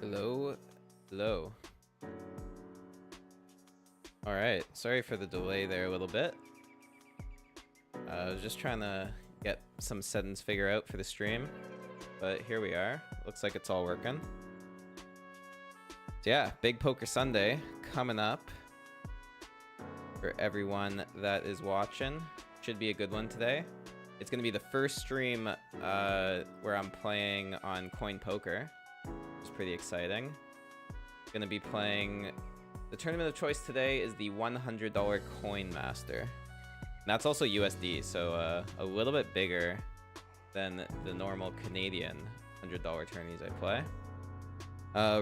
Hello, hello. All right, sorry for the delay there a little bit. I was just trying to get some settings figured out for the stream, but here we are. Looks like it's all working. So yeah, Big Poker Sunday coming up for everyone that is watching. Should be a good one today. It's going to be the first stream where I'm playing on Coin Poker. It's pretty exciting. Going to be playing... The tournament of choice today is the $100 Coin Master. And that's also USD, so a little bit bigger than the normal Canadian $100 tourneys I play.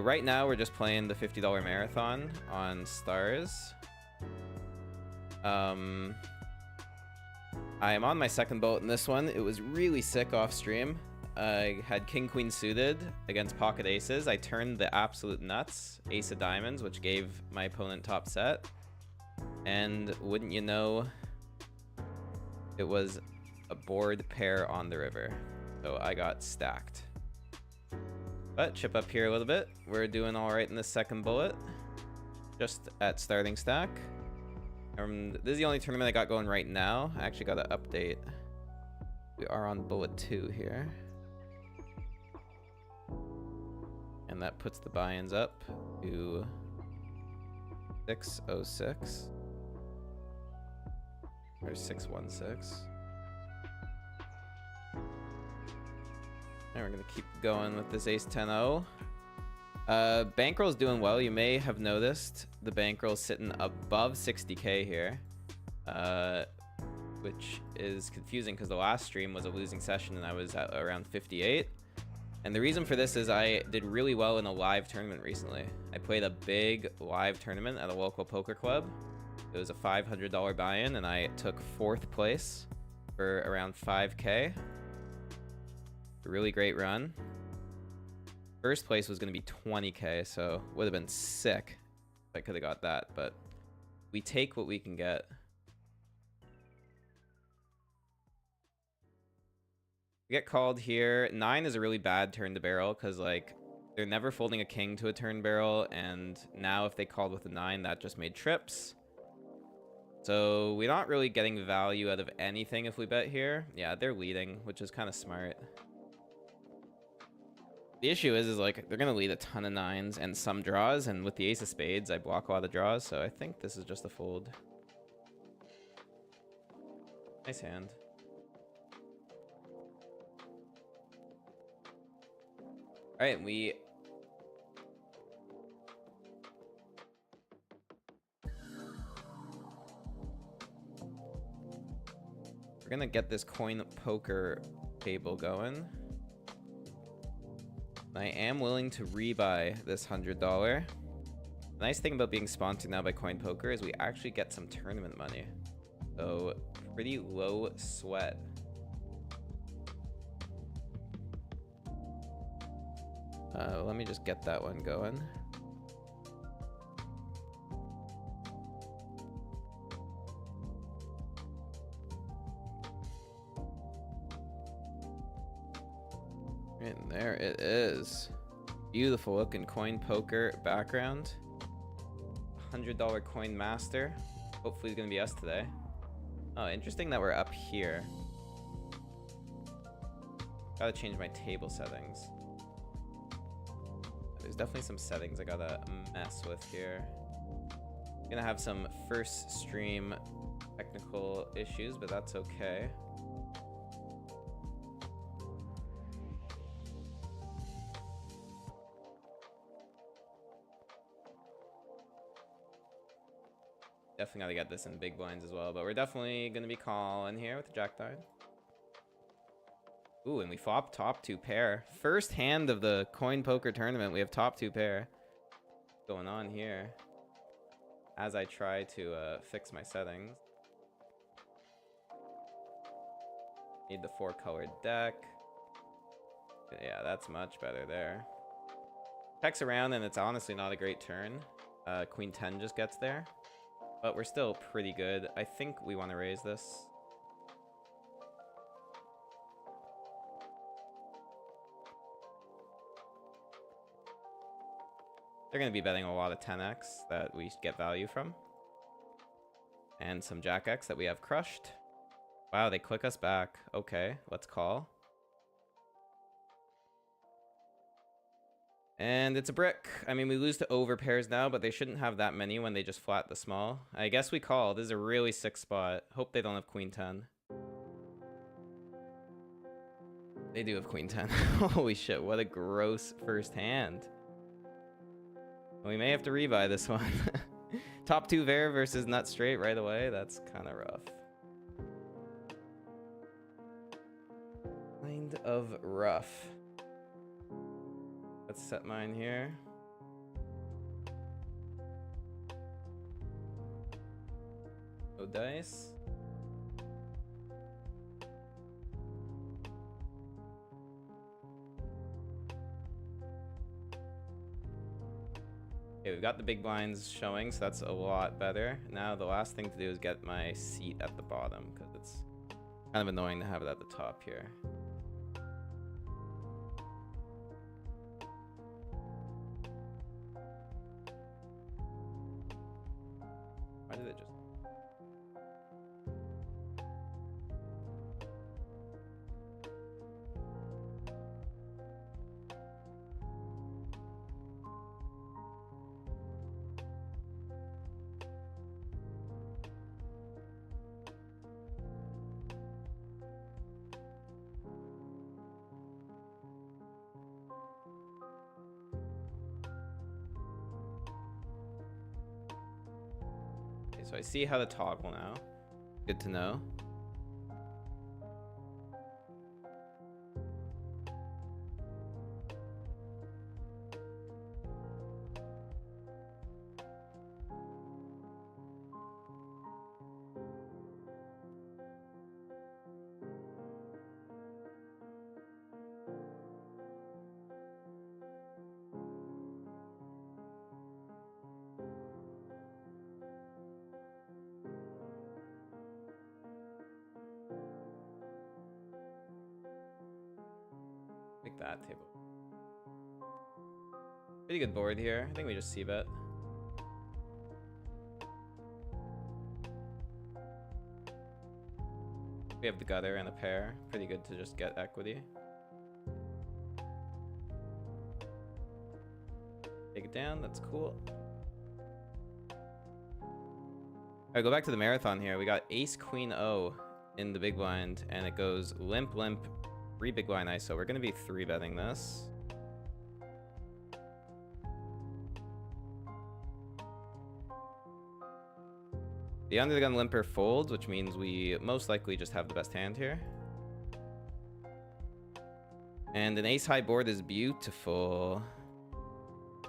Right now, we're just playing the $50 Marathon on Stars. I am on my second boat in this one. It was really sick off stream. I had King Queen suited against pocket aces. I turned the absolute nuts, ace of diamonds, which gave my opponent top set. And wouldn't you know, it was a board pair on the river. So I got stacked. But chip up here a little bit. We're doing all right in the second bullet. Just at starting stack. This is the only tournament I got going right now. I actually got to update. We are on bullet 2 here. And that puts the buy-ins up to 606 or 616. And we're gonna keep going with this ace 10-0. Bankroll's doing well. You may have noticed the bankroll sitting above 60k here, which is confusing because the last stream was a losing session and I was at around 58. And the reason for this is I did really well in a live tournament recently. I played a big live tournament at a local poker club. It was a $500 buy-in and I took 4th place for around 5k. A really great run. First place was going to be 20k, so would have been sick if I could have got that, but we take what we can get. We get called here. 9 is a really bad turn to barrel because like they're never folding a king to a turn barrel, and now if they called with a 9, that just made trips. So we're not really getting value out of anything if we bet here. Yeah, they're leading, which is kind of smart. The issue is like they're gonna lead a ton of 9s and some draws, and with the ace of spades I block a lot of draws, so I think this is just a fold. Nice hand. All right, we're gonna get this coin poker table going. I am willing to rebuy this $100. The nice thing about being sponsored now by Coin Poker is we actually get some tournament money. So pretty low sweat. Let me just get that one going. And there it is. Beautiful looking Coin Poker background. $100 Coin Master. Hopefully it's gonna be us today. Oh, interesting that we're up here. Gotta change my table settings. There's definitely some settings I gotta mess with here. Gonna have some first stream technical issues, but that's okay. Definitely gotta get this in big blinds as well, but we're definitely gonna be calling here with the Jack 9. Ooh, and we flop top 2 pair. First hand of the Coin Poker tournament, we have top 2 pair going on here as I try to fix my settings. Need the 4-colored deck. Yeah, that's much better there. Checks around and it's honestly not a great turn. Queen 10 just gets there. But we're still pretty good. I think we want to raise this. They're going to be betting a lot of 10x that we get value from. And some jack x that we have crushed. Wow, they click us back. Okay, let's call. And it's a brick. I mean, we lose to over pairs now, but they shouldn't have that many when they just flat the small. I guess we call. This is a really sick spot. Hope they don't have queen 10. They do have queen 10. Holy shit, what a gross first hand. We may have to rebuy this one. Top 2 Ver versus nut straight right away. That's kind of rough. Kind of rough. Let's set mine here. No dice. Okay, we've got the big blinds showing, so that's a lot better. Now the last thing to do is get my seat at the bottom, because it's kind of annoying to have it at the top here. Why did it just... So I see how to toggle now. Good to know. Like that table. Pretty good board here. I think we just c-bet. We have the gutter and a pair. Pretty good to just get equity. Take it down. That's cool. Alright, go back to the marathon here. We got ace queen O in the big blind, and it goes limp limp. 3 big blind ISO. We're going to be 3-betting this. The under the gun limper folds, which means we most likely just have the best hand here. And an ace high board is beautiful.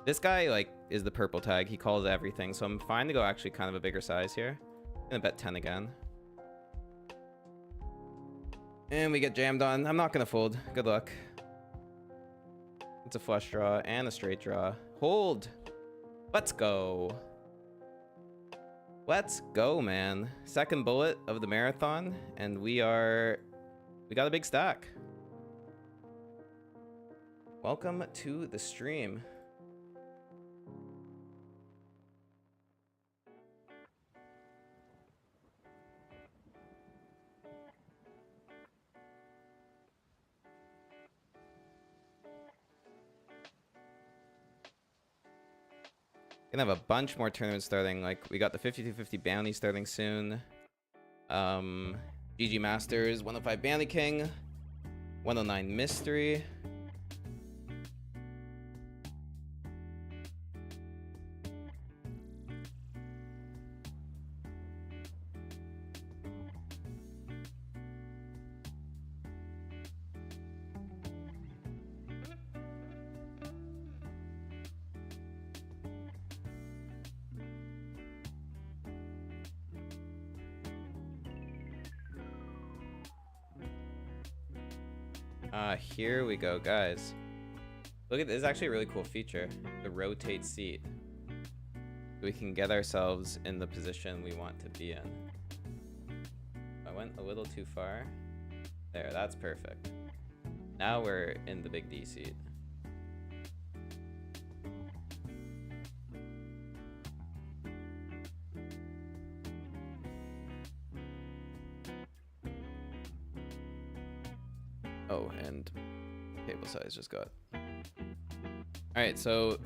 This guy like is the purple tag. He calls everything, so I'm fine to go actually kind of a bigger size here. I'm gonna bet 10 again. And we get jammed on. I'm not gonna fold. Good luck. It's a flush draw and a straight draw. Hold. Let's go. Let's go, man. Second bullet of the marathon, and we got a big stack. Welcome to the stream. Gonna have a bunch more tournaments starting. Like, we got the 5250 bounty starting soon. GG Masters, 105 Bounty King, 109 Mystery. Here we go, guys. Look at this. Is actually a really cool feature, the rotate seat. We can get ourselves in the position we want to be in. I went a little too far. There, that's perfect. Now we're in the big D seat. Oh, and table size just got. Alright, so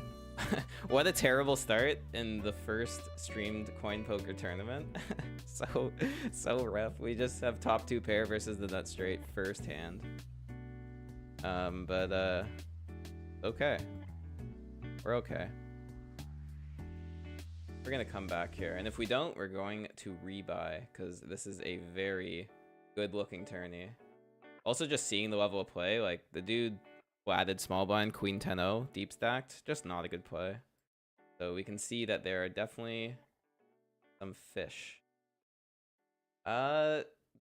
what a terrible start in the first streamed coin poker tournament. so rough. We just have top 2 pair versus the nut straight first hand. Okay. We're okay. We're gonna come back here, and if we don't, we're going to rebuy, because this is a very good looking tourney. Also, just seeing the level of play, like the dude flatted small blind, queen 10-0, deep stacked, just not a good play. So we can see that there are definitely some fish.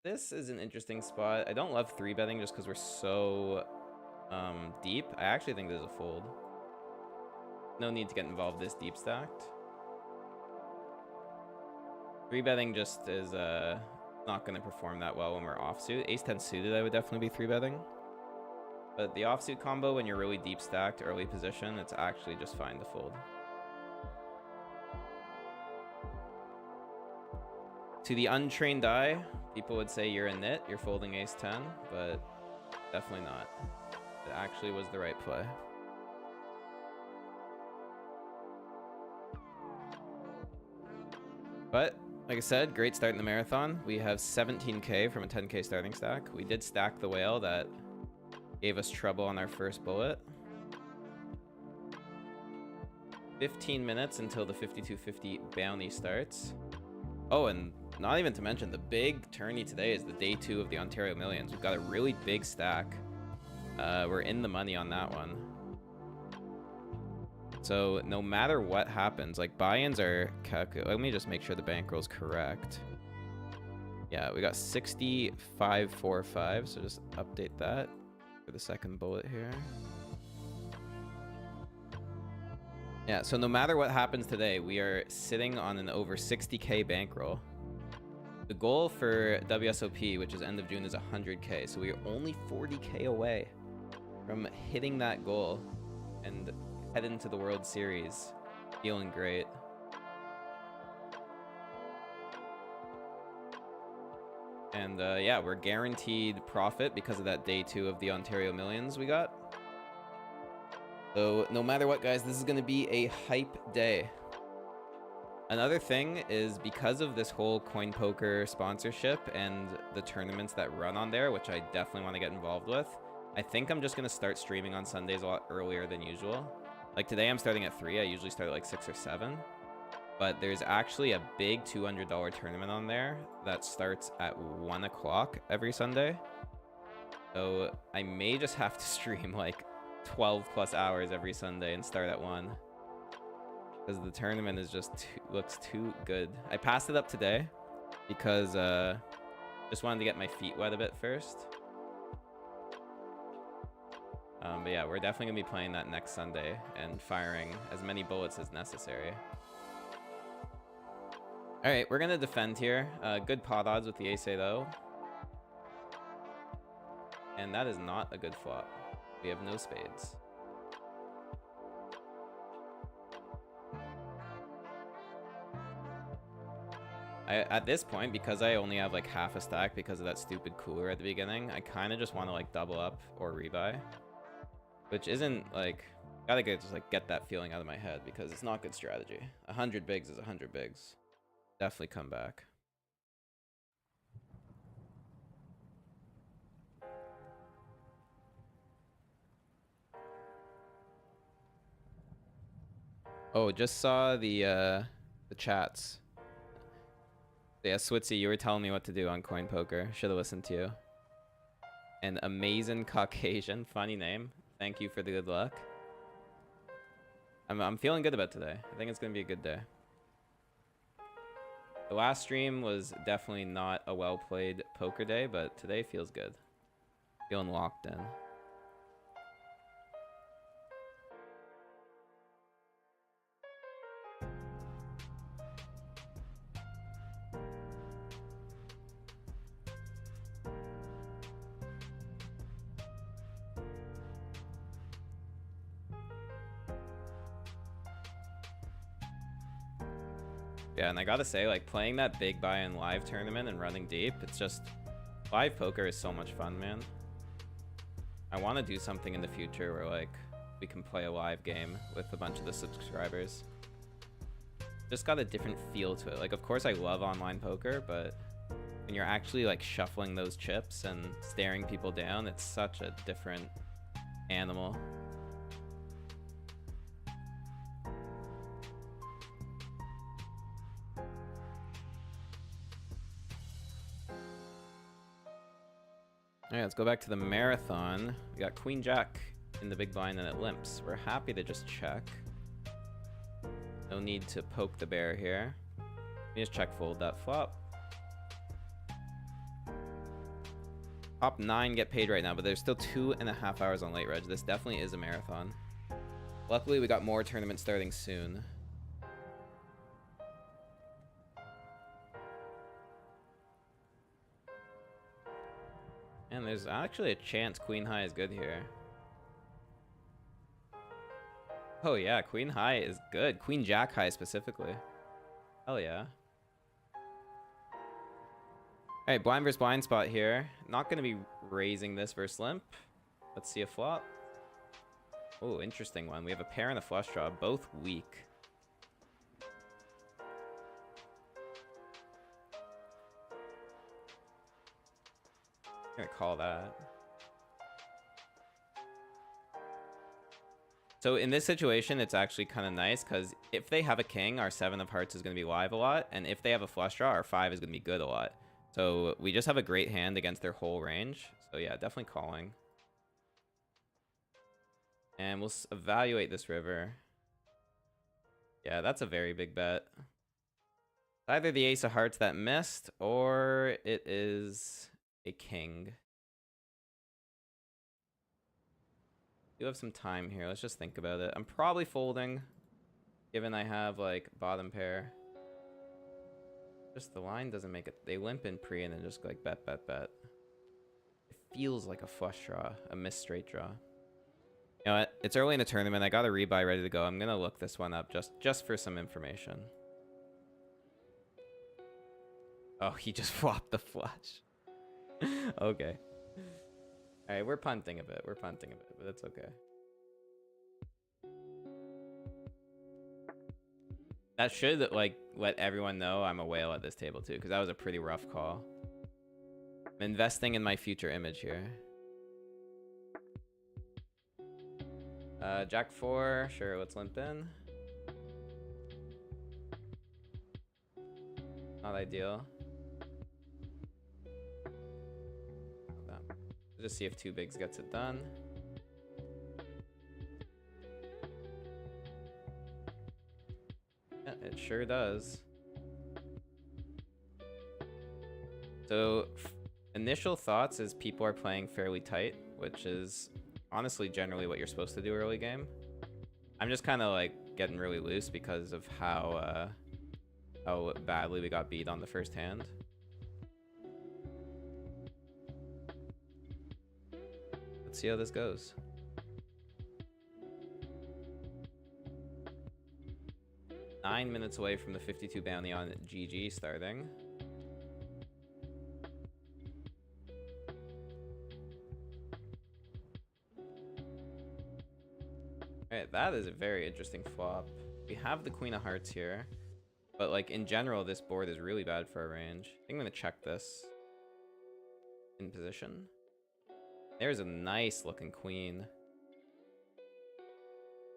This is an interesting spot. I don't love 3-betting just because we're so deep. I actually think there's a fold. No need to get involved this deep stacked. 3-betting just is not going to perform that well when we're offsuit. Ace-10 suited, I would definitely be 3-betting. But the offsuit combo, when you're really deep stacked, early position, it's actually just fine to fold. To the untrained eye, people would say you're a nit, you're folding ace-10, but definitely not. It actually was the right play. But like I said, great start in the marathon. We have 17k from a 10k starting stack. We did stack the whale that gave us trouble on our first bullet. 15 minutes until the 5250 bounty starts. Oh, and not even to mention, the big tourney today is the day 2 of the Ontario Millions. We've got a really big stack. We're in the money on that one. So no matter what happens, like buy-ins are calculated. Let me just make sure the bankroll's correct. Yeah, we got 65.45, so just update that for the second bullet here. Yeah, so no matter what happens today, we are sitting on an over 60k bankroll. The goal for WSOP, which is end of June, is 100k, so we are only 40k away from hitting that goal and head into the World Series feeling great. And yeah, we're guaranteed profit because of that day 2 of the Ontario Millions we got. So no matter what, guys, this is going to be a hype day. Another thing is, because of this whole coin poker sponsorship and the tournaments that run on there, which I definitely want to get involved with, I think I'm just going to start streaming on Sundays a lot earlier than usual. Like today I'm starting at 3. I usually start at like 6 or 7. But there's actually a big $200 tournament on there that starts at 1 o'clock every Sunday. So I may just have to stream like 12 plus hours every Sunday and start at 1. Because the tournament is just looks too good. I passed it up today because just wanted to get my feet wet a bit first. But yeah, we're definitely gonna be playing that next Sunday and firing as many bullets as necessary. All right, we're gonna defend here. Good pot odds with the ace-8 though, and that is not a good flop. We have no spades. At this point, because I only have like half a stack because of that stupid cooler at the beginning, I kind of just want to like double up or rebuy, which isn't like, gotta just like get that feeling out of my head because it's not good strategy. 100 bigs is 100 bigs. Definitely come back. Oh, just saw the chats. Yeah, Switzy, you were telling me what to do on coin poker. Should have listened to you. An amazing Caucasian, funny name. Thank you for the good luck. I'm feeling good about today. I think it's gonna be a good day. The last stream was definitely not a well played poker day, but today feels good. Feeling locked in. Yeah, and I gotta say, like, playing that big buy-in live tournament and running deep, it's just, live poker is so much fun, man. I want to do something in the future where like we can play a live game with a bunch of the subscribers. Just got a different feel to it. Like, of course I love online poker, but when you're actually like shuffling those chips and staring people down, it's such a different animal. Alright, let's go back to the marathon. We got Queen Jack in the big blind and it limps. We're happy to just check. No need to poke the bear here. We just check fold that flop. Top 9 get paid right now, but there's still 2.5 hours on late reg. This definitely is a marathon. Luckily, we got more tournaments starting soon. And there's actually a chance Queen High is good here. Oh yeah, Queen High is good. Queen Jack High specifically. Hell yeah. Alright, blind versus blind spot here. Not going to be raising this versus limp. Let's see a flop. Oh, interesting one. We have a pair and a flush draw, both weak. I'm gonna call that. So in this situation, it's actually kind of nice because if they have a king, our 7 of hearts is going to be live a lot. And if they have a flush draw, our 5 is going to be good a lot. So we just have a great hand against their whole range. So yeah, definitely calling. And we'll evaluate this river. Yeah, that's a very big bet. Either the ace of hearts that missed, or it is a king. We do have some time here. Let's just think about it. I'm probably folding, given I have like bottom pair. Just the line doesn't make it. They limp in pre and then just like bet, bet, bet. It feels like a flush draw, a missed straight draw. You know what? It's early in the tournament. I got a rebuy ready to go. I'm gonna look this one up just for some information. Oh, he just flopped the flush. Okay. All right, we're punting a bit. We're punting a bit, but that's okay. That should like let everyone know I'm a whale at this table too, because that was a pretty rough call. I'm investing in my future image here. Jack 4, sure, let's limp in. Not ideal. Let's just see if 2 bigs gets it done. Yeah, it sure does. So initial thoughts is people are playing fairly tight, which is honestly generally what you're supposed to do early game. I'm just kind of like getting really loose because of how badly we got beat on the first hand. Let's see how this goes. Nine minutes away from the 52 bounty on GG starting. Alright, that is a very interesting flop. We have the Queen of Hearts here, but like in general, this board is really bad for our range. I think I'm gonna check this in position. There's a nice looking queen.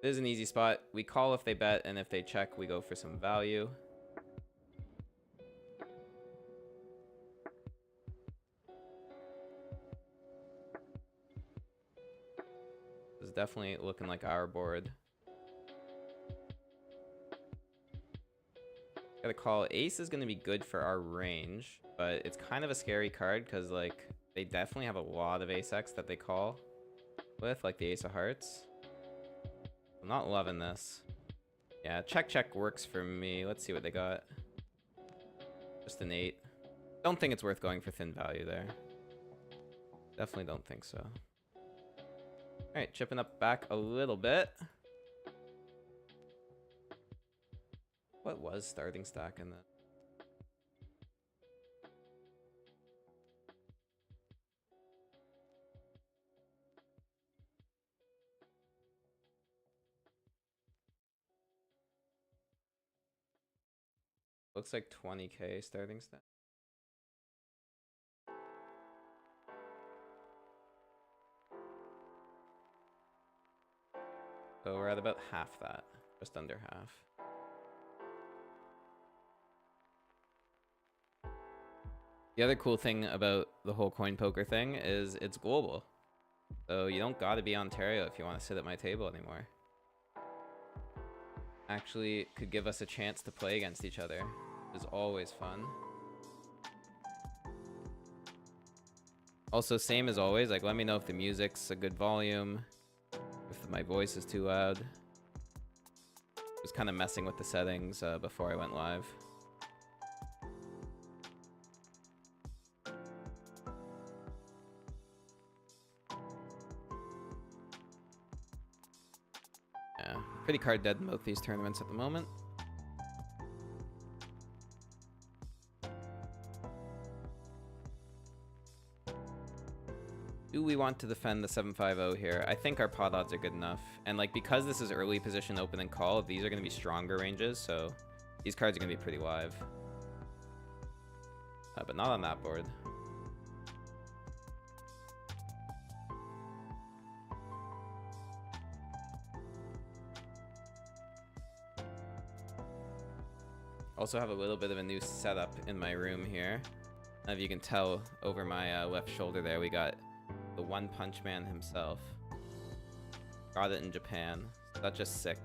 This is an easy spot. We call if they bet, and if they check, we go for some value. This is definitely looking like our board. Gotta call. Ace is gonna be good for our range, but it's kind of a scary card because like they definitely have a lot of ace-x that they call with, like the ace of hearts. I'm not loving this. Yeah, check works for me. Let's see what they got. Just an 8. Don't think it's worth going for thin value there. Definitely don't think so. Alright, chipping up back a little bit. What was starting stack in that? Looks like 20k starting stat. So we're at about half that, just under half. The other cool thing about the whole coin poker thing is it's global. So you don't gotta be Ontario if you want to sit at my table anymore. Actually could give us a chance to play against each other. It's always fun. Also, same as always, like let me know if the music's a good volume, if my voice is too loud. Was kind of messing with the settings before I went live. Yeah, pretty card dead in both these tournaments at the moment. Do we want to defend the 750 here? I think our pot odds are good enough. And like because this is early position open and call, these are going to be stronger ranges, so these cards are going to be pretty live. But not on that board. Also have a little bit of a new setup in my room here. If you can tell over my left shoulder there, we got the One Punch Man himself. Got it in Japan. Such a sick.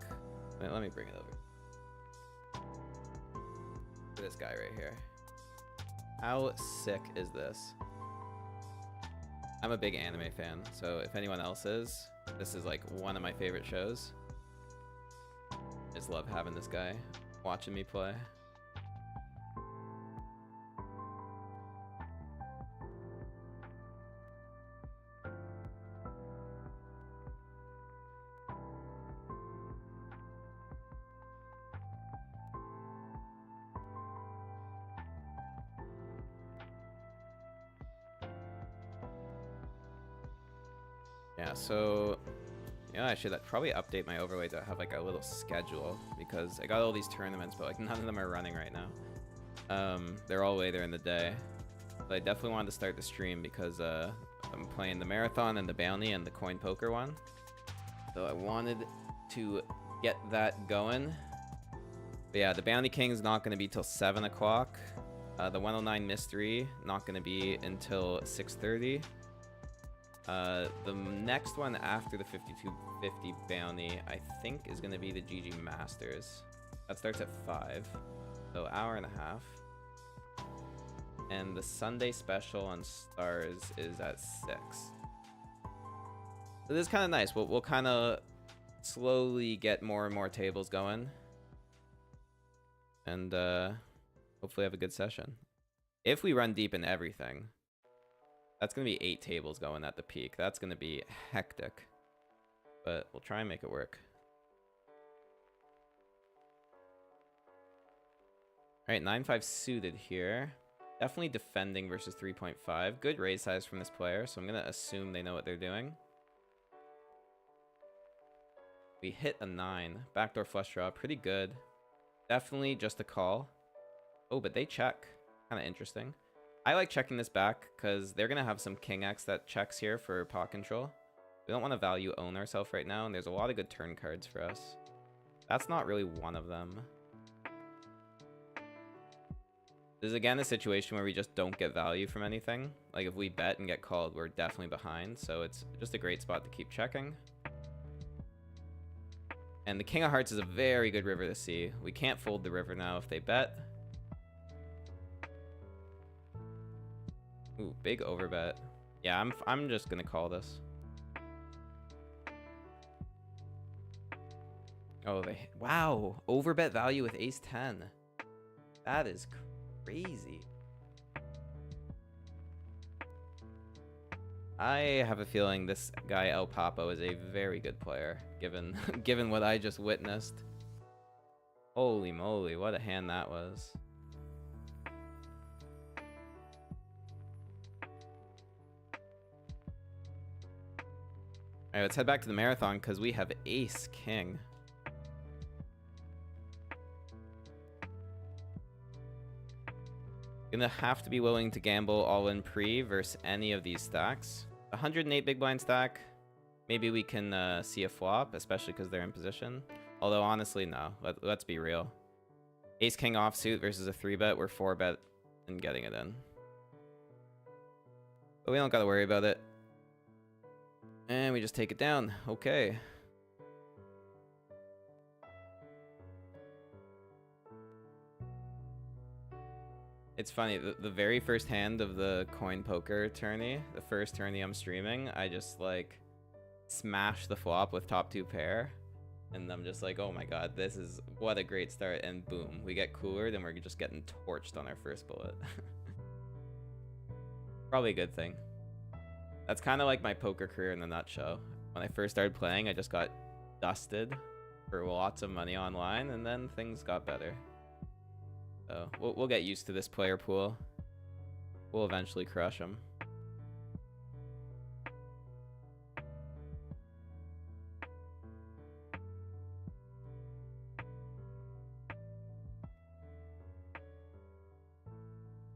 Let me bring it over. Look at this guy right here. How sick is this? I'm a big anime fan, so if anyone else is, this is like one of my favorite shows. I just love having this guy watching me play. Yeah, so yeah, I should probably update my overlay to have like a little schedule because I got all these tournaments, but like none of them are running right now. They're all later in the day. But I definitely wanted to start the stream because I'm playing the marathon and the bounty and the coin poker one. So I wanted to get that going. But yeah, the Bounty King is not going to be till 7 o'clock. The 109 Mystery not going to be until 6:30. The next one after the 5250 bounty, I think, is going to be the GG Masters. That starts at 5, so hour and a half. And the Sunday special on Stars is at 6. So this is kind of nice. We'll kind of slowly get more and more tables going. And hopefully have a good session. If we run deep in everything, that's going to be 8 tables going at the peak. That's going to be hectic. But we'll try and make it work. Alright, 9-5 suited here. Definitely defending versus 3.5. Good raise size from this player, so I'm going to assume they know what they're doing. We hit a 9. Backdoor flush draw. Pretty good. Definitely just a call. Oh, but they check. Kind of interesting. I like checking this back because they're going to have some King X that checks here for pot control. We don't want to value own ourselves right now, and there's a lot of good turn cards for us. That's not really one of them. This is again a situation where we just don't get value from anything. Like if we bet and get called, we're definitely behind. So it's just a great spot to keep checking. And the King of Hearts is a very good river to see. We can't fold the river now if they bet. Ooh, big overbet. Yeah, I'm just gonna call this. Oh, wow, overbet value with ace 10. That is crazy. I have a feeling this guy El Papo is a very good player, given given what I just witnessed. Holy moly, what a hand that was. Alright, let's head back to the marathon because we have ace king. Gonna have to be willing to gamble all in pre versus any of these stacks. 108 big blind stack. Maybe we can see a flop, especially because they're in position. Although honestly, no. Let's be real. Ace king offsuit versus a 3-bet. We're 4-bet and getting it in. But we don't gotta worry about it. And we just take it down. Okay. It's funny, the very first hand of the coin poker tourney, the first tourney I'm streaming, I just like smash the flop with top 2 pair. And I'm just like, oh my god, this is what a great start. And boom, we get cooler, then we're just getting torched on our first bullet. Probably a good thing. That's kind of like my poker career in a nutshell. When I first started playing, I just got dusted for lots of money online, and then things got better. So we'll get used to this player pool. We'll eventually crush them.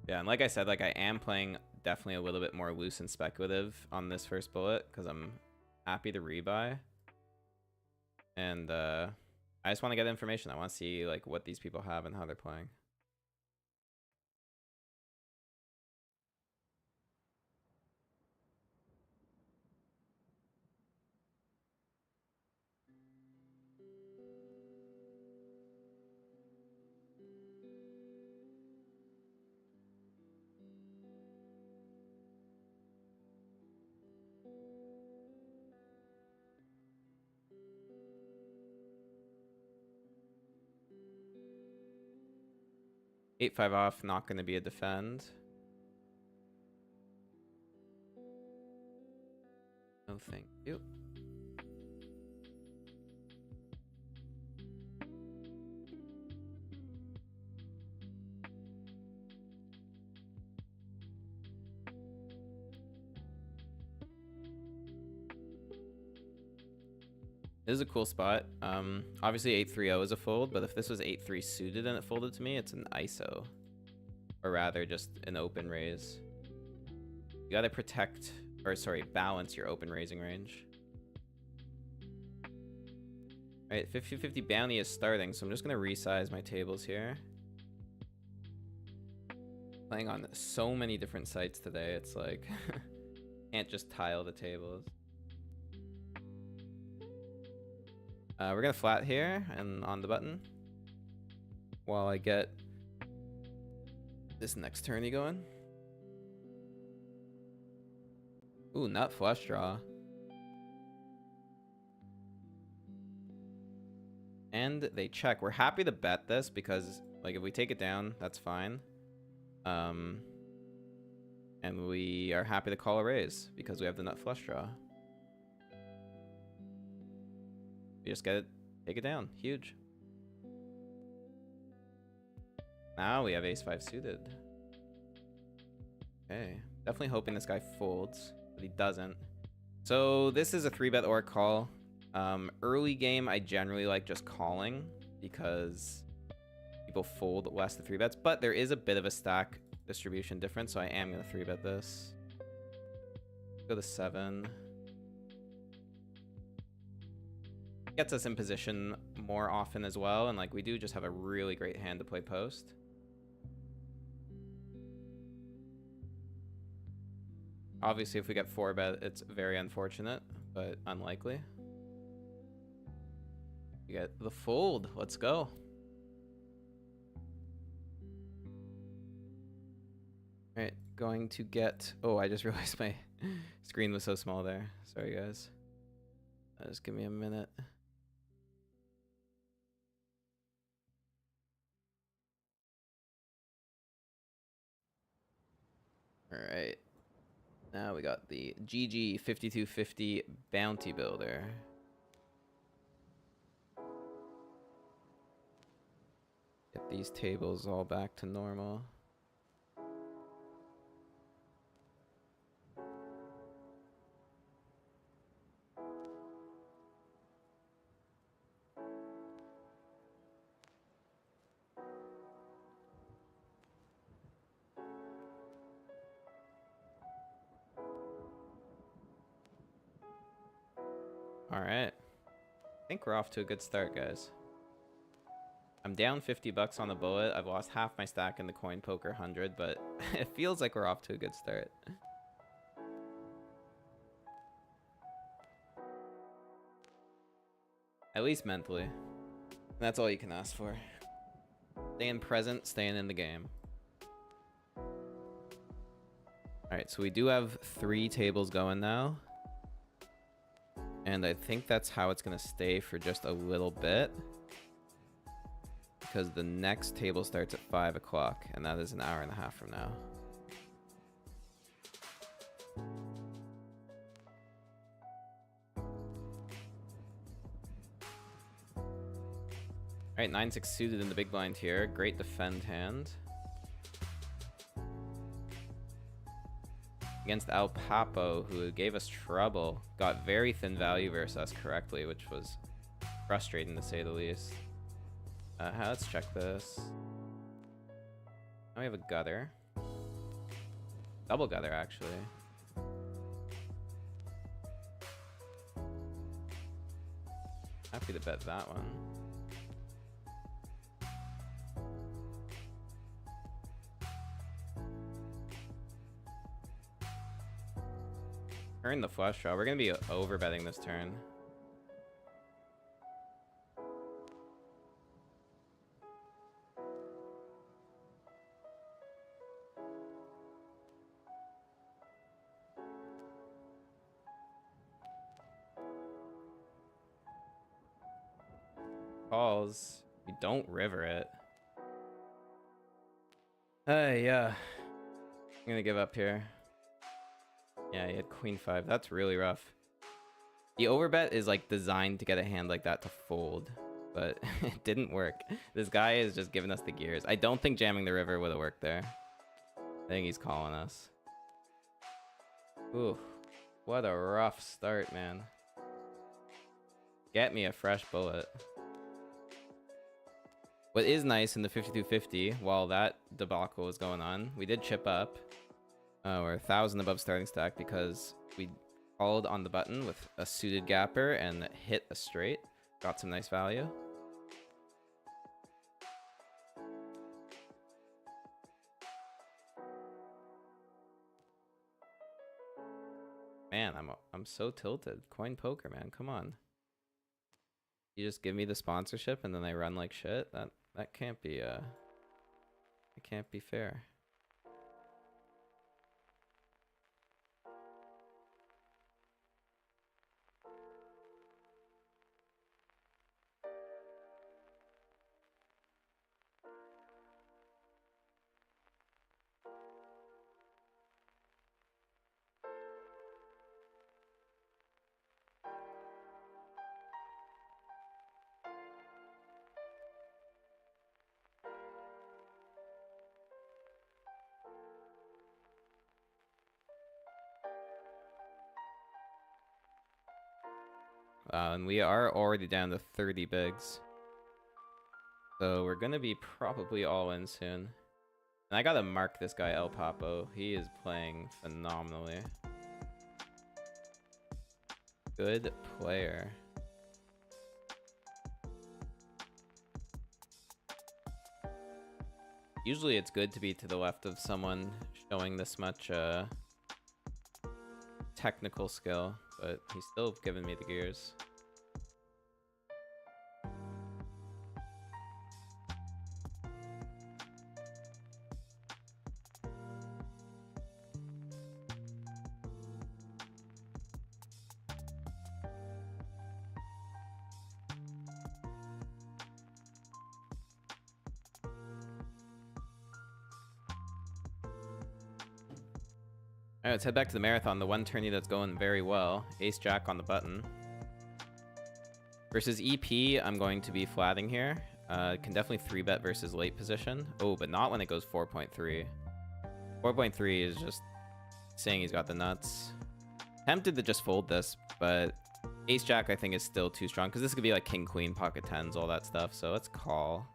Yeah, and like I said, like I am playing definitely a little bit more loose and speculative on this first bullet because I'm happy to rebuy. And I just want to get information. I want to see like what these people have and how they're playing. Eight five off, not going to be a defend. No, thank you. This is a cool spot. Obviously 8-3-0 is a fold, but if this was 8-3 suited and it folded to me, it's an ISO. Or rather, just an open raise. You gotta protect, or sorry, balance your open raising range. Alright, 50-50 bounty is starting, so I'm just gonna resize my tables here. Playing on so many different sites today, it's like, can't just tile the tables. We're gonna flat here and on the button while I get this next tourney going. Ooh, nut flush draw. And they check. We're happy to bet this because like if we take it down, that's fine. And we are happy to call a raise because we have the nut flush draw. We just get it, take it down. Huge. Now we have ace-5 suited. Okay. Definitely hoping this guy folds, but he doesn't. So this is a 3-bet or call. Early game, I generally like just calling because people fold less to 3-bets, but there is a bit of a stack distribution difference, so I am going to 3-bet this. Go to 7. Gets us in position more often as well, and like we do just have a really great hand to play post. Obviously, if we get 4-bet, it's very unfortunate, but unlikely. We get the fold. Let's go. All right, going to get... Oh, I just realized my screen was so small there. Sorry, guys. Just give me a minute. All right. Now we got the GG 5250 Bounty Builder. Get these tables all back to normal. All right. I think we're off to a good start, guys. I'm down 50 bucks on the bullet. I've lost half my stack in the coin poker 100, but it feels like we're off to a good start. At least mentally. That's all you can ask for. Staying present, staying in the game. Alright, so we do have 3 tables going now. And I think that's how it's going to stay for just a little bit. Because the next table starts at 5 o'clock, and that is an hour and a half from now. Alright, 9-6 suited in the big blind here. Great defend hand. Against El Papo, who gave us trouble. Got very thin value versus us correctly, which was frustrating to say the least. Let's check this. Now we have a gutter. Double gutter, actually. Happy to bet that one. Turn the flush draw. We're gonna be over betting this turn. Calls. We don't river it. Yeah. I'm gonna give up here. Yeah, he had queen 5. That's really rough. The overbet is like designed to get a hand like that to fold, but it didn't work. This guy is just giving us the gears. I don't think jamming the river would have worked there. I think he's calling us. Ooh, what a rough start, man. Get me a fresh bullet. What is nice in the 5250, while that debacle was going on, we did chip up. We're 1,000 above starting stack because we called on the button with a suited gapper and hit a straight. Got some nice value. Man, I'm so tilted. Coin poker, man. Come on. You just give me the sponsorship and then I run like shit. That can't be it can't be fair. And we are already down to 30 bigs. So we're gonna be probably all in soon. And I gotta mark this guy El Papo. He is playing phenomenally. Good player. Usually it's good to be to the left of someone showing this much technical skill, but he's still giving me the gears. Alright, let's head back to the marathon, the one tourney that's going very well. Ace-Jack on the button. Versus EP, I'm going to be flatting here. Can definitely 3-bet versus late position. Oh, but not when it goes 4.3. 4.3 is just saying he's got the nuts. Tempted to just fold this, but Ace-Jack I think is still too strong, because this could be like King-Queen, pocket tens, all that stuff, so let's call.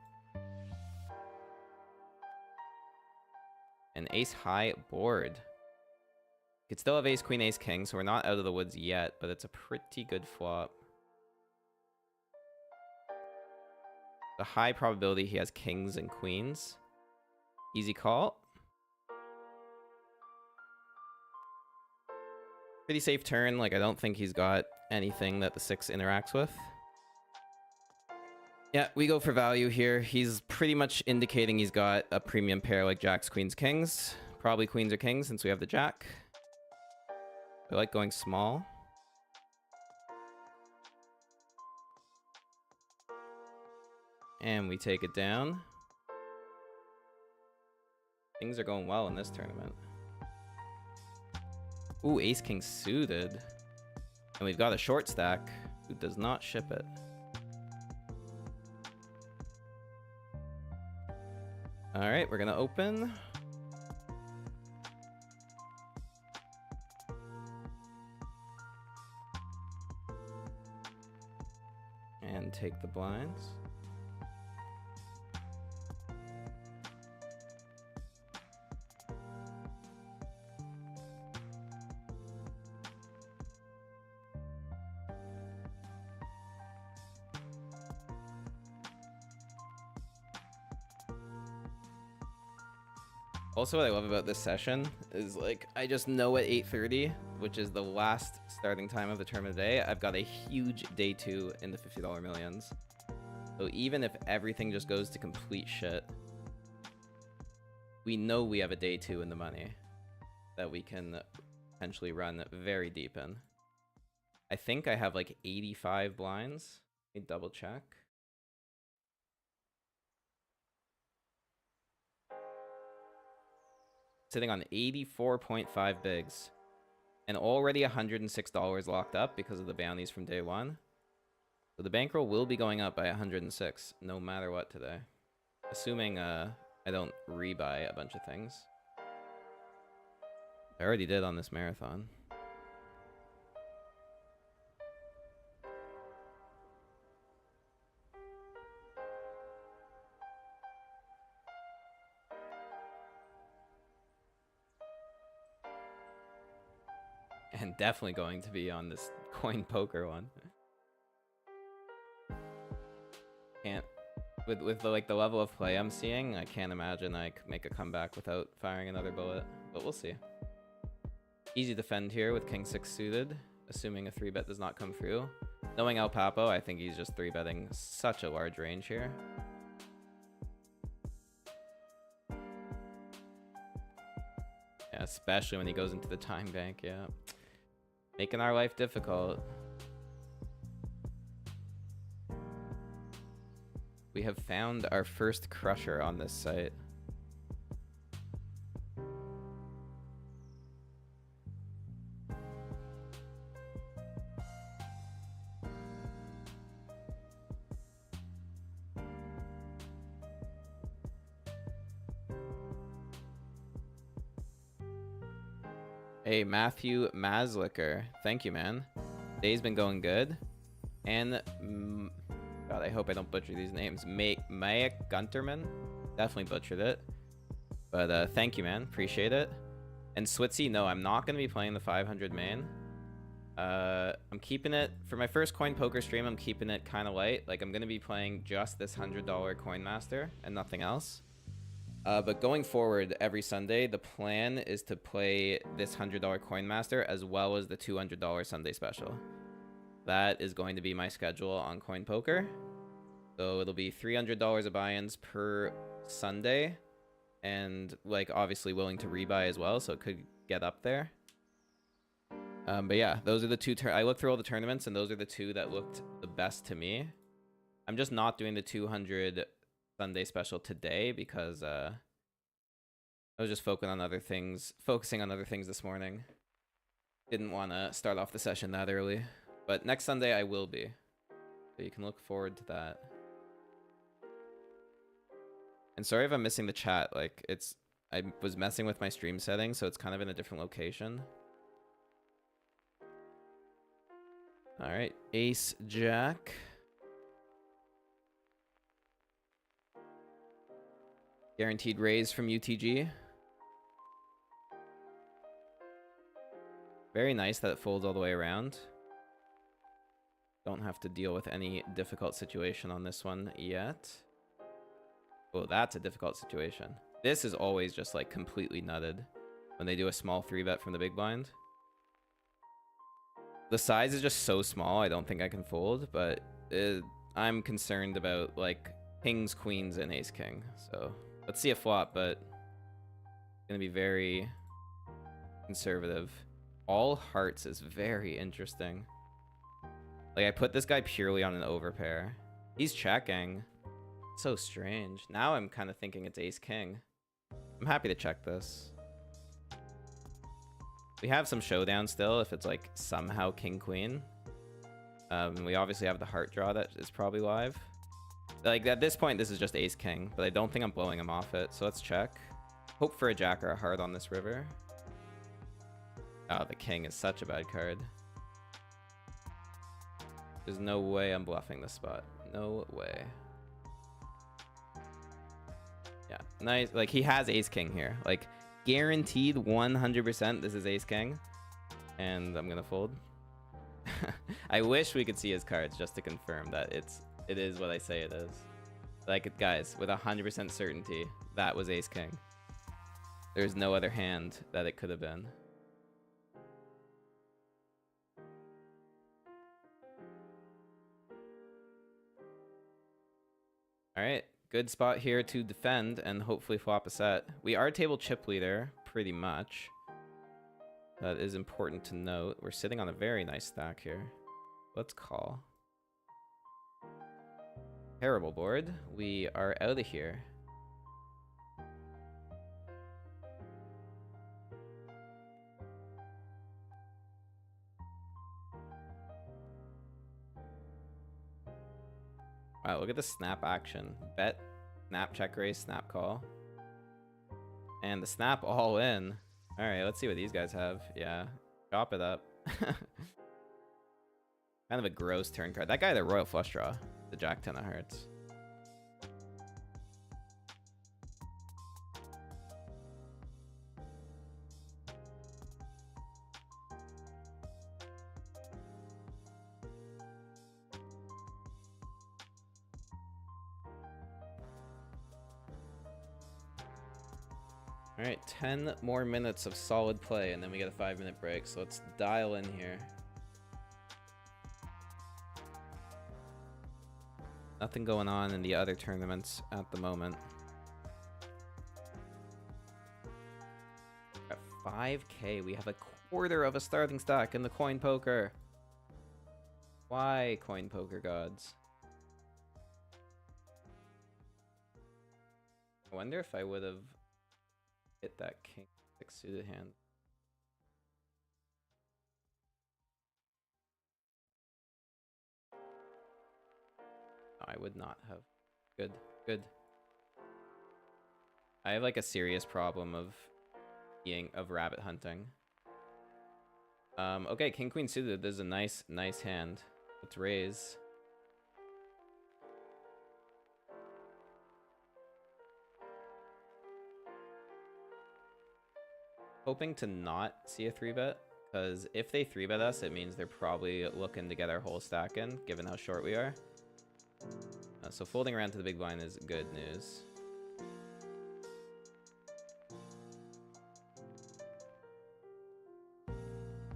An ace-high board. Could still have ace queen ace king, so we're not out of the woods yet, but it's a pretty good flop. The high probability he has kings and queens. Easy call. Pretty safe turn. Like, I don't think he's got anything that the 6 interacts with. Yeah, we go for value here. He's pretty much indicating he's got a premium pair like jacks, queens, kings. Probably queens or kings since we have the jack. I like going small. And we take it down. Things are going well in this tournament. Ooh, ace king suited. And we've got a short stack who does not ship it. All right, we're gonna open. And take the blinds. Also, what I love about this session is, like, I just know at 8:30, which is the last starting time of the tournament today, I've got a huge day 2 in the $50 millions. So even if everything just goes to complete shit, we know we have a day 2 in the money that we can potentially run very deep in. I think I have like 85 blinds. Let me double check. Sitting on 84.5 bigs and already $106 locked up because of the bounties from day 1. So the bankroll will be going up by 106 no matter what today, assuming I don't rebuy a bunch of things. I already did on this marathon. And definitely going to be on this coin poker one. Can't with the, like, the level of play I'm seeing, I can't imagine I could make a comeback without firing another bullet, but we'll see. Easy defend here with king 6 suited, assuming a 3-bet does not come through. Knowing El Papo, I think he's just 3-betting such a large range here. Yeah, especially when he goes into the time bank, yeah. Making our life difficult. We have found our first crusher on this site. Hey, Matthew Maslicker. Thank you, man. Day's been going good. And, God, I hope I don't butcher these names. Mayak Gunterman. Definitely butchered it. But thank you, man. Appreciate it. And Switzy, no, I'm not going to be playing the 500 main. I'm keeping it, for my first coin poker stream, I'm keeping it kind of light. Like, I'm going to be playing just this $100 Coin Master and nothing else. But going forward, every Sunday, the plan is to play this $100 Coin Master as well as the $200 Sunday special. That is going to be my schedule on Coin Poker. So it'll be $300 of buy-ins per Sunday. And, like, obviously willing to rebuy as well, so it could get up there. But yeah, those are the two. I looked through all the tournaments, and those are the two that looked the best to me. I'm just not doing the 200 Sunday special today because I was just focusing on other things this morning. Didn't want to start off the session that early, but next Sunday I will be, so you can look forward to that. And sorry if I'm missing the chat. Like, I was messing with my stream settings, so it's kind of in a different location. All right, Ace Jack. Guaranteed raise from UTG. Very nice that it folds all the way around. Don't have to deal with any difficult situation on this one yet. Oh, that's a difficult situation. This is always just like completely nutted when they do a small 3-bet from the big blind. The size is just so small, I don't think I can fold, but I'm concerned about like kings, queens, and ace king. So let's see a flop, but it's gonna be very conservative. All hearts is very interesting. Like I put this guy purely on an overpair. He's checking. So strange. Now I'm kind of thinking it's ace king. I'm happy to check this. We have some showdown still if it's like somehow king queen. We obviously have the heart draw that is probably live. Like at this point this is just ace king, but I don't think I'm blowing him off it, so let's check. Hope for a jack or a heart on this river. Oh, the king is such a bad card. There's no way I'm bluffing this spot. No way. Yeah, nice. Like he has ace king here. Like guaranteed 100% this is ace king. And I'm gonna fold. I wish we could see his cards just to confirm that it is what I say it is. Like guys, with 100% certainty, that was ace king. There's no other hand that it could have been. All right, good spot here to defend and hopefully flop a set. We are table chip leader, pretty much. That is important to note. We're sitting on a very nice stack here. Let's call. Terrible board. We are out of here. Wow, look at the snap action. Bet, snap, check raise, snap call. And the snap all in. All right, let's see what these guys have. Yeah, chop it up. Kind of a gross turn card. That guy had a royal flush draw. The jack 10 of hearts. All right, 10 more minutes of solid play, and then we get a 5-minute break. So let's dial in here. Nothing going on in the other tournaments at the moment. At 5K, we have a quarter of a starting stack in the coin poker. Why, coin poker gods? I wonder if I would have hit that king 6 suited hand. No, I would not have. Good, good. I have like a serious problem of rabbit hunting. Okay, king queen suited. This is a nice hand. Let's raise. Hoping to not see a 3-bet, because if they 3-bet us, it means they're probably looking to get our whole stack in, given how short we are. So folding around to the big blind is good news.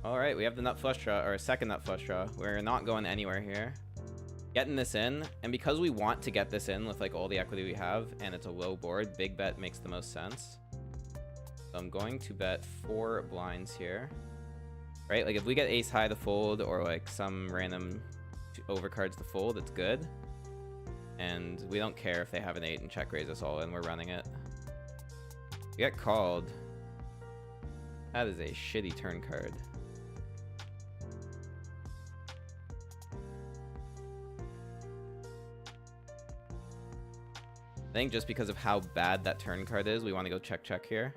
All right, we have the nut flush draw, or a second nut flush draw. We're not going anywhere here. Getting this in, and because we want to get this in with like all the equity we have, and it's a low board, big bet makes the most sense. So I'm going to bet 4 blinds here, right? Like if we get ace high to fold or like some random overcards to fold, it's good. And we don't care if they have an 8 and check raise us all in, we're running it. We get called. That is a shitty turn card. I think just because of how bad that turn card is, we want to go check here.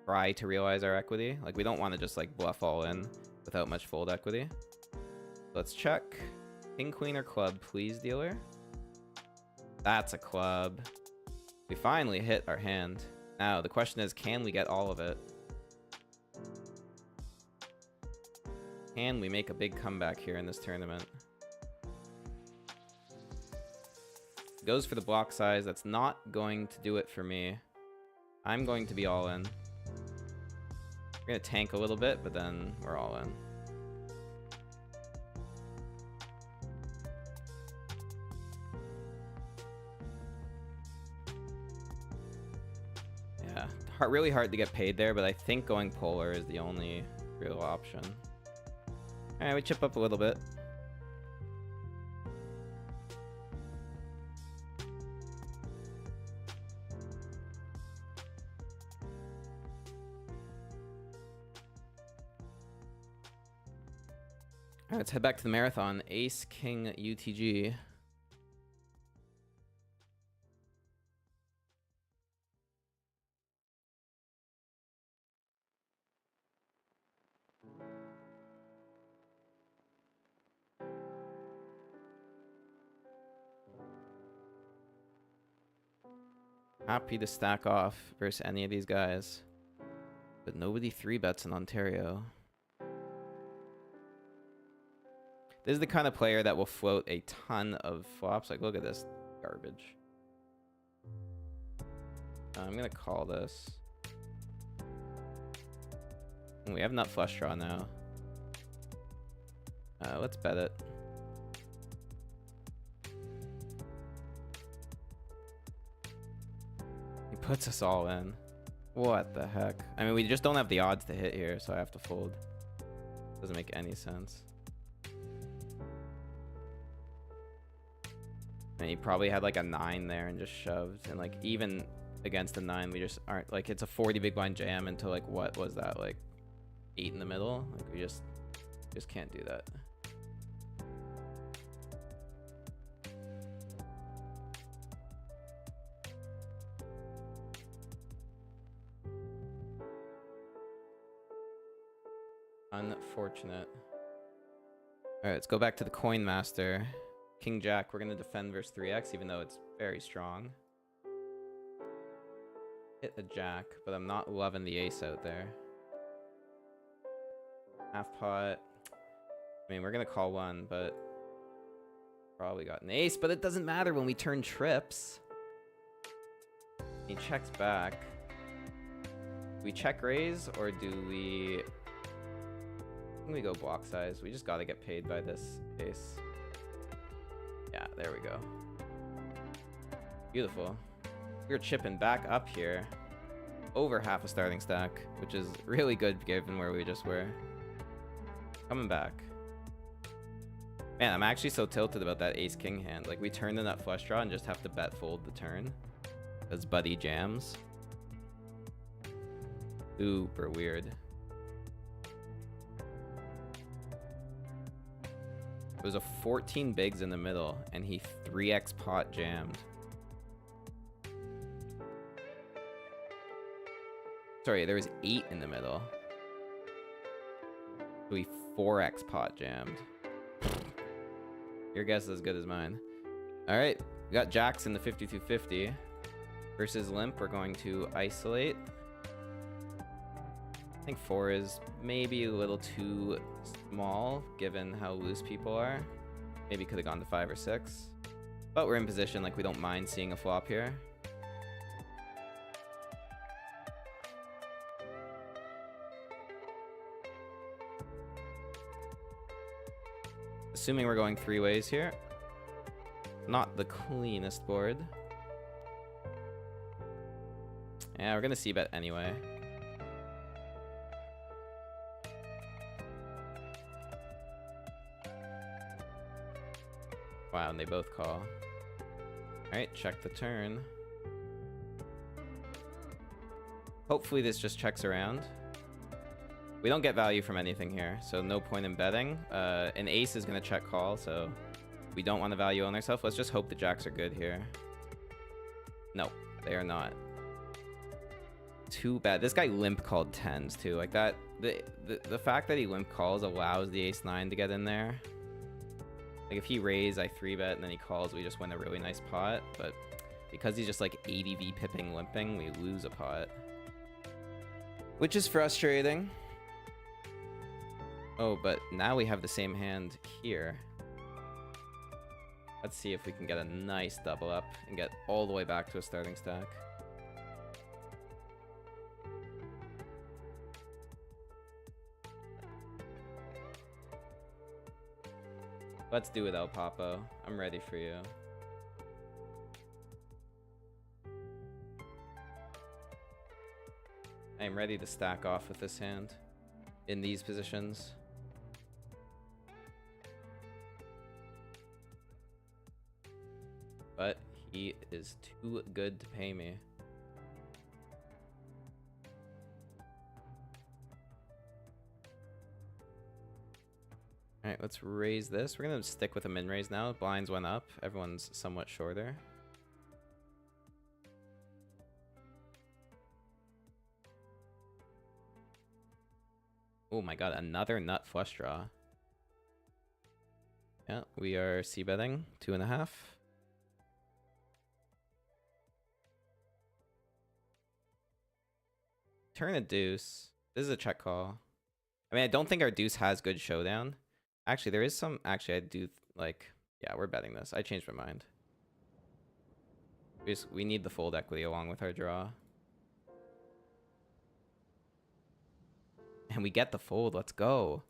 Try to realize our equity. Like we don't want to just like bluff all in without much fold equity. Let's check. King, queen, or club, please, dealer. That's a club. We finally hit our hand. Now the question is, can we get all of it? Can we make a big comeback here in this tournament? Goes for the block size. That's not going to do it for me. I'm going to be all in. We're going to tank a little bit, but then we're all in. Yeah, really hard to get paid there, but I think going polar is the only real option. All right, we chip up a little bit. All right, let's head back to the marathon. Ace, King, UTG. Happy to stack off versus any of these guys. But nobody 3-bets in Ontario. This is the kind of player that will float a ton of flops. Like, look at this garbage. I'm going to call this. We have nut flush draw now. Let's bet it. He puts us all in. What the heck? I mean, we just don't have the odds to hit here, so I have to fold. Doesn't make any sense. And he probably had like a 9 there and just shoved. And like even against a 9, we just aren't like, it's a 40 big blind jam into like, what was that? Like 8 in the middle? Like we just can't do that. Unfortunate. All right, let's go back to the coin master. King Jack, we're going to defend versus 3x, even though it's very strong. Hit the Jack, but I'm not loving the ace out there. Half pot. I mean, we're going to call one, but probably got an ace, but it doesn't matter when we turn trips. He checks back. Do we check raise, or do we... I think we go block size. We just got to get paid by this ace. Yeah, there we go. Beautiful. We're chipping back up here. Over half a starting stack, which is really good given where we just were. Coming back. Man, I'm actually so tilted about that ace-king hand. Like, we turn the nut flush draw and just have to bet fold the turn. Because Buddy jams. Super weird. It was a 14 bigs in the middle, and he 3x pot jammed. Sorry, there was 8 in the middle. So he 4x pot jammed. Your guess is as good as mine. All right, we got jacks in the 5250 versus limp. We're going to isolate. I think 4 is maybe a little too small given how loose people are. Maybe could have gone to 5 or 6. But we're in position, like we don't mind seeing a flop here. Assuming we're going 3 ways here. Not the cleanest board. Yeah, we're gonna c-bet anyway. Wow, and they both call. Alright, check the turn. Hopefully this just checks around. We don't get value from anything here, so no point in betting. An ace is going to check call, so we don't want to value on ourselves. Let's just hope the jacks are good here. No, they are not. Too bad. This guy limp called 10s too. Like that, the fact that he limp calls allows the ace-9 to get in there. Like if he raise, I 3-bet, and then he calls, we just win a really nice pot. But because he's just like ADV pipping limping, we lose a pot. Which is frustrating. Oh, but now we have the same hand here. Let's see if we can get a nice double up and get all the way back to a starting stack. Let's do it, El Papo. I'm ready for you. I am ready to stack off with this hand in these positions. But he is too good to pay me. Alright, let's raise this. We're gonna stick with a min raise now. Blinds went up. Everyone's somewhat shorter. Oh my god, another nut flush draw. Yeah, we are c-betting 2.5. Turn a deuce. This is a check call. I mean, I don't think our deuce has good showdown. Actually, there is some... Actually, I do... Like... Yeah, we're betting this. I changed my mind. We need the fold equity along with our draw. And we get the fold. Let's go.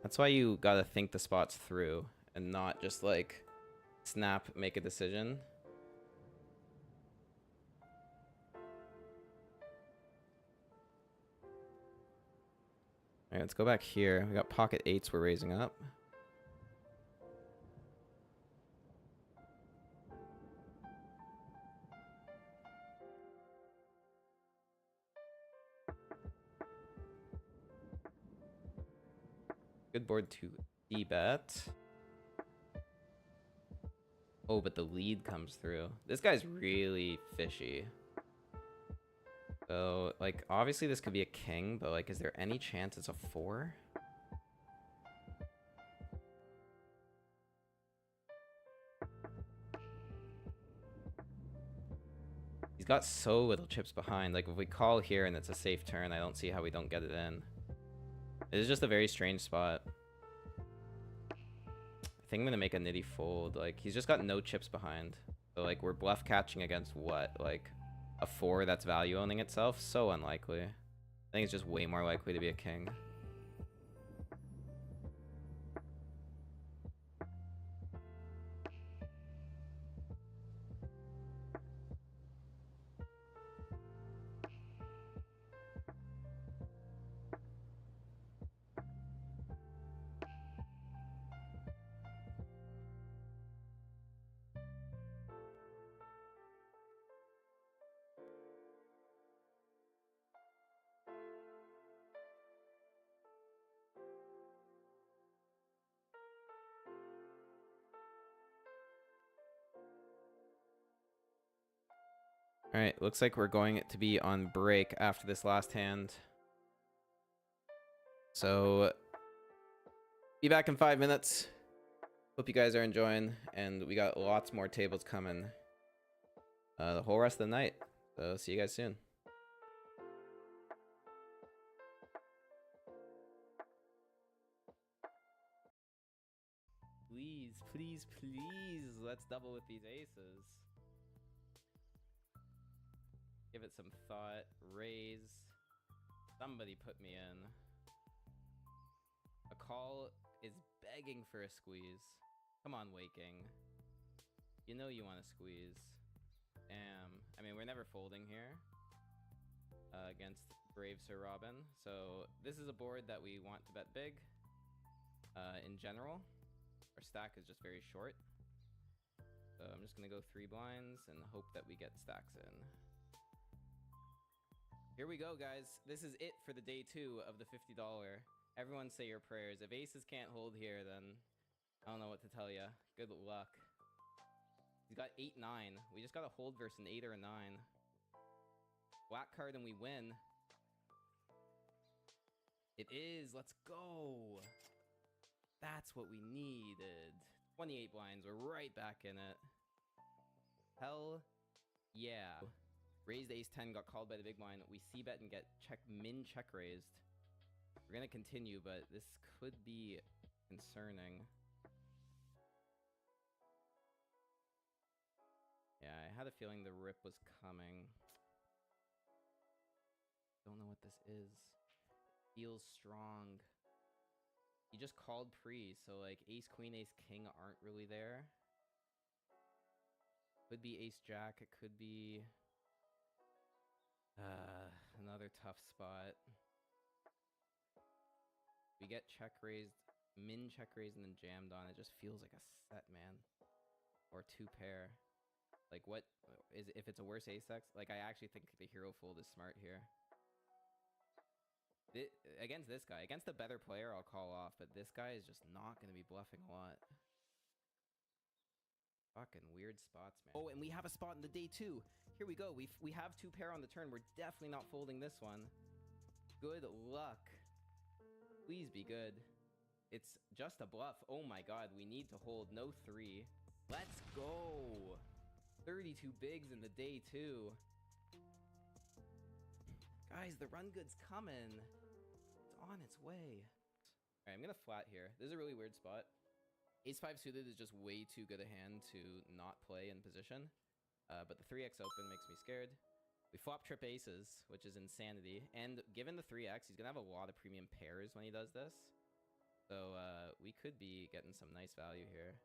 That's why you gotta think the spots through and not just like snap, make a decision. Alright, let's go back here. We got pocket eights we're raising up. Good board to d-bet. Oh, but the lead comes through. This guy's really fishy. So, like, obviously this could be a king, but, like, is there any chance it's a 4? He's got so little chips behind. Like, if we call here and it's a safe turn, I don't see how we don't get it in. It is just a very strange spot. I think I'm gonna make a nitty fold. Like, he's just got no chips behind. So, like, we're bluff catching against what? Like, a 4 that's value owning itself? So unlikely. I think it's just way more likely to be a king. Alright, looks like we're going to be on break after this last hand. So, be back in 5 minutes. Hope you guys are enjoying, and we got lots more tables coming the whole rest of the night. So, see you guys soon. Please, please, please, let's double with these aces. Give it some thought. Raise. Somebody put me in. A call is begging for a squeeze. Come on, Waking. You know you want to squeeze. I mean, we're never folding here against Brave Sir Robin. So this is a board that we want to bet big. In general, our stack is just very short. So I'm just going to go 3 blinds and hope that we get stacks in. Here we go, guys. This is it for the day 2 of the $50. Everyone say your prayers. If aces can't hold here, then I don't know what to tell you. Good luck. He's got 8-9. We just got to hold versus an 8 or a 9. Black card and we win. It is. Let's go. That's what we needed. 28 blinds. We're right back in it. Hell yeah. Raised ace-10, got called by the big blind. We c-bet and get min check raised. We're gonna continue, but this could be concerning. Yeah, I had a feeling the rip was coming. Don't know what this is. Feels strong. He just called pre, so like ace, queen, ace, king aren't really there. Could be ace, jack. It could be another tough spot. We get check raised, min check raised, and then jammed on. It just feels like a set, man. Or two pair. Like what is if it's a worse ace X? Like I actually think the hero fold is smart here. Against this guy, against the better player, I'll call off, but this guy is just not going to be bluffing a lot. Fucking weird spots, man. Oh, and we have a spot in the day too. Here we go. We have two pair on the turn. We're definitely not folding this one. Good luck. Please be good. It's just a bluff. Oh my god, we need to hold. No 3. Let's go. 32 bigs in the day too. Guys, the run good's coming. It's on its way. Alright, I'm gonna flat here. This is a really weird spot. Ace-5 suited is just way too good a hand to not play in position. But the 3x open makes me scared. We flop trip aces, which is insanity. And given the 3x, he's gonna have a lot of premium pairs when he does this. So we could be getting some nice value here.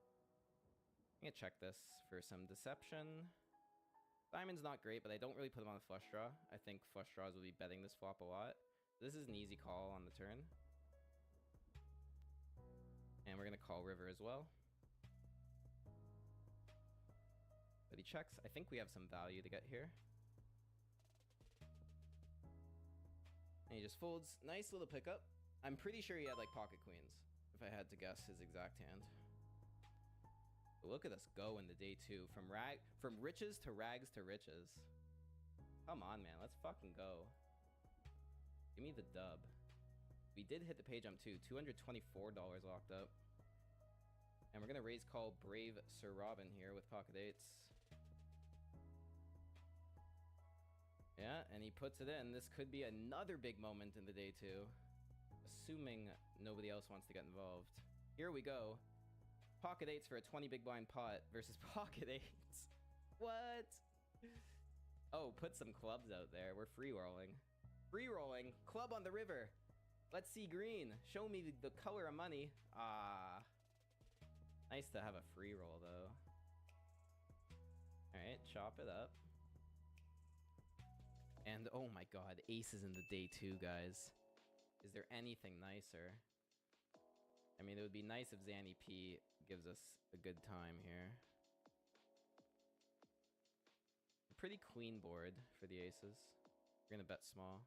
I'm gonna check this for some deception. Diamond's not great, but I don't really put him on a flush draw. I think flush draws will be betting this flop a lot. This is an easy call on the turn. And we're going to call river as well. But he checks. I think we have some value to get here. And he just folds. Nice little pickup. I'm pretty sure he had like pocket queens, if I had to guess his exact hand. But look at us go in the day two. From riches to rags to riches. Come on, man. Let's fucking go. Give me the dub. We did hit the pay jump too. $224 locked up. And we're going to raise call Brave Sir Robin here with pocket eights. Yeah, and he puts it in. This could be another big moment in the day two. Assuming nobody else wants to get involved. Here we go. Pocket eights for a 20 big blind pot versus pocket eights. What? Oh, put some clubs out there. We're free rolling. Free rolling. Club on the river. Let's see green. Show me the color of money. Ah. Nice to have a free roll, though. Alright, chop it up. And oh my god, aces in the day two, guys. Is there anything nicer? I mean, it would be nice if Zanny P gives us a good time here. A pretty clean board for the aces. We're gonna bet small.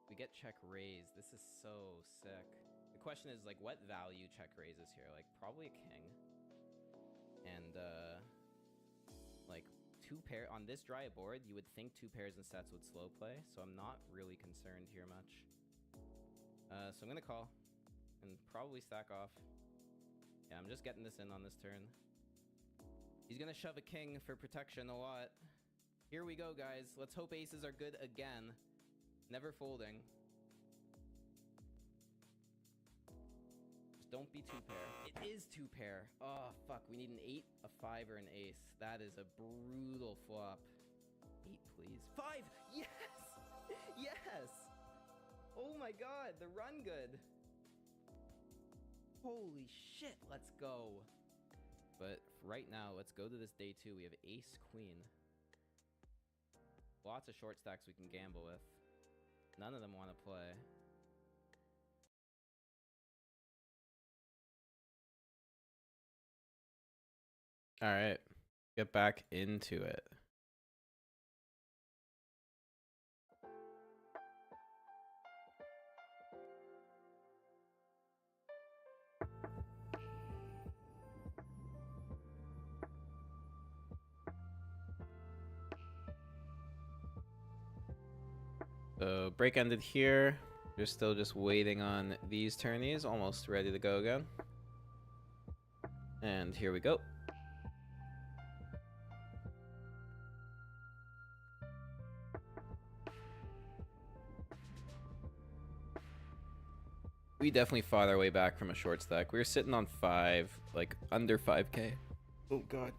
We get check raise. This is so sick. The question is, like, what value check raises here? Like, probably a king. And, like, two pair... On this dry board, you would think two pairs and sets would slow play, so I'm not really concerned here much. So I'm gonna call. And probably stack off. Yeah, I'm just getting this in on this turn. He's gonna shove a king for protection a lot. Here we go, guys. Let's hope aces are good again. Never folding. Just don't be two pair. It is two pair. Oh, fuck. We need an 8, a 5, or an ace. That is a brutal flop. 8, please. 5! Yes! Yes! Oh my god, the run good. Holy shit, let's go. But right now, let's go to this day two. We have ace, queen. Lots of short stacks we can gamble with. None of them want to play. All right, get back into it. So break ended here. We're still just waiting on these tourneys. Almost ready to go again. And here we go. We definitely fought our way back from a short stack. We were sitting on 5, like under 5k. Oh god.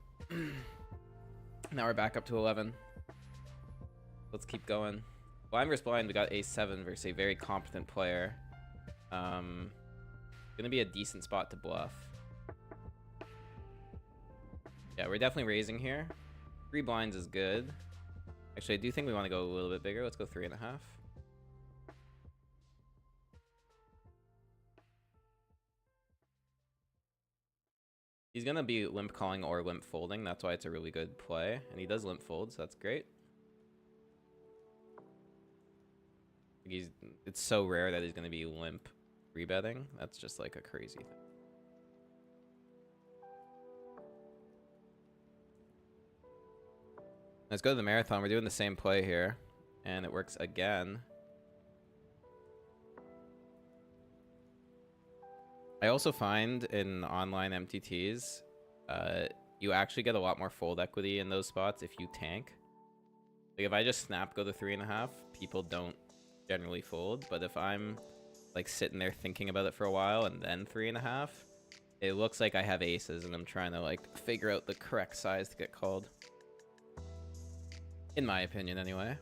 Now we're back up to 11. Let's keep going. Blind versus blind, we got a7 versus a very competent player. Gonna be a decent spot to bluff. Yeah, we're definitely raising here. 3 blinds is good. Actually, I do think we want to go a little bit bigger. Let's go 3.5. He's gonna be limp calling or limp folding. That's why it's a really good play. And he does limp fold, so that's great. It's so rare that he's gonna be limp rebetting. That's just like a crazy thing. Let's go to the marathon. We're doing the same play here, and it works again. I also find in online MTTs, you actually get a lot more fold equity in those spots if you tank. Like if I just snap go to 3.5, people don't generally fold. But if I'm like sitting there thinking about it for a while and then 3.5, it looks like I have aces and I'm trying to like figure out the correct size to get called. In my opinion, anyway.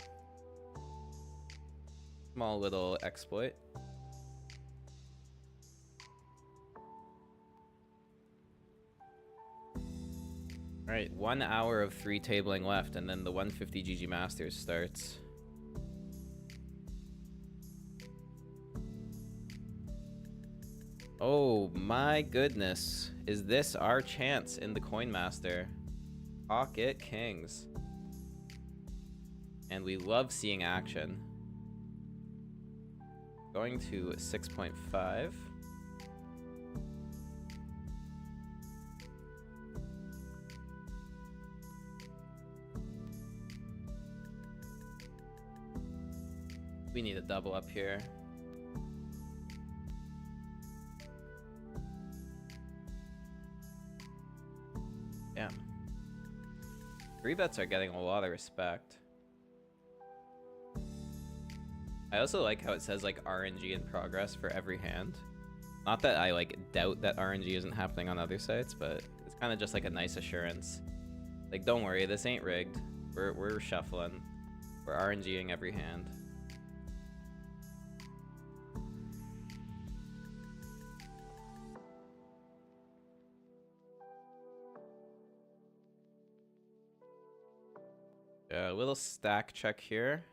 Small little exploit. Alright, 1 hour of 3 tabling left, and then the 150 GG Masters starts. Oh my goodness. Is this our chance in the Coin Master? Pocket Kings. And we love seeing action. Going to 6.5. We need a double up here. Yeah. 3 bets are getting a lot of respect. I also like how it says like RNG in progress for every hand. Not that I like doubt that RNG isn't happening on other sites, but it's kind of just like a nice assurance. Like, don't worry, this ain't rigged. We're shuffling. We're RNGing every hand. A little stack check here.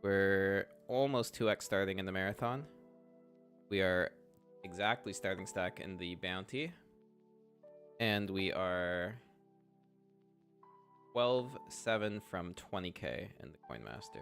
We're almost 2x starting in the marathon. We are exactly starting stack in the bounty. And we are 12-7 from 20k in the Coin Master.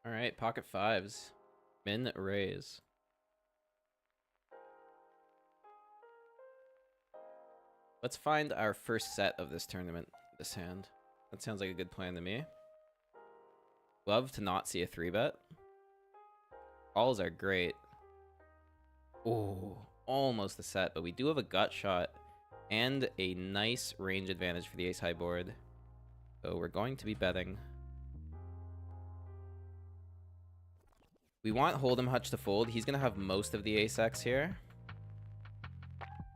All right, pocket fives. Min raise. Let's find our first set of this tournament, this hand. That sounds like a good plan to me. Love to not see a 3-bet. Calls are great. Ooh, almost a set, but we do have a gut shot and a nice range advantage for the ace-high board. So we're going to be betting. We want Hold'em Hutch to fold. He's going to have most of the ace-x here.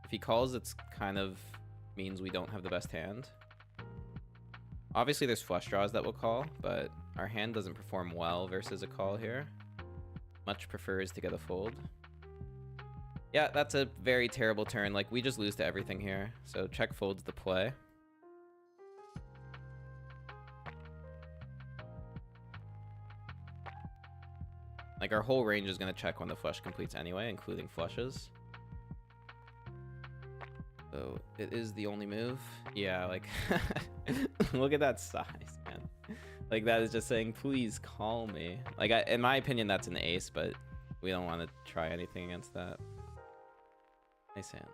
If he calls, it's kind of means we don't have the best hand. Obviously, there's flush draws that will call, but our hand doesn't perform well versus a call here. Much prefers to get a fold. Yeah, that's a very terrible turn. Like, we just lose to everything here. So check fold's the play. Like, our whole range is going to check when the flush completes anyway, including flushes. So, it is the only move. Yeah, like, look at that size, man. Like, that is just saying, please call me. Like, in my opinion, that's an ace, but we don't want to try anything against that. Nice hand.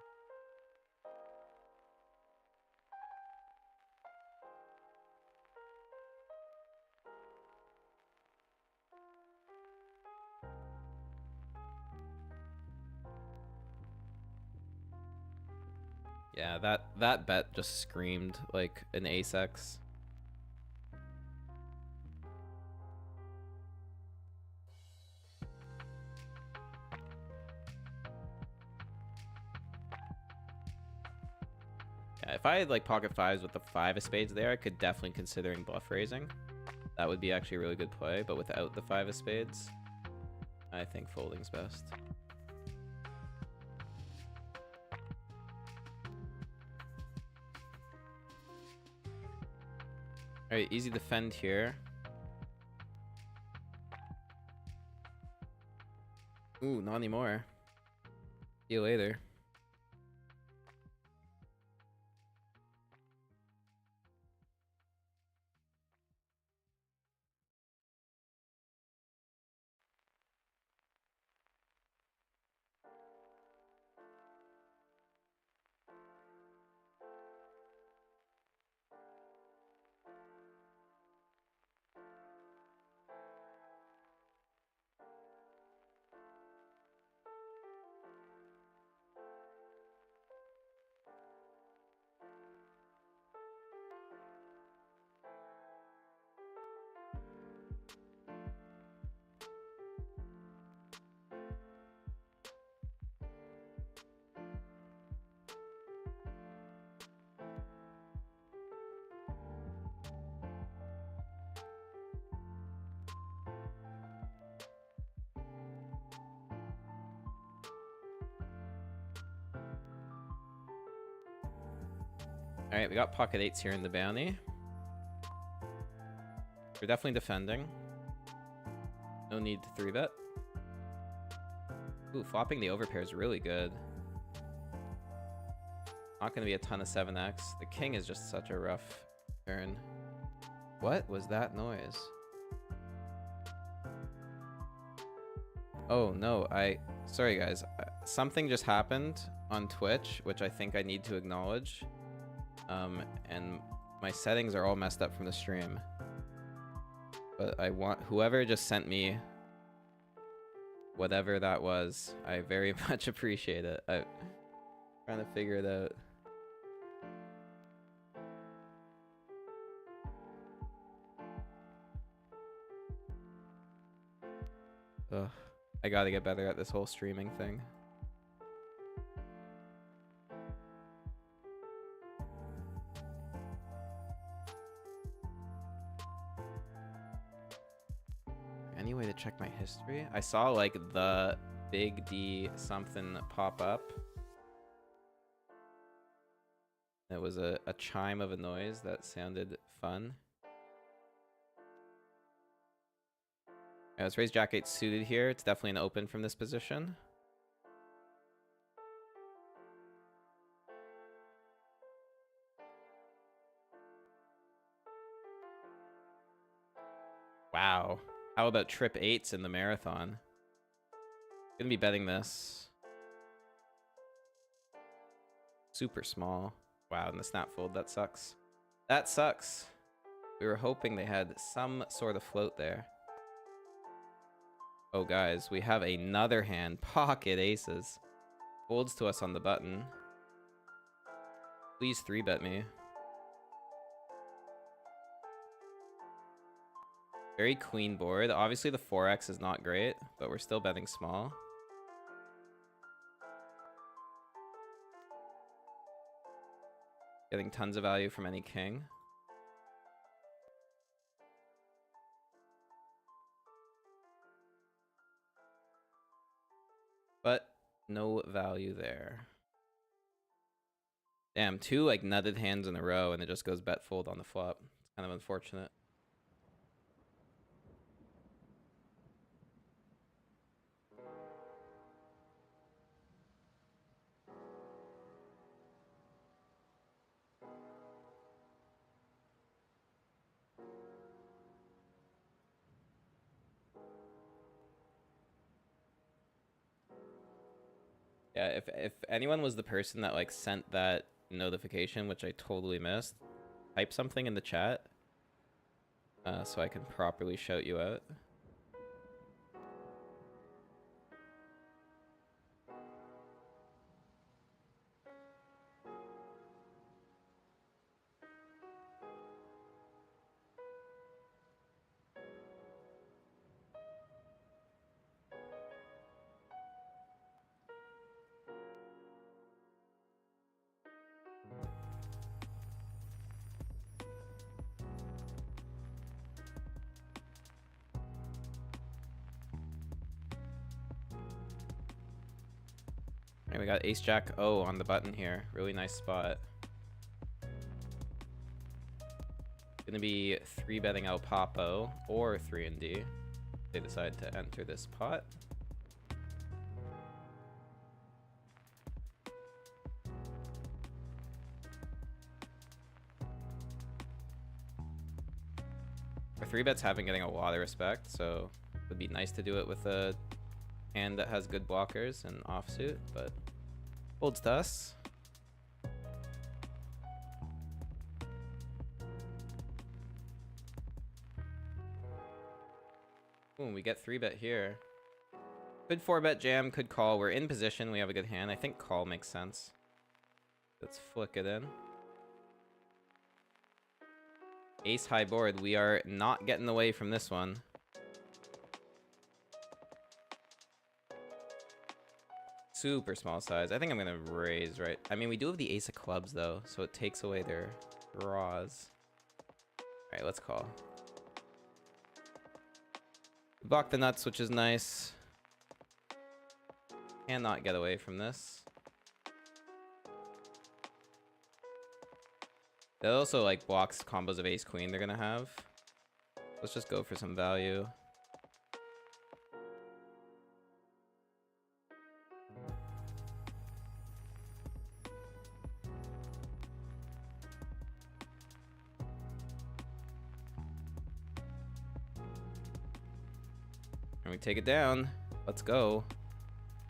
Yeah, that bet just screamed like an ace-x. Yeah, if I had like pocket fives with the 5 of spades there, I could definitely considering bluff raising. That would be actually a really good play, but without the 5 of spades, I think folding's best. Alright, easy defend here. Ooh, not anymore. See you later. Alright, we got pocket eights here in the bounty. We're definitely defending. No need to 3-bet. Ooh, flopping the overpair is really good. Not going to be a ton of 7x. The king is just such a rough turn. What was that noise? Oh, no. Sorry, guys. Something just happened on Twitch, which I think I need to acknowledge. And my settings are all messed up from the stream. But I want whoever just sent me whatever that was, I very much appreciate it. I'm trying to figure it out. Ugh, I gotta get better at this whole streaming thing. Any way to check my history? I saw like the big D something pop up. It was a chime of a noise that sounded fun. Yeah, let's raise Jack 8 suited here. It's definitely an open from this position. Wow. How about trip 8s in the marathon? Gonna be betting this. Super small. Wow, and the snap fold, that sucks. That sucks. We were hoping they had some sort of float there. Oh, guys, we have another hand. Pocket aces. Folds to us on the button. Please 3-bet me. Very clean board. Obviously, the 4x is not great, but we're still betting small. Getting tons of value from any king. But no value there. Damn, 2 like nutted hands in a row, and it just goes bet fold on the flop. It's kind of unfortunate. Yeah, if anyone was the person that like sent that notification, which I totally missed, type something in the chat so I can properly shout you out. And we got Ace Jack O on the button here. Really nice spot. Gonna be 3-betting El Papo or 3 and D. They decide to enter this pot. Our 3-bets have been getting a lot of respect, so it would be nice to do it with a hand that has good blockers and offsuit, but holds to us. Ooh, we get 3-bet here. Could 4-bet jam, could call. We're in position, we have a good hand. I think call makes sense. Let's flick it in. Ace high board. We are not getting away from this one. Super small size. I think I'm gonna raise, right? I mean, we do have the ace of clubs though, so it takes away their draws. All right, let's call. Block the nuts, which is nice. Cannot get away from this. That also like blocks combos of ace queen they're gonna have. Let's just go for some value. And we take it down. Let's go.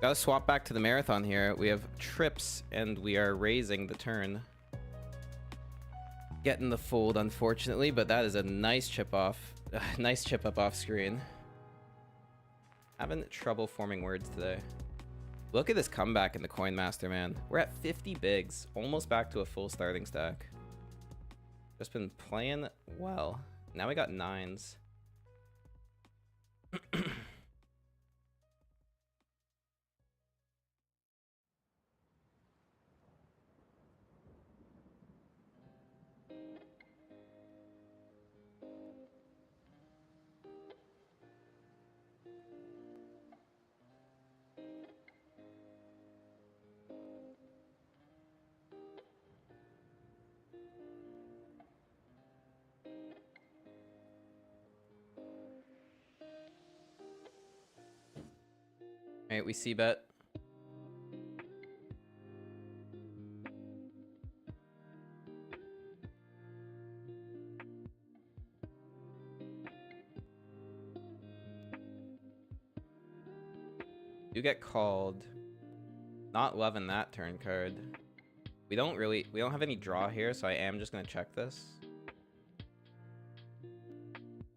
Gotta swap back to the marathon here. We have trips and we are raising the turn. Getting the fold, unfortunately, but that is a nice chip off. Nice chip up off screen. Having trouble forming words today. Look at this comeback in the Coin Master, man. We're at 50 bigs, almost back to a full starting stack. Just been playing well. Now we got 9s. Alright, we see bet. You get called. Not loving that turn card. We don't have any draw here, so I am just gonna check this.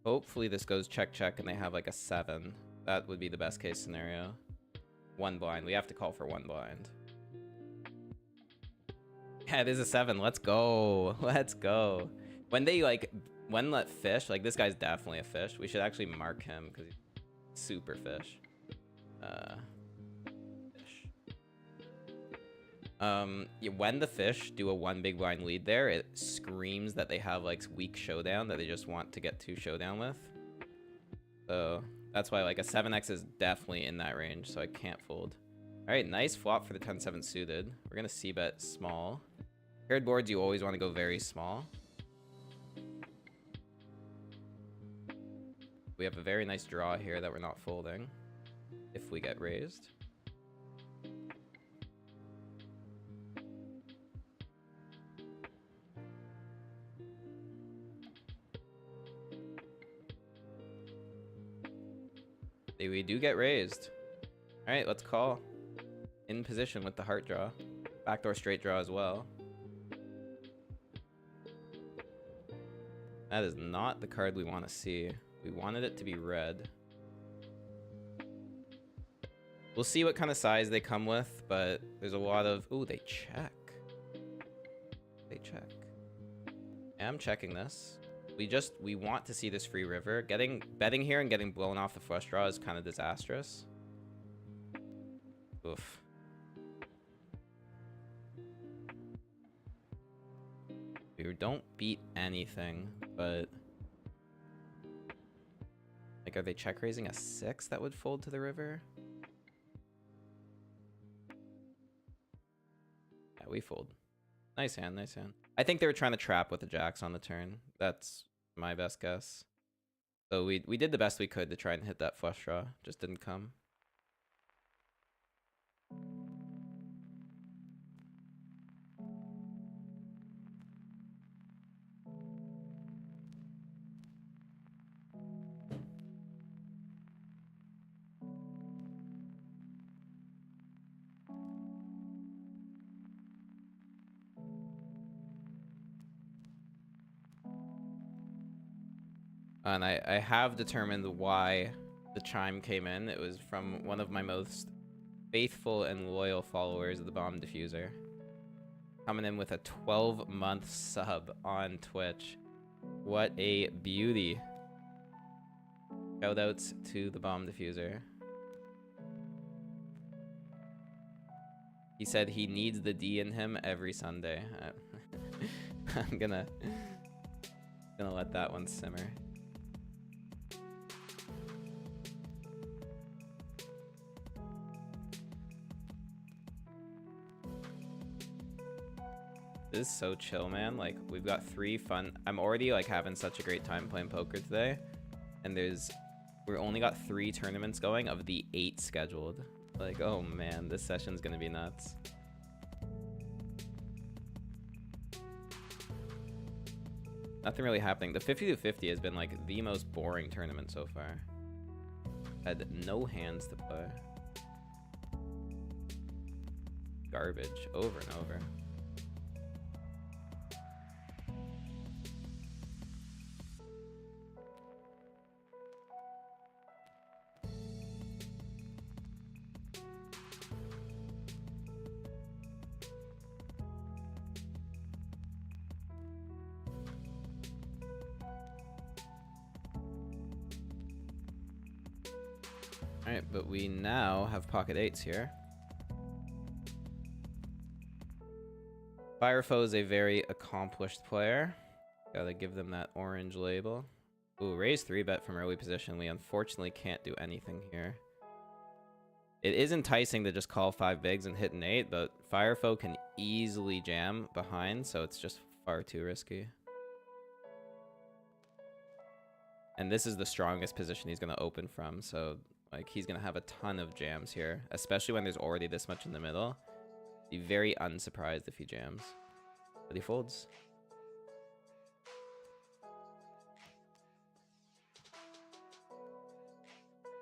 Hopefully this goes check check and they have like a 7. That would be the best case scenario. 1 blind. We have to call for 1 blind. Yeah, it is a 7. Let's go. Let's go. When they like let fish, like this guy's definitely a fish. We should actually mark him because he's super fish. Yeah, when the fish do a 1 big blind lead there, it screams that they have like weak showdown that they just want to get to showdown with. So that's why like a 7x is definitely in that range, so I can't fold. All right, nice flop for the 10-7 suited. We're gonna c-bet small. Paired boards, you always want to go very small. We have a very nice draw here that we're not folding if we get raised. We do get raised. All right, let's call. in position with the heart draw. Backdoor straight draw as well. That is not the card we want to see. We wanted it to be red. We'll see what kind of size they come with, but there's a lot of... Ooh, they check. They check. Yeah, I'm checking this. We want to see this free river. Betting here and getting blown off the flush draw is kind of disastrous. Oof. We don't beat anything, but... Like, are they check raising a 6 that would fold to the river? Yeah, we fold. Nice hand, nice hand. I think they were trying to trap with the jacks on the turn. That's my best guess. So we did the best we could to try and hit that flush draw. Just didn't come. And I have determined why the chime came in. It was from one of my most faithful and loyal followers of the Bomb Diffuser. Coming in with a 12-month sub on Twitch. What a beauty. Shoutouts to the Bomb Diffuser. He said he needs the D in him every Sunday. I'm gonna let that one simmer. This is so chill, man. Like, we've got 3 fun... I'm already, like, having such a great time playing poker today. And we're only got 3 tournaments going of the 8 scheduled. Like, oh man, this session's gonna be nuts. Nothing really happening. The 50-50 has been, like, the most boring tournament so far. Had no hands to play. Garbage, over and over. Alright, but we now have pocket 8s here. Firefo is a very accomplished player. Gotta give them that orange label. Ooh, raise 3-bet from early position. We unfortunately can't do anything here. It is enticing to just call 5 bigs and hit an 8, but Firefo can easily jam behind, so it's just far too risky. And this is the strongest position he's gonna open from, so... Like, he's going to have a ton of jams here, especially when there's already this much in the middle. Be very unsurprised if he jams. But he folds.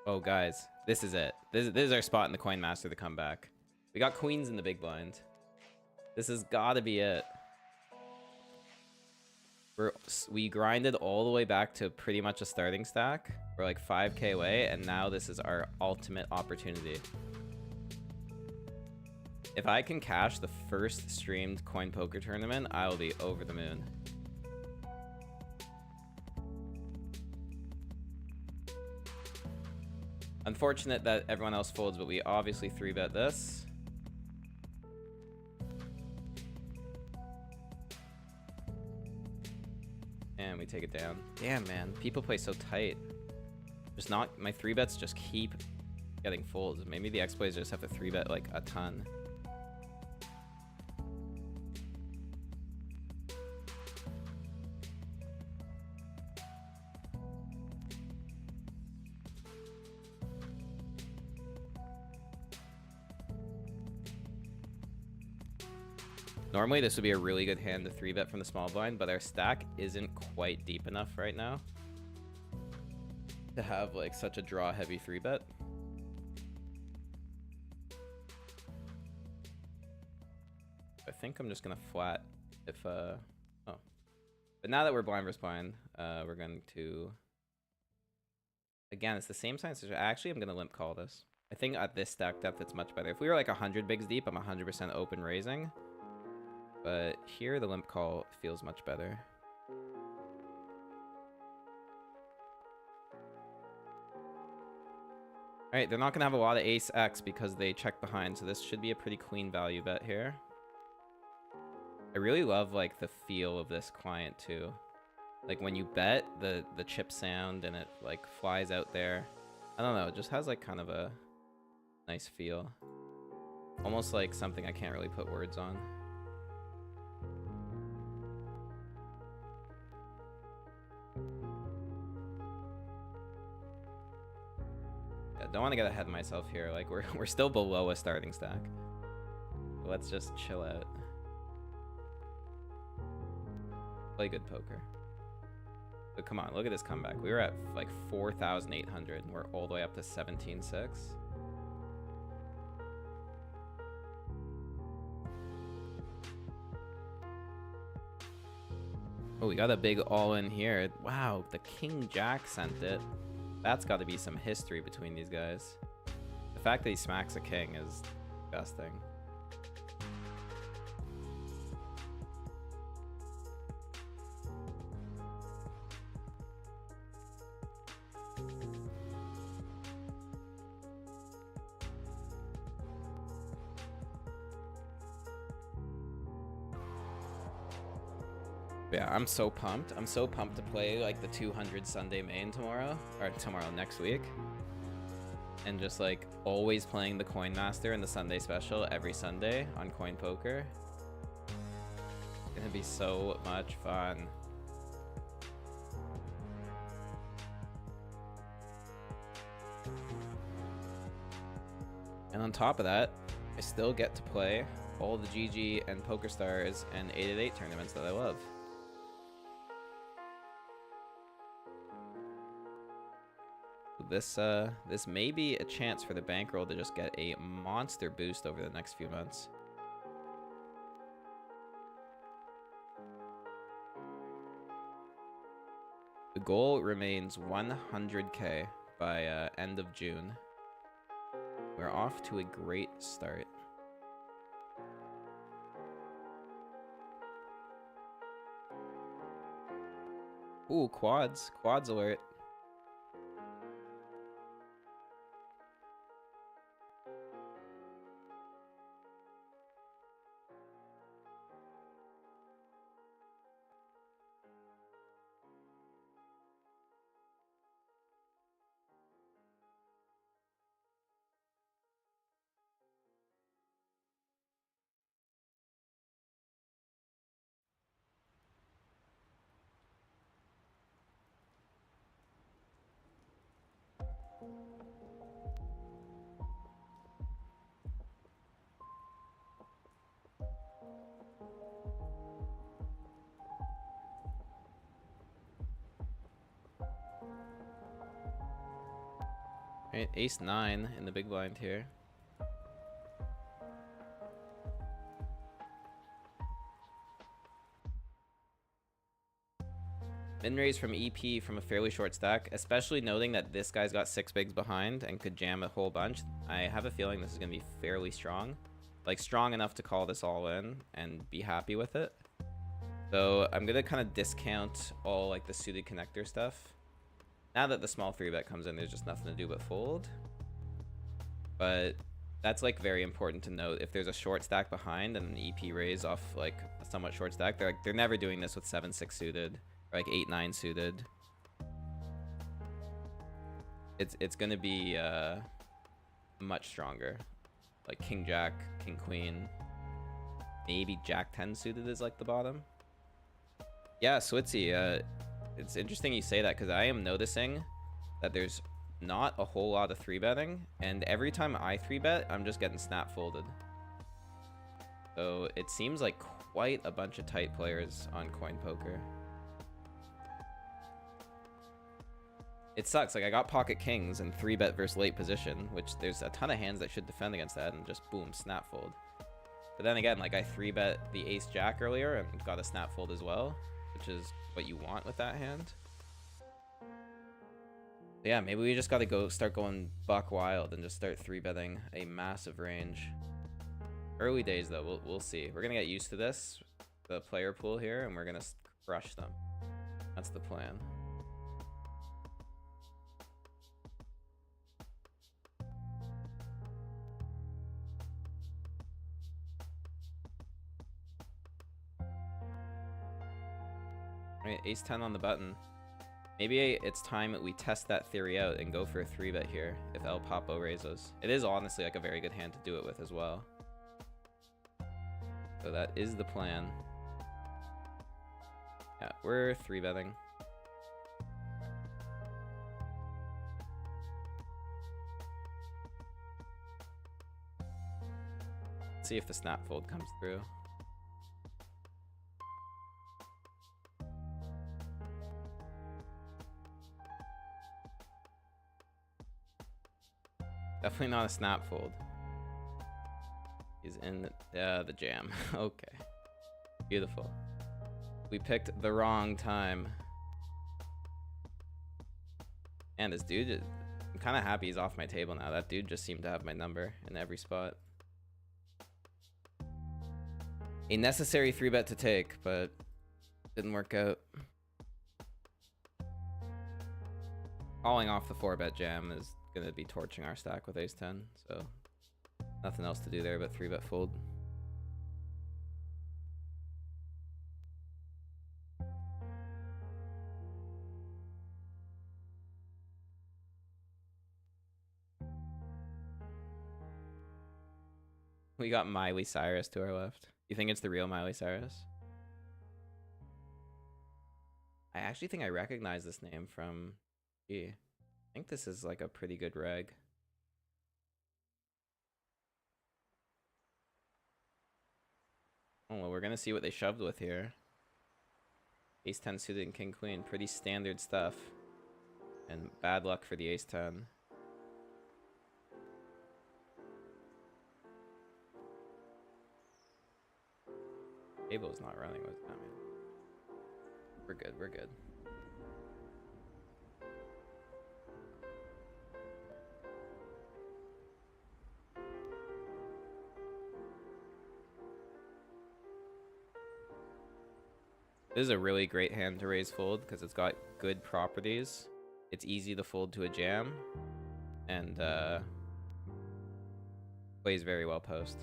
Oh, guys. This is it. This is our spot in the Coin Master to come back. We got queens in the big blind. This has got to be it. We grinded all the way back to pretty much a starting stack. We're like 5k away, and now this is our ultimate opportunity. If I can cash the first streamed coin poker tournament, I will be over the moon. Unfortunate that everyone else folds, but we obviously 3-bet this. And we take it down. Damn, man. People play so tight. Just not... My 3-bets just keep getting folds. Maybe the X-Plays just have to 3-bet, like, a ton. Normally, this would be a really good hand to 3-bet from the small blind, but our stack isn't quite deep enough right now to have, like, such a draw-heavy 3-bet. think I'm just gonna flat if oh. But now that we're blind versus blind, we're going to, again, it's the same sign. Actually, I'm gonna limp call this. I think at this stack depth it's much better. If we were like 100 bigs deep, I'm 100% open raising. But here the limp call feels much better. Alright, they're not gonna have a lot of ace X because they check behind, so this should be a pretty clean value bet here. I really love like the feel of this client too. Like when you bet, the chip sound and it like flies out there. I don't know, it just has like kind of a nice feel. Almost like something I can't really put words on. Yeah, don't want to get ahead of myself here. Like we're still below a starting stack. Let's just chill out. Play good poker. But come on, look at this comeback. We were at like 4,800 and we're all the way up to 17.6. Oh, we got a big all in here. Wow, the King Jack sent it. That's got to be some history between these guys. The fact that he smacks a king is disgusting. Yeah, I'm so pumped. I'm so pumped to play like the 200 Sunday main tomorrow, or next week. And just like always playing the Coin Master and the Sunday special every Sunday on Coin Poker. It's gonna be so much fun. And on top of that, I still get to play all the GG and Poker Stars and 888 tournaments that I love. This may be a chance for the bankroll to just get a monster boost over the next few months. The goal remains 100K by end of June. We're off to a great start. Ooh, quads alert. Right, ace 9 in the big blind here. Min raise from EP from a fairly short stack, especially noting that this guy's got 6 bigs behind and could jam a whole bunch. I have a feeling this is going to be fairly strong. Like, strong enough to call this all in and be happy with it. So I'm going to kind of discount all like the suited connector stuff. Now that the small 3-bet comes in, there's just nothing to do but fold. But that's like very important to note. If there's a short stack behind and an EP raise off like a somewhat short stack, they're never doing this with 7-6 suited or like 8-9 suited. It's gonna be much stronger. Like King Jack, King Queen, maybe Jack 10 suited is like the bottom. Yeah, Switzy. It's interesting you say that because I am noticing that there's not a whole lot of 3-betting, and every time I 3-bet, I'm just getting snap folded. So it seems like quite a bunch of tight players on Coin Poker. It sucks. Like I got pocket kings and 3-bet versus late position, which there's a ton of hands that should defend against that, and just boom, snap fold. But then again, like I 3-bet the ace jack earlier and got a snap fold as well, which is what you want with that hand. But yeah, maybe we just got to start going buck wild and just start 3-betting a massive range. Early days though, we'll see. We're gonna get used to this, the player pool here, and we're gonna crush them. That's the plan. Alright, ace 10 on the button. Maybe it's time that we test that theory out and go for a 3-bet here if El Papo raises. It is honestly like a very good hand to do it with as well. So that is the plan. Yeah, we're 3-betting. Let's see if the snap fold comes through. Definitely not a snap fold. He's in the jam. Okay. Beautiful. We picked the wrong time. And this dude, I'm kind of happy he's off my table now. That dude just seemed to have my number in every spot. A necessary 3-bet to take, but didn't work out. Calling off the 4-bet jam is gonna be torching our stack with ace 10, so nothing else to do there but 3-bet fold. We got Miley Cyrus to our left. You think it's the real Miley Cyrus? I actually think I recognize this name from I think this is like a pretty good reg. Oh, well, we're gonna see what they shoved with here. Ace 10 suited and king queen. Pretty standard stuff. And bad luck for the ace 10. Table's not running with that, man. We're good, we're good. This is a really great hand to raise fold because it's got good properties. It's easy to fold to a jam, and plays very well post.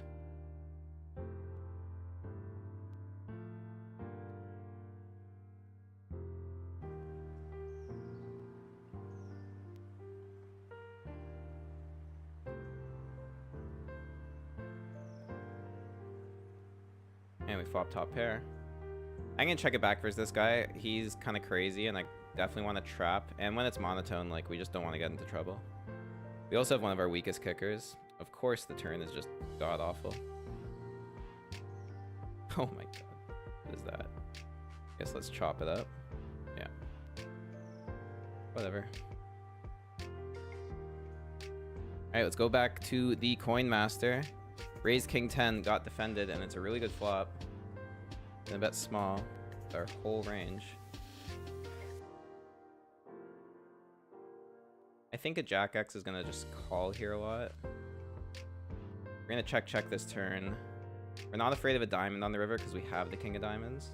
And we flop top pair. I'm gonna check it back versus this guy. He's kind of crazy, and I definitely want to trap. And when it's monotone, like, we just don't want to get into trouble. We also have one of our weakest kickers. Of course, the turn is just god awful. Oh my god, what is that? Guess let's chop it up. Yeah. Whatever. Alright, let's go back to the coin master. Raise king 10, got defended, and it's a really good flop. And a bet small, our whole range. I think a jack X is gonna just call here a lot. We're gonna check this turn. We're not afraid of a diamond on the river because we have the king of diamonds.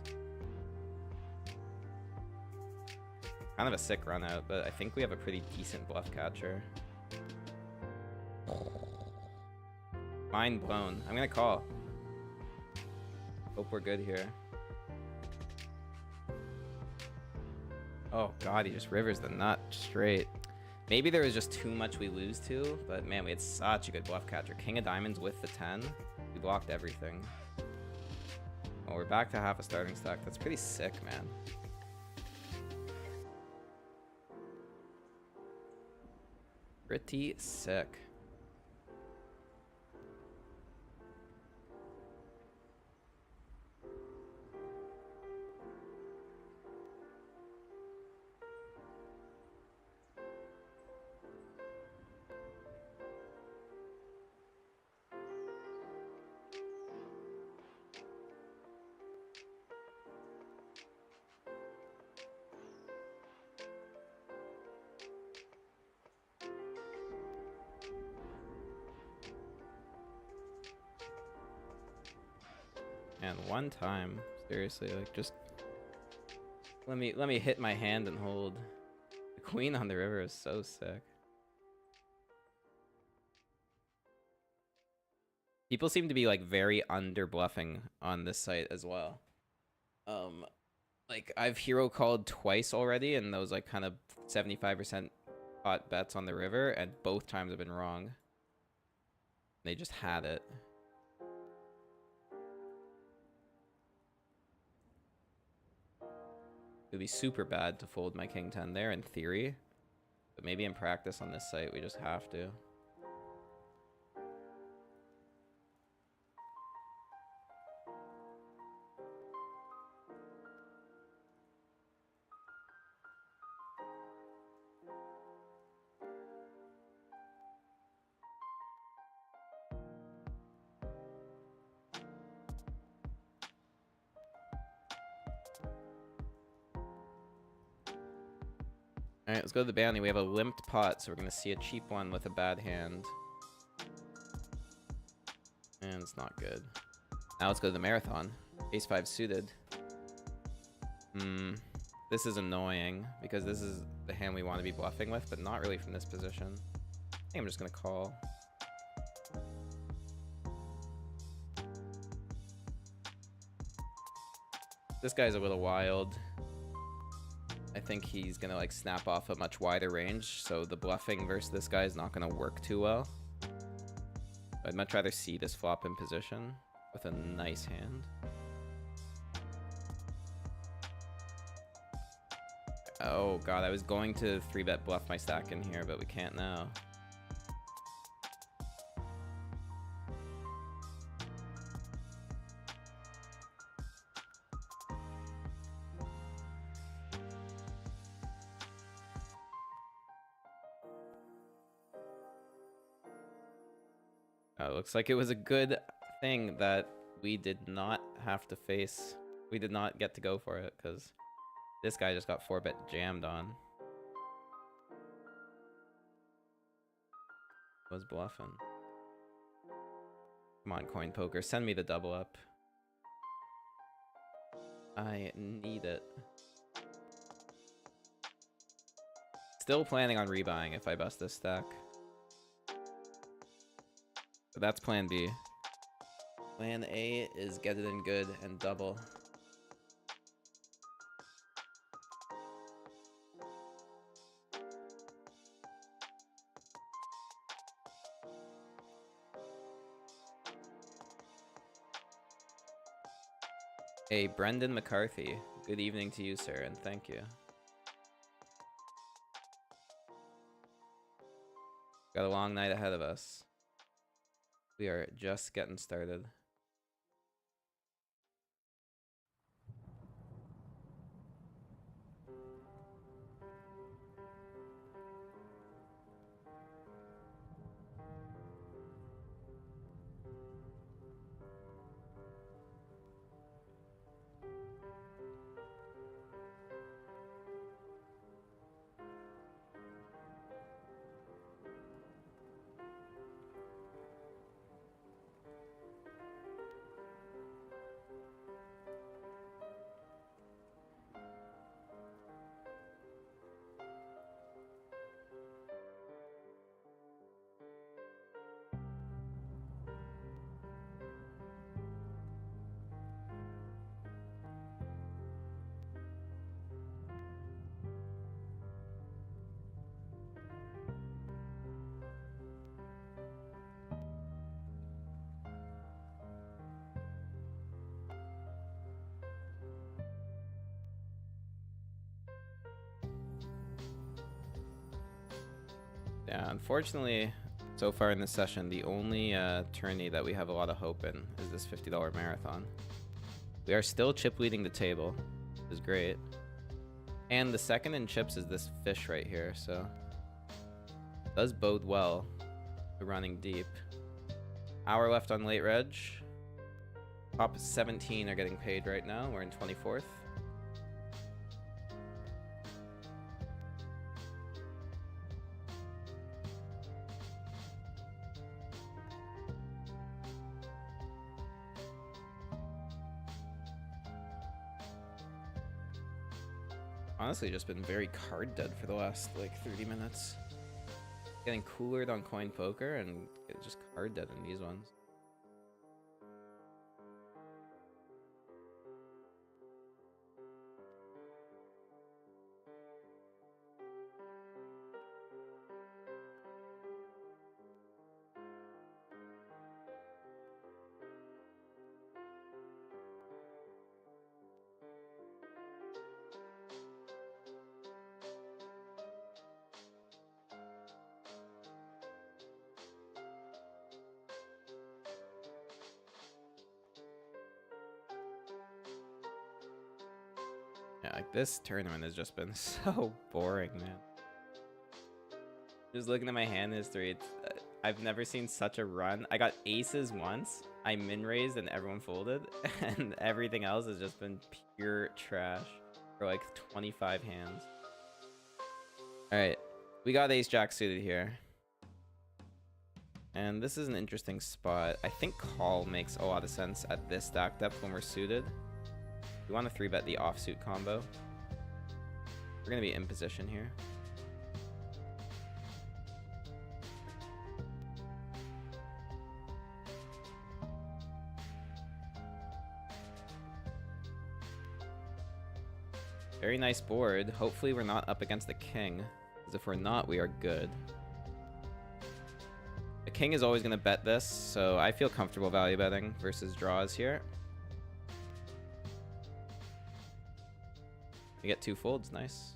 Kind of a sick run out, but I think we have a pretty decent bluff catcher. Mind blown. I'm gonna call. Hope we're good here. Oh god, he just rivers the nut straight. Maybe there was just too much we lose to, but man, we had such a good bluff catcher. King of diamonds with the 10. We blocked everything. Well, we're back to half a starting stack. That's pretty sick, man. Pretty sick. Man, one time. Seriously, like just let me hit my hand and hold. The queen on the river is so sick. People seem to be like very under bluffing on this site as well. Like I've hero called twice already, and those like kind of 75% pot bets on the river, and both times have been wrong. They just had it. It would be super bad to fold my king 10 there in theory, but maybe in practice on this site we just have to. Alright, let's go to the bounty. We have a limped pot, so we're going to see a cheap one with a bad hand. And it's not good. Now let's go to the marathon. Ace 5 suited. This is annoying, because this is the hand we want to be bluffing with, but not really from this position. I think I'm just going to call. This guy's a little wild. I think he's gonna like snap off a much wider range, so the bluffing versus this guy is not gonna work too well. I'd much rather see this flop in position with a nice hand. Oh god, I was going to 3-bet bluff my stack in here, but we can't now. Looks like it was a good thing that we did not have to face. We did not get to go for it, because this guy just got 4-bet jammed on. Was bluffing. Come on, coin poker, send me the double up. I need it. Still planning on rebuying if I bust this stack. So that's plan B. Plan A is get it in good and double. Hey, Brendan McCarthy. Good evening to you, sir, and thank you. Got a long night ahead of us. We are just getting started. Yeah, unfortunately, so far in this session, the only tourney that we have a lot of hope in is this $50 marathon. We are still chip leading the table, which is great. And the second in chips is this fish right here, so it does bode well for running deep. Hour left on late reg. Top 17 are getting paid right now. We're in 24th. Honestly, just been very card dead for the last like 30 minutes. Getting coolered on coin poker and just card dead in these ones. Yeah, like this tournament has just been so boring, man. Just looking at my hand history, I've never seen such a run. I got aces once, I min raised and everyone folded, and everything else has just been pure trash for like 25 hands. Alright, we got ace jack suited here. And this is an interesting spot. I think call makes a lot of sense at this stack depth when we're suited. We want to 3-bet the offsuit combo. We're going to be in position here. Very nice board. Hopefully we're not up against the king, because if we're not, we are good. The king is always going to bet this, so I feel comfortable value betting versus draws here. We get 2 folds, nice.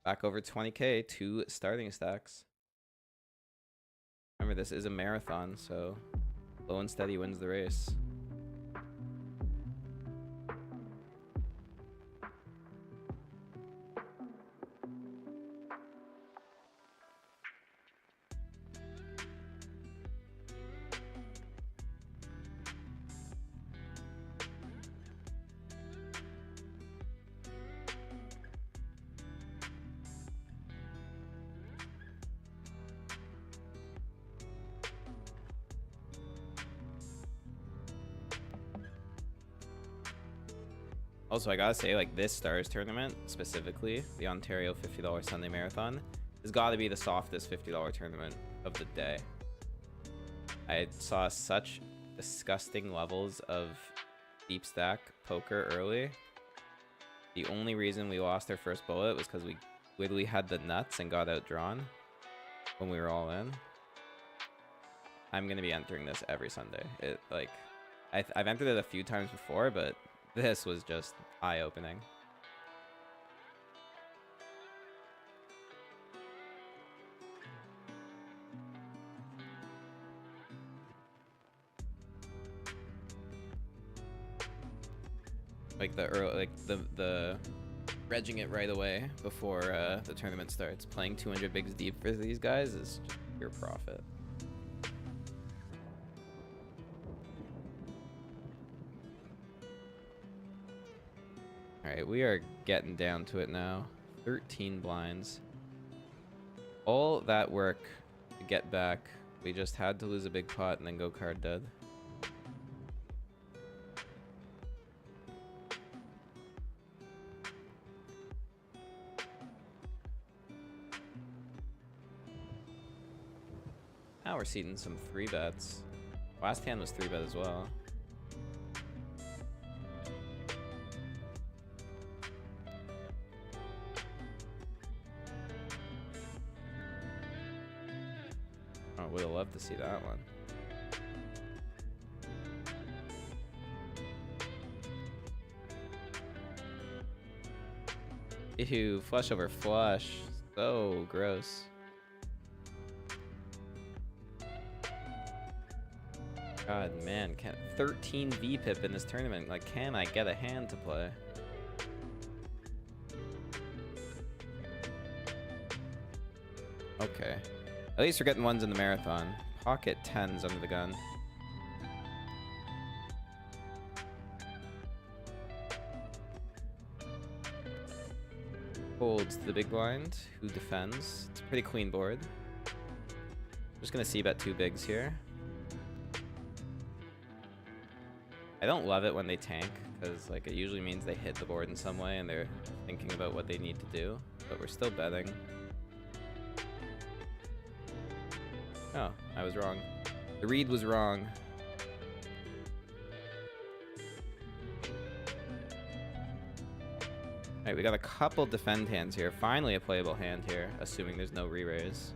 Back over 20k, 2 starting stacks. Remember, this is a marathon, so low and steady wins the race. Also, I gotta say, like, this Stars tournament, specifically, the Ontario $50 Sunday Marathon, has gotta be the softest $50 tournament of the day. I saw such disgusting levels of deep stack poker early. The only reason we lost our first bullet was because we literally had the nuts and got outdrawn when we were all in. I'm gonna be entering this every Sunday. I've entered it a few times before, but this was just eye-opening. Like the regging it right away before the tournament starts. Playing 200 bigs deep for these guys is just pure profit. Alright, we are getting down to it now. 13 blinds. All that work to get back. We just had to lose a big pot and then go card dead. Now we're seeing some 3-bets. Last hand was 3-bet as well. Would have loved to see that one. Ew, flush over flush. So gross. God, man, 13 VPIP in this tournament. Like, can I get a hand to play? Okay. At least we're getting ones in the marathon. Pocket 10s under the gun. Holds to the big blind, who defends. It's a pretty clean board. Just gonna c-bet 2 bigs here. I don't love it when they tank, because like it usually means they hit the board in some way and they're thinking about what they need to do, but we're still betting. Oh, I was wrong. The read was wrong. Alright, we got a couple defend hands here. Finally a playable hand here, assuming there's no re-raise.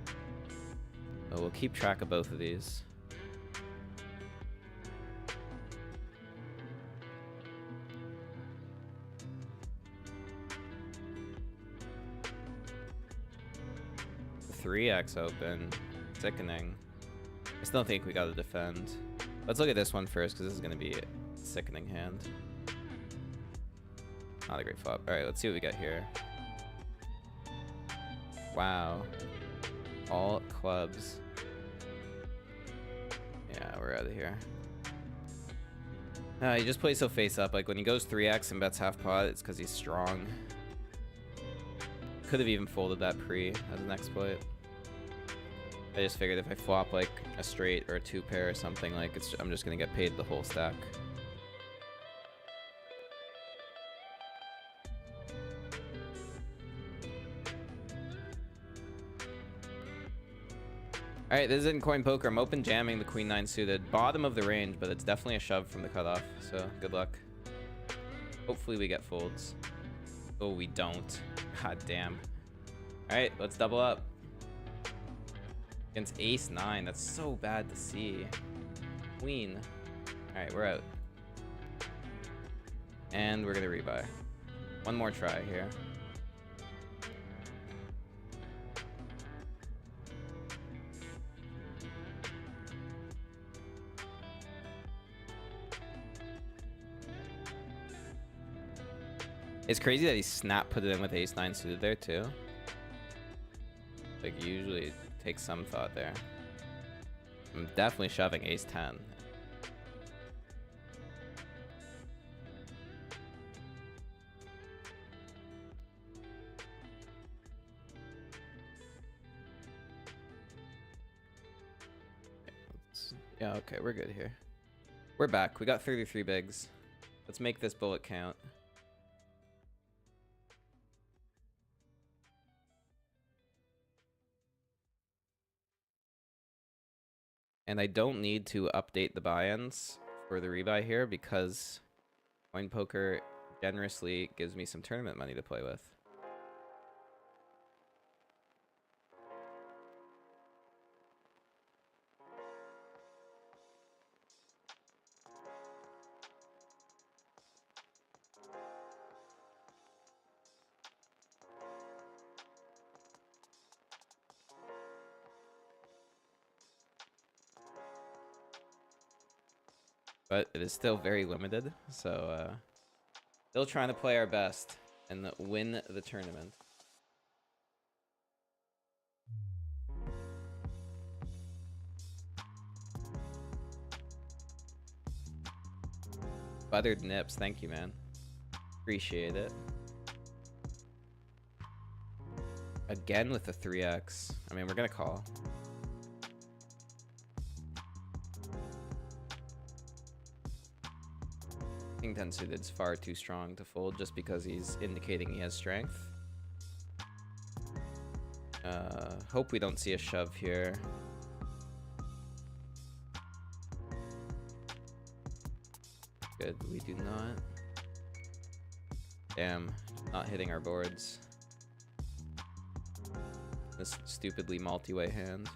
So we'll keep track of both of these. The 3x open. Sickening. I still think we gotta defend. Let's look at this one first, because this is going to be a sickening hand. Not a great flop. Alright, let's see what we got here. Wow. All clubs. Yeah, we're out of here. He just plays so face up. Like when he goes 3x and bets half pot, it's because he's strong. Could have even folded that pre as an exploit. I just figured if I flop like a straight or a 2-pair or something, like I'm just gonna get paid the whole stack. Alright, this isn't coin poker. I'm open jamming the queen 9 suited. Bottom of the range, but it's definitely a shove from the cutoff. So good luck. Hopefully we get folds. Oh, we don't. God damn. Alright, let's double up. Against ace 9. That's so bad to see. Queen. Alright, we're out. And we're gonna rebuy. One more try here. It's crazy that he snap put it in with ace 9 suited there too. Like usually it takes some thought there. I'm definitely shoving ace 10. Yeah, okay, we're good here. We're back. We got 33 bigs. Let's make this bullet count. And I don't need to update the buy-ins for the rebuy here because coin poker generously gives me some tournament money to play with. But it is still very limited, so still trying to play our best and win the tournament. Buttered nips, thank you, man. Appreciate it. Again with the 3x. I mean, we're gonna call. King 10 suited is far too strong to fold just because he's indicating he has strength. Hope we don't see a shove here. Good, we do not. Damn, not hitting our boards. This stupidly multi-way hand.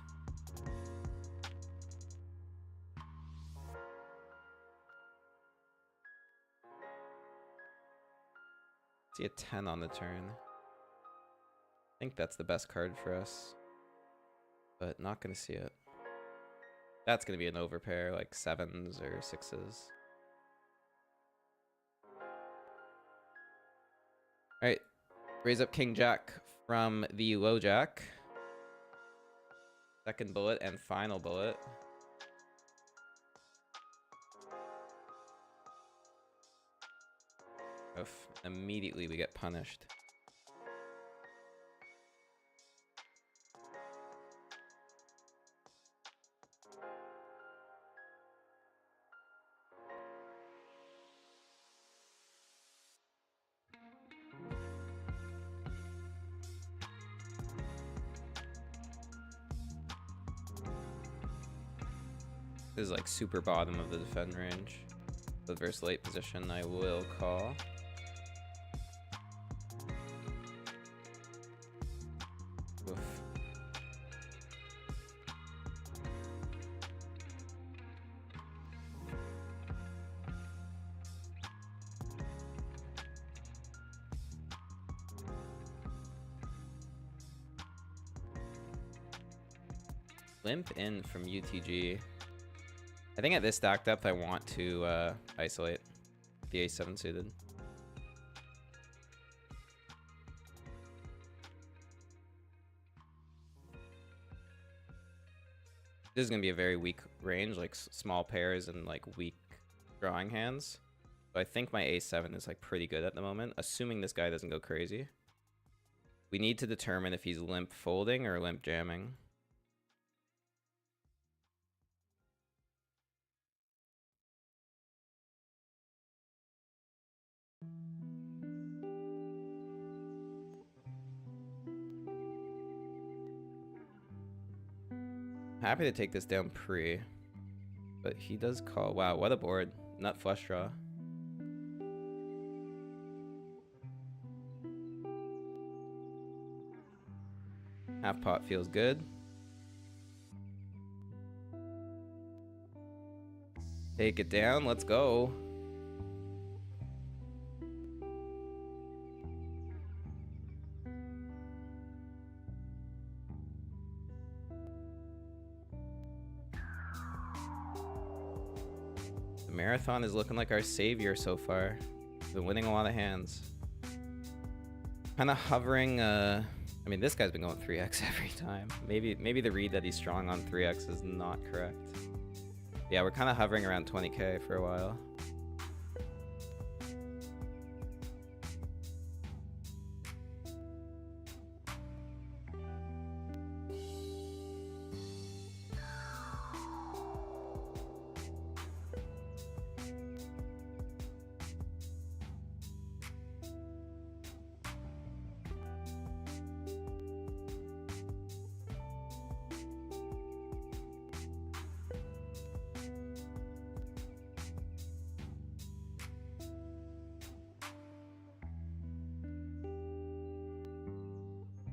See a 10 on the turn. I think that's the best card for us, but not gonna see it. That's gonna be an overpair, like 7s or 6s. All right, raise up King Jack from the low jack. Second bullet and final bullet. Oof, immediately we get punished. This is like super bottom of the defend range. The versus late position, I will call. Oof. Limp in from UTG. I think at this stack depth, I want to isolate the A7 suited. This is going to be a very weak range, like small pairs and like weak drawing hands. So I think my A7 is like pretty good at the moment, assuming this guy doesn't go crazy. We need to determine if he's limp folding or limp jamming. Happy to take this down pre, but he does call. Wow, what a board. Nut flush draw. Half pot feels good. Take it down, let's go. Marathon is looking like our savior so far. Been winning a lot of hands. Kind of hovering. I mean, this guy's been going 3x every time. Maybe the read that he's strong on 3x is not correct. Yeah, we're kind of hovering around 20k for a while.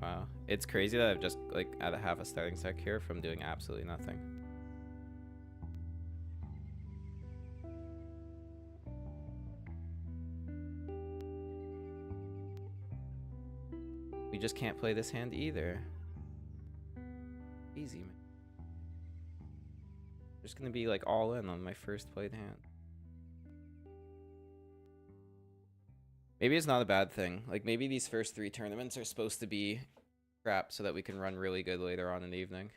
Wow, it's crazy that I've just like at a half a starting stack here from doing absolutely nothing. We just can't play this hand either. Easy, man. Just gonna be like all in on my first played hand. Maybe it's not a bad thing. Like maybe these first 3 tournaments are supposed to be crap so that we can run really good later on in the evening.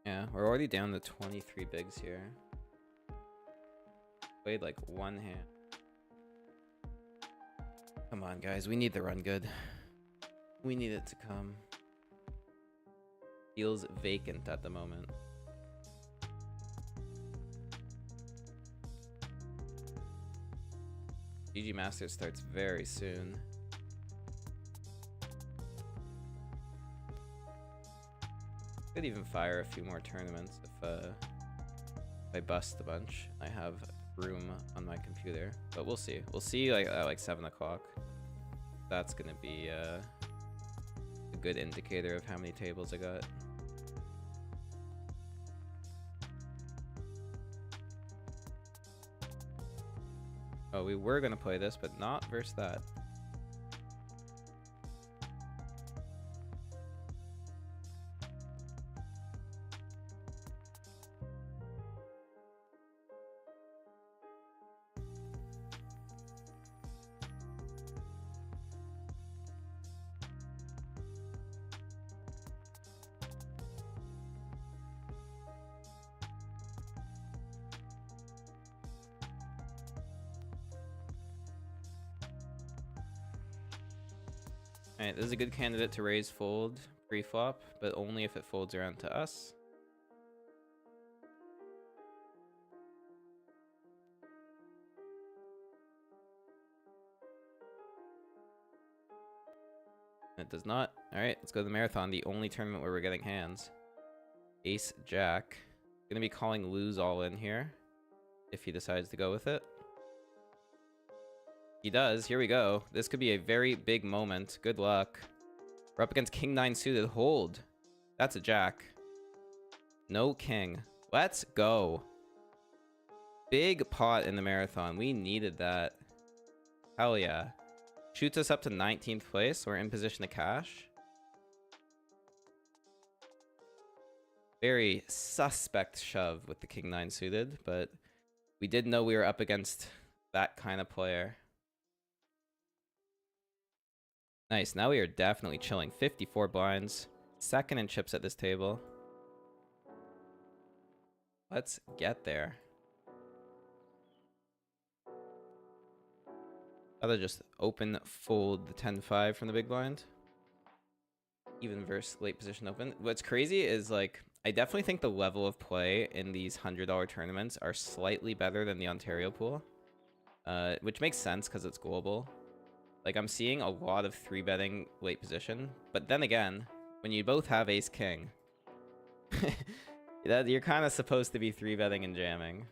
Yeah, we're already down to 23 bigs here. Played like one hand. Come on, guys. We need the run good. We need it to come. Feels vacant at the moment. GG Masters starts very soon. Could even fire a few more tournaments if I bust a bunch. I have room on my computer, but we'll see. We'll see like at like 7 o'clock. That's gonna be a good indicator of how many tables I got. Oh, we were gonna play this, but not versus that. Alright, this is a good candidate to raise fold pre-flop, but only if it folds around to us. It does not. Alright, let's go to the marathon, the only tournament where we're getting hands. Ace, Jack. Gonna be calling lose all in here, if he decides to go with it. He does. Here we go. This could be a very big moment. Good luck. We're up against King 9 suited. Hold. That's a Jack. No King. Let's go. Big pot in the marathon. We needed that. Hell yeah. Shoots us up to 19th place. We're in position to cash. Very suspect shove with the King 9 suited, but we did know we were up against that kind of player. Nice. Now we are definitely chilling. 54 blinds. Second in chips at this table. Let's get there. Rather just open fold the 10-5 from the big blind. Even versus late position open. What's crazy is, like, I definitely think the level of play in these $100 tournaments are slightly better than the Ontario pool. Which makes sense because it's global. Like, I'm seeing a lot of 3-betting late position. But then again, when you both have ace-king, you're kind of supposed to be 3-betting and jamming.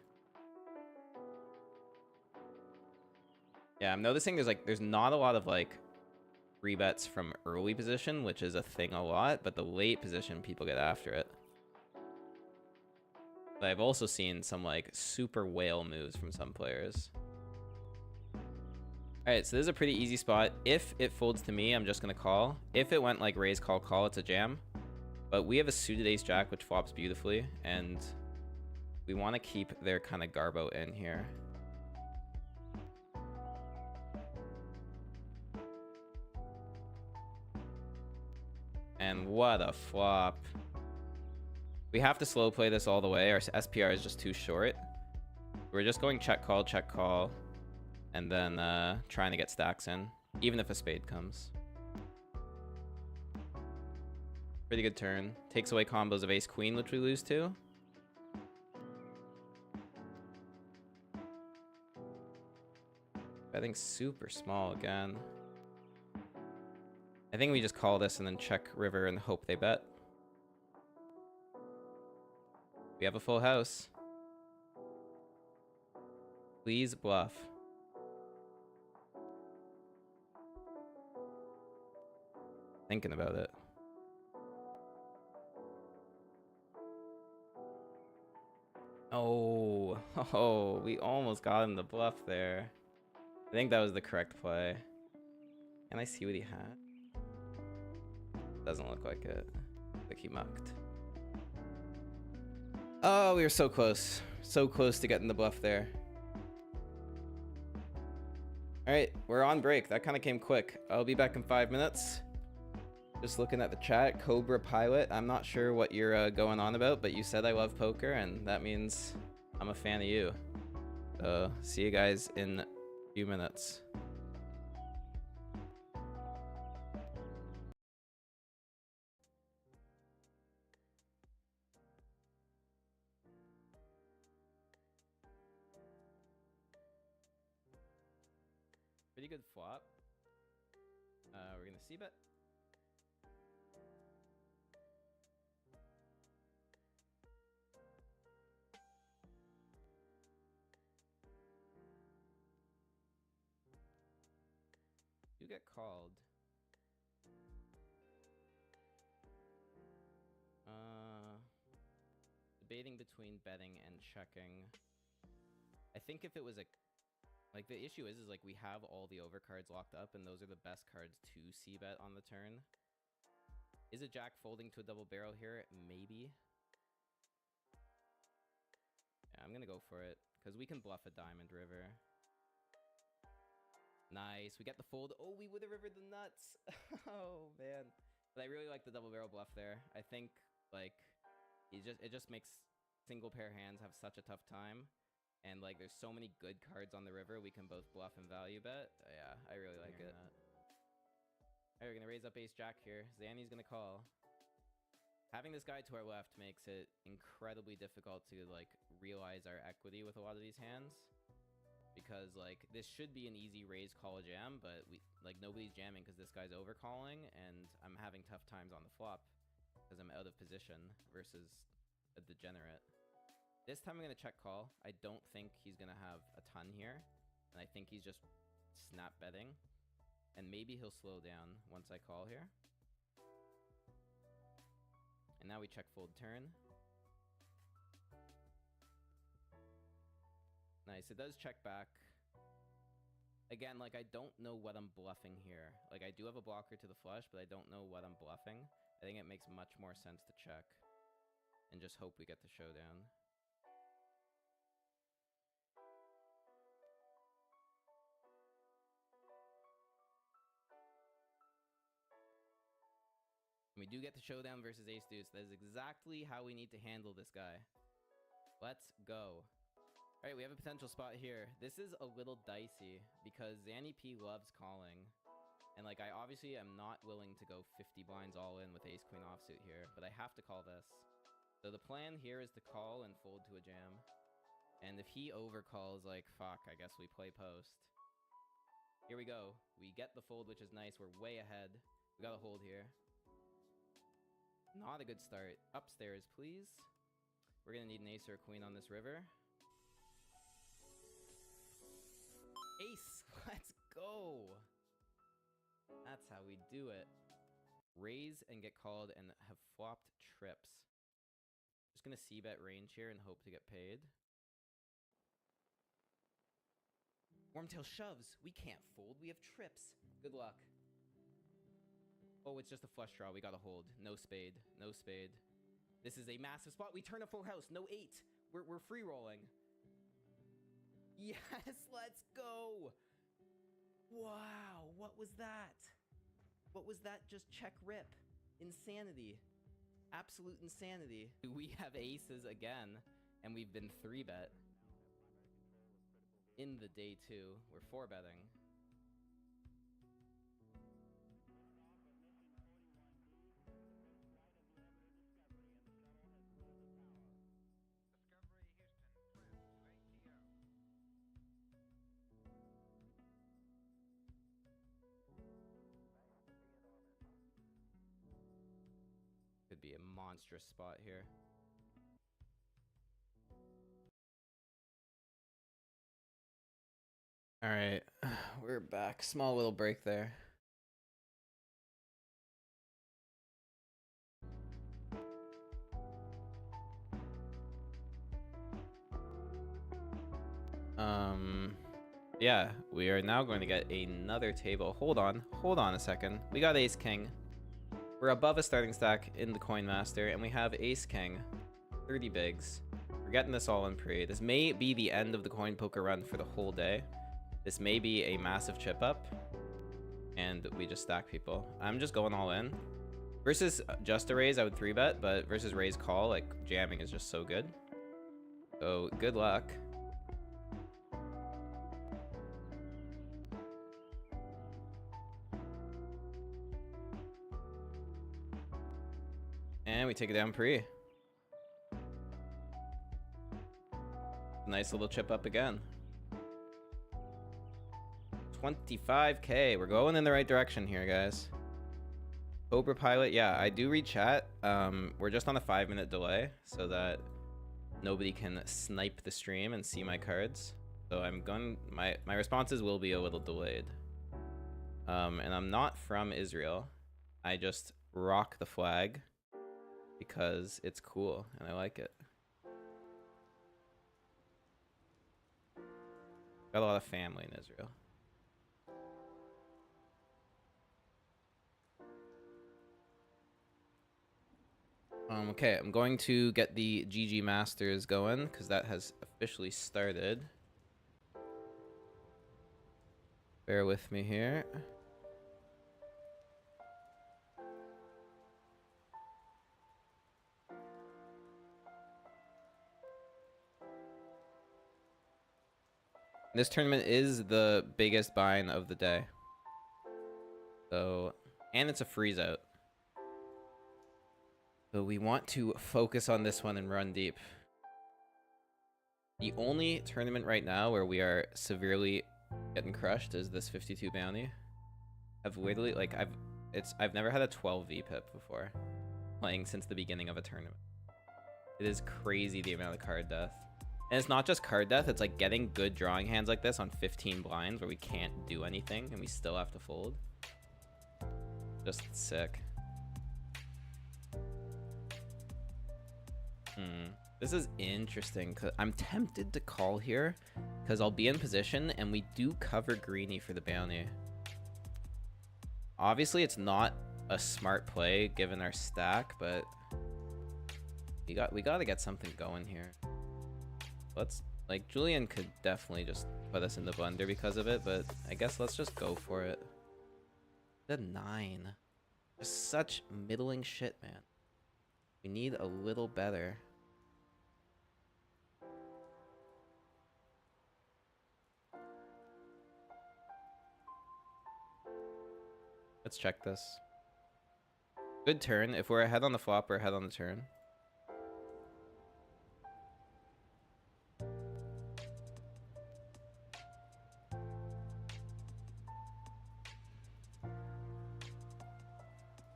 Yeah, I'm noticing there's not a lot of, like, 3-bets from early position, which is a thing a lot, but the late position, people get after it. But I've also seen some, like, super whale moves from some players. Alright, so this is a pretty easy spot. If it folds to me, I'm just going to call. If it went, like, raise, call, call, it's a jam. But we have a suited ace-jack, which flops beautifully, and we want to keep their kind of garbo in here. And what a flop. We have to slow play this all the way. Our SPR is just too short. We're just going check, call, and then trying to get stacks in, even if a spade comes. Pretty good turn. Takes away combos of ace-queen, which we lose to. Betting super small again. I think we just call this and then check river and hope they bet. We have a full house. Please bluff. Thinking about it. Oh, we almost got him to bluff there. I think that was the correct play. Can I see what he had? Doesn't look like it. Like he mucked. Oh, we were so close. So close to getting the bluff there. Alright, we're on break. That kind of came quick. I'll be back in 5 minutes. Just looking at the chat. Cobra Pilot. I'm not sure what you're going on about, but you said I love poker, and that means I'm a fan of you. So, see you guys in a few minutes. Pretty good flop. We're gonna see bet. You get called. Debating between betting and checking. I think if it was a like, the issue is like we have all the overcards locked up, and those are the best cards to c-bet on the turn. Is a jack folding to a double barrel here? Maybe. Yeah, I'm gonna go for it, because we can bluff a diamond river. Nice, we get the fold. Oh, we would have rivered the nuts. Oh, man. But I really like the double barrel bluff there. I think, like, it just makes single pair hands have such a tough time. And, like, there's so many good cards on the river, we can both bluff and value bet. Yeah, I really like it. Alright, we're gonna raise up ace jack here. Zanny's gonna call. Having this guy to our left makes it incredibly difficult to like realize our equity with a lot of these hands. Because like this should be an easy raise call jam, but we like nobody's jamming because this guy's overcalling, and I'm having tough times on the flop because I'm out of position versus a degenerate. This time I'm gonna check call. I don't think he's gonna have a ton here, and I think he's just snap betting, and maybe he'll slow down once I call here. And now we check fold turn. Nice, it does check back. Again, like I don't know what I'm bluffing here. Like I do have a blocker to the flush, but I don't know what I'm bluffing. I think it makes much more sense to check and just hope we get the showdown. We do get the showdown versus ace deuce. That is exactly how we need to handle this guy. Let's go. All right, we have a potential spot here. This is a little dicey because Zanny P loves calling. And like I obviously am not willing to go 50 blinds all in with ace queen offsuit here, but I have to call this. So the plan here is to call and fold to a jam. And if he overcalls, like fuck, I guess we play post. Here we go. We get the fold, which is nice. We're way ahead. We got a hold here. Not a good start. Upstairs, please. We're gonna need an ace or a queen on this river. Ace! Let's go! That's how we do it. Raise and get called and have flopped trips. Just gonna c-bet range here and hope to get paid. Wormtail shoves! We can't fold, we have trips. Good luck. Oh, it's just a flush draw. We gotta hold. No spade. No spade. This is a massive spot. We turn a full house. No 8. We're free rolling. Yes, let's go. Wow, what was that? What was that? Just check rip. Insanity. Absolute insanity. We have aces again, and we've been 3-bet. In the day 2, we're 4-betting. Could be a monstrous spot here. All right, we're back. Small little break there. Yeah, we are now going to get another table. Hold on a second. We got ace king. We're above a starting stack in the coin master, and we have ace king, 30 bigs. We're getting this all in pre. This may be the end of the coin poker run for the whole day. This may be a massive chip up, and we just stack people. I'm just going all in. Versus just a raise, I would 3-bet, but versus raise call, like jamming is just so good. So good luck. And we take it down pre. Nice little chip up again. 25k. We're going in the right direction here, guys. Cobra Pilot. Yeah, I do read chat. We're just on a 5-minute delay so that nobody can snipe the stream and see my cards. So I'm going. My responses will be a little delayed. And I'm not from Israel. I just rock the flag because it's cool and I like it. Got a lot of family in Israel. Okay, I'm going to get the GG Masters going because that has officially started. Bear with me here. This tournament is the biggest buy-in of the day. So And it's a freeze out. So we want to focus on this one and run deep. The only tournament right now where we are severely getting crushed is this 52 bounty. I've literally, like, I've never had a 12 VPIP before, playing since the beginning of a tournament. It is crazy the amount of card death. And it's not just card death, it's like getting good drawing hands like this on 15 blinds where we can't do anything and we still have to fold. Just sick. This is interesting, because I'm tempted to call here, because I'll be in position, and we do cover greenie for the bounty. Obviously, it's not a smart play, given our stack, but we got to get something going here. Let's, like, Julian could definitely just put us in the blender because of it, but I guess let's just go for it. The 9. Just such middling shit, man. We need a little better. Let's check this. Good turn. If we're ahead on the flop, we're ahead on the turn.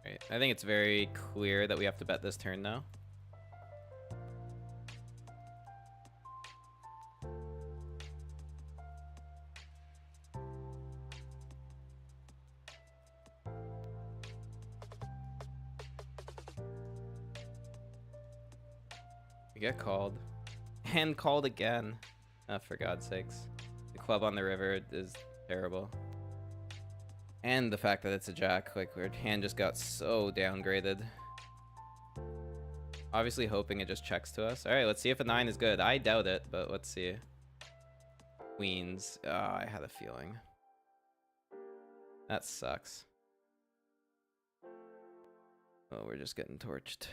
Right. I think it's very clear that we have to bet this turn now. We get called. And called again. Oh, for God's sakes. The club on the river is terrible. And the fact that it's a jack, like, our hand just got so downgraded. Obviously hoping it just checks to us. Alright, let's see if a 9 is good. I doubt it, but let's see. Queens. Oh, I had a feeling. That sucks. Oh, we're just getting torched.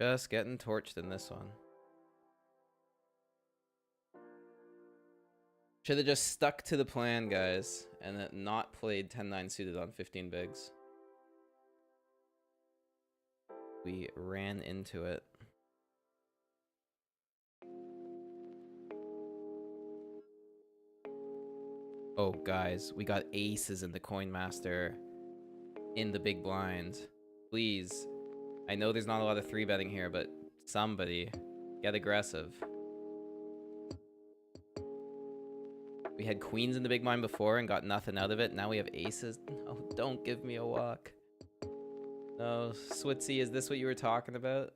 Just getting torched in this one. Should have just stuck to the plan, guys, and not played 10-9 suited on 15 bigs. We ran into it. Oh, guys, we got aces in the coin master in the big blind. Please. I know there's not a lot of 3-betting here, but somebody get aggressive. We had queens in the big blind before and got nothing out of it. Now we have aces. Oh, don't give me a walk. No, Switzy, is this what you were talking about?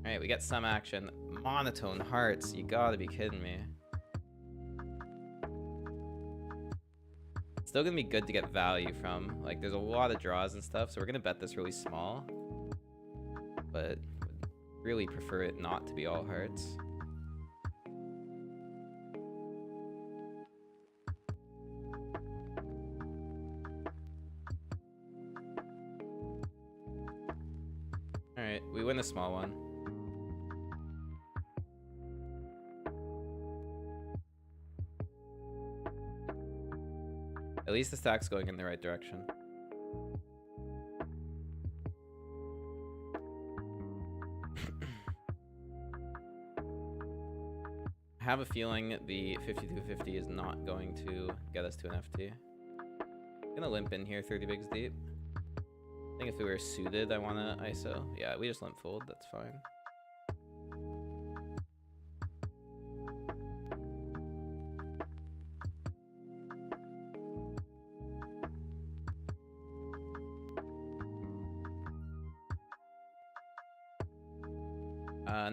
Alright, we got some action. Monotone hearts, you gotta be kidding me. Still gonna be good to get value from. Like, there's a lot of draws and stuff, so we're gonna bet this really small. But would really prefer it not to be all hearts. Alright, we win a small one. At least the stack's going in the right direction. I have a feeling the 5250 is not going to get us to an FT. I'm gonna limp in here 30 bigs deep. I think if we were suited, I want to ISO. Yeah, we just limp fold, that's fine.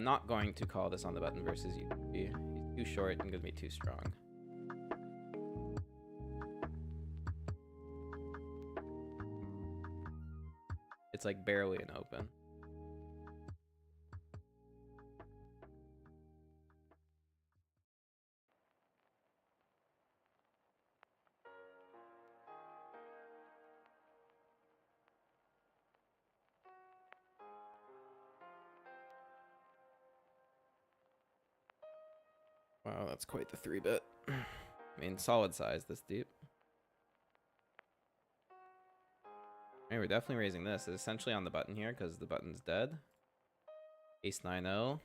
Not going to call this on the button versus you. He's too short and gonna be too strong. It's like barely an open. Wow, that's quite the 3-bit. I mean, solid size this deep. Hey, we're definitely raising this. It's essentially on the button here because the button's dead. Ace 9-0.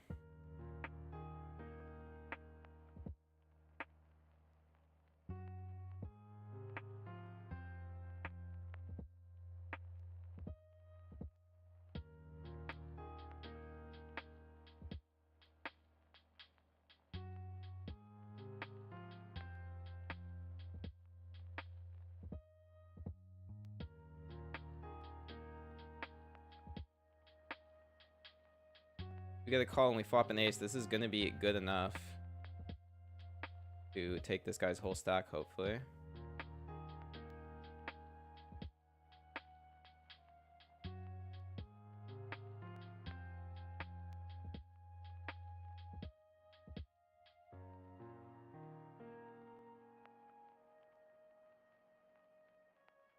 We get a call and we flop an ace. This is going to be good enough to take this guy's whole stack, hopefully.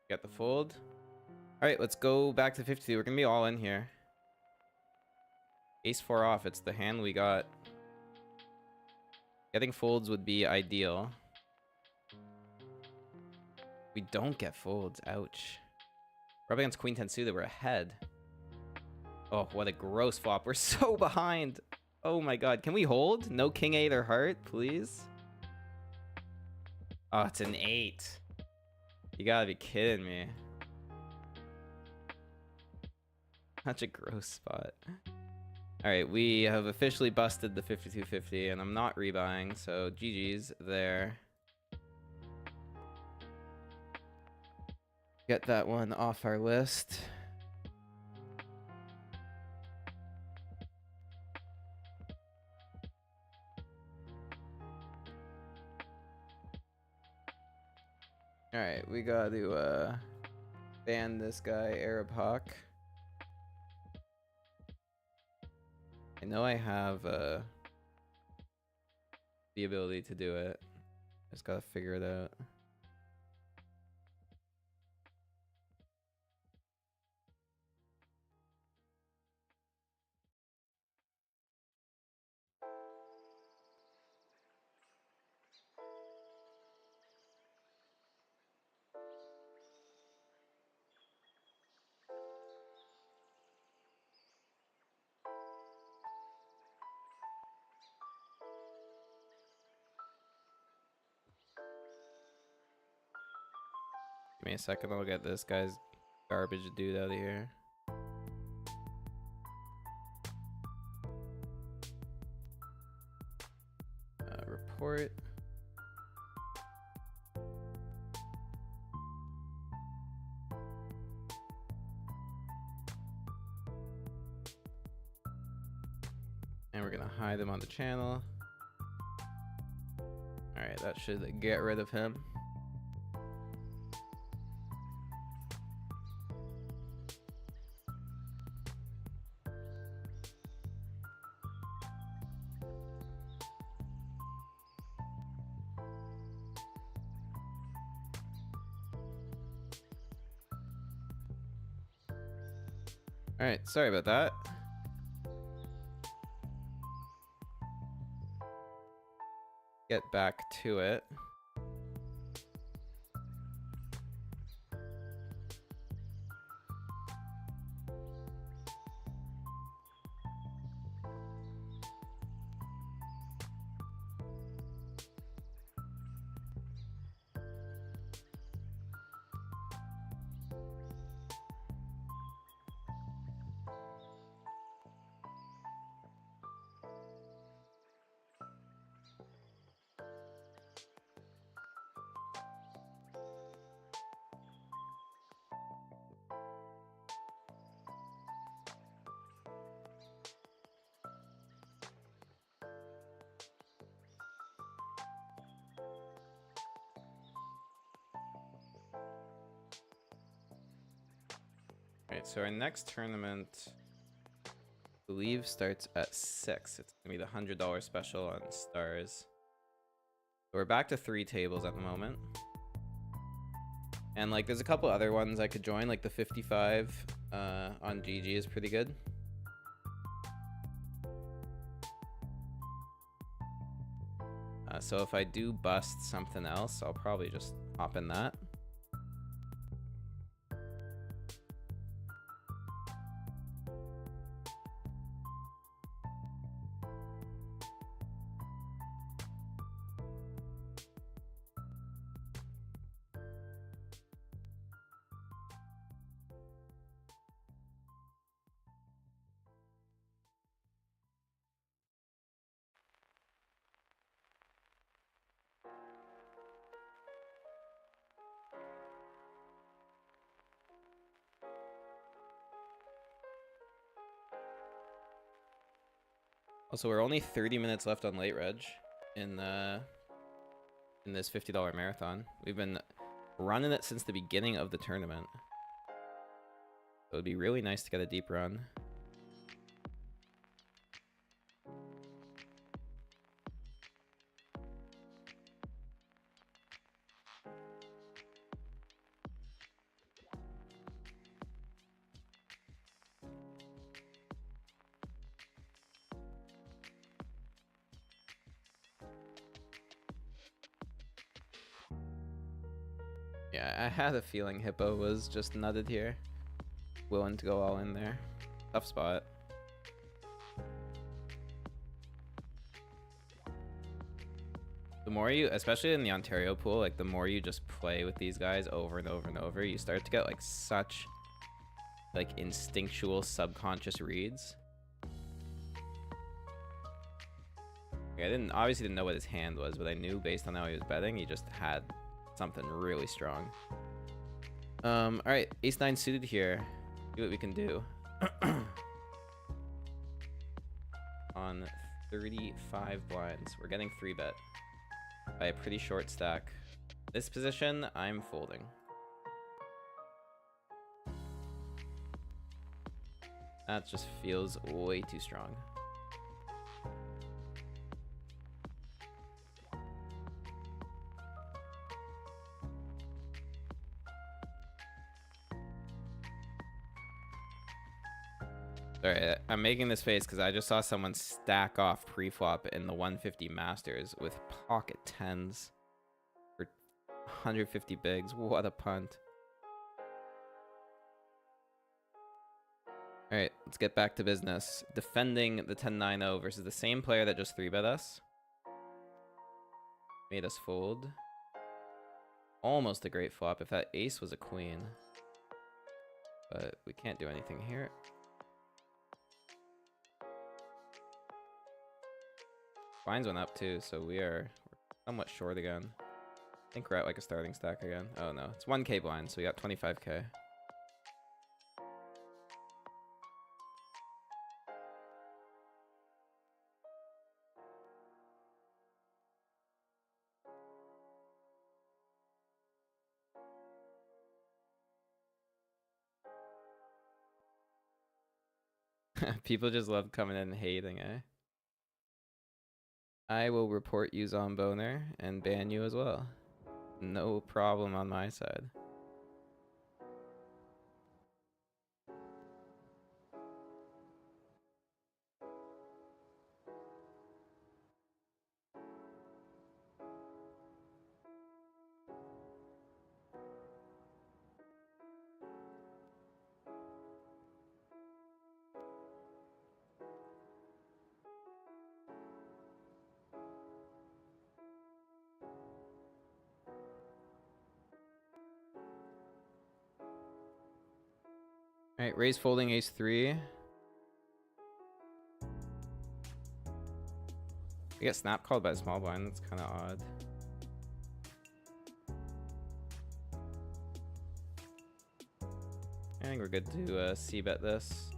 Get the fold. All right, let's go back to 52. We're going to be all in here. Ace 4 off. It's the hand we got. Getting folds would be ideal. We don't get folds. Ouch. We're up against Queen 10 suited. We're ahead. Oh, what a gross flop. We're so behind. Oh my god. Can we hold? No King 8 or heart, please? Oh, it's an 8. You gotta be kidding me. Such a gross spot. Alright, we have officially busted the 5250, and I'm not rebuying, so GG's there. Get that one off our list. Alright, we got to ban this guy, Arab Hawk. I know I have the ability to do it. Just gotta figure it out. Give me a second, I'll get this guy's garbage dude out of here. Report. And we're gonna hide him on the channel. Alright, that should get rid of him. Alright, sorry about that. Get back to it. Alright, so our next tournament, I believe, starts at 6. It's gonna be the $100 special on Stars. So we're back to 3 tables at the moment. And like, there's a couple other ones I could join, like the 55 on GG is pretty good. So if I do bust something else, I'll probably just hop in that. Also, we're only 30 minutes left on late reg in this $50 marathon. We've been running it since the beginning of the tournament. So it'd be really nice to get a deep run. Yeah, I had a feeling Hippo was just nutted here. Willing to go all in there. Tough spot. The more you, especially in the Ontario pool, like the more you just play with these guys over and over and over, you start to get like such like instinctual subconscious reads. Like, I obviously didn't know what his hand was, but I knew based on how he was betting, he just had something really strong. All right, ace 9 suited here. See what we can do. On 35 blinds, we're getting 3-bet by a pretty short stack. This position, I'm folding. That just feels way too strong. Sorry, I'm making this face because I just saw someone stack off pre-flop in the 150 Masters with pocket 10s for 150 bigs. What a punt. All right, let's get back to business. Defending the 10-9-0 versus the same player that just 3-bet us. Made us fold. Almost a great flop if that ace was a queen. But we can't do anything here. Blinds went up too, so we're somewhat short again. I think we're at like a starting stack again. Oh no, it's 1k blind, so we got 25k. People just love coming in and hating, eh? I will report you Zomboner and ban you as well. No problem on my side. Alright, raise folding ace 3. We get snap called by a small blind. That's kind of odd. I think we're good to c-bet this.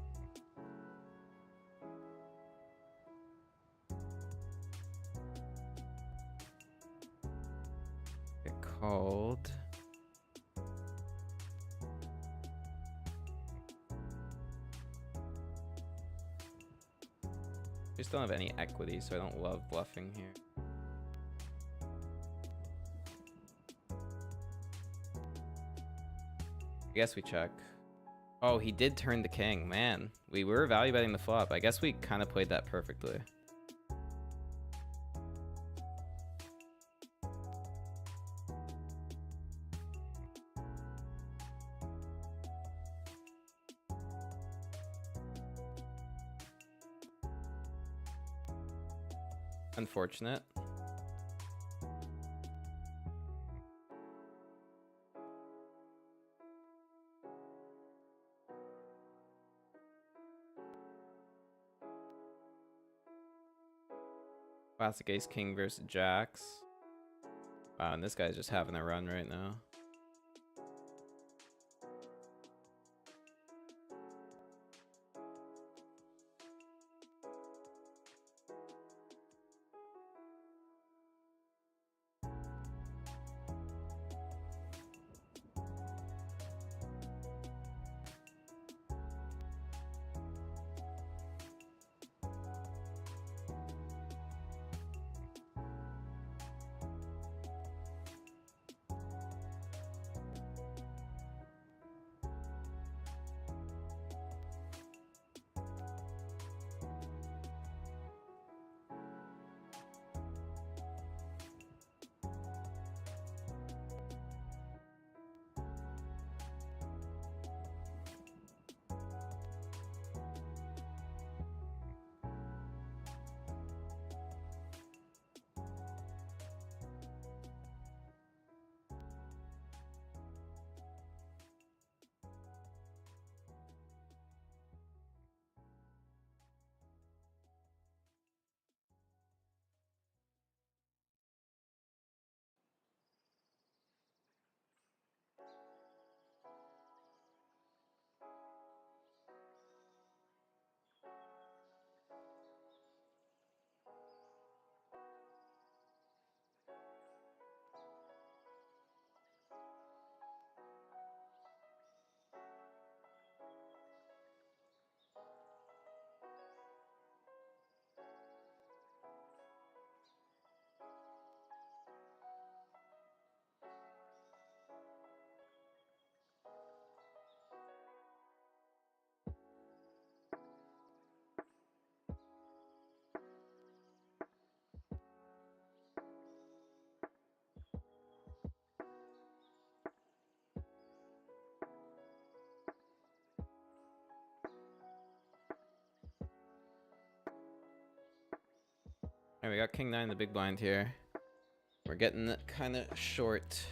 Get called. We just don't have any equity, so I don't love bluffing here. I guess we check. Oh, he did turn the king. Man, we were value betting the flop. I guess we kind of played that perfectly. Unfortunate. Classic ace king versus jacks. Wow, and this guy's just having a run right now. Alright, we got king 9 in the big blind here. We're getting kind of short.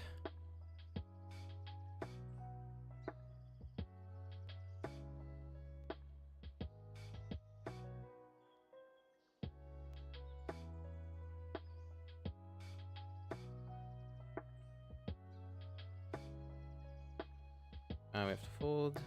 We have to fold.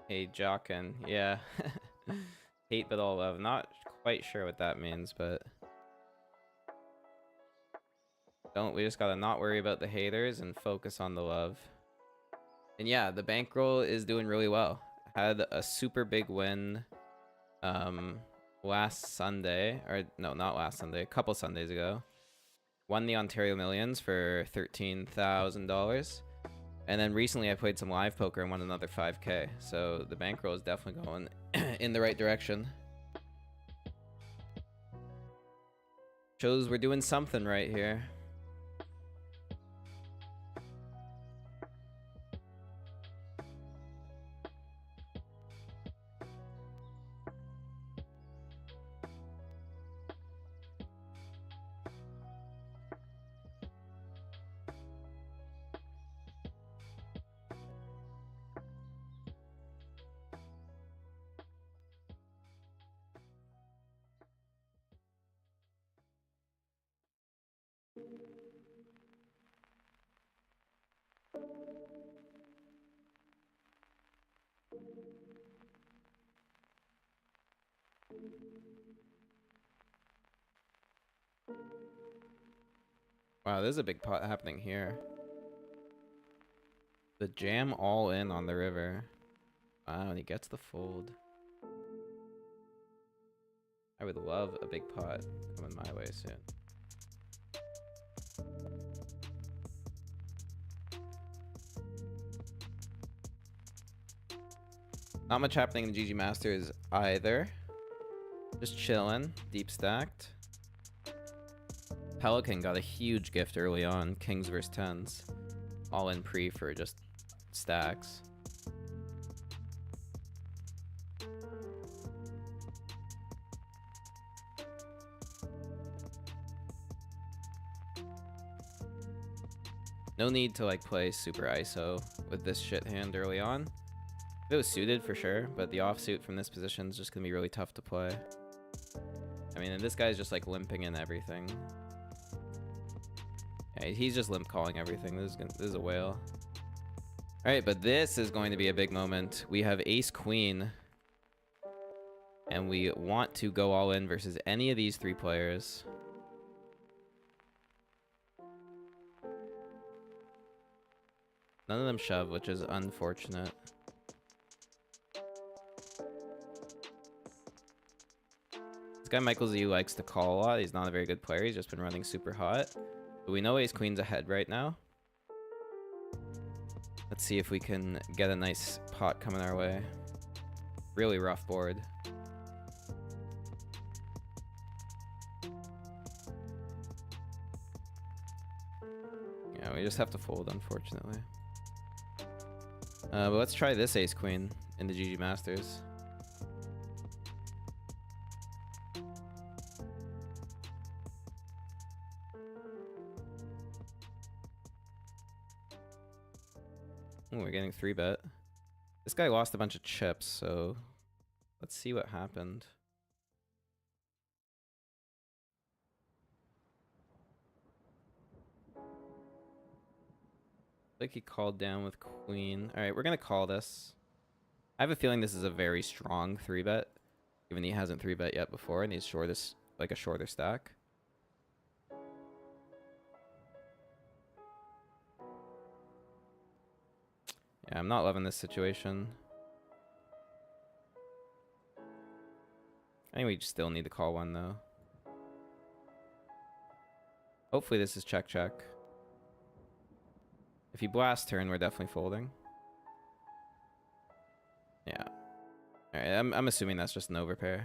Hey, Jockin. Yeah. Hate but all love. Not quite sure what that means, but we just gotta not worry about the haters and focus on the love. And yeah, the bankroll is doing really well. Had a super big win last Sunday, or no, not last Sunday, a couple Sundays ago. Won the Ontario Millions for $13,000. And then recently I played some live poker and won another 5K. So the bankroll is definitely going in the right direction. Shows we're doing something right here. Wow, there's a big pot happening here. The jam all in on the river. Wow, and he gets the fold. I would love a big pot coming my way soon. Not much happening in GG Masters either. Just chilling, deep stacked. Pelican got a huge gift early on, kings versus tens. All in pre for just stacks. No need to like play super ISO with this shit hand early on. If it was suited for sure, but the offsuit from this position is just gonna be really tough to play. I mean, and this guy's just like limping in everything. Yeah, he's just limp calling everything. This is a whale. All right, but this is going to be a big moment. We have ace queen, and we want to go all in versus any of these three players. None of them shove, which is unfortunate. This guy Michael Z likes to call a lot. He's not a very good player. He's just been running super hot. But we know ace queen's ahead right now. Let's see if we can get a nice pot coming our way. Really rough board. Yeah, we just have to fold, unfortunately. But let's try this ace queen in the GG Masters. Ooh, we're getting 3-bet. This guy lost a bunch of chips, so let's see what happened. Like he called down with queen. All right, we're gonna call this. I have a feeling this is a very strong 3-bet, given he hasn't 3-bet yet before, and he's shortest, like a shorter stack. Yeah, I'm not loving this situation. I think we still need to call one though. Hopefully this is check check. If he blasts turn, we're definitely folding. Yeah. Alright, I'm assuming that's just an overpair.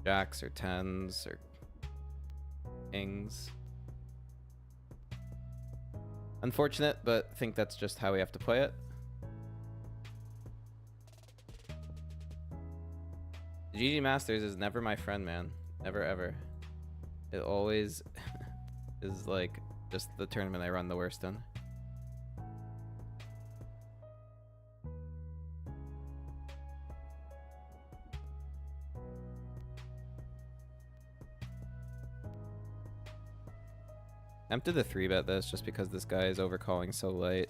Jacks or tens or kings. Unfortunate, but I think that's just how we have to play it. The GG Masters is never my friend, man. Never ever. It always is like just the tournament I run the worst in. Tempted to 3-bet this just because this guy is overcalling so late.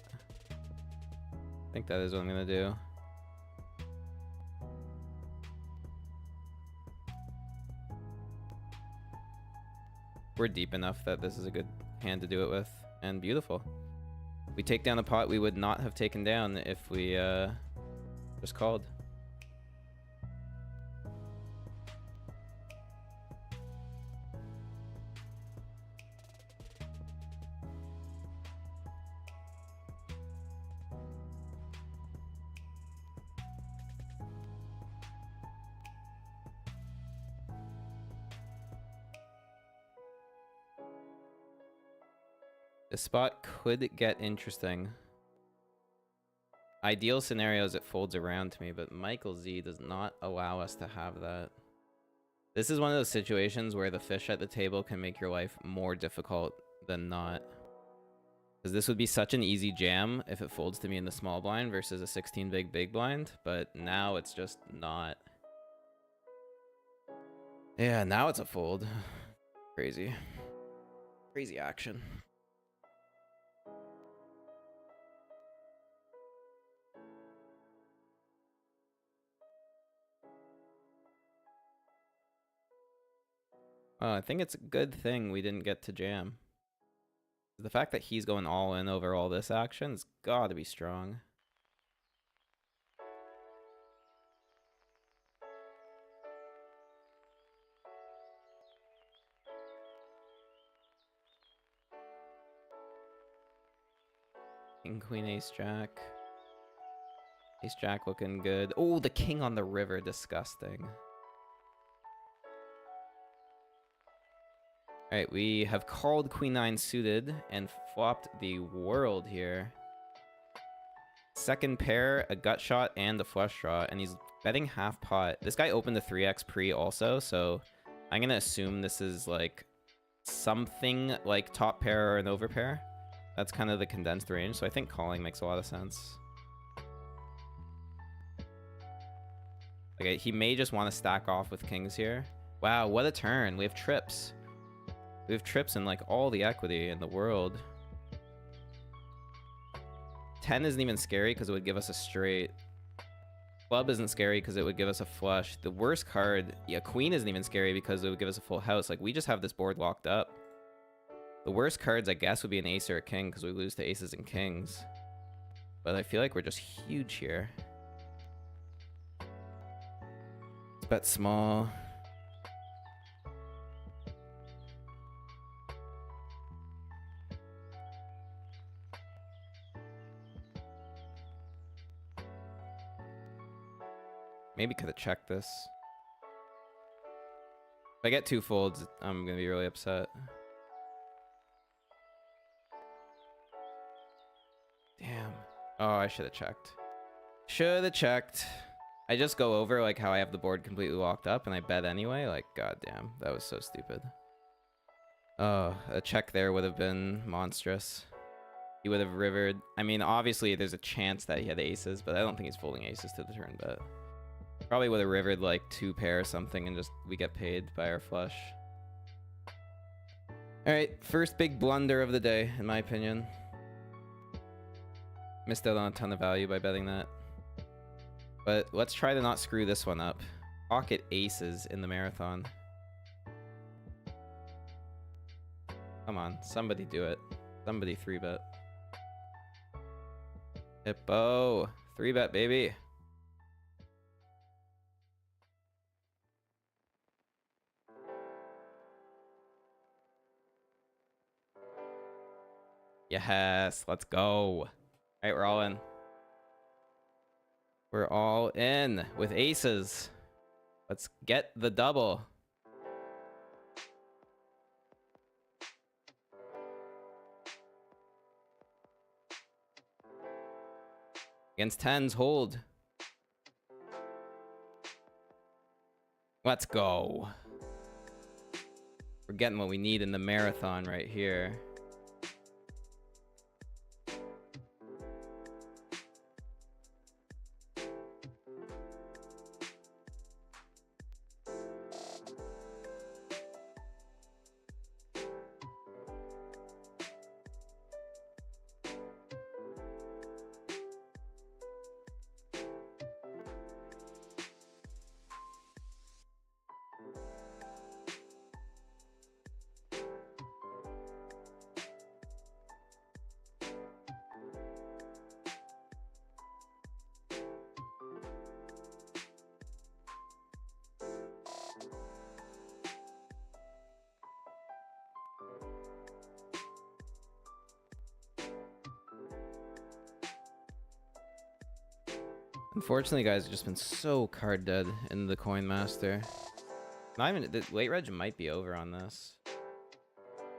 I think that is what I'm gonna do. We're deep enough that this is a good hand to do it with, and beautiful. We take down a pot we would not have taken down if we just called. This spot could get interesting. Ideal scenarios, it folds around to me, but Michael Z does not allow us to have that. This is one of those situations where the fish at the table can make your life more difficult than not. Because this would be such an easy jam if it folds to me in the small blind versus a 16 big blind, but now it's just not. Yeah, now it's a fold. Crazy. Crazy action. I think it's a good thing we didn't get to jam. The fact that he's going all in over all this action has got to be strong. King, queen, ace, jack. Ace, jack looking good. Oh, the king on the river. Disgusting. Alright, we have called queen 9 suited and flopped the world here. Second pair, a gut shot, and a flush draw, and he's betting half pot. This guy opened the 3x pre also, so I'm gonna assume this is like something like top pair or an overpair. That's kind of the condensed range, so I think calling makes a lot of sense. Okay, he may just want to stack off with kings here. Wow, what a turn. We have trips. We have trips and like all the equity in the world. 10 isn't even scary because it would give us a straight. Club isn't scary because it would give us a flush. The worst card, yeah, queen isn't even scary because it would give us a full house. Like, we just have this board locked up. The worst cards, I guess, would be an ace or a king because we lose to aces and kings. But I feel like we're just huge here. Let's bet small. Maybe could have checked this. If I get two folds, I'm gonna be really upset. Damn. Oh, I should have checked. Should have checked. I just go over like how I have the board completely locked up and I bet anyway. Like, goddamn, that was so stupid. Oh, a check there would have been monstrous. He would have rivered. I mean, obviously there's a chance that he had aces, but I don't think he's folding aces to the turn bet. Probably would have rivered like 2 pair or something and just we get paid by our flush. Alright, first big blunder of the day, in my opinion. Missed out on a ton of value by betting that. But let's try to not screw this one up. Pocket aces in the marathon. Come on, somebody do it. Somebody 3-bet. Hippo! 3-bet, baby! Yes, let's go. All right, we're all in. We're all in with aces. Let's get the double. Against 10s, hold. Let's go. We're getting what we need in the marathon right here. Unfortunately, guys, have just been so card dead in the Coin Master. Not even the late reg might be over on this.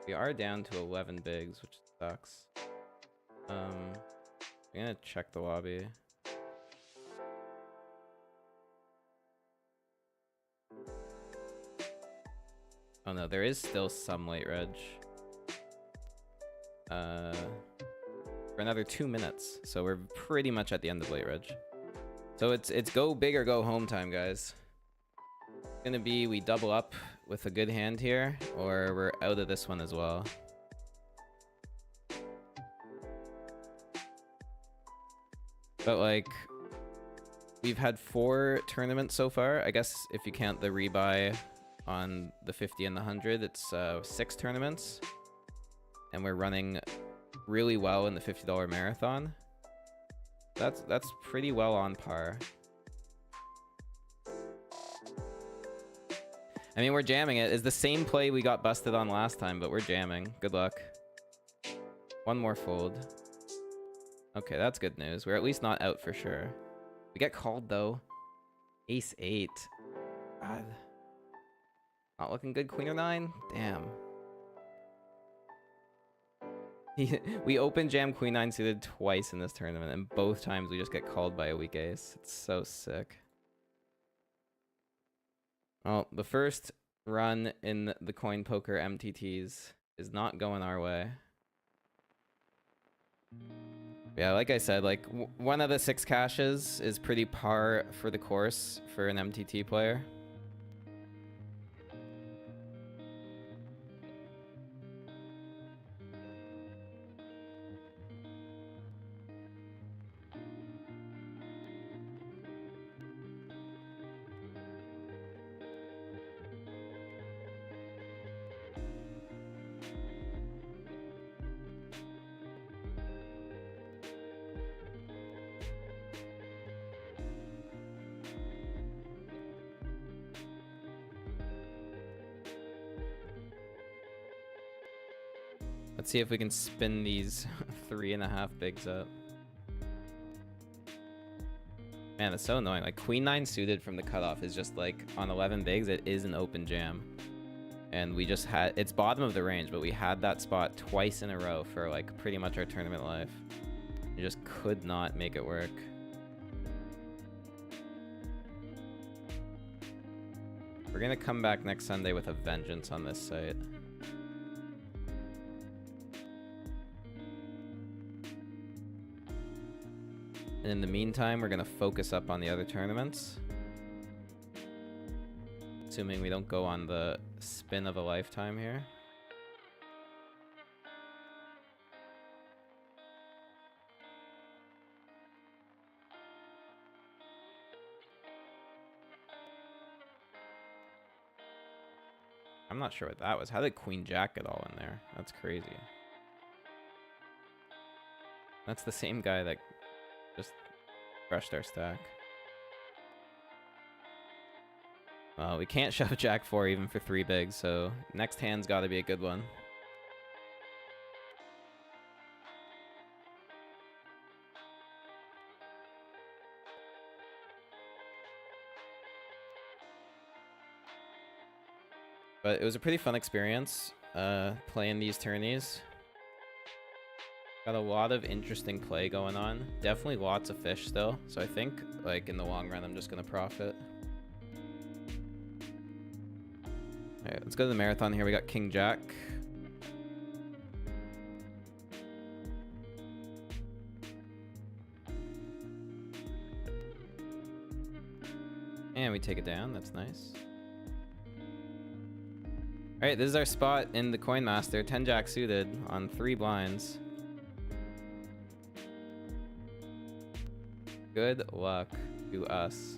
We are down to 11 bigs, which sucks. I'm gonna check the lobby. Oh no, there is still some late reg. For another 2 minutes, so we're pretty much at the end of late reg. So it's go big or go home time, guys. It's gonna be we double up with a good hand here, or we're out of this one as well. But like, we've had 4 tournaments so far. I guess if you count the rebuy on the 50 and the 100, it's 6 tournaments. And we're running really well in the $50 marathon. That's pretty well on par. I mean, we're jamming it. It's the same play we got busted on last time, but we're jamming. Good luck. One more fold. Okay, that's good news. We're at least not out for sure. We get called though. Ace 8. God. Not looking good. Queen or 9? Damn. We open jam Queen 9 suited twice in this tournament, and both times we just get called by a weak ace. It's so sick. Well, the first run in the coin poker MTTs is not going our way. Yeah, like I said, like one of the 6 caches is pretty par for the course for an MTT player. Let's see if we can spin these 3.5 bigs up. Man, it's so annoying. Like Queen 9 suited from the cutoff is just like on 11 bigs, it is an open jam. And we just had, it's bottom of the range, but we had that spot twice in a row for like pretty much our tournament life. We just could not make it work. We're gonna come back next Sunday with a vengeance on this site. And in the meantime, we're gonna focus up on the other tournaments. Assuming we don't go on the spin of a lifetime here. I'm not sure what that was. How did Queen Jack get all in there? That's crazy. That's the same guy that just crushed our stack. Well, we can't shove Jack 4 even for 3 bigs, so next hand's got to be a good one. But it was a pretty fun experience playing these tourneys. Got a lot of interesting play going on. Definitely lots of fish still. So I think like in the long run, I'm just going to profit. All right, let's go to the marathon here. We got King Jack. And we take it down. That's nice. All right, this is our spot in the Coin Master. 10 Jack suited on 3 blinds. Good luck to us.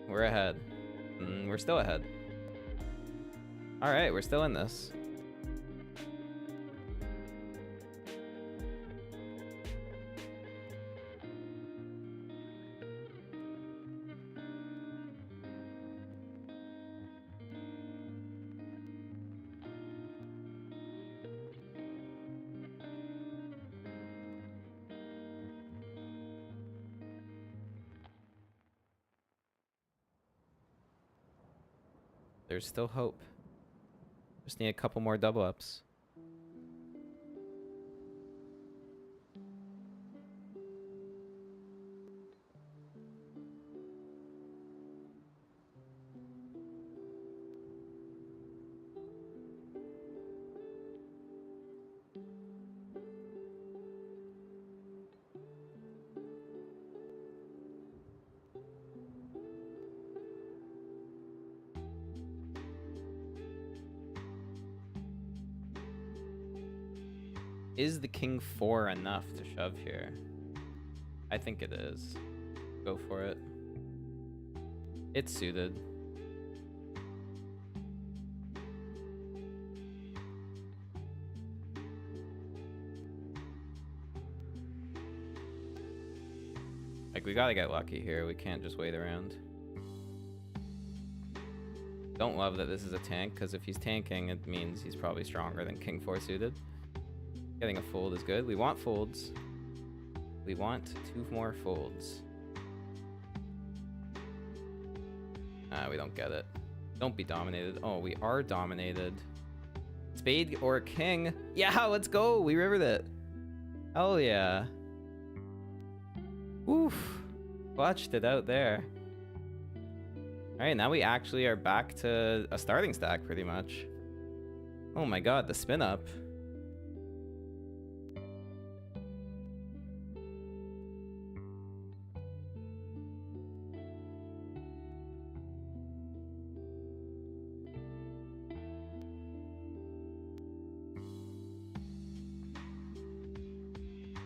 We're ahead. We're still ahead. All right, we're still in this. There's still hope. Just need a couple more double ups. Is the King 4 enough to shove here? I think it is. Go for it. It's suited. Like, we gotta get lucky here. We can't just wait around. Don't love that this is a tank, because if he's tanking, it means he's probably stronger than King 4 suited. Getting a fold is good. We want folds. We want 2 more folds. We don't get it. Don't be dominated. Oh, we are dominated. Spade or king. Yeah, let's go. We rivered it. Hell yeah. Oof. Clutched it out there. Alright, now we actually are back to a starting stack pretty much. Oh my god, the spin up.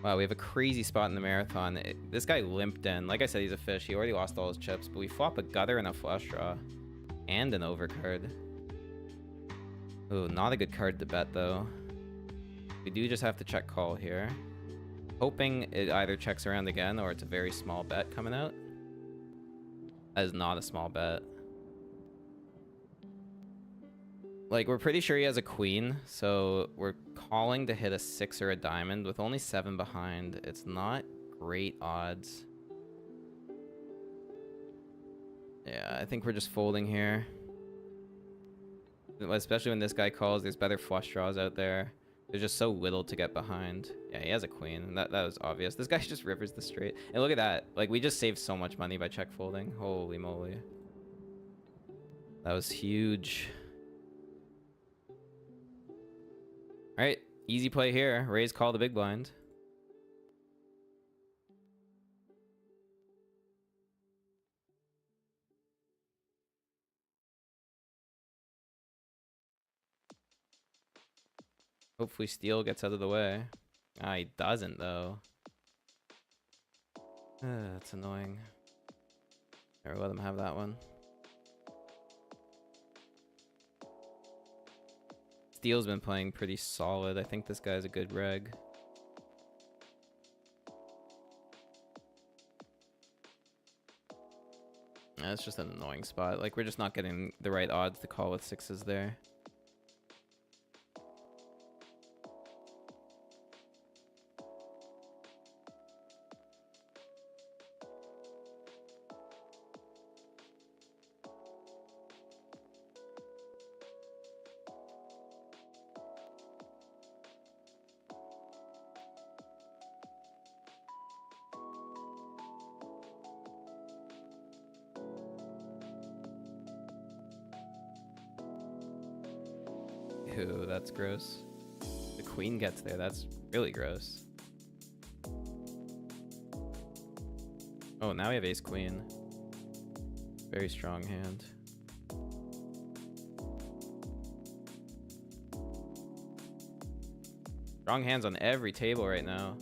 Wow, we have a crazy spot in the marathon. This guy limped in. Like I said, he's a fish. He already lost all his chips, but we flop a gutter and a flush draw. And an overcard. Ooh, not a good card to bet, though. We do just have to check call here. Hoping it either checks around again or it's a very small bet coming out. That is not a small bet. Like, we're pretty sure he has a queen, so we're calling to hit a 6 or a diamond with only 7 behind. It's not great odds. Yeah, I think we're just folding here. Especially when this guy calls, there's better flush draws out there. There's just so little to get behind. Yeah, he has a queen. That was obvious. This guy just rivers the straight. And look at that. Like, we just saved so much money by check folding. Holy moly. That was huge. All right, easy play here. Raise call the big blind. Hopefully Steele gets out of the way. Ah, he doesn't though. That's annoying. Here, let him have that one. Steele's been playing pretty solid. I think this guy's a good reg. That's just an annoying spot. Like, we're just not getting the right odds to call with 6s there. Ew, that's gross. The queen gets there. That's really gross. Oh, now we have ace queen. Very strong hand. Strong hands on every table right now.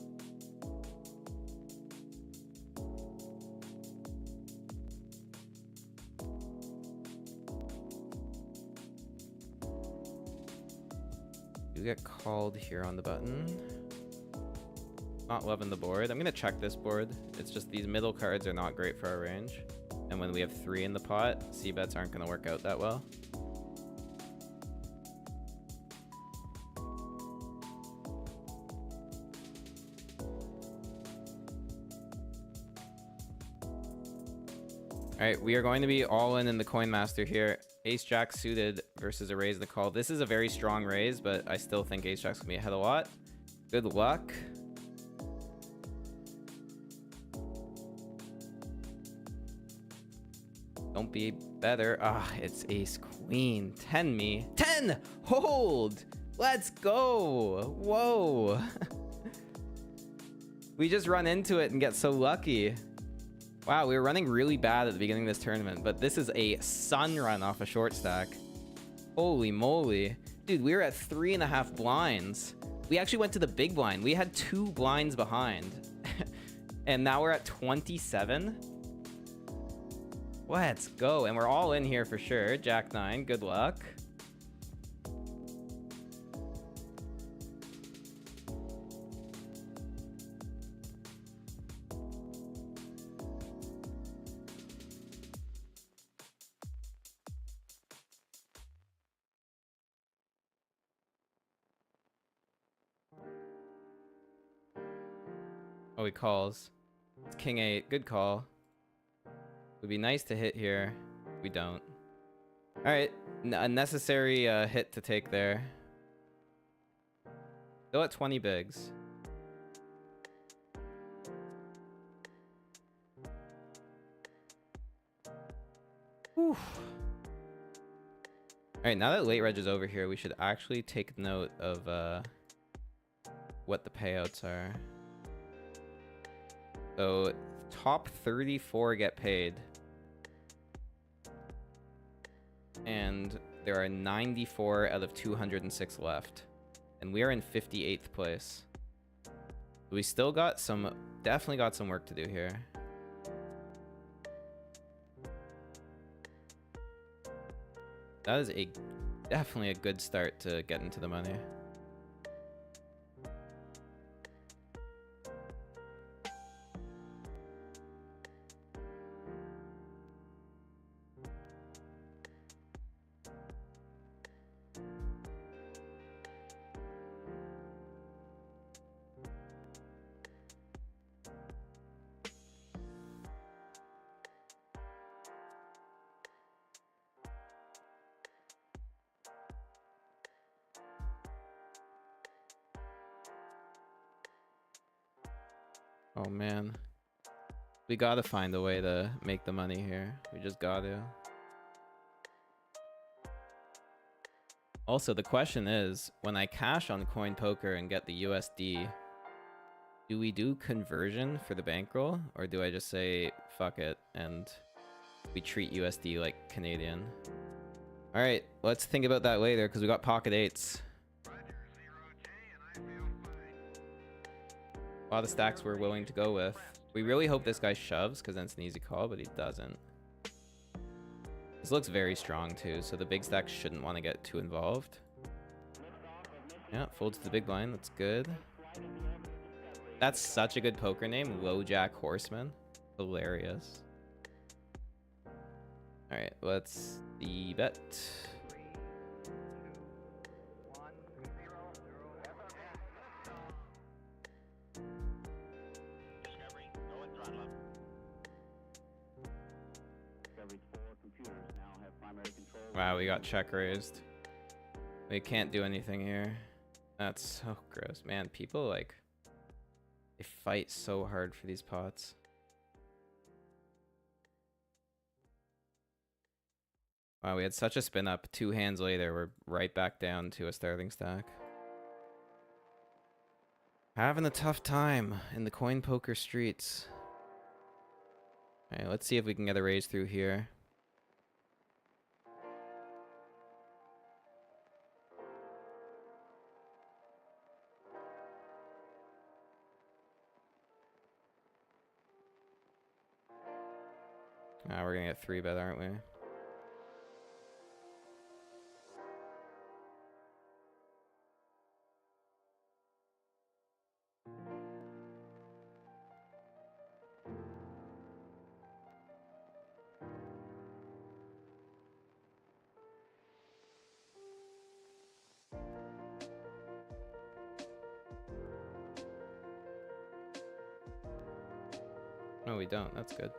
You get called here on the button. Not loving the board. I'm gonna check this board. It's just these middle cards are not great for our range. And when we have 3 in the pot, c-bets aren't gonna work out that well. All right, we are going to be all in the coin master here. Ace jack suited versus a raise the call. This is a very strong raise, but I still think ace jack's gonna be ahead a lot. Good luck. Don't be better. Ah, it's ace queen. 10 me. 10! Hold! Let's go! Whoa! We just run into it and get so lucky. Wow, we were running really bad at the beginning of this tournament, but this is a sun run off a short stack. Holy moly. Dude, we were at 3.5 blinds. We actually went to the big blind. We had 2 blinds behind. And now we're at 27. Let's go. And we're all in here for sure. Jack 9, good luck. he calls. It's king 8. Good call. Would be nice to hit here. We don't. Alright. A necessary hit to take there. Still at 20 bigs. Whew. Alright, now that late reg is over here, we should actually take note of what the payouts are. So, top 34 get paid. And there are 94 out of 206 left. And we are in 58th place. We still got some, definitely got some work to do here. That is definitely a good start to get into the money. Oh man, we gotta find a way to make the money here. We just gotta. Also, the question is, when I cash on coin poker and get the USD, do we do conversion for the bankroll, or do I just say fuck it and we treat USD like Canadian? All right, let's think about that later because we got pocket 8s. A lot of stacks we're willing to go with. We really hope this guy shoves because then it's an easy call, but he doesn't. This looks very strong too, so the big stacks shouldn't want to get too involved. Yeah, folds to the big blind. That's good. That's such a good poker name, Low Jack Horseman. Hilarious. All right, let's the bet. Wow, we got check raised. We can't do anything here. That's so gross. Man, people like, they fight so hard for these pots. Wow, we had such a spin up. 2 hands later, we're right back down to a starting stack. Having a tough time in the coin poker streets. Alright, let's see if we can get a raise through here. We're gonna get 3-bet, aren't we? No, we don't. That's good.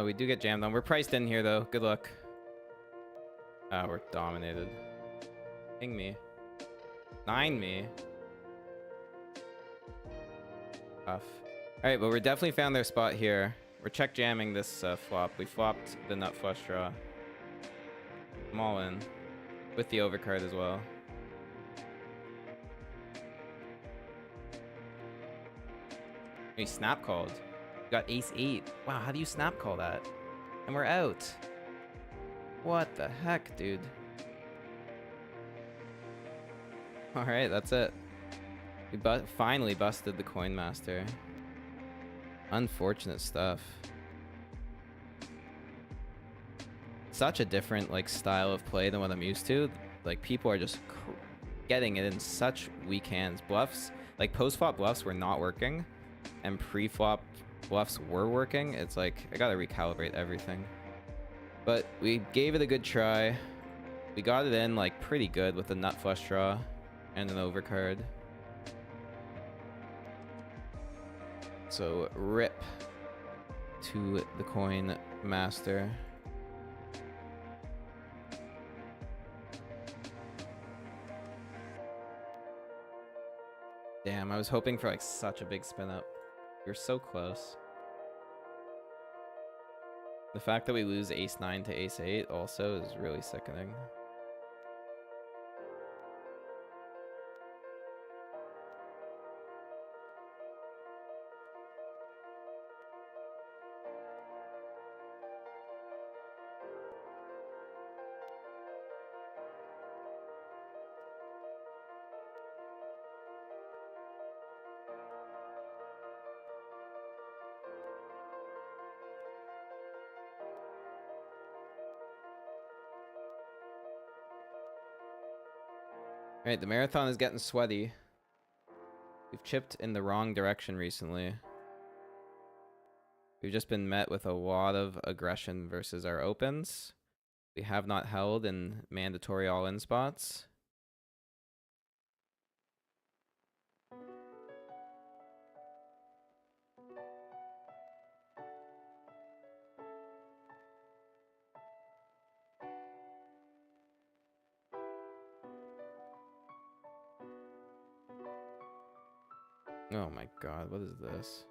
We do get jammed on. We're priced in here, though. Good luck. We're dominated. Ping me. 9 me. Tough. Alright, but we're definitely found their spot here. We're check jamming this flop. We flopped the nut flush draw. I'm all in. With the overcard as well. He snap called. Got ace 8. Wow, how do you snap call that? And we're out. What the heck, dude? Alright, that's it. We finally busted the coin master. Unfortunate stuff. Such a different like style of play than what I'm used to. Like people are just getting it in such weak hands. Bluffs, like post-flop bluffs were not working, and pre-flop bluffs were working. It's like I gotta recalibrate everything. But we gave it a good try. We got it in like pretty good with a nut flush draw and an overcard. So rip to the coin master. Damn, I was hoping for like such a big spin up. You're so close. The fact that we lose ace 9 to ace 8 also is really sickening. Alright, the marathon is getting sweaty. We've chipped in the wrong direction recently. We've just been met with a lot of aggression versus our opens. We have not held in mandatory all-in spots. Oh my god, what is this?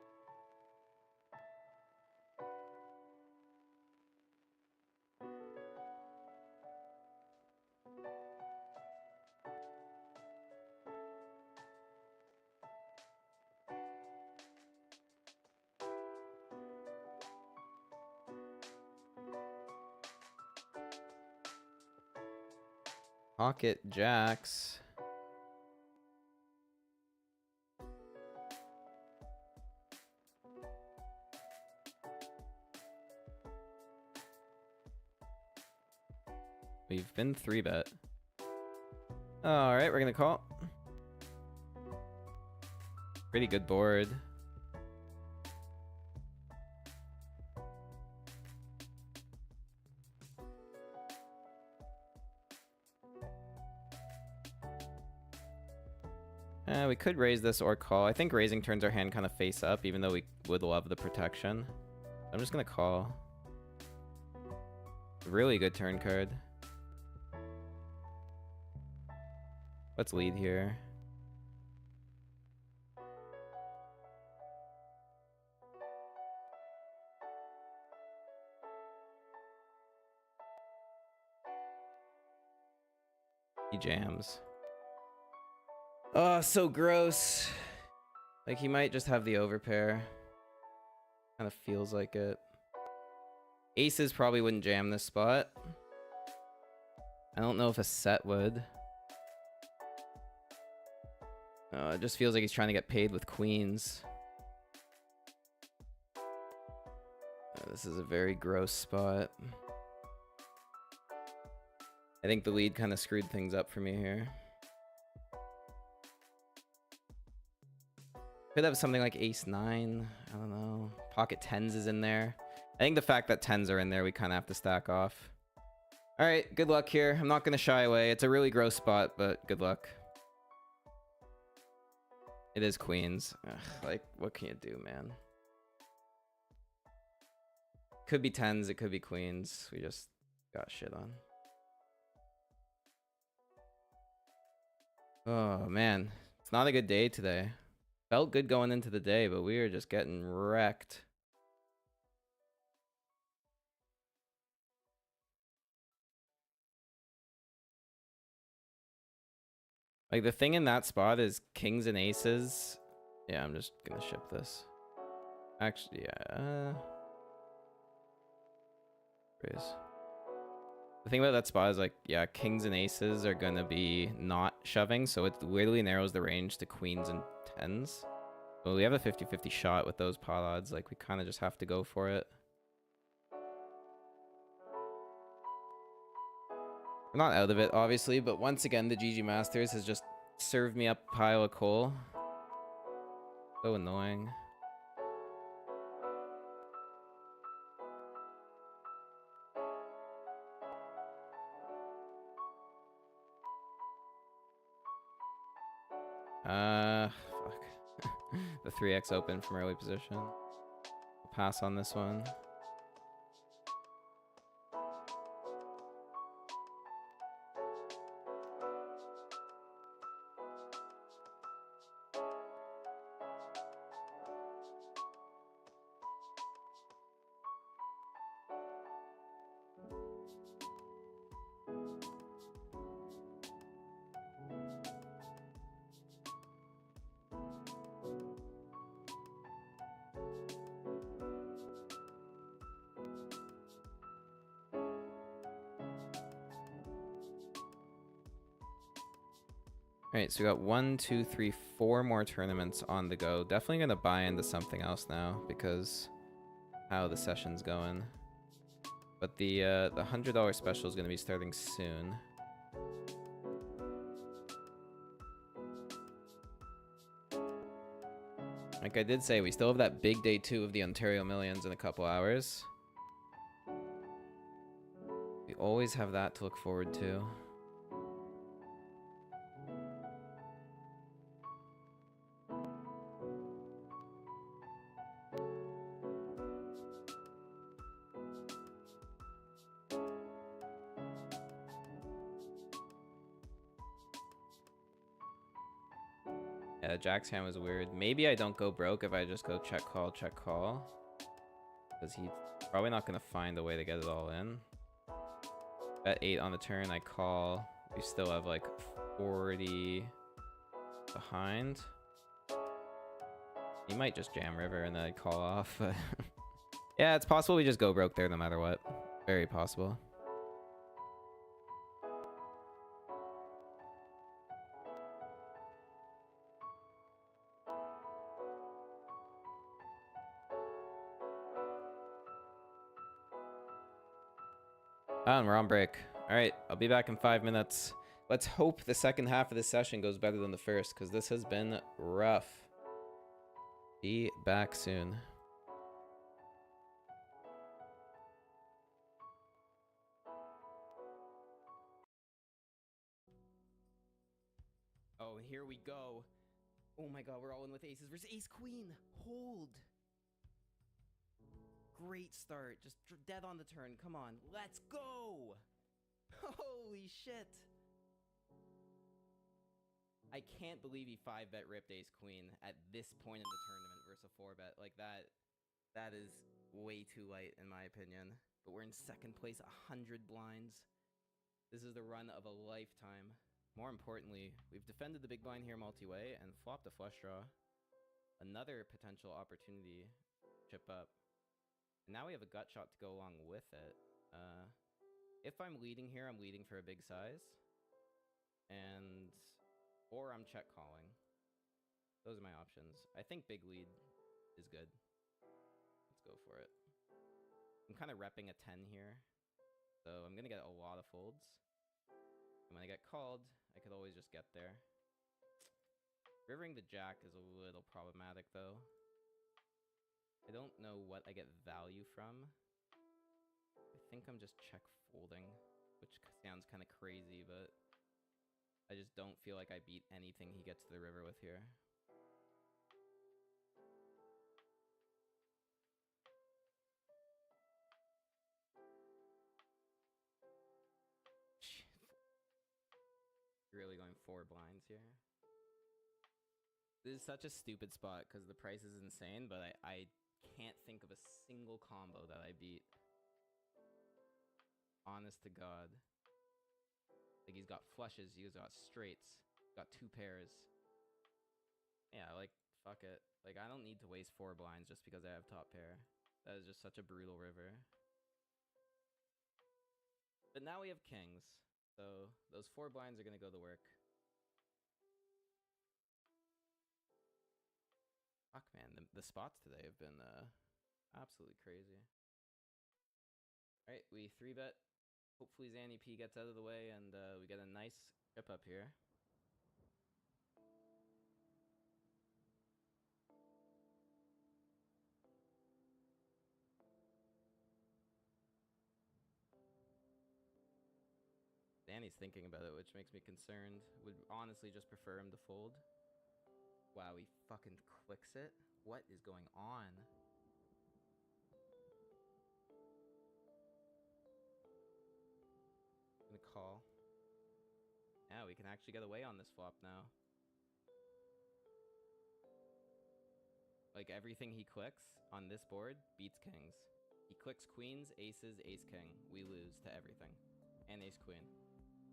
Pocket jacks. We've been 3-bet. Alright, we're gonna call. Pretty good board. We could raise this or call. I think raising turns our hand kind of face up, even though we would love the protection. I'm just gonna call. Really good turn card. Let's lead here. He jams. Oh, so gross. Like, he might just have the overpair. Kind of feels like it. Aces probably wouldn't jam this spot. I don't know if a set would. It just feels like he's trying to get paid with queens. This is a very gross spot. I think the lead kind of screwed things up for me here. Could have something like ace 9. I don't know. Pocket 10s is in there. I think the fact that 10s are in there, we kind of have to stack off. All right, good luck here. I'm not going to shy away. It's a really gross spot, but good luck. It is queens. Ugh, like, what can you do, man? Could be 10s. It could be queens. We just got shit on. Oh, man. It's not a good day today. Felt good going into the day, but we are just getting wrecked. Like, the thing in that spot is kings and aces. Yeah, I'm just gonna ship this. Actually, yeah. Raise. The thing about that spot is, like, yeah, kings and aces are gonna be not shoving, so it literally narrows the range to queens and 10s. Well, we have a 50-50 shot with those pot odds. Like, we kind of just have to go for it. We're not out of it, obviously, but once again, the GG Masters has just served me up a pile of coal. So annoying. 3x open from early position. Pass on this one. Alright, so we got 1, 2, 3, 4 more tournaments on the go. Definitely gonna buy into something else now because how the session's going. But the $100 special is gonna be starting soon. Like I did say, we still have that big day 2 of the Ontario Millions in a couple hours. We always have that to look forward to. Yeah, Jack's hand was weird. Maybe I don't go broke if I just go check call, check call. Because he's probably not going to find a way to get it all in. Bet 8 on the turn, I call. We still have like 40 behind. He might just jam river and then I call off. But yeah, it's possible we just go broke there no matter what. Very possible. And we're on break. All right, I'll be back in 5 minutes. Let's hope the second half of the session goes better than the first, because this has been rough. Be back soon. Oh, here we go. Oh my god, we're all in with aces versus ace queen. Hold. Great start. Just dead on the turn. Come on. Let's go. Holy shit. I can't believe he 5-bet ripped ace queen at this point in the tournament versus a 4-bet. Like that is way too light in my opinion. But we're in second place, 100 blinds. This is the run of a lifetime. More importantly, we've defended the big blind here multi-way and flopped a flush draw. Another potential opportunity chip up. And now we have a gut shot to go along with it. If I'm leading here, I'm leading for a big size. Or I'm check calling. Those are my options. I think big lead is good. Let's go for it. I'm kind of repping a 10 here. So I'm going to get a lot of folds. And when I get called, I could always just get there. Rivering the jack is a little problematic though. I don't know what I get value from. I think I'm just check folding, which sounds kind of crazy, but I just don't feel like I beat anything he gets to the river with here. Really going 4 blinds here. This is such a stupid spot because the price is insane, but I can't think of a single combo that I beat. Honest to God. Like, he's got flushes, he's got straights, got 2 pairs. Yeah, like, fuck it. Like, I don't need to waste 4 blinds just because I have top pair. That is just such a brutal river. But now we have kings, so those 4 blinds are gonna go to work. Fuck, man, the spots today have been absolutely crazy. Alright, we 3-bet. Hopefully Zanny P gets out of the way and we get a nice trip up here. Zanny's thinking about it, which makes me concerned. Would honestly just prefer him to fold. Wow, he fucking clicks it. What is going on? I'm gonna call. Yeah, we can actually get away on this flop now. Like, everything he clicks on this board beats kings. He clicks queens, aces, ace king. We lose to everything. And ace queen.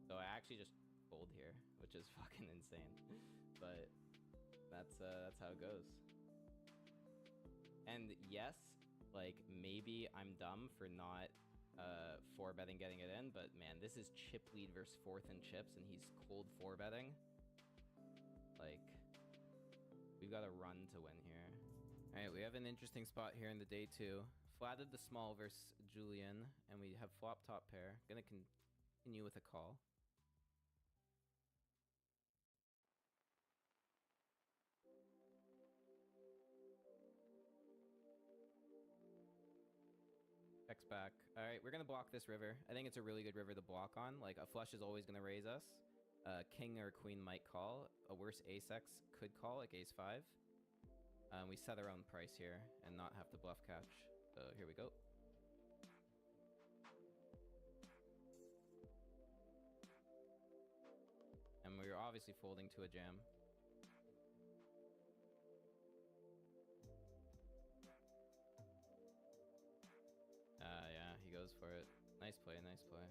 So I actually just fold here, which is fucking insane. But that's how it goes. And yes, like, maybe I'm dumb for not 4-betting getting it in, but man, this is chip lead versus 4th and chips, and he's cold 4-betting. Like, we've got to run to win here. All right, we have an interesting spot here in the day 2. Flatted the small versus Julian, and we have flop top pair. Gonna continue with a call. Checks back. All right, we're gonna block this river. I think it's a really good river to block on. Like, a flush is always gonna raise us. King or queen might call. A worse ace-x could call, like ace-5. We set our own price here and not have to bluff catch. So here we go. And we're obviously folding to a jam. Yeah, he goes for it. Nice play, nice play.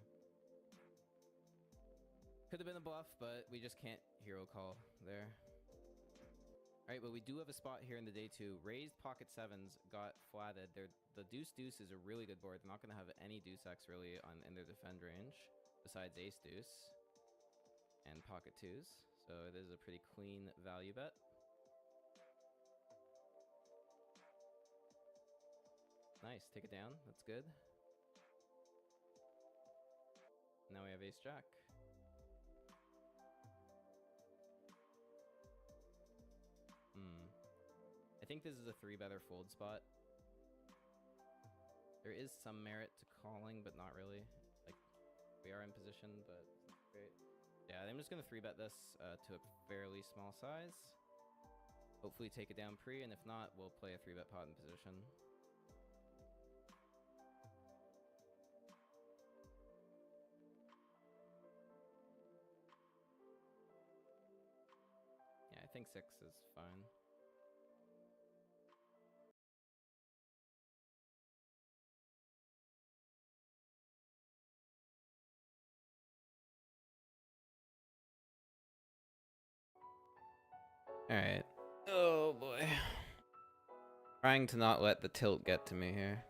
Could have been a bluff, but we just can't hero call there. All right, but we do have a spot here in the day 2. Raised pocket 7s got flatted. The deuce-deuce is a really good board. They're not going to have any deuce-x really in their defend range, besides ace-deuce and pocket 2s. So it is a pretty clean value bet. Nice, take it down. That's good. Now we have ace-jack. I think this is a 3-better fold spot. There is some merit to calling, but not really. Like, we are in position, but it's not great. Yeah, I'm just going to 3-bet this to a fairly small size. Hopefully take it down pre, and if not, we'll play a 3-bet pot in position. Yeah, I think 6 is fine. Alright. Oh boy. Trying to not let the tilt get to me here.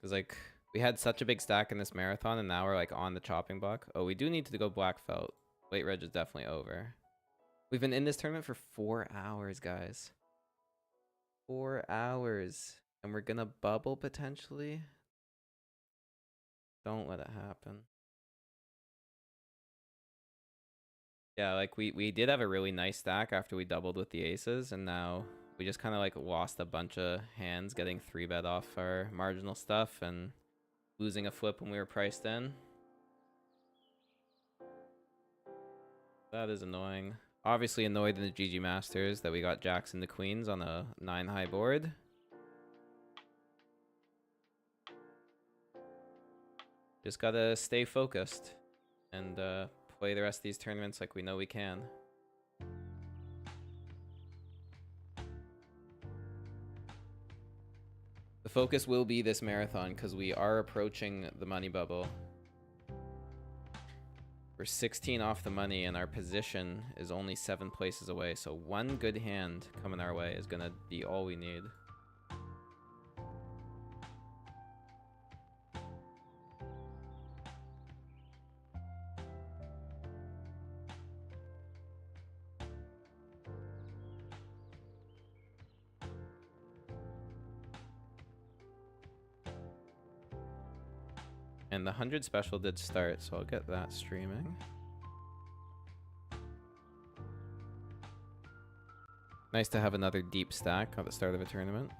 Because, like, we had such a big stack in this marathon, and now we're, like, on the chopping block. Oh, we do need to go black felt. Late reg is definitely over. We've been in this tournament for 4 hours, guys. 4 hours. And we're gonna bubble, potentially? Don't let it happen. Yeah, like, we did have a really nice stack after we doubled with the aces, and now we just kind of, like, lost a bunch of hands getting 3-bet off our marginal stuff and losing a flip when we were priced in. That is annoying. Obviously annoyed in the GG Masters that we got jacks into queens on a 9-high board. Just gotta stay focused and play the rest of these tournaments like we know we can. The focus will be this marathon because we are approaching the money bubble. We're 16 off the money and our position is only 7 places away. So one good hand coming our way is gonna be all we need. And the 100 special did start, so I'll get that streaming. Nice to have another deep stack at the start of a tournament.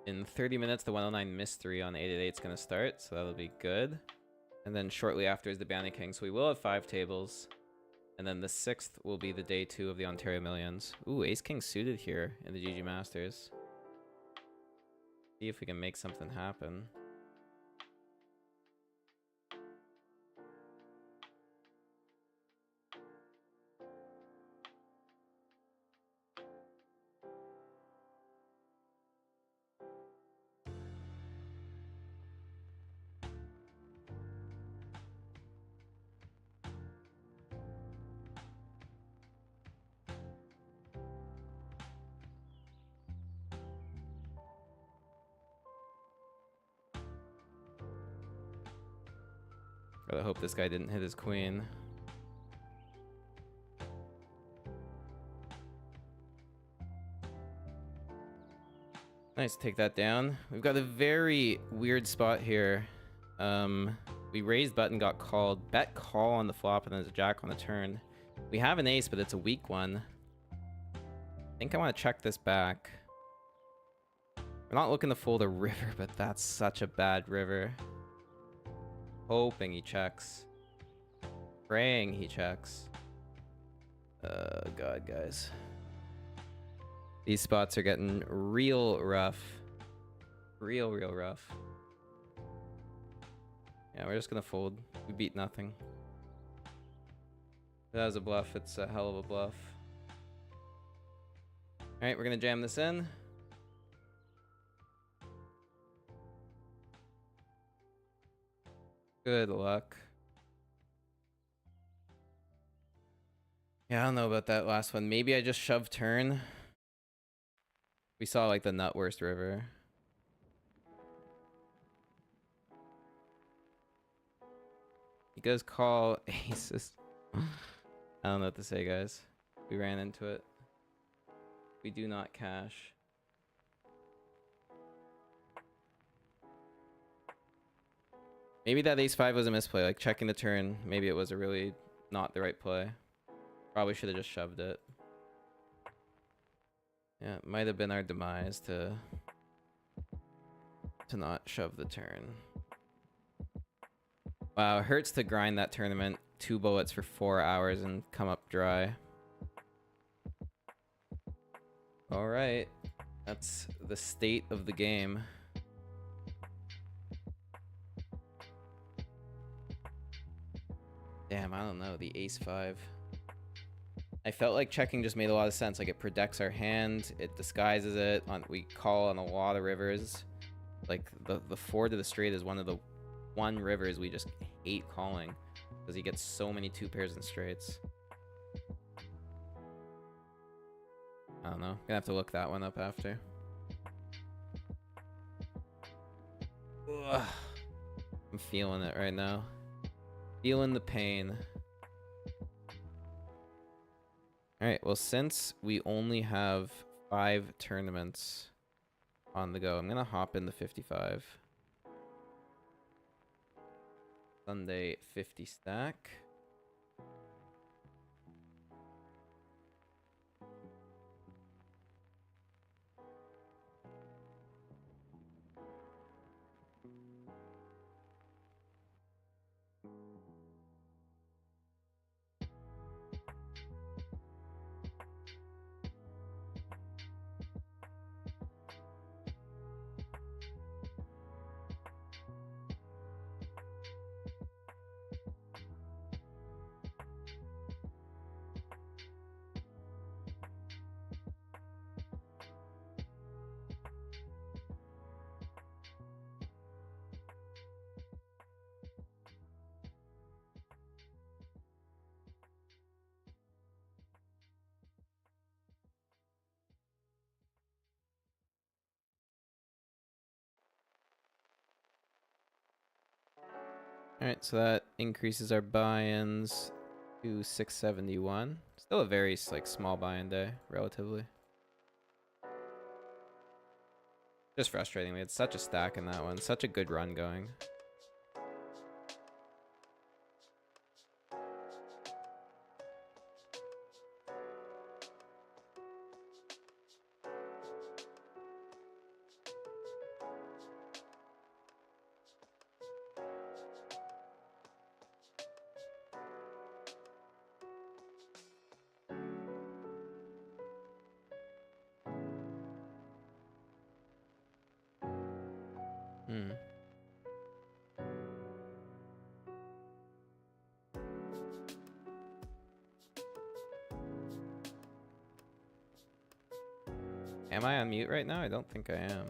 In 30 minutes, the 109 mystery on 888 is going to start, so that'll be good. And then shortly after is the Bounty King, so we will have 5 tables. And then the 6th will be the day 2 of the Ontario Millions. Ooh, Ace King suited here in the GG Masters. See if we can make something happen. I hope this guy didn't hit his queen. Nice, take that down. We've got a very weird spot here. We raised button, got called. Bet call on the flop, and then there's a jack on the turn. We have an ace, but it's a weak one. I think I want to check this back. We're not looking to fold a river, but that's such a bad river. Hoping he checks. Praying he checks. Oh god, guys. These spots are getting real rough. Real rough. Yeah, we're just gonna fold. We beat nothing. If that was a bluff, it's a hell of a bluff. Alright, we're gonna jam this in. Good luck. Yeah, I don't know about that last one. Maybe I just shoved turn. We saw like the nut worst river. He goes call aces. I don't know what to say, guys. We ran into it. We do not cash. Maybe that ace-5 was a misplay, like checking the turn. Maybe it was a really not the right play. Probably should have just shoved it. Yeah, it might have been our demise to not shove the turn. Wow, it hurts to grind that tournament 2 bullets for 4 hours and come up dry. Alright, that's the state of the game. Damn, I don't know, the ace-5. I felt like checking just made a lot of sense. Like, it protects our hand, it disguises it. We call on a lot of rivers. Like, the 4 to the straight is one of the rivers we just hate calling. Because he gets so many 2 pairs and straights. I don't know. Gonna have to look that one up after. Ugh. I'm feeling it right now. Feeling the pain. Alright, well, since we only have 5 tournaments on the go, I'm gonna hop in the 55. Sunday 50 stack. Alright, so that increases our buy-ins to 671. Still a very like small buy-in day, relatively. Just frustrating. We had such a stack in that one. Such a good run going. Hmm. Am I on mute right now? I don't think I am.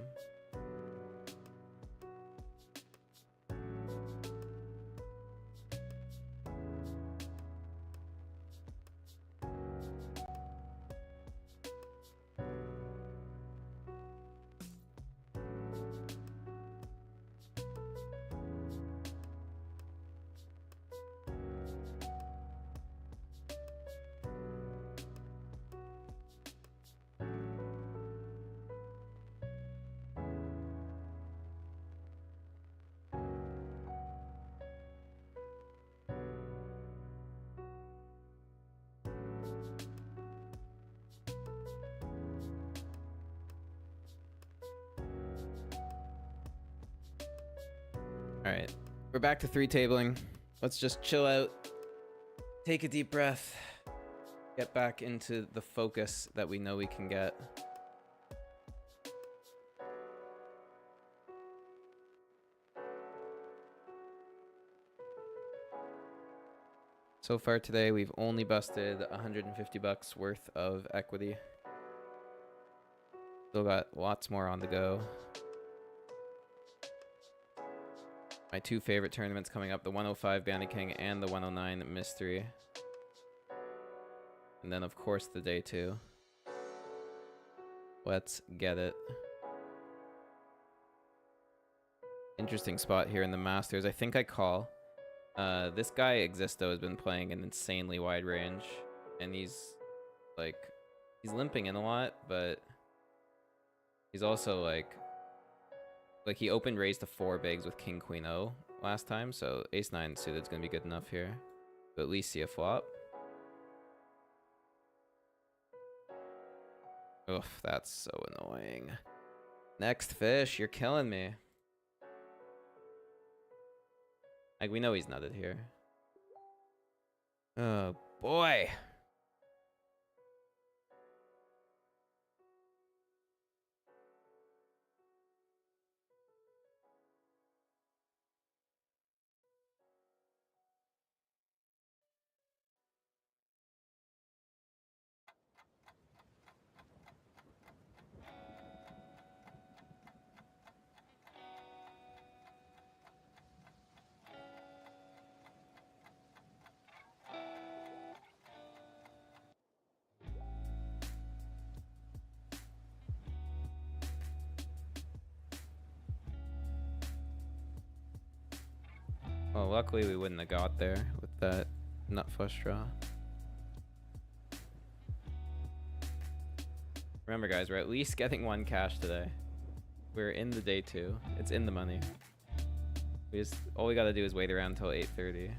All right, we're back to 3 tabling. Let's just chill out, take a deep breath, get back into the focus that we know we can get. So far today, we've only busted 150 bucks worth of equity. Still got lots more on the go. My 2 favorite tournaments coming up, the 105 Bounty King and the 109 Mystery. And then, of course, the day 2. Let's get it. Interesting spot here in the Masters. I think I call. This guy, Existo, has been playing an insanely wide range. And he's, like, he's limping in a lot, but he's also, like he opened raised to 4 bigs with King Queen O last time, so Ace 9 suited is gonna be good enough here to at least see a flop. Oof, that's so annoying. Next fish, you're killing me. Like, we know he's nutted here. Oh boy. Well, luckily we wouldn't have got there with that nut flush draw. Remember, guys, we're at least getting 1 cash today. We're in the day 2. It's in the money. All we gotta do is wait around until 8:30.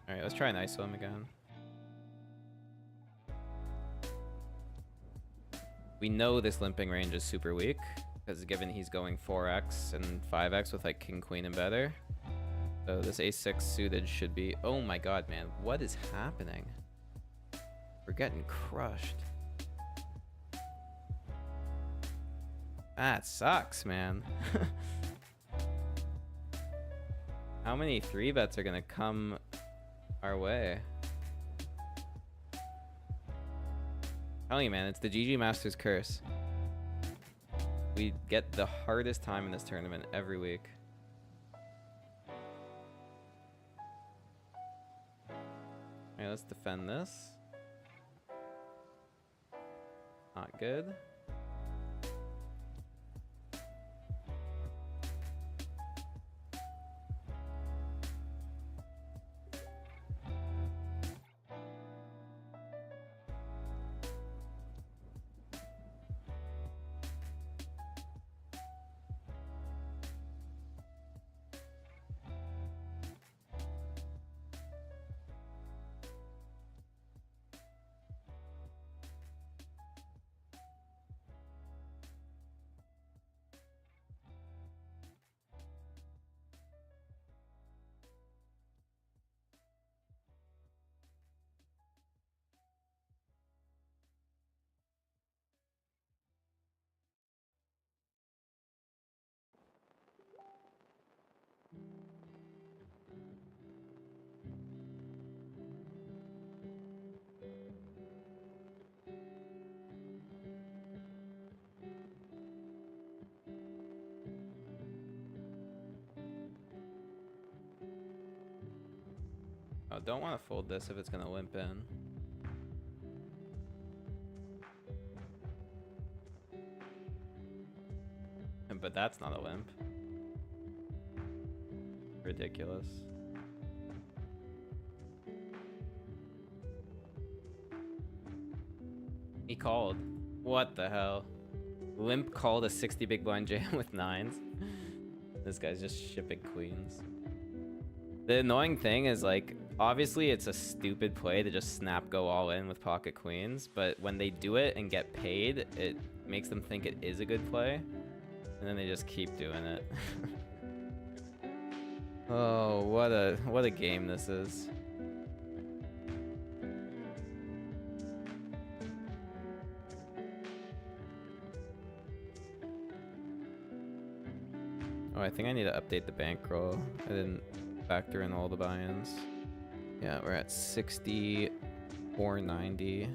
All right, let's try and ISO him again. We know this limping range is super weak, because given he's going 4x and 5x with like King Queen and better. So this Ace-6 suited should be... Oh my god, man. What is happening? We're getting crushed. That sucks, man. How many 3-bets are going to come our way? Telling you, man, it's the GG Masters curse. We get the hardest time in this tournament every week. Alright, let's defend this. Not good. Oh, don't want to fold this if it's gonna limp in. But that's not a limp. Ridiculous. He called. What the hell? Limp called a 60 big blind jam with 9s. This guy's just shipping queens. The annoying thing is, like, obviously it's a stupid play to just snap go all in with pocket queens, but when they do it and get paid, it makes them think it is a good play, and then they just keep doing it. Oh, what a game this is. Oh, I think I need to update the bankroll. I didn't factor in all the buy-ins. Yeah, we're at 64.90.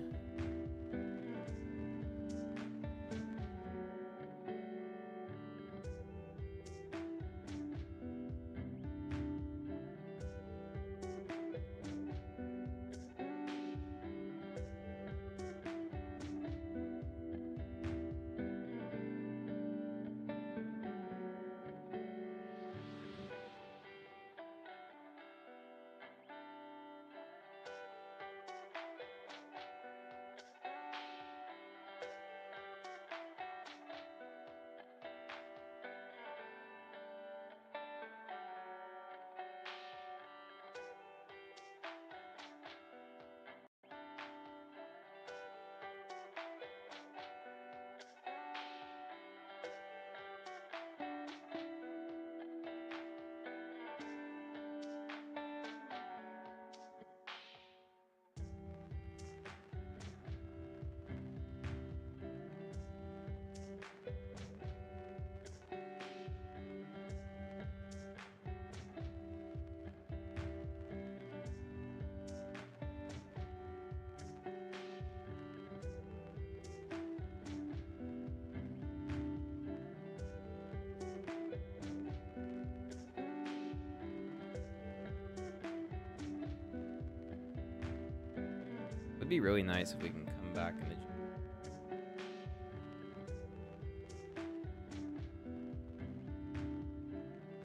Would be really nice if we can come back in the...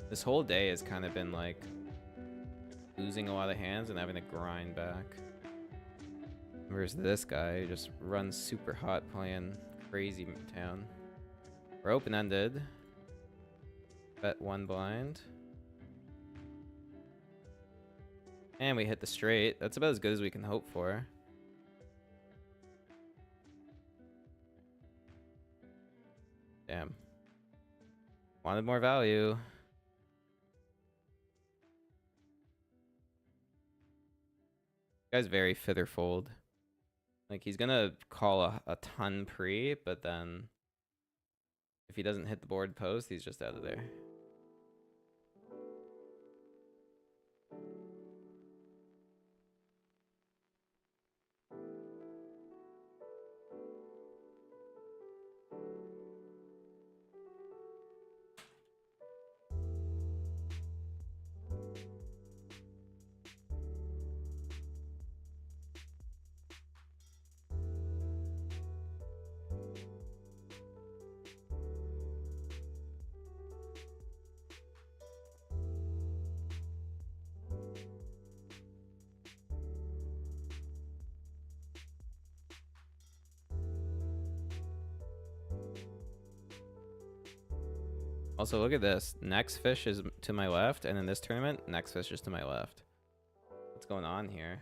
This whole day has kind of been like losing a lot of hands and having to grind back. Whereas this guy just runs super hot playing crazy town. We're open-ended. Bet 1 blind. And we hit the straight. That's about as good as we can hope for. Damn. Wanted more value. Guy's very fit or fold. Like, he's gonna call a ton pre, but then if he doesn't hit the board post, he's just out of there. Also, look at this. Next fish is to my left, and in this tournament, next fish is to my left. What's going on here?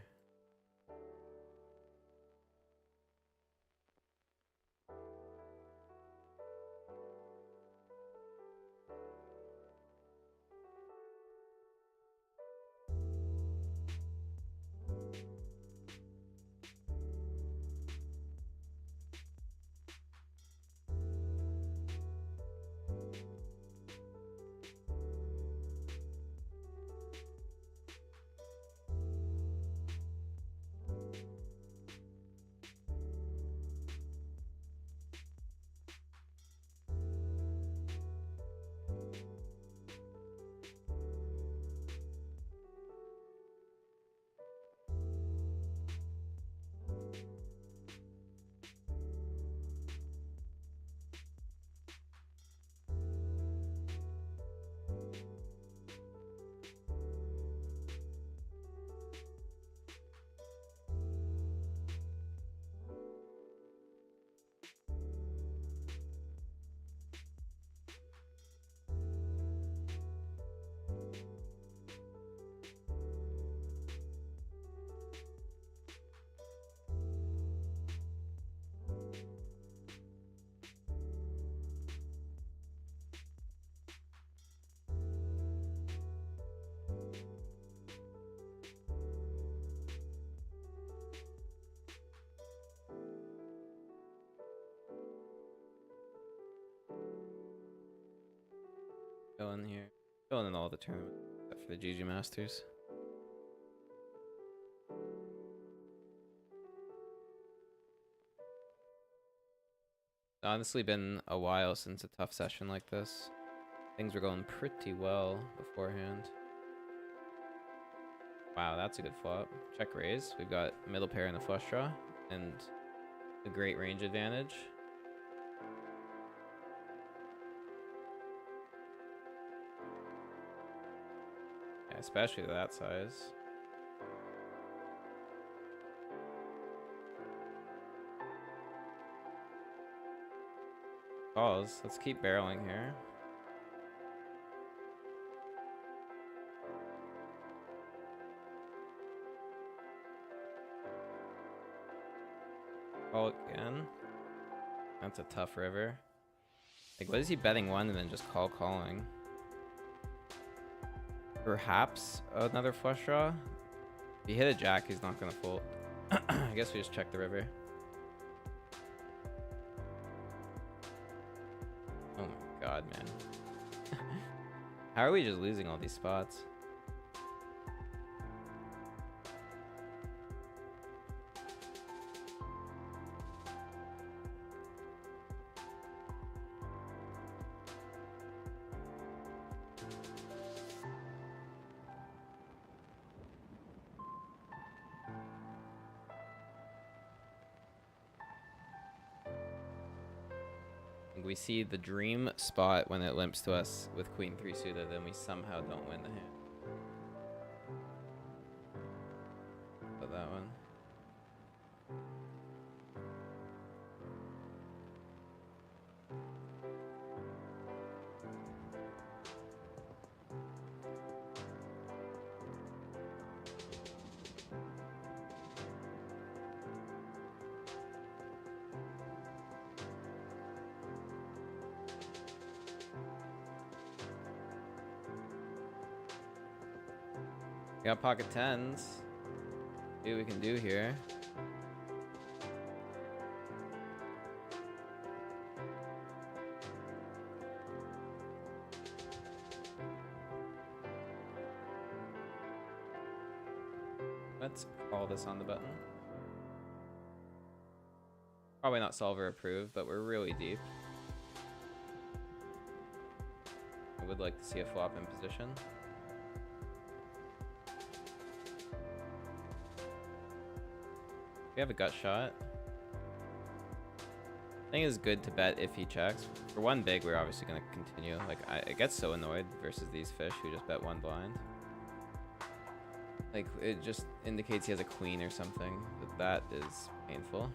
chilling here. Chilling in all the tournaments except for the GG Masters. It's honestly been a while since a tough session like this. Things were going pretty well beforehand. Wow, that's a good flop. Check raise. We've got middle pair and a flush draw, and a great range advantage. Yeah, especially to that size. Calls. Let's keep barreling here. Call again. That's a tough river. Like, what is he betting one and then just calling? Perhaps another flush draw? If he hit a jack, he's not gonna fold. I guess we just check the river. Oh my god, man. How are we just losing all these spots? We see the dream spot when it limps to us with queen 3 suited, and we somehow don't win the hand. Put that one. We got pocket tens. See what we can do here. Let's call this on the button. Probably not solver approved, but we're really deep. I would like to see a flop in position. We have a gut shot. I think it's good to bet if he checks. For one big, we're obviously going to continue. Like, I get so annoyed versus these fish who just bet one blind. Like, it just indicates he has a queen or something. But that is painful.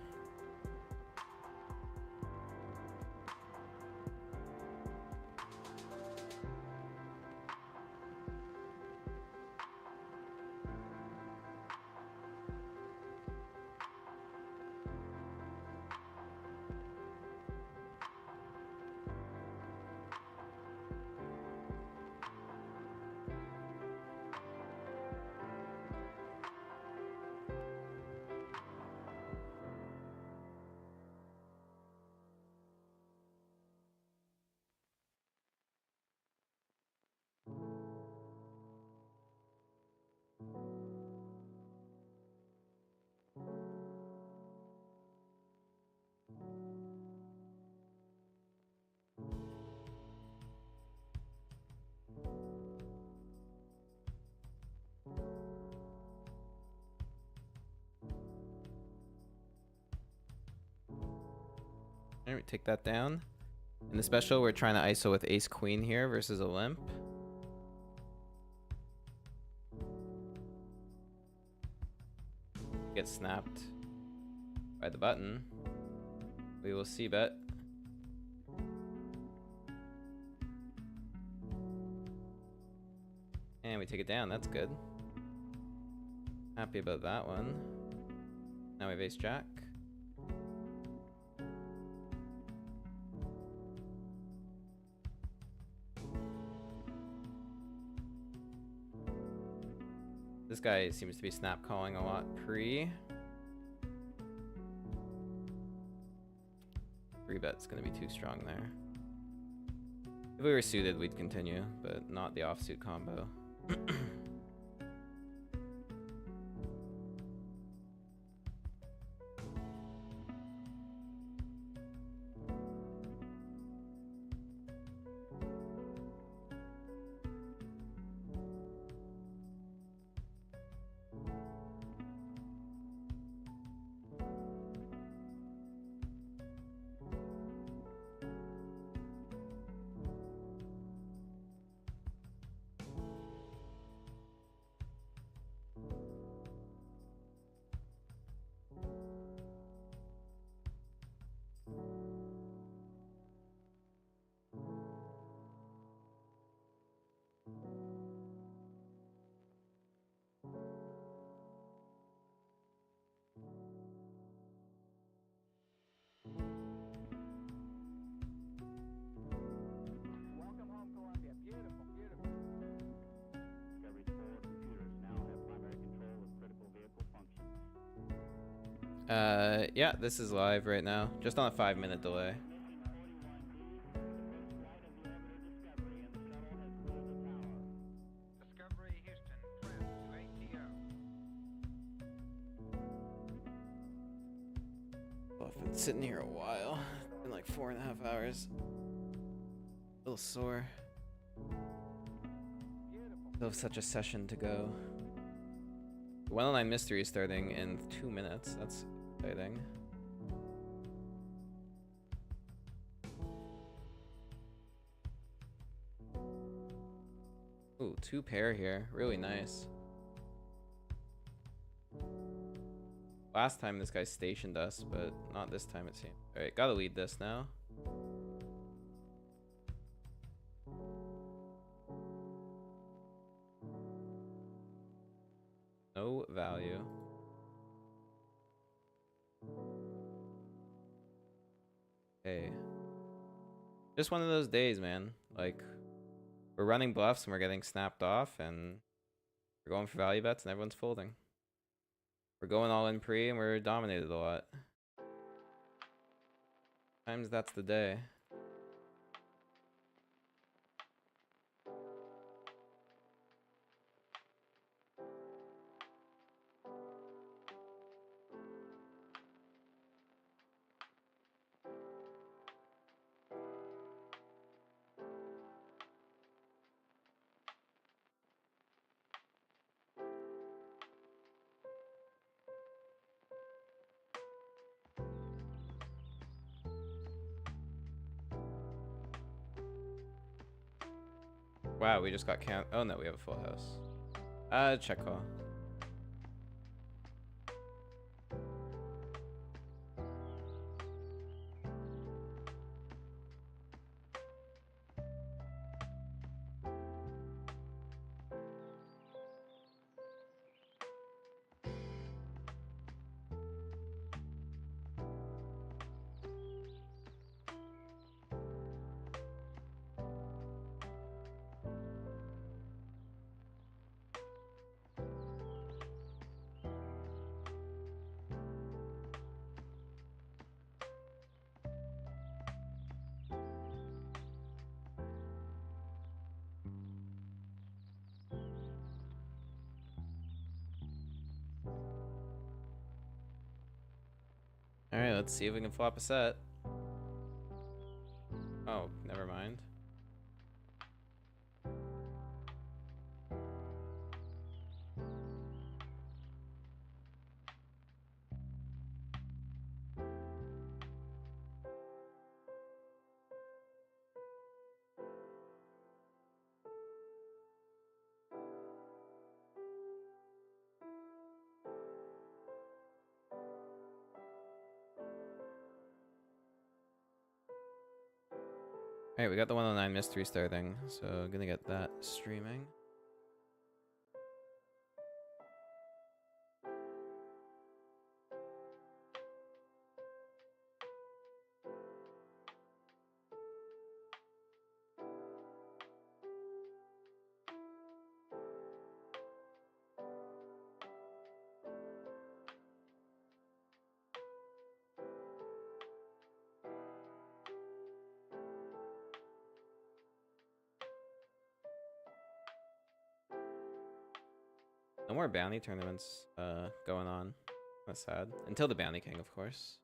Alright, take that down. In the special, we're trying to ISO with ace queen here versus a limp. Get snapped by the button. We will see bet. And we take it down. That's good. Happy about that one. Now we have ace jack. This guy seems to be snap calling a lot pre. 3-bet's gonna be too strong there. If we were suited, we'd continue, but not the offsuit combo. Yeah, this is live right now. Just on a 5-minute delay. Discovery Houston, trim to ATO. Well, I've been sitting here a while. It's been like 4.5 hours. A little sore. Still have such a session to go. 109 Mystery is starting in 2 minutes. That's exciting. Ooh, 2 pair here. Really nice. Last time this guy stationed us, but not this time it seems. Alright, gotta lead this now. No value. Okay. Just one of those days, man. Like, we're running bluffs and we're getting snapped off, and we're going for value bets and everyone's folding. We're going all in pre and we're dominated a lot. Sometimes that's the day. Wow, we just got oh no, we have a full house. Check call. Alright, let's see if we can flop a set. Oh, never mind. Alright, we got the 109 mystery starting, so I'm gonna get that streaming. No more bounty tournaments going on. That's sad. Until the Bounty King, of course.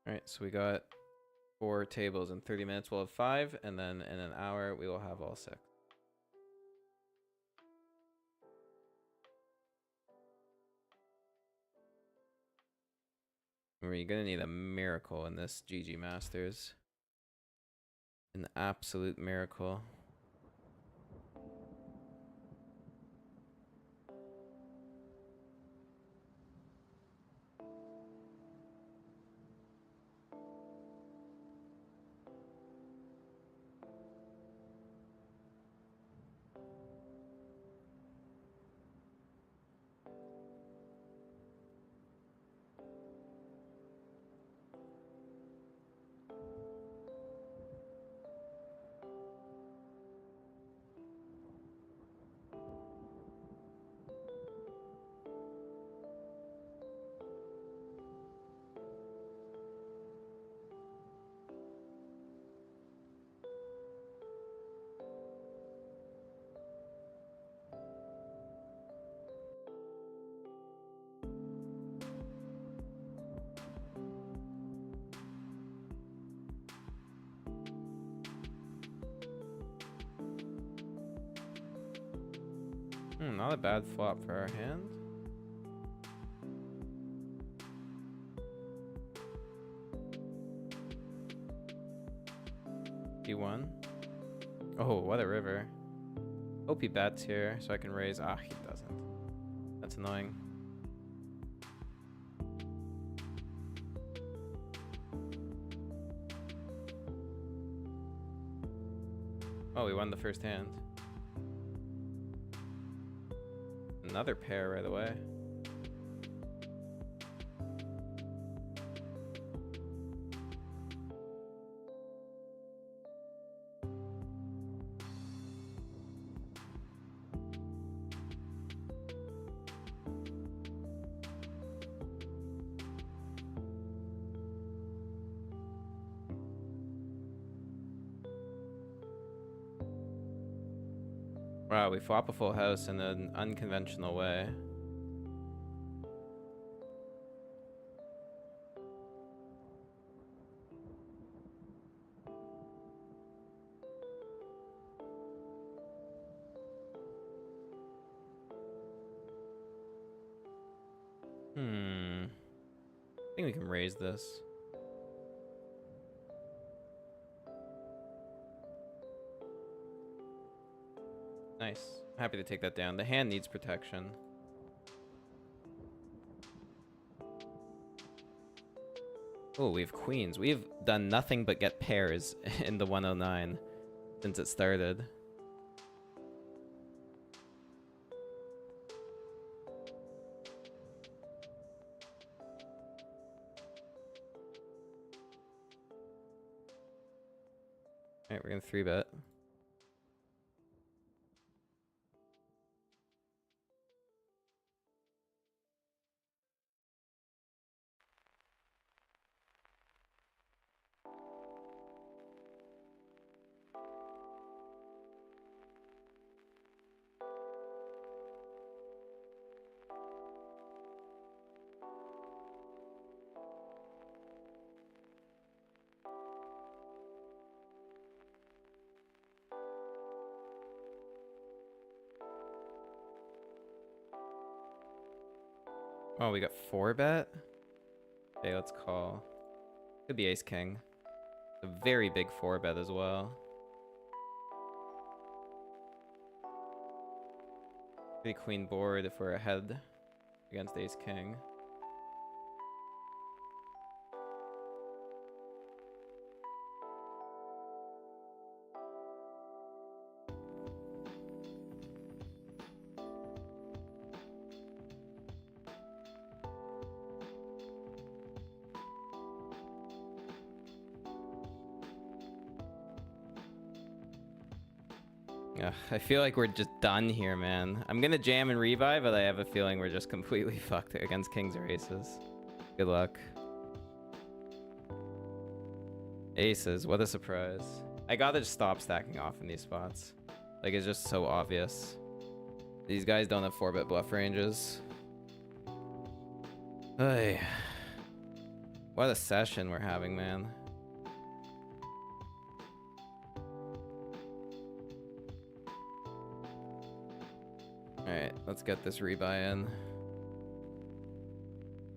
Alright, so we got 4 tables in 30 minutes. We'll have 5, and then in an hour we will have all 6. You're gonna need a miracle in this GG Masters. An absolute miracle. Not a bad flop for our hand. D1. Oh, what a river. Hope he bets here so I can raise. Ah, he doesn't. That's annoying. Oh, we won the first hand. Another pair right away. Wow, we flop a full house in an unconventional way. I think we can raise this. Nice. Happy to take that down. The hand needs protection. Oh, we have queens. We've done nothing but get pairs in the 109 since it started. Alright, we're gonna 3-bet. Oh, we got 4-bet? Okay, let's call. Could be ace king. A very big 4-bet as well. Pretty queen board if we're ahead against ace king. Ugh, I feel like we're just done here, man. I'm gonna jam and revive, but I have a feeling we're just completely fucked against kings or aces. Good luck. Aces, what a surprise. I gotta just stop stacking off in these spots. Like, it's just so obvious. These guys don't have 4-bit bluff ranges. Ay. What a session we're having, man. Alright, let's get this rebuy in.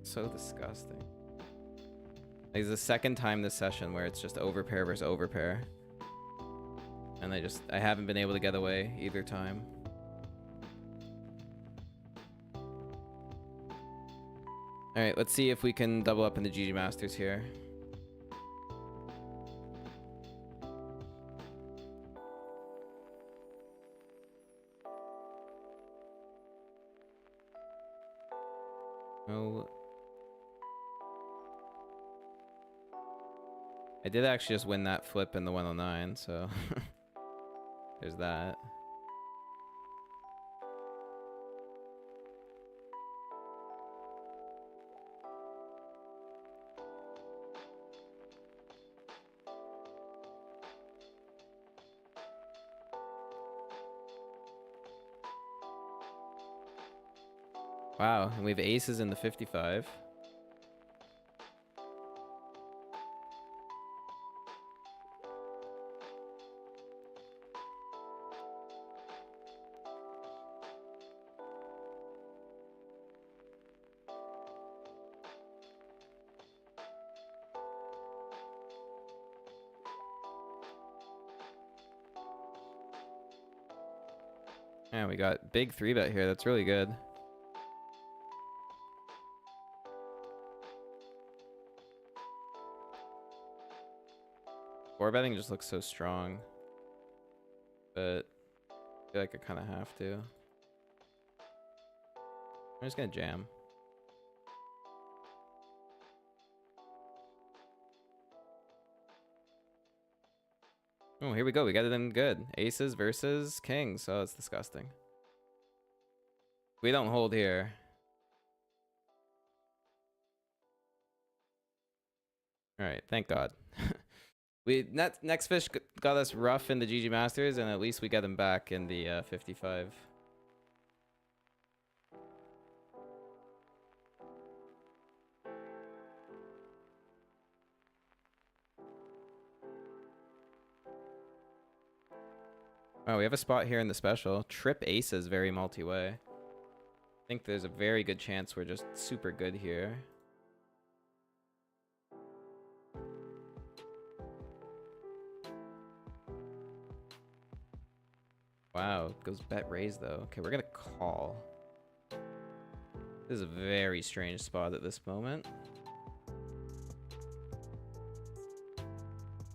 So disgusting. Like, it's the second time this session where it's just overpair versus overpair. And I haven't been able to get away either time. Alright, let's see if we can double up in the GG Masters here. Oh. I did actually just win that flip in the 109, so there's that. Wow, and we have aces in the 55. Yeah, we got big 3-bet here. That's really good. Four betting just looks so strong, but I feel like I kind of have to. I'm just gonna jam. Oh, here we go. We got it in good. Aces versus kings. Oh, it's disgusting. We don't hold here. All right, thank God. Next fish got us rough in the GG Masters, and at least we get him back in the 55. Oh, we have a spot here in the special. Trip aces, very multi-way. I think there's a very good chance we're just super good here. Wow, it goes bet raise though. Okay, we're gonna call. This is a very strange spot at this moment.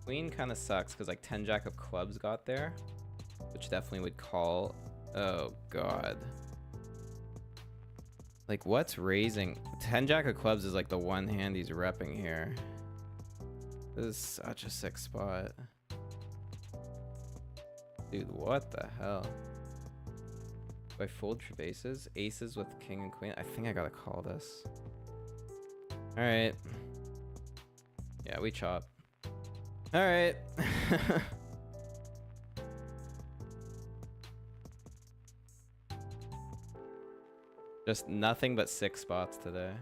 Queen kind of sucks because like 10 jack of clubs got there, which definitely would call. Oh god. Like what's raising? 10 jack of clubs is like the one hand he's repping here. This is such a sick spot. Dude, what the hell? Do I fold trip aces? Aces with king and queen? I think I gotta call this. Alright. Yeah, we chop. Alright. Just nothing but 6 spots today.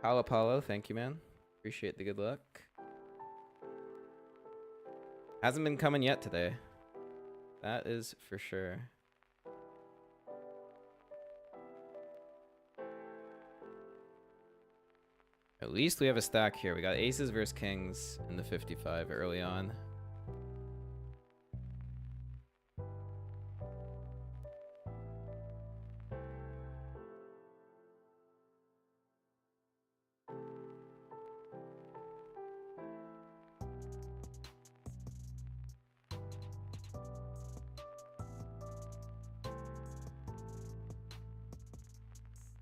Paulo, thank you, man. Appreciate the good luck. Hasn't been coming yet today. That is for sure. At least we have a stack here. We got aces versus kings in the 55 early on.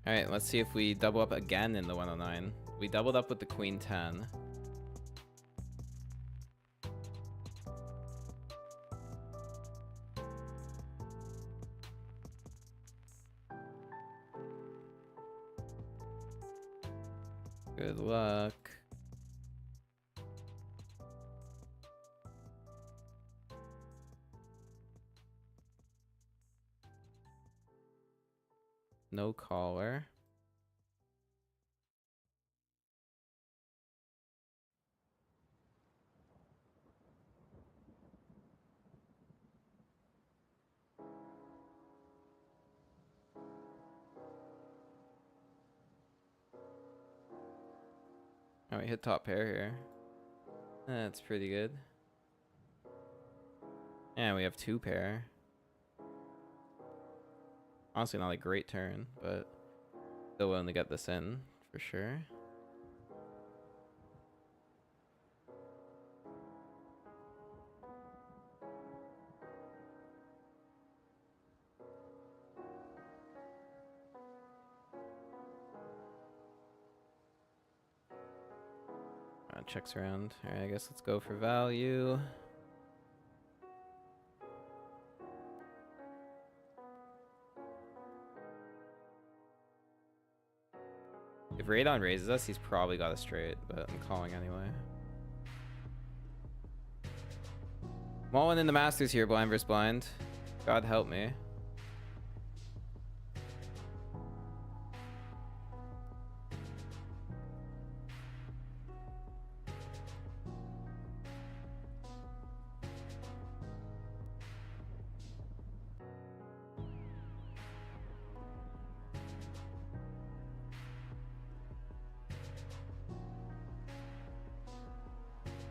Alright, let's see if we double up again in the 109. We doubled up with the queen 10. Good luck. No caller. Oh, we hit top pair here. That's pretty good. And we have 2 pair. Honestly, not a great turn, but still willing to get this in for sure. Checks around. Alright, I guess let's go for value. If Radon raises us, he's probably got a straight, but I'm calling anyway. I'm all in the Masters here, blind versus blind. God help me.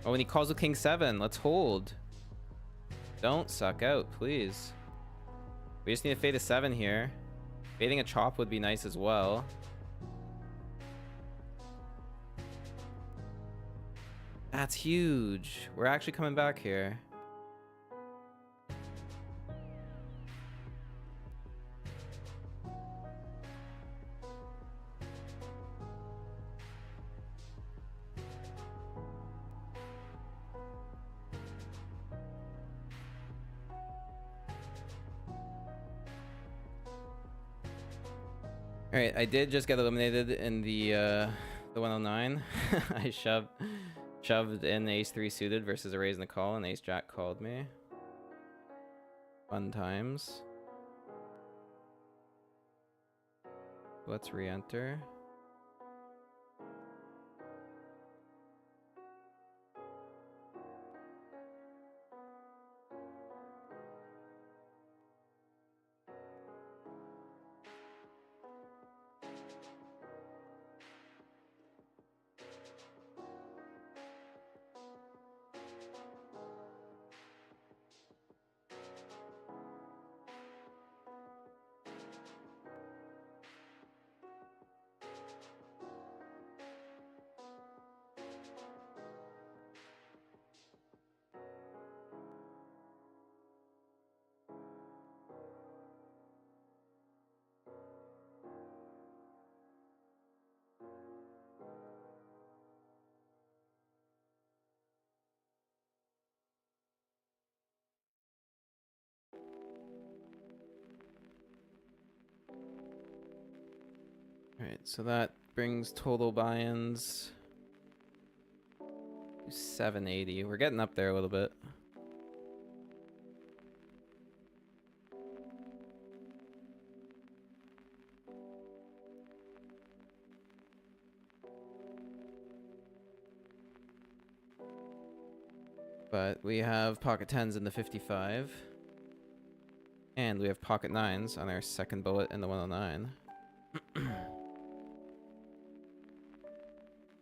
Oh, and he calls with King 7. Let's hold. Don't suck out, please. We just need to fade a 7 here. Fading a chop would be nice as well. That's huge. We're actually coming back here. All right, I did just get eliminated in the 109. I shoved in ace 3 suited versus a raise and a call, and ace jack called me. Fun times. Let's re-enter. Alright, so that brings total buy-ins to 780. We're getting up there a little bit. But we have pocket 10s in the 55. And we have pocket 9s on our second bullet in the 109.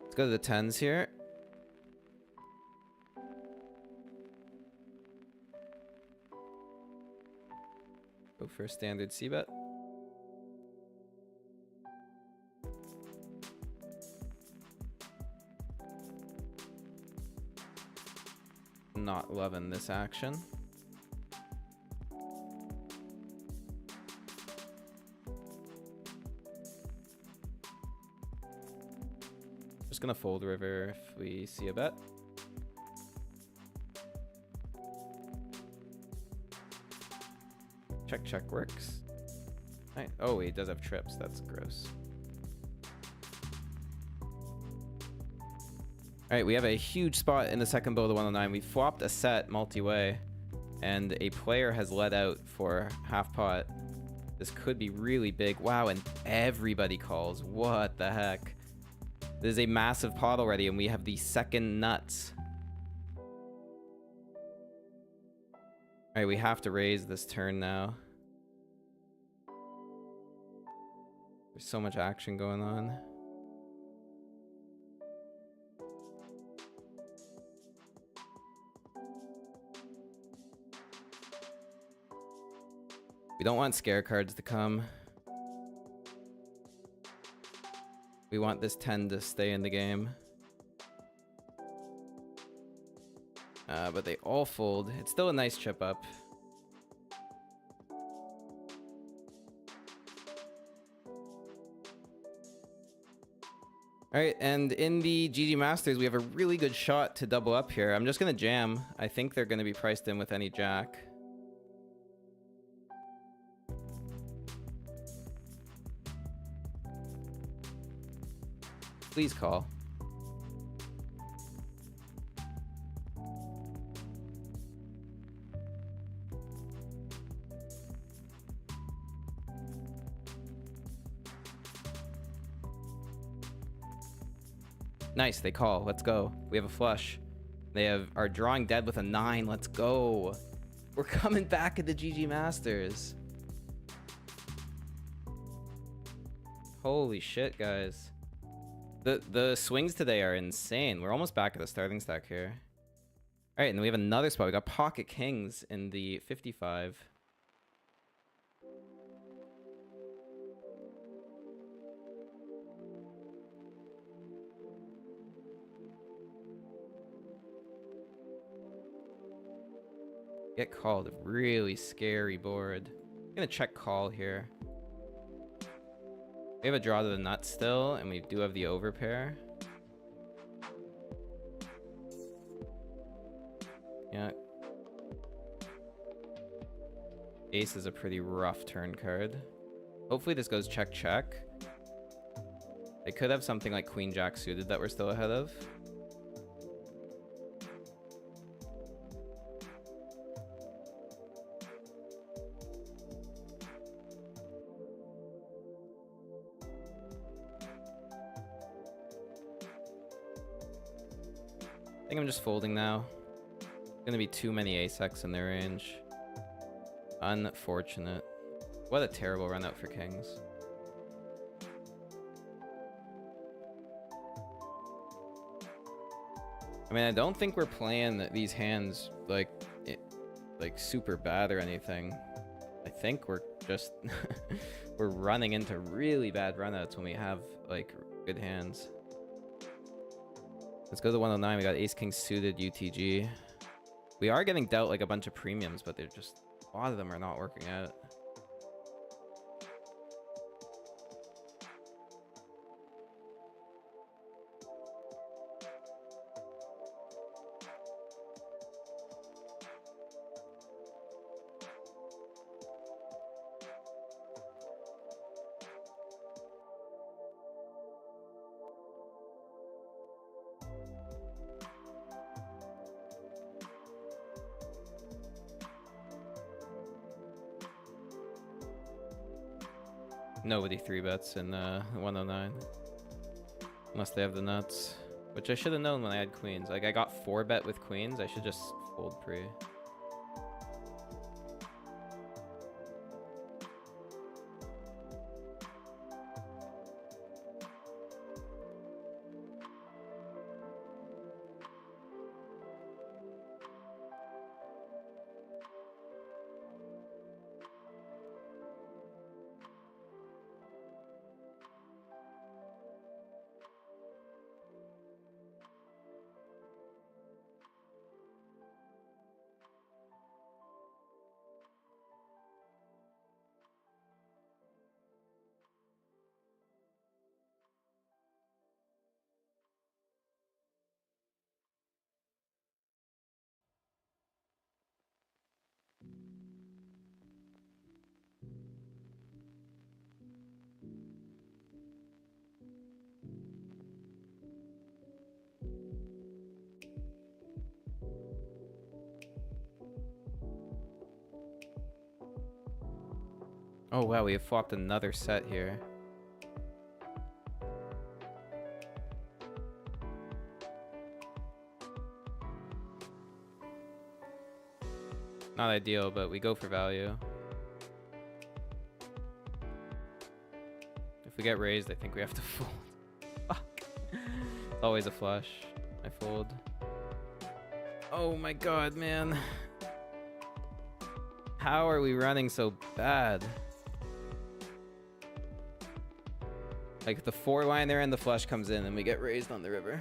Let's go to the 10s here. Go for a standard c-bet. Not loving this action. Just gonna fold river if we see a bet. Check, check works. Right. Oh, he does have trips. That's gross. All right, we have a huge spot in the second bow of the 109. We flopped a set multi-way, and a player has led out for half pot. This could be really big. Wow, and everybody calls. What the heck? This is a massive pot already, and we have the second nuts. All right, we have to raise this turn now. There's so much action going on. We don't want scare cards to come. We want this 10 to stay in the game. But they all fold. It's still a nice chip up. Alright, and in the GG Masters, we have a really good shot to double up here. I'm just going to jam. I think they're going to be priced in with any jack. Please call. Nice, they call. Let's go. We have a flush. They are drawing dead with a 9. Let's go. We're coming back at the GG Masters. Holy shit, guys. The swings today are insane. We're almost back at the starting stack here. All right, and then we have another spot. We got pocket kings in the 55. Get called. Really scary board. I'm gonna check call here. We have a draw to the nuts still, and we do have the overpair. Yeah. Ace is a pretty rough turn card. Hopefully this goes check check. They could have something like queen jack suited that we're still ahead of. I think I'm just folding now. Gonna be too many ace-x in their range. Unfortunate. What a terrible run out for kings. I mean, I don't think we're playing these hands like super bad or anything. I think we're just we're running into really bad runouts when we have like good hands. Let's go to 109. We got ace king suited UTG. We are getting dealt like a bunch of premiums, but they're just, a lot of them are not working out. Nobody 3-bets in 109. Unless they have the nuts. Which I should have known when I had queens. Like, I got 4-bet with queens. I should just fold pre. Oh wow, we have flopped another set here. Not ideal, but we go for value. If we get raised, I think we have to fold. Fuck. It's always a flush. I fold. Oh my god, man. How are we running so bad? Like the 4-liner and the flush comes in and we get raised on the river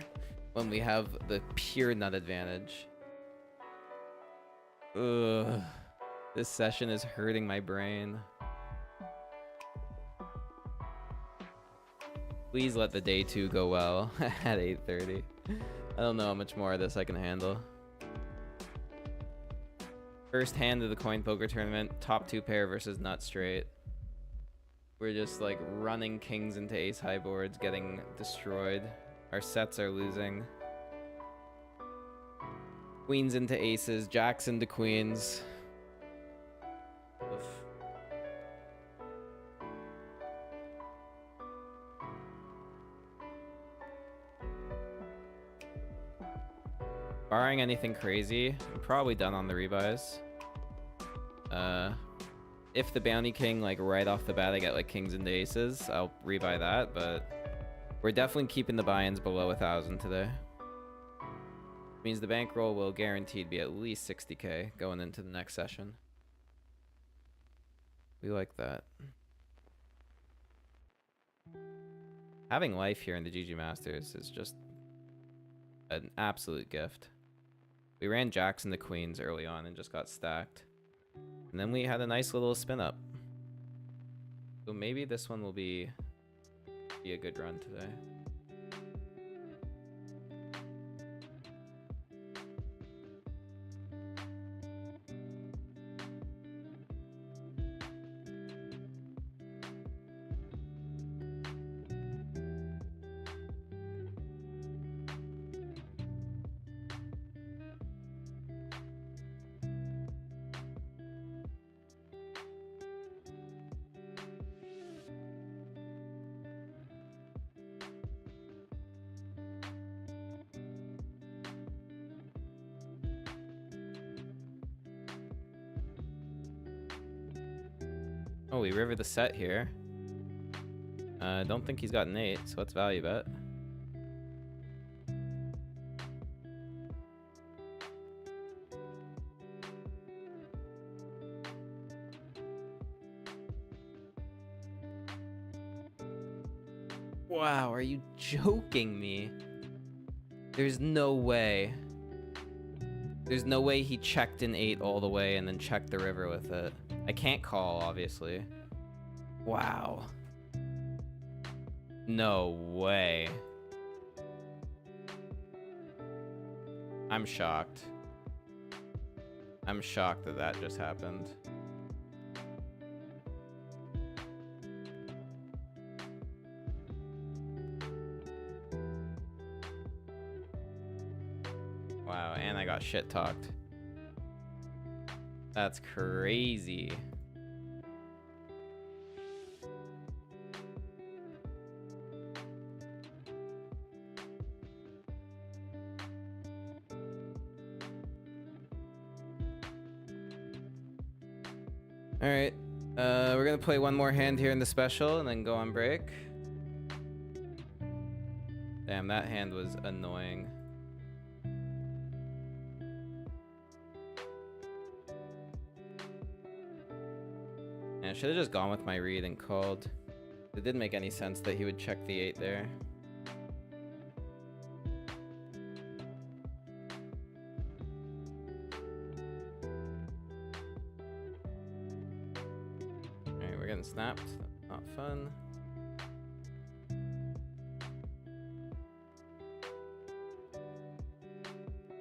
when we have the pure nut advantage. Ugh. This session is hurting my brain. Please let the day 2 go well at 8:30. I don't know how much more of this I can handle. First hand of the coin poker tournament, top 2 pair versus nut straight. We're just like running kings into ace high boards, getting destroyed. Our sets are losing. Queens into aces, jacks into queens. Oof. Barring anything crazy, I'm probably done on the rebuys. If the bounty king, like right off the bat, I get like kings and aces, I'll rebuy that, but we're definitely keeping the buy-ins below 1,000 today. Means the bankroll will guaranteed be at least 60k going into the next session. We like that. Having life here in the GG Masters is just an absolute gift. We ran jacks and the queens early on and just got stacked. And then we had a nice little spin up. So maybe this one will be a good run today. Oh, we river the set here. I don't think he's got an 8, so let's value bet. Wow, are you joking me? There's no way. There's no way he checked an 8 all the way and then checked the river with it. I can't call, obviously. Wow. No way. I'm shocked. I'm shocked that that just happened. Wow, and I got shit talked. That's crazy. All right, we're gonna play one more hand here in the special and then go on break. Damn, that hand was annoying. I should have just gone with my read and called. It didn't make any sense that he would check the 8 there. Alright, we're getting snapped. Not fun.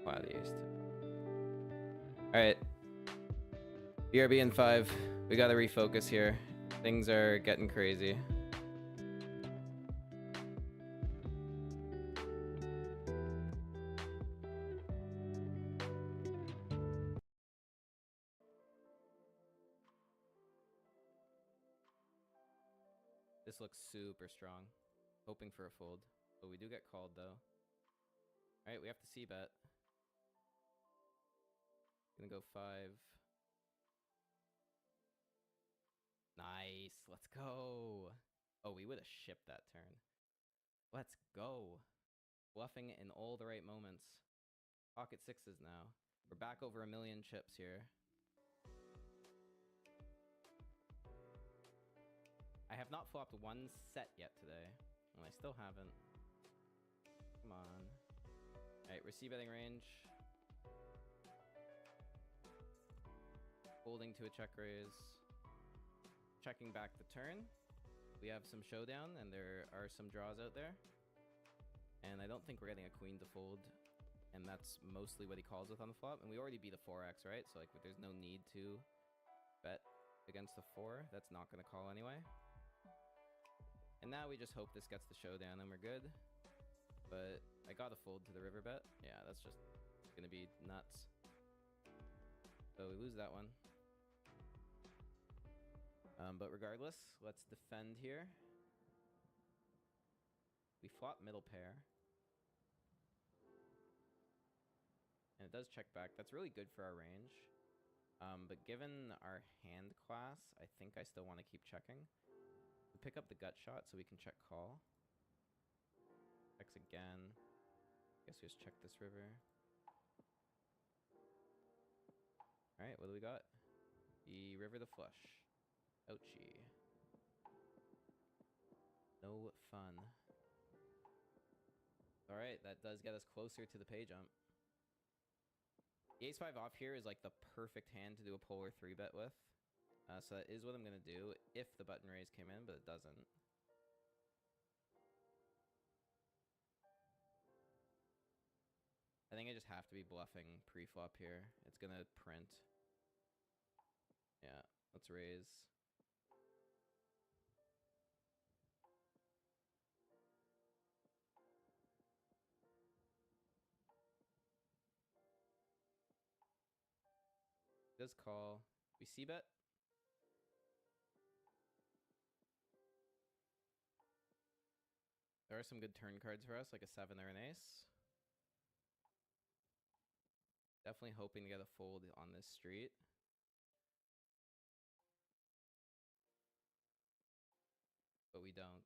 Wow, they used to. Alright. BRB in 5. We gotta refocus here. Things are getting crazy. This looks super strong. Hoping for a fold. But we do get called, though. Alright, we have to c-bet. Gonna go 5. Nice. Let's go. Oh, we would have shipped that turn. Let's go. Bluffing in all the right moments. Pocket 6s now. We're back over 1 million chips here. I have not flopped one set yet today. And I still haven't. Come on. Alright, we're c-betting range. Folding to a check raise. Checking back the turn. We have some showdown, and there are some draws out there. And I don't think we're getting a queen to fold. And that's mostly what he calls with on the flop. And we already beat a 4x, right? So like, there's no need to bet against the 4. That's not going to call anyway. And now we just hope this gets the showdown and we're good. But I got to fold to the river bet. Yeah, that's just going to be nuts. So we lose that one. But regardless, let's defend here. We flop middle pair. And it does check back. That's really good for our range. But given our hand class, I think I still want to keep checking. We pick up the gut shot so we can check call. Checks again. Guess we just check this river. Alright, what do we got? The river to flush. Ouchie. No fun. Alright, that does get us closer to the pay jump. The ace-5 off here is like the perfect hand to do a polar 3-bet with. So that is what I'm going to do if the button raise came in, but it doesn't. I think I just have to be bluffing pre-flop here. It's going to print. Yeah, let's raise. Does call. We c-bet. There are some good turn cards for us, like a 7 or an ace. Definitely hoping to get a fold on this street. But we don't.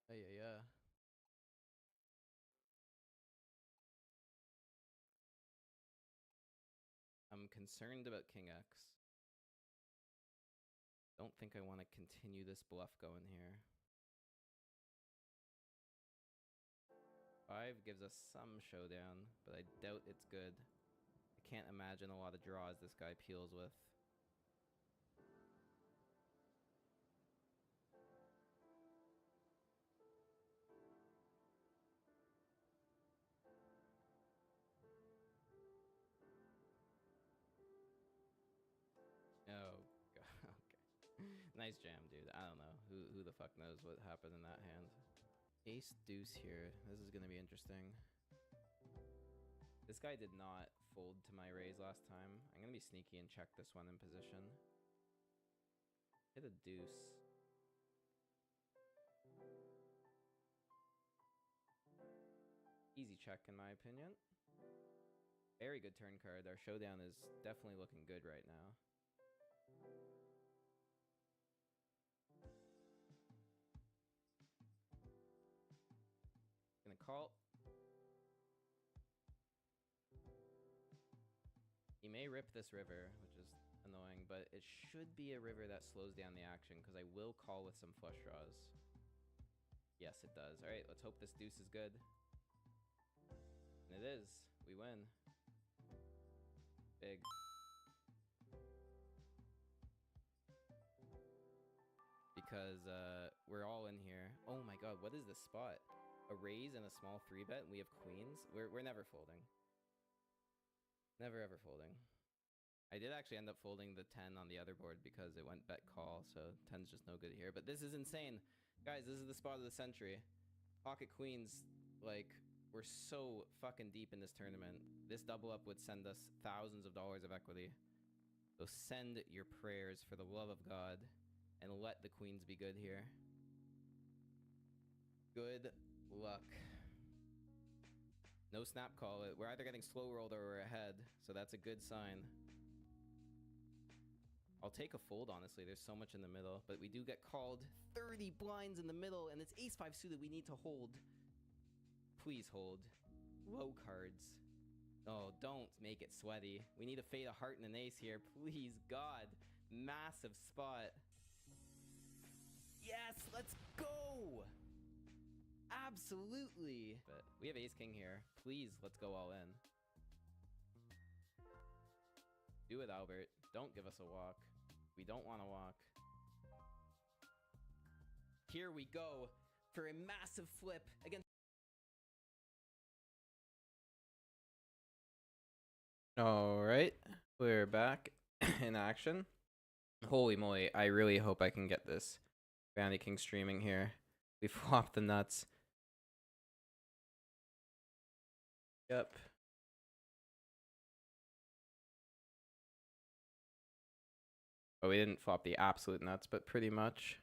Yeah. I'm concerned about King X. Don't think I want to continue this bluff going here. 5 gives us some showdown, but I doubt it's good. I can't imagine a lot of draws this guy peels with. Oh, God. Okay. Nice jam, dude. I don't know. Who the fuck knows what happened in that hand. Ace deuce here. This is going to be interesting. This guy did not fold to my raise last time. I'm going to be sneaky and check this one in position. Hit a deuce. Easy check in my opinion. Very good turn card. Our showdown is definitely looking good right now. Gonna call. He may rip this river, which is annoying, but it should be a river that slows down the action because I will call with some flush draws. Yes, it does. All right, let's hope this deuce is good. And it is. We win. Big. Because we're all in here. Oh my god, what is this spot? A raise and a small 3-bet, and we have queens? We're never folding. Never ever folding. I did actually end up folding the 10 on the other board because it went bet call, so 10's just no good here. But this is insane. Guys, this is the spot of the century. Pocket queens, like, we're so fucking deep in this tournament. This double up would send us thousands of dollars of equity. So send your prayers for the love of God and let the queens be good here. Good luck. No snap call. We're either getting slow rolled or we're ahead, so that's a good sign. I'll take a fold, honestly. There's so much in the middle, but we do get called 30 blinds in the middle, and it's ace-5 suited. We need to hold. Please hold. Low cards. Oh, don't make it sweaty. We need to fade a heart and an ace here. Please, God. Massive spot. Yes, let's go! Absolutely! But we have ace-king here. Please, let's go all in. Do it, Albert. Don't give us a walk. We don't want to walk. Here we go for a massive flip against... Alright, we're back in action. Holy moly, I really hope I can get this Bounty King streaming here. We flopped the nuts. Yep. Oh, we didn't flop the absolute nuts, but pretty much.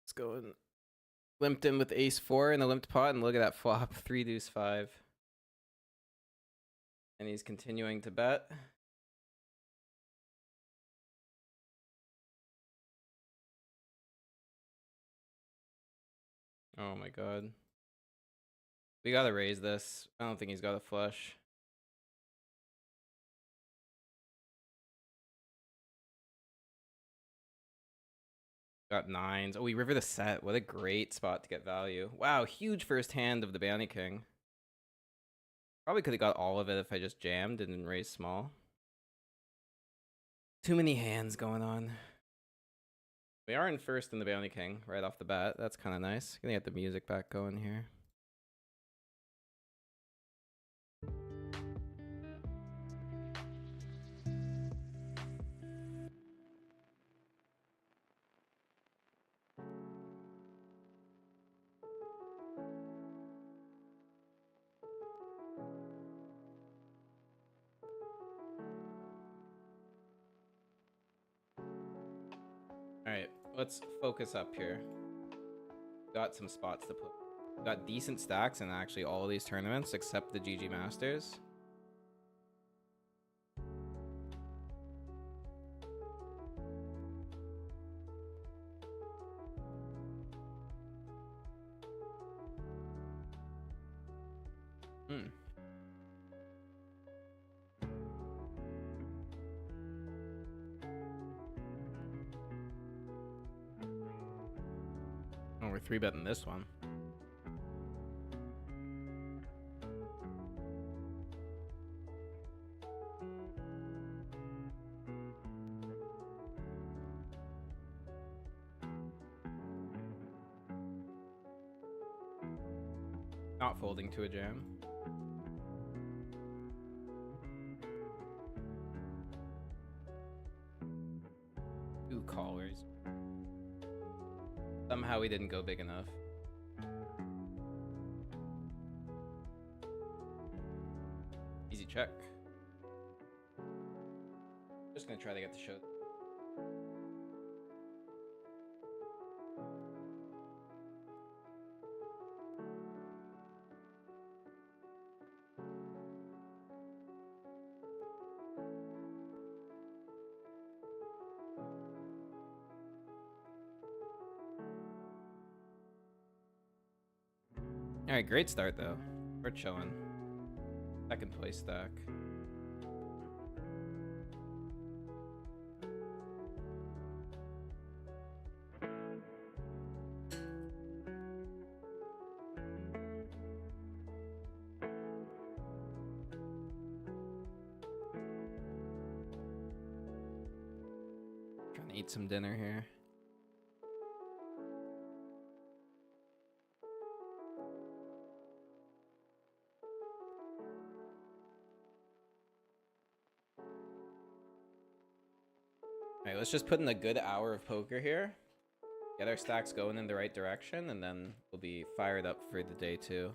Let's go and limped in with ace-4 in the limped pot, and look at that flop, 3 deuce 5. And he's continuing to bet. Oh my god. We gotta raise this. I don't think he's got a flush. Got 9s. Oh, we river the set. What a great spot to get value. Wow, huge first hand of the Bounty King. Probably could have got all of it if I just jammed and didn't raise small. Too many hands going on. We are in first in the Bounty King right off the bat. That's kind of nice. Gonna get the music back going here. Alright, let's focus up here. Got some spots to put. Got decent stacks in actually all of these tournaments except the GG Masters. Oh, we're 3-betting this one. Not folding to a jam. Two callers. Somehow we didn't go big enough. Easy check. Just gonna try to get the show. Alright, great start though. We're chilling. Second place stack. Trying to eat some dinner here. Alright, let's just put in a good hour of poker here. get our stacks going in the right direction, and then we'll be fired up for the day too.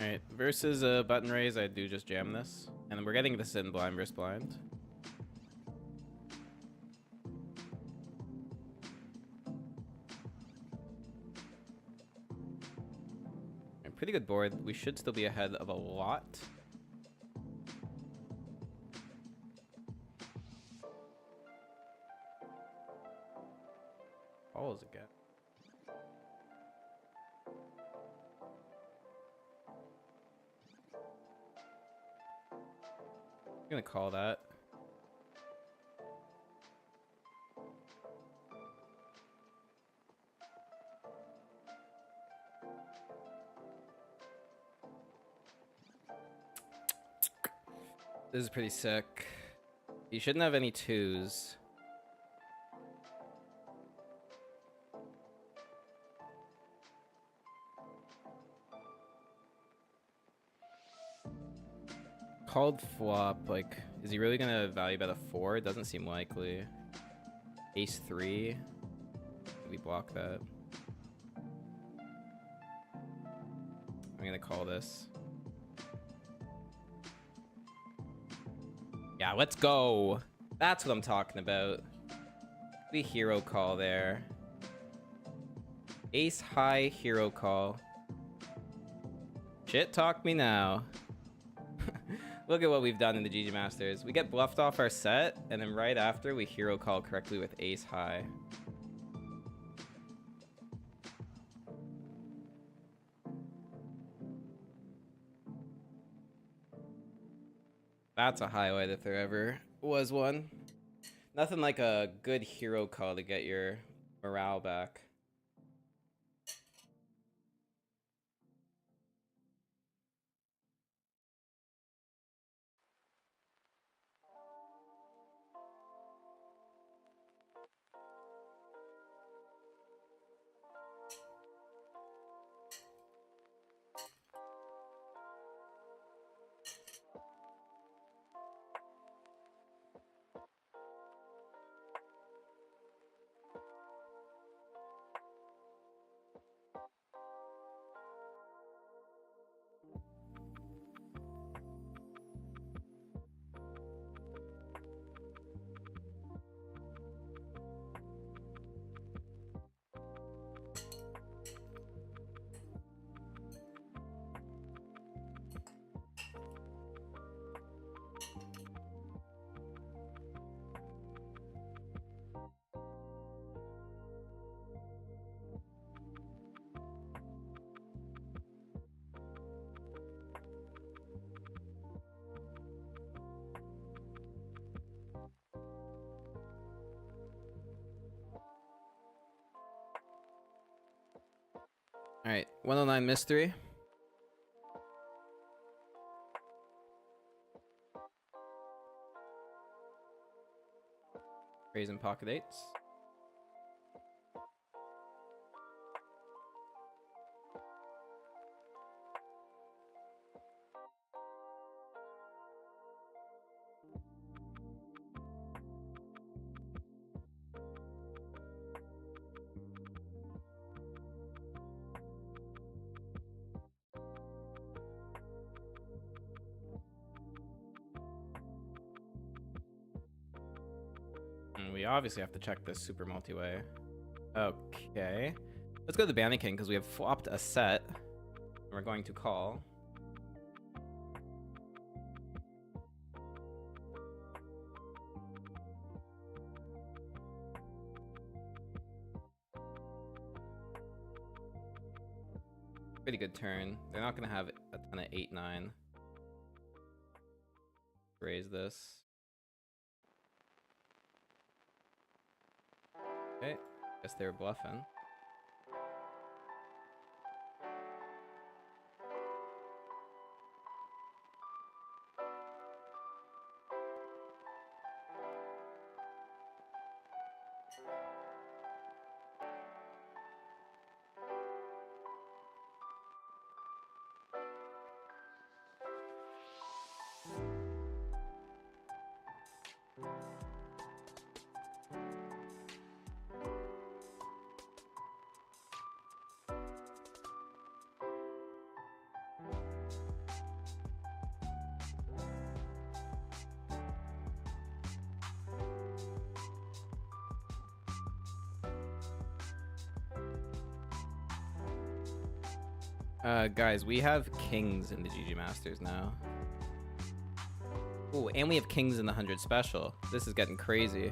Alright, versus a button raise, I do just jam this. And then we're getting this in blind versus blind. Alright, pretty good board. We should still be ahead of a lot. Calls again. I'm gonna call that. This is pretty sick. You shouldn't have any twos. Called flop, like, is he really gonna value bet a 4? It doesn't seem likely. Ace 3. We block that. I'm gonna call this. Yeah, let's go. That's what I'm talking about. The hero call there. Ace high hero call. Shit talk me now. Look at what we've done in the GG Masters. We get bluffed off our set, and then right after we hero call correctly with ace high. That's a highlight if there ever was one. Nothing like a good hero call to get your morale back. All right, 109 mystery. Raising pocket eights. And we obviously have to check this super multi-way. Okay. Let's go to the Bounty King because we have flopped a set. And we're going to call. Pretty good turn. They're not going to have a ton of 8-9. Raise this. Okay, guess they were bluffing. Guys, we have kings in the GG Masters now. Oh, and we have kings in the 100 special. This is getting crazy.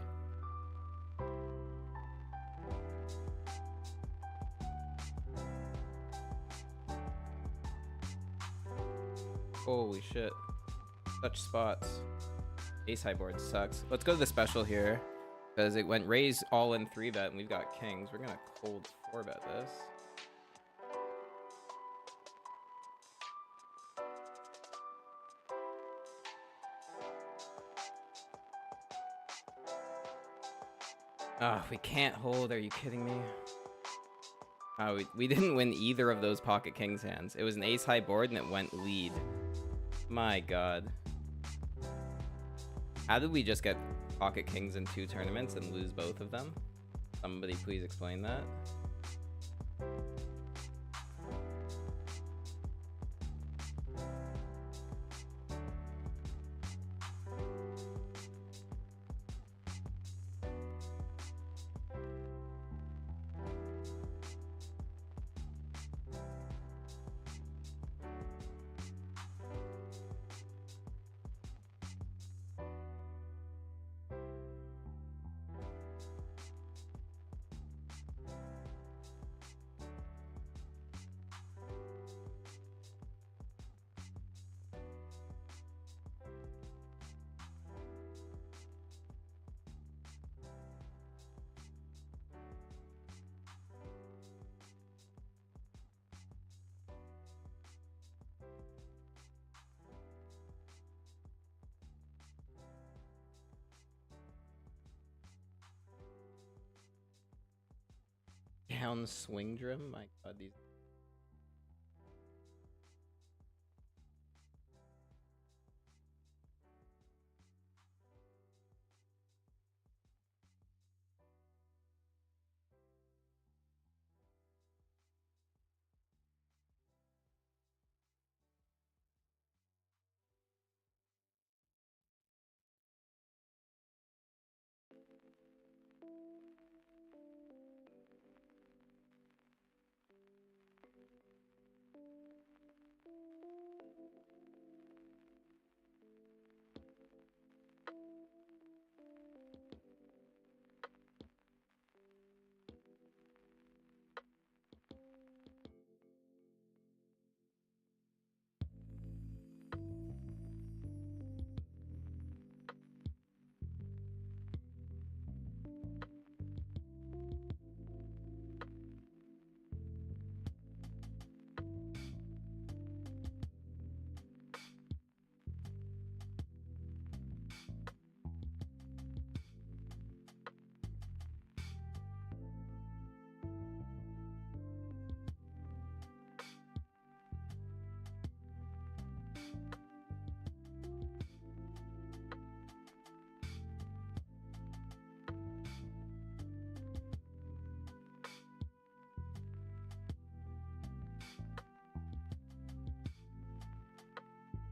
Holy shit. Such spots. Ace high board sucks. Let's go to the special here. Because it went raise all in 3-bet and we've got kings. We're gonna cold 4-bet this. Ah, we can't hold. Are you kidding me? Oh, we didn't win either of those pocket kings hands. It was an ace high board and it went lead. My god. How did we just get pocket kings in 2 tournaments and lose both of them? Somebody please explain that. Down swing drum? My god, these.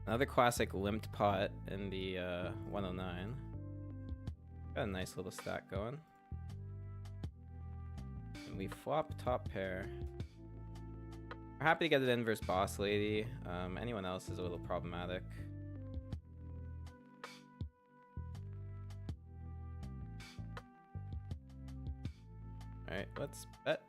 Another classic limped pot in the 109. Got a nice little stack going. We flop top pair. We're happy to get it in versus boss lady. Anyone else is a little problematic. Alright, let's bet.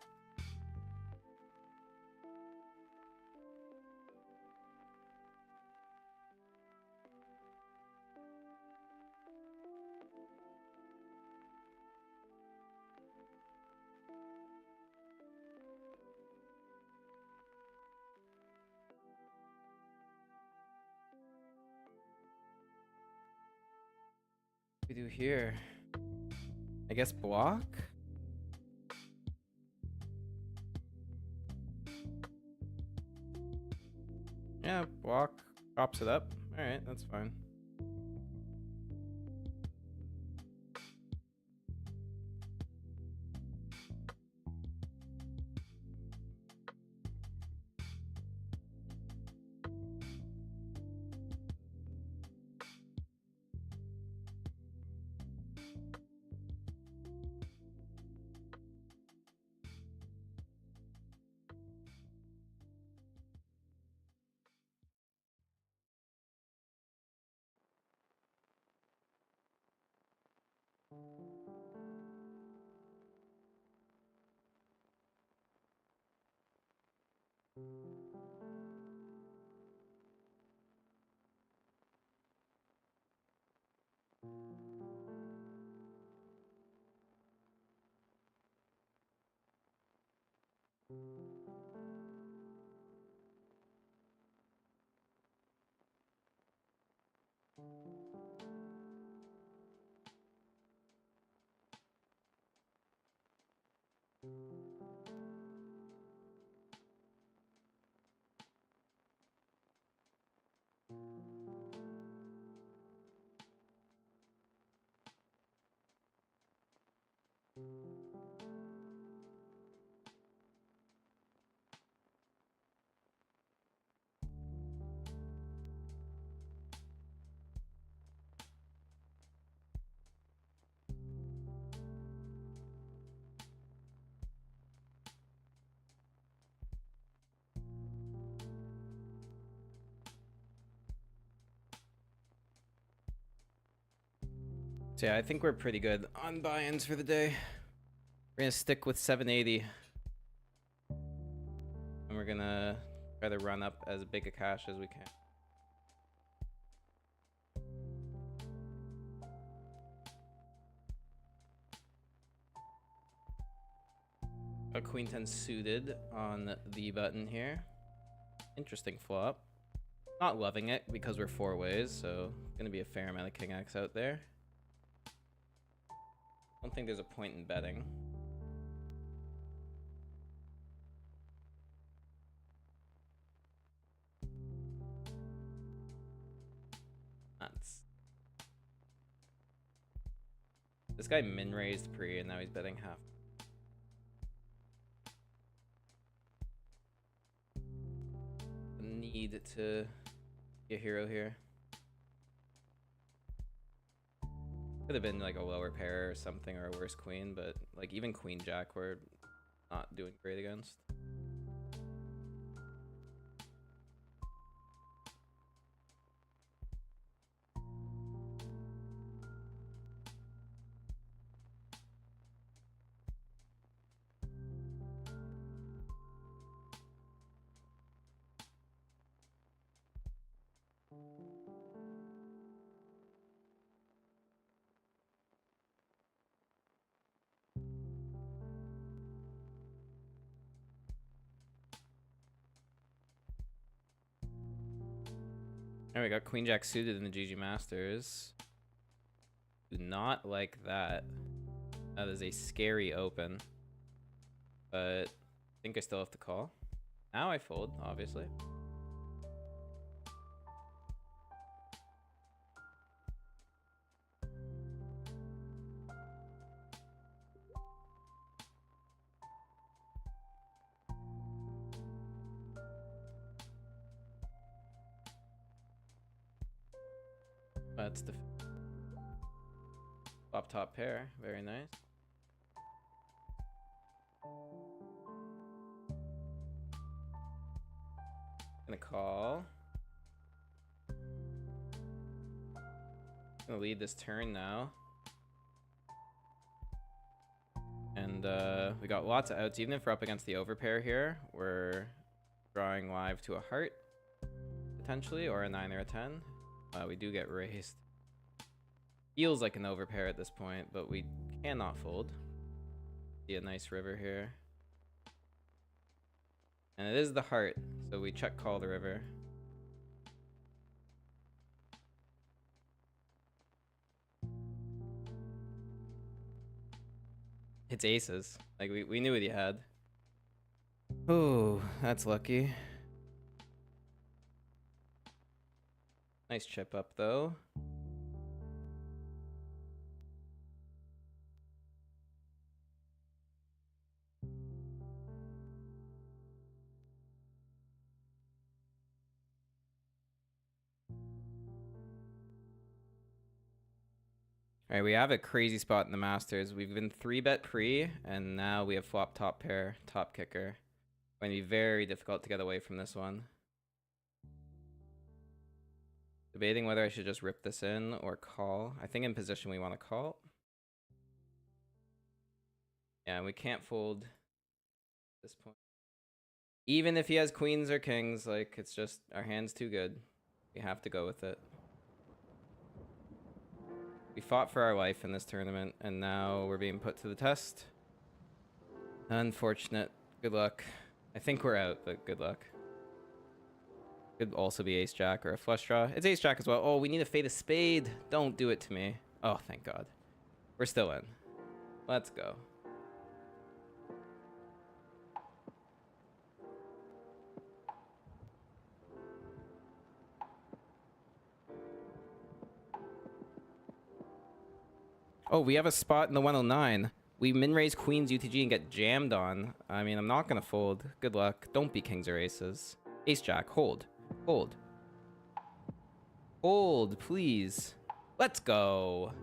What do we do here? I guess block? Yeah, block chops it up. Alright, that's fine. So yeah, I think we're pretty good on buy-ins for the day. We're gonna stick with 780. And we're gonna try to run up as big a cash as we can. A queen 10 suited on the button here. Interesting flop. Not loving it because we're four ways, so gonna be a fair amount of king X out there. I don't think there's a point in betting. Nuts. This guy min-raised pre and now he's betting half. The need to be a hero here. Could have been like a lower pair or something, or a worse queen, but like even queen jack we're not doing great against. There we go, queen jack suited in the GG Masters. Do not like that. That is a scary open. But I think I still have to call. Now I fold, obviously. That's the flop top pair. Very nice. Gonna call. Gonna lead this turn now. And we got lots of outs. Even if we're up against the overpair here, we're drawing live to a heart, potentially, or a 9 or a 10. We do get raised. Feels like an overpair at this point, but we cannot fold. See a nice river here. And it is the heart, so we check call the river. It's aces. Like, we knew what he had. Oh, that's lucky. Nice chip up, though. All right, we have a crazy spot in the Masters. We've been 3-bet pre, and now we have flop top pair, top kicker. Going to be very difficult to get away from this one. Debating whether I should just rip this in or call. I think in position we want to call. Yeah, we can't fold at this point. Even if he has queens or kings, like, it's just, our hand's too good. We have to go with it. We fought for our life in this tournament, and now we're being put to the test. Unfortunate. Good luck. I think we're out, but good luck. Could also be ace-jack or a flush draw. It's ace-jack as well. Oh, we need to fade a spade. Don't do it to me. Oh, thank God. We're still in. Let's go. Oh, we have a spot in the 109. We min-raise queens UTG and get jammed on. I mean, I'm not going to fold. Good luck. Don't be kings or aces. Ace-jack. Hold. Hold. Hold, please. Let's go.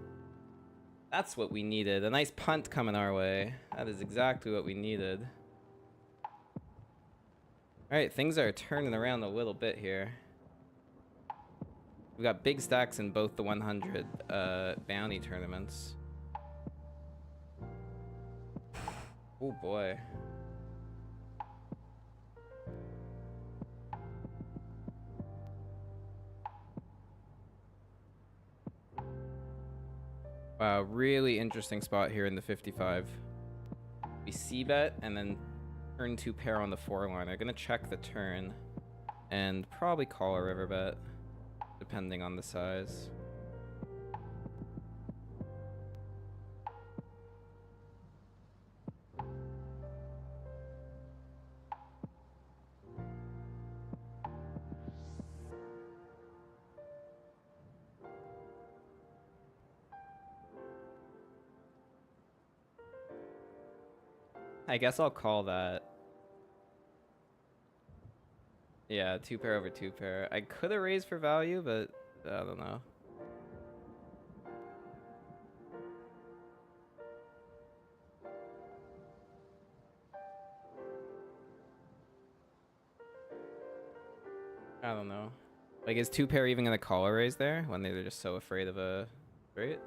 That's what we needed. A nice punt coming our way. That is exactly what we needed. Alright, things are turning around a little bit here. We got big stacks in both the 100 bounty tournaments. Oh boy. Wow, really interesting spot here in the 55. We c-bet and then turn 2 pair on the 4 line. I'm gonna check the turn and probably call a river bet, depending on the size. I guess I'll call that. Yeah, 2 pair over 2 pair. I could have raised for value, but I don't know. I don't know. Like, is 2 pair even gonna call a raise there when they're just so afraid of a straight?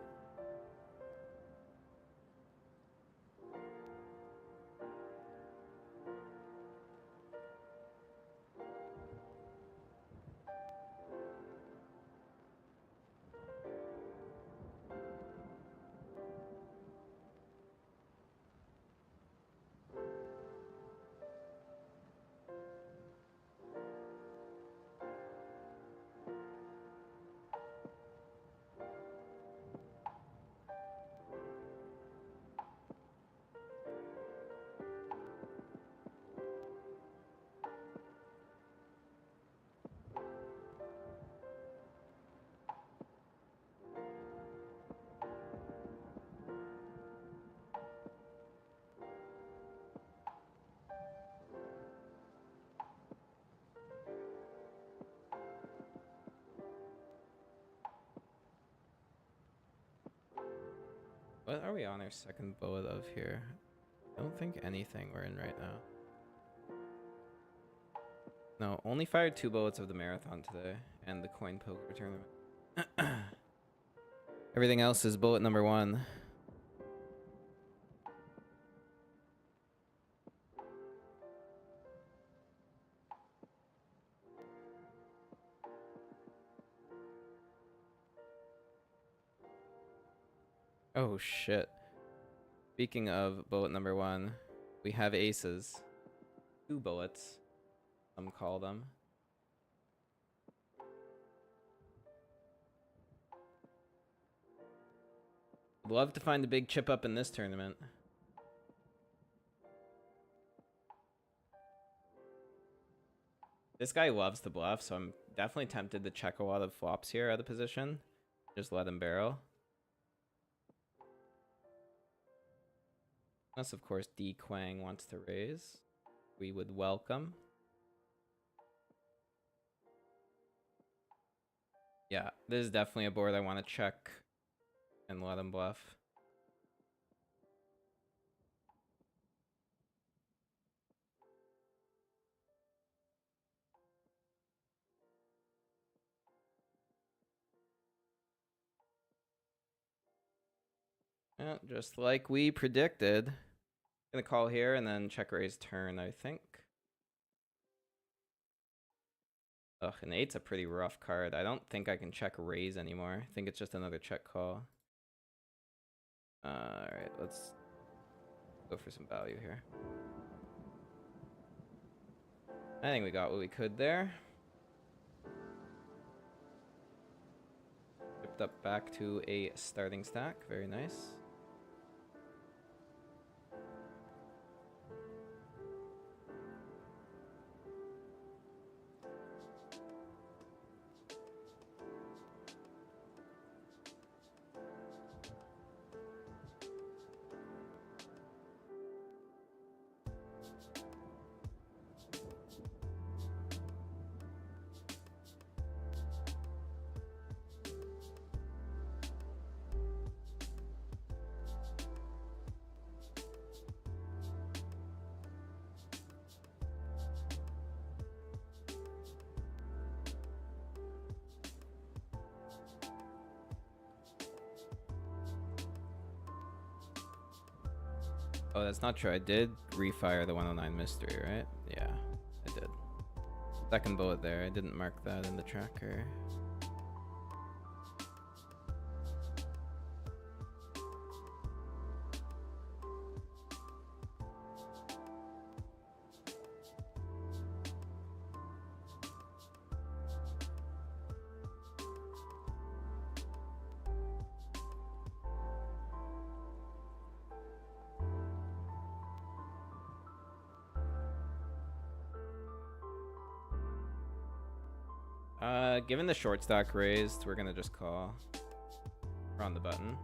What are we on our second bullet of here? I don't think anything we're in right now. No, only fired 2 bullets of the marathon today and the coin poker tournament. Everything else is bullet number 1. Oh shit. Speaking of bullet number 1, we have aces. 2 bullets, some call them. I'd love to find a big chip up in this tournament. This guy loves to bluff, so I'm definitely tempted to check a lot of flops here out of position. Just let him barrel. Unless, of course, D Quang wants to raise. We would welcome. Yeah, this is definitely a board I want to check and let him bluff. Yeah, just like we predicted. Gonna call here and then check raise turn, I think. Ugh, an 8's a pretty rough card. I don't think I can check raise anymore. I think it's just another check call. Alright, let's go for some value here. I think we got what we could there. Dipped up back to a starting stack. Very nice. Oh, that's not true. I did refire the 109 mystery, right? Yeah, I did. Second bullet there. I didn't mark that in the tracker. Given the short stack raised, we're gonna just call. We're on the button.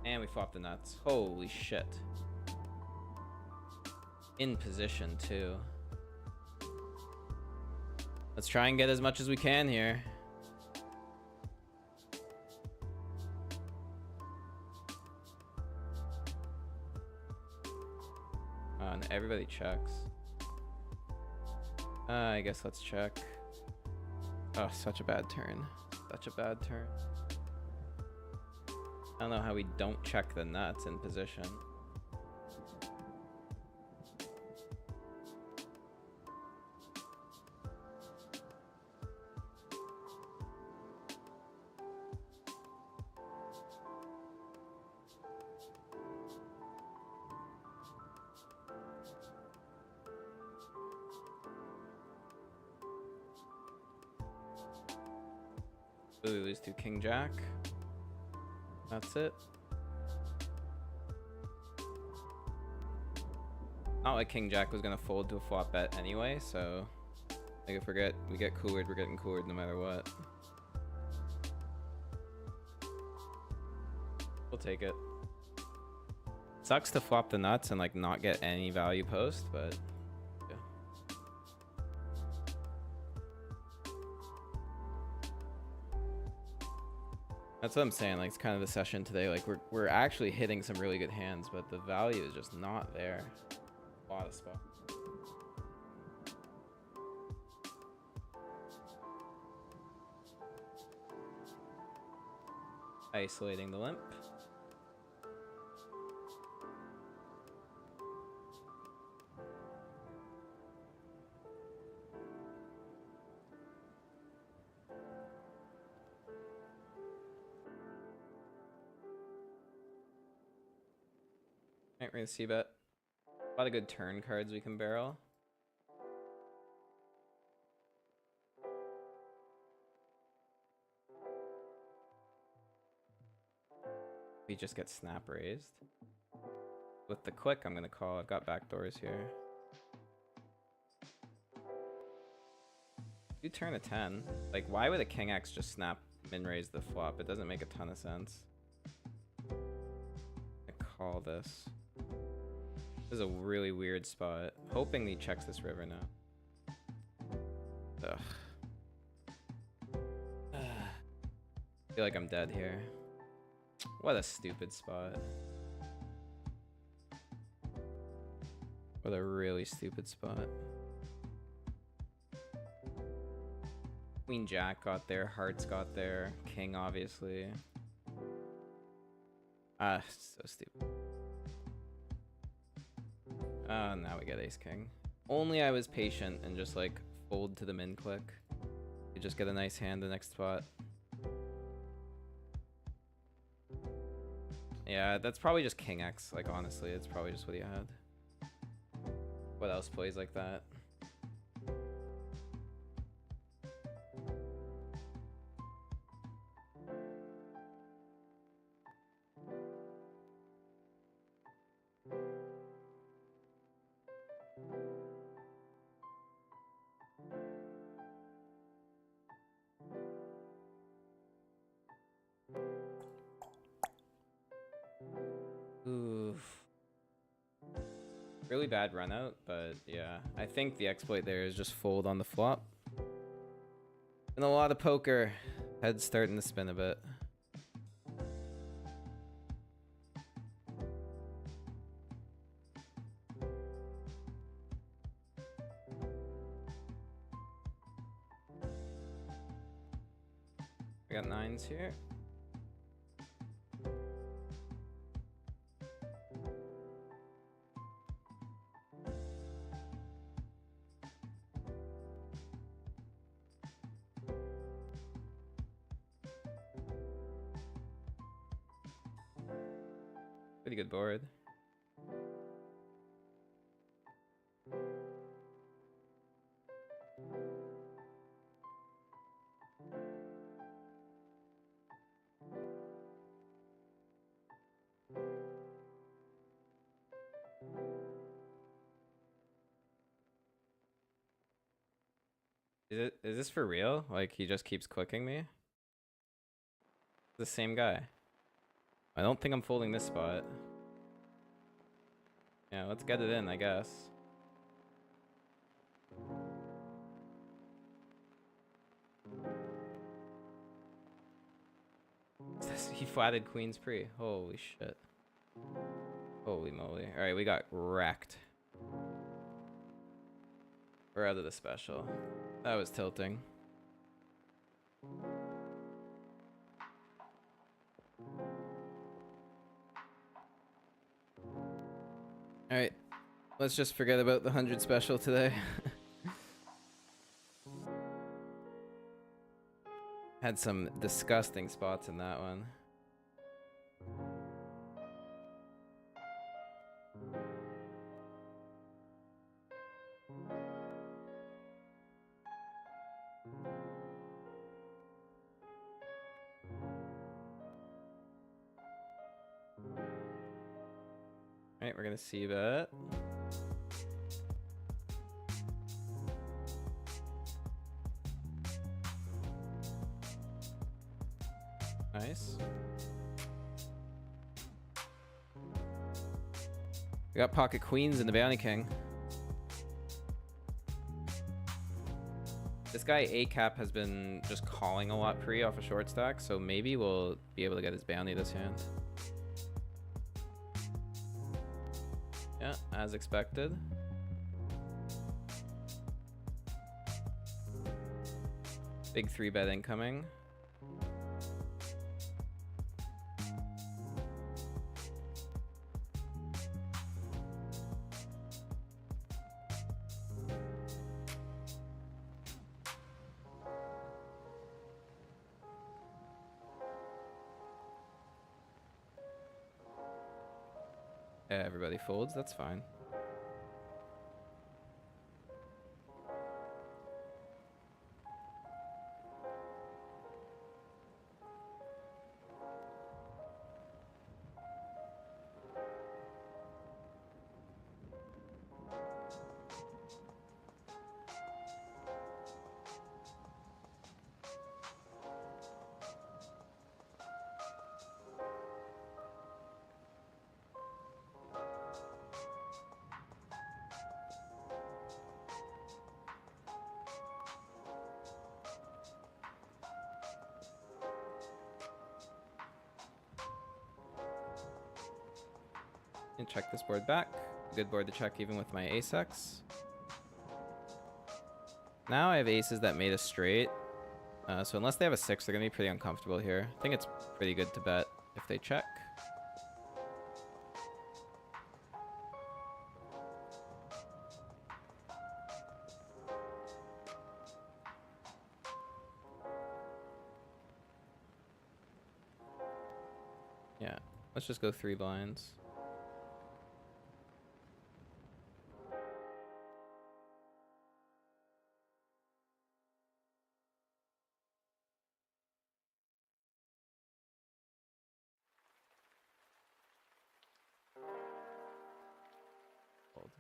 And we flopped the nuts. Holy shit. In position too. Let's try and get as much as we can here. Everybody checks. I guess let's check. Oh, such a bad turn. Such a bad turn. I don't know how we don't check the nuts in position. We lose to King Jack. That's it. Not like King Jack was gonna fold to a flop bet anyway, so like if we get coolered, we're getting coolered no matter what. We'll take it. Sucks to flop the nuts and like not get any value post, but yeah. That's what I'm saying. Like, it's kind of the session today. Like, we're actually hitting some really good hands, but the value is just not there. A lot of spot. Isolating the limp. Alright, we're gonna see bet. A lot of good turn cards we can barrel. We just get snap raised. With the click, I'm gonna call. I've got backdoors here. You turn a 10. Like, why would a king X just snap min raise the flop? It doesn't make a ton of sense. I call this. This is a really weird spot. Hoping he checks this river now. Ugh. I feel like I'm dead here. What a stupid spot. What a really stupid spot. Queen Jack got there, hearts got there, king obviously. Ah, so stupid. Now we get ace king. Only I was patient and just like fold to the min click. You just get a nice hand the next spot. Yeah, that's probably just king X. Like, honestly, it's probably just what he had. What else plays like that? Oof. Really bad run out, but yeah. I think the exploit there is just fold on the flop. And a lot of poker. Head's starting to spin a bit. We got nines here. Pretty good board. Is this for real? Like, he just keeps clicking me? The same guy. I don't think I'm folding this spot. Yeah, let's get it in, I guess. He flatted queen's pre. Holy shit. Holy moly. Alright, we got wrecked. We're out of the special. That was tilting. Alright, let's just forget about the 100 special today. Had some disgusting spots in that one. Alright, we're gonna see that. Nice. We got pocket queens and the bounty king. This guy A-Cap has been just calling a lot pre off a short stack, so maybe we'll be able to get his bounty this hand. Yeah, as expected. Big 3-bet incoming. Yeah, everybody folds, that's fine. And check this board back. Good board to check even with my ace-x. Now I have aces that made a straight. So unless they have a 6, they're going to be pretty uncomfortable here. I think it's pretty good to bet if they check. Yeah, let's just go 3 blinds. Fold.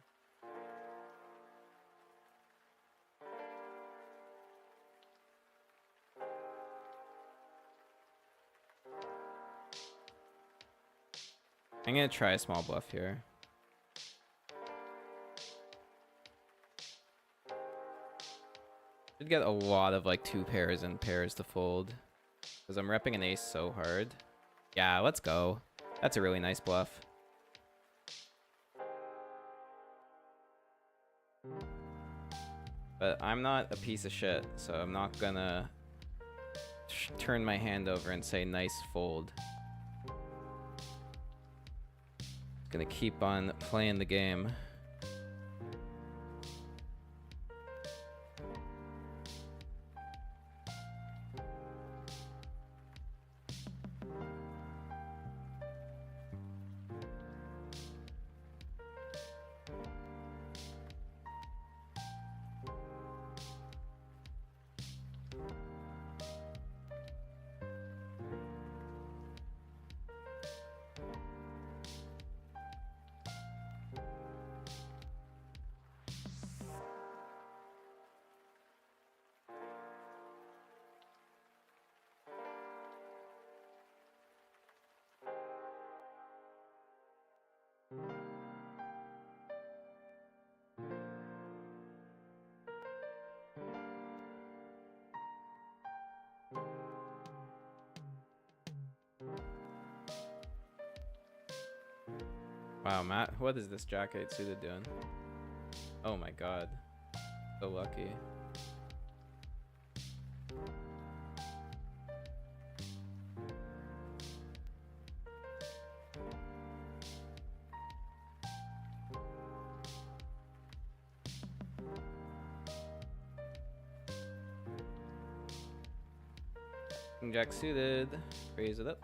I'm gonna try a small bluff here. Should get a lot of like 2 pairs and pairs to fold. Because I'm repping an ace so hard. Yeah, let's go. That's a really nice bluff. But I'm not a piece of shit, so I'm not gonna turn my hand over and say nice fold. Gonna keep on playing the game. Wow, Matt, what is this Jack 8 suited doing? Oh my god. So lucky. King Jack suited. Raise it up.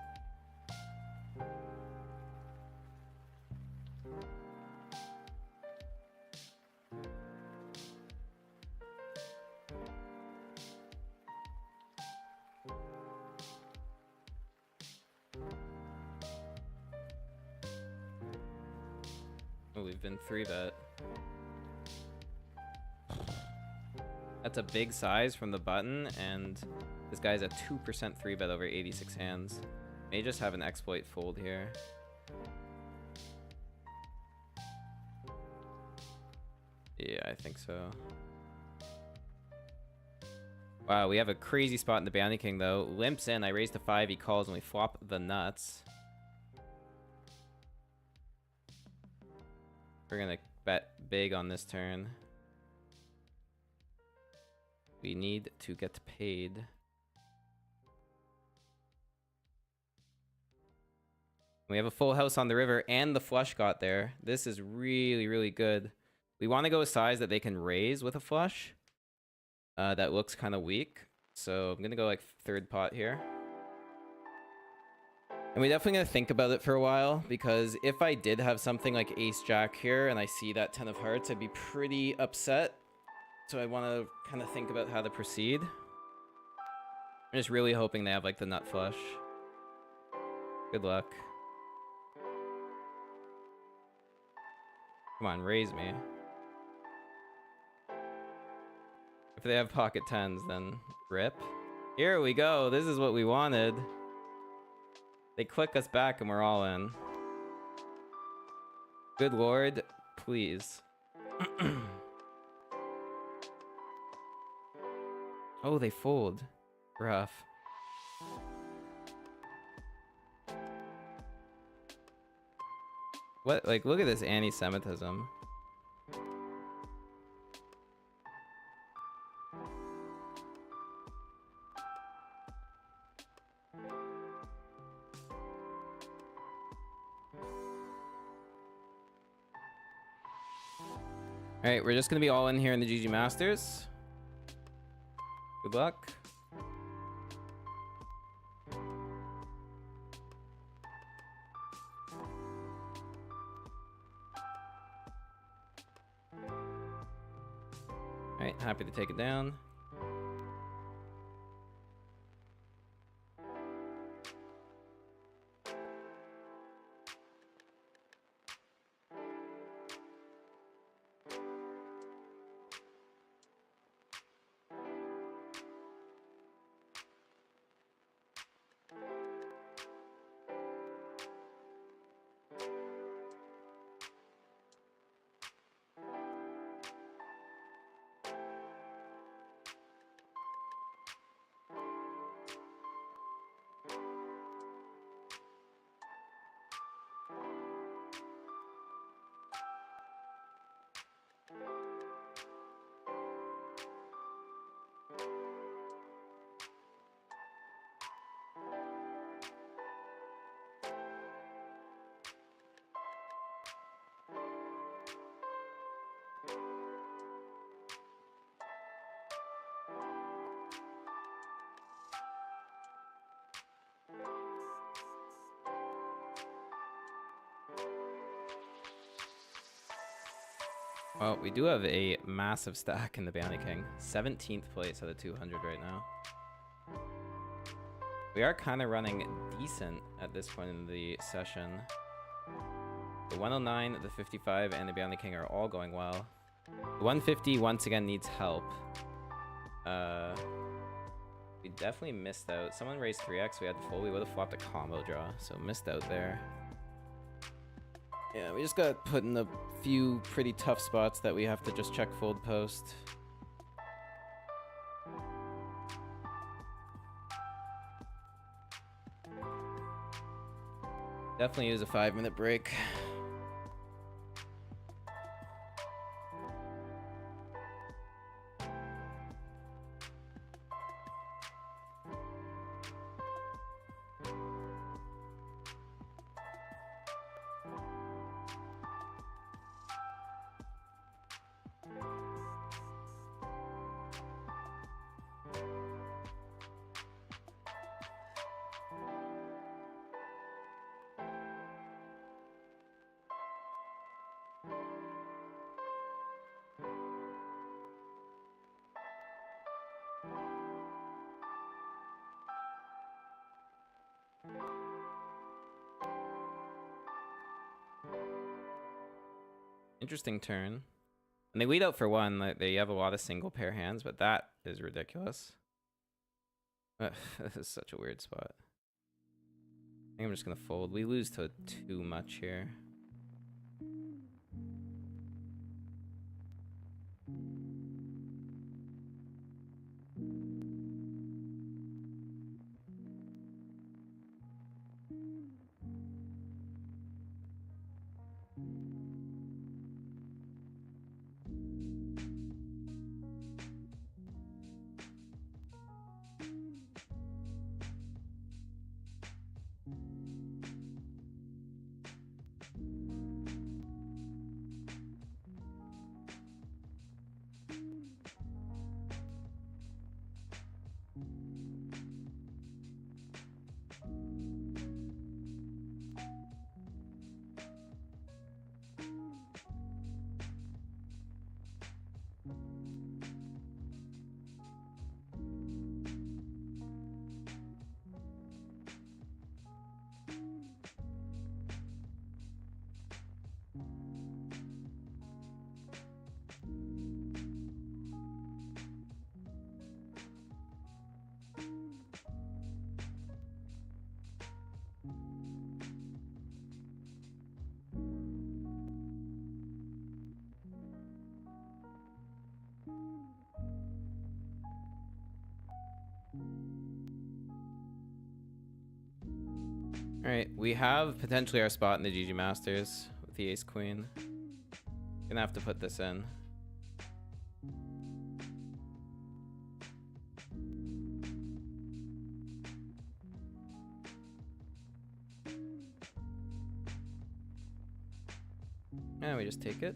Oh, we've been 3-bet. That's a big size from the button, and this guy's a 2% 3-bet over 86 hands. May just have an exploit fold here. Yeah, I think so. Wow, we have a crazy spot in the Bounty King, though. Limps in. I raise to 5. He calls, and we flop the nuts. We're going to bet big on this turn. We need to get paid. We have a full house on the river, and the flush got there. This is really, really good. We want to go a size that they can raise with a flush. That looks kind of weak. So I'm going to go like third pot here. And we definitely going to think about it for a while, because if I did have something like ace jack here and I see that 10 of hearts, I'd be pretty upset. So I want to kind of think about how to proceed. I'm just really hoping they have like the nut flush. Good luck. Come on, raise me. If they have pocket 10s, then rip. Here we go. This is what we wanted. They click us back and we're all in. Good lord, please. Oh, they fold. Rough. What? Like, look at this anti-Semitism. Alright, we're just gonna be all in here in the GG Masters. Good luck. Alright, happy to take it down. Well, we do have a massive stack in the Bounty King. 17th place out of 200 right now. We are kind of running decent at this point in the session. The 109, the 55, and the Bounty King are all going well. The 150 once again needs help. We definitely missed out. Someone raised 3x. We had full. We would have flopped a combo draw, so missed out there. Yeah, we just got put in a few pretty tough spots that we have to just check fold post. Definitely use a 5-minute break. Interesting turn. And they lead out for one. Like, they have a lot of single pair hands, but that is ridiculous. This is such a weird spot. I think I'm just going to fold. We lose to too much here. Alright, we have potentially our spot in the GG Masters with the ace queen. Gonna have to put this in. And we just take it.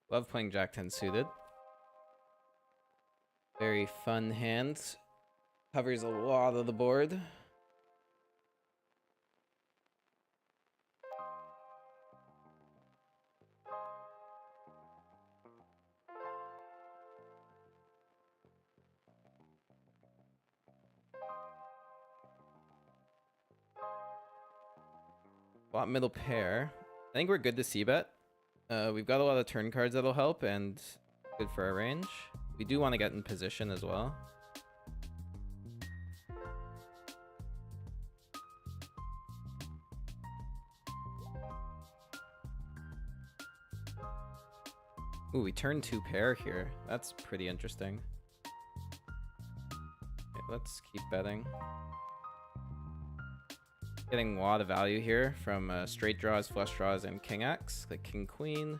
Love playing Jack 10 suited. Very fun hand. Covers a lot of the board. Bot middle pair. I think we're good to c-bet. We've got a lot of turn cards that'll help and good for our range. We do want to get in position as well. Ooh, we turn 2 pair here. That's pretty interesting. Okay, let's keep betting. Getting a lot of value here from straight draws, flush draws, and king x, like king queen.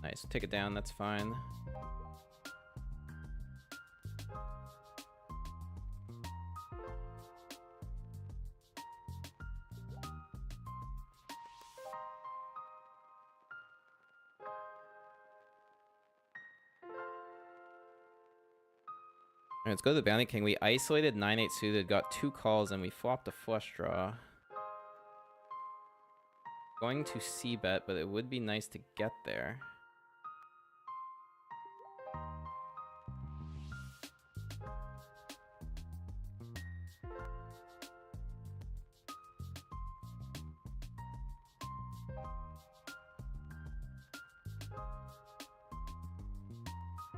Nice, take it down, that's fine. Alright, let's go to the bounty king. We isolated 9-8 suited, got 2 calls, and we flopped a flush draw. Going to c-bet, but it would be nice to get there.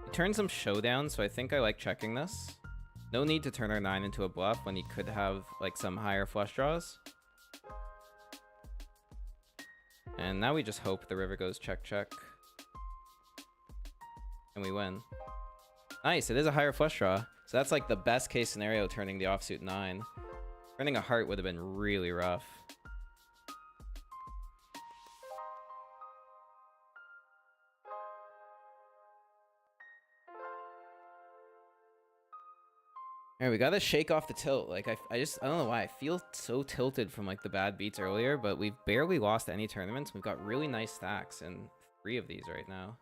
He turned some showdown, so I think I like checking this. No need to turn our 9 into a bluff when he could have like some higher flush draws. And now we just hope the river goes check check. And we win. Nice, it is a higher flush draw. So that's like the best case scenario, turning the offsuit 9. Turning a heart would have been really rough. Alright, we gotta shake off the tilt. Like, I don't know why. I feel so tilted from, like, the bad beats earlier, but we've barely lost any tournaments. We've got really nice stacks in 3 of these right now.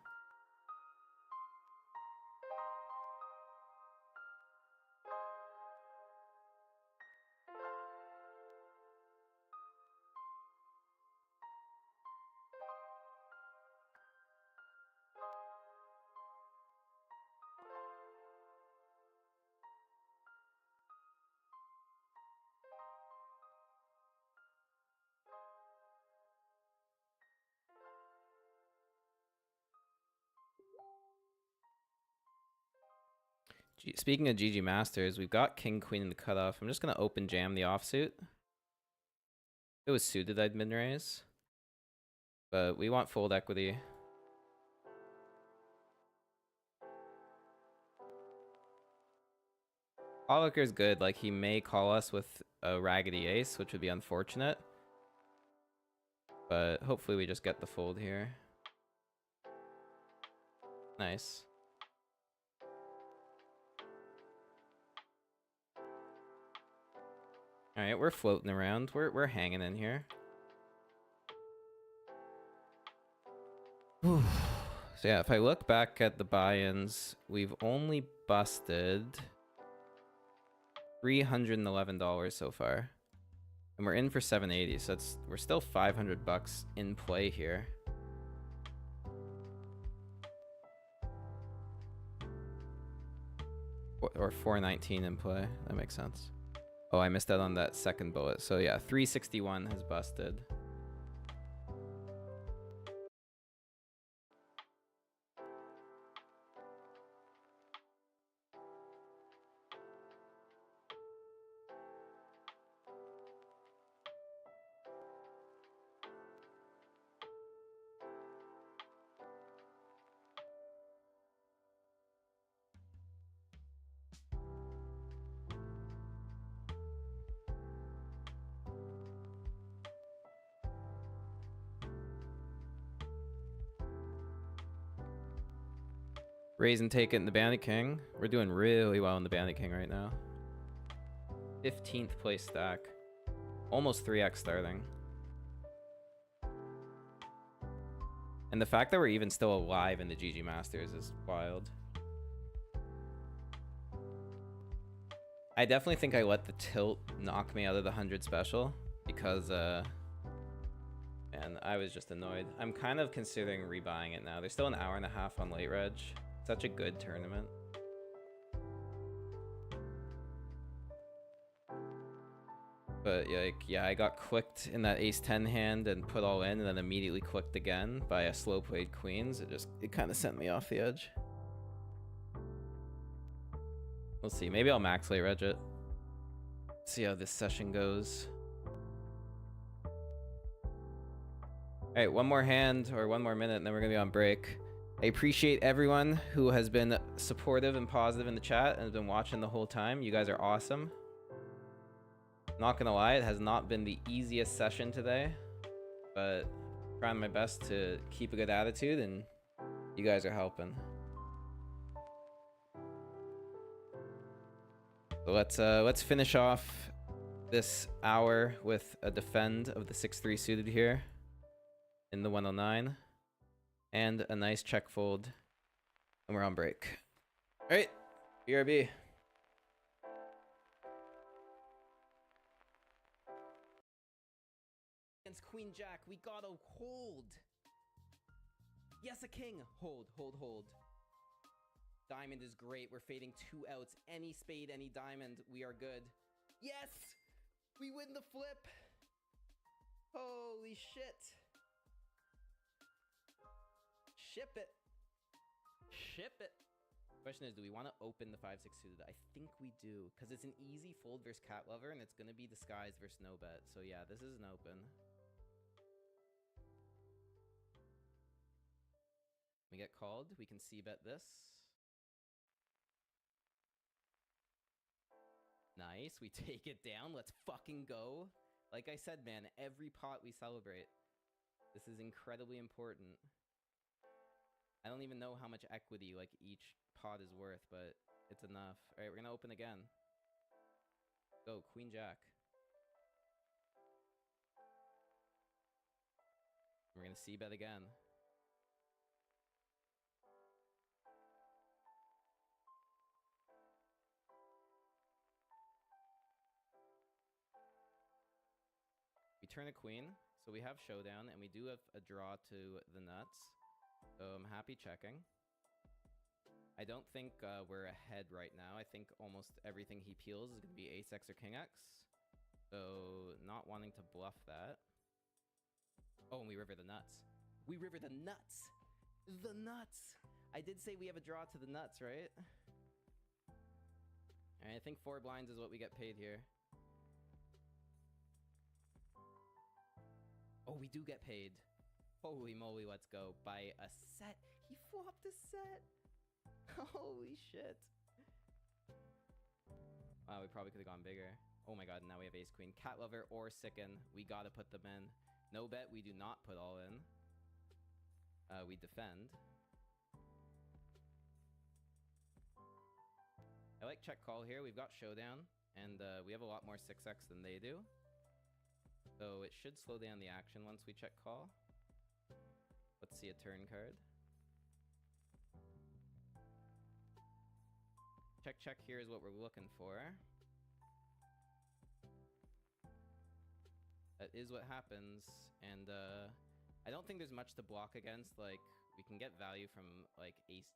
Speaking of GG Masters, we've got King Queen in the cutoff. I'm just gonna open jam the offsuit. If it was suited, I'd min raise, but we want fold equity. Hollicker's good. Like, he may call us with a raggedy ace, which would be unfortunate. But hopefully we just get the fold here. Nice. All right, we're floating around. We're hanging in here. Whew. So yeah, if I look back at the buy-ins, we've only busted $311 so far. And we're in for 780, so we're still 500 bucks in play here. Or 419 in play. That makes sense. Oh, I missed out on that second bullet. So yeah, 361 has busted. Raise and take it in the Bounty King. We're doing really well in the Bounty King right now. 15th place stack. Almost 3x starting. And the fact that we're even still alive in the GG Masters is wild. I definitely think I let the tilt knock me out of the 100 special because, man, I was just annoyed. I'm kind of considering rebuying it now. There's still an hour and a half on late reg. Such a good tournament. But yeah, I got clicked in that ace-10 hand and put all in, and then immediately clicked again by a slow played queens. It kind of sent me off the edge. We'll see. Maybe I'll max late reg it. See how this session goes. All right, one more hand or one more minute, and then we're gonna be on break. I appreciate everyone who has been supportive and positive in the chat and has been watching the whole time. You guys are awesome. Not gonna lie, it has not been the easiest session today, but I'm trying my best to keep a good attitude, and you guys are helping. So let's finish off this hour with a defend of the 6-3 suited here in the 109. And a nice check fold. And we're on break. Alright, BRB. Against Queen Jack, we gotta hold. Yes, a king. Hold. Diamond is great. We're fading 2 outs. Any spade, any diamond. We are good. Yes! We win the flip. Holy shit. Ship it. Question is, do we want to open the 5-6 suited? I think we do, because it's an easy fold versus cat lover, and it's going to be disguised versus no bet. So yeah, this is an open. We get called. We can c bet this. Nice. We take it down. Let's fucking go. Like I said, man, every pot we celebrate. This is incredibly important. I don't even know how much equity like each pot is worth, but it's enough. All right, we're gonna open again. Go, Queen Jack. We're gonna c bet again. We turn a queen, so we have showdown, and we do have a draw to the nuts. So I'm happy checking. I don't think we're ahead right now. I think almost everything he peels is going to be ace-x or king-x. So not wanting to bluff that. Oh, and we river the nuts. We river the nuts! The nuts! I did say we have a draw to the nuts, right? And I think 4 blinds is what we get paid here. Oh, we do get paid. Holy moly, let's go. By a set. He flopped a set. Holy shit. Wow, we probably could have gone bigger. Oh my god, now we have ace queen. Cat lover or sicken. We gotta put them in. No bet, we do not put all in. We defend. I like check call here. We've got showdown, and we have a lot more 6x than they do. So it should slow down the action once we check call. Let's see a turn card. Check, check here is what we're looking for. That is what happens, and I don't think there's much to block against. Like, we can get value from, like, ace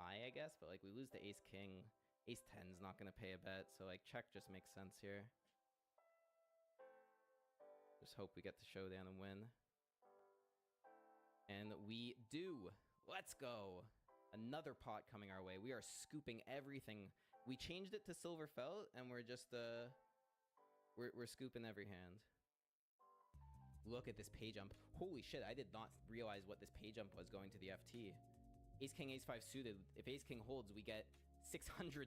high, I guess, but, like, we lose to ace king. Ace 10's not gonna pay a bet, so, like, check just makes sense here. Just hope we get the showdown and win. And we do! Let's go! Another pot coming our way. We are scooping everything. We changed it to silver felt, and we're just, we're scooping every hand. Look at this pay jump. Holy shit, I did not realize what this pay jump was going to the FT. Ace king, ace 5 suited. If ace king holds, we get $600.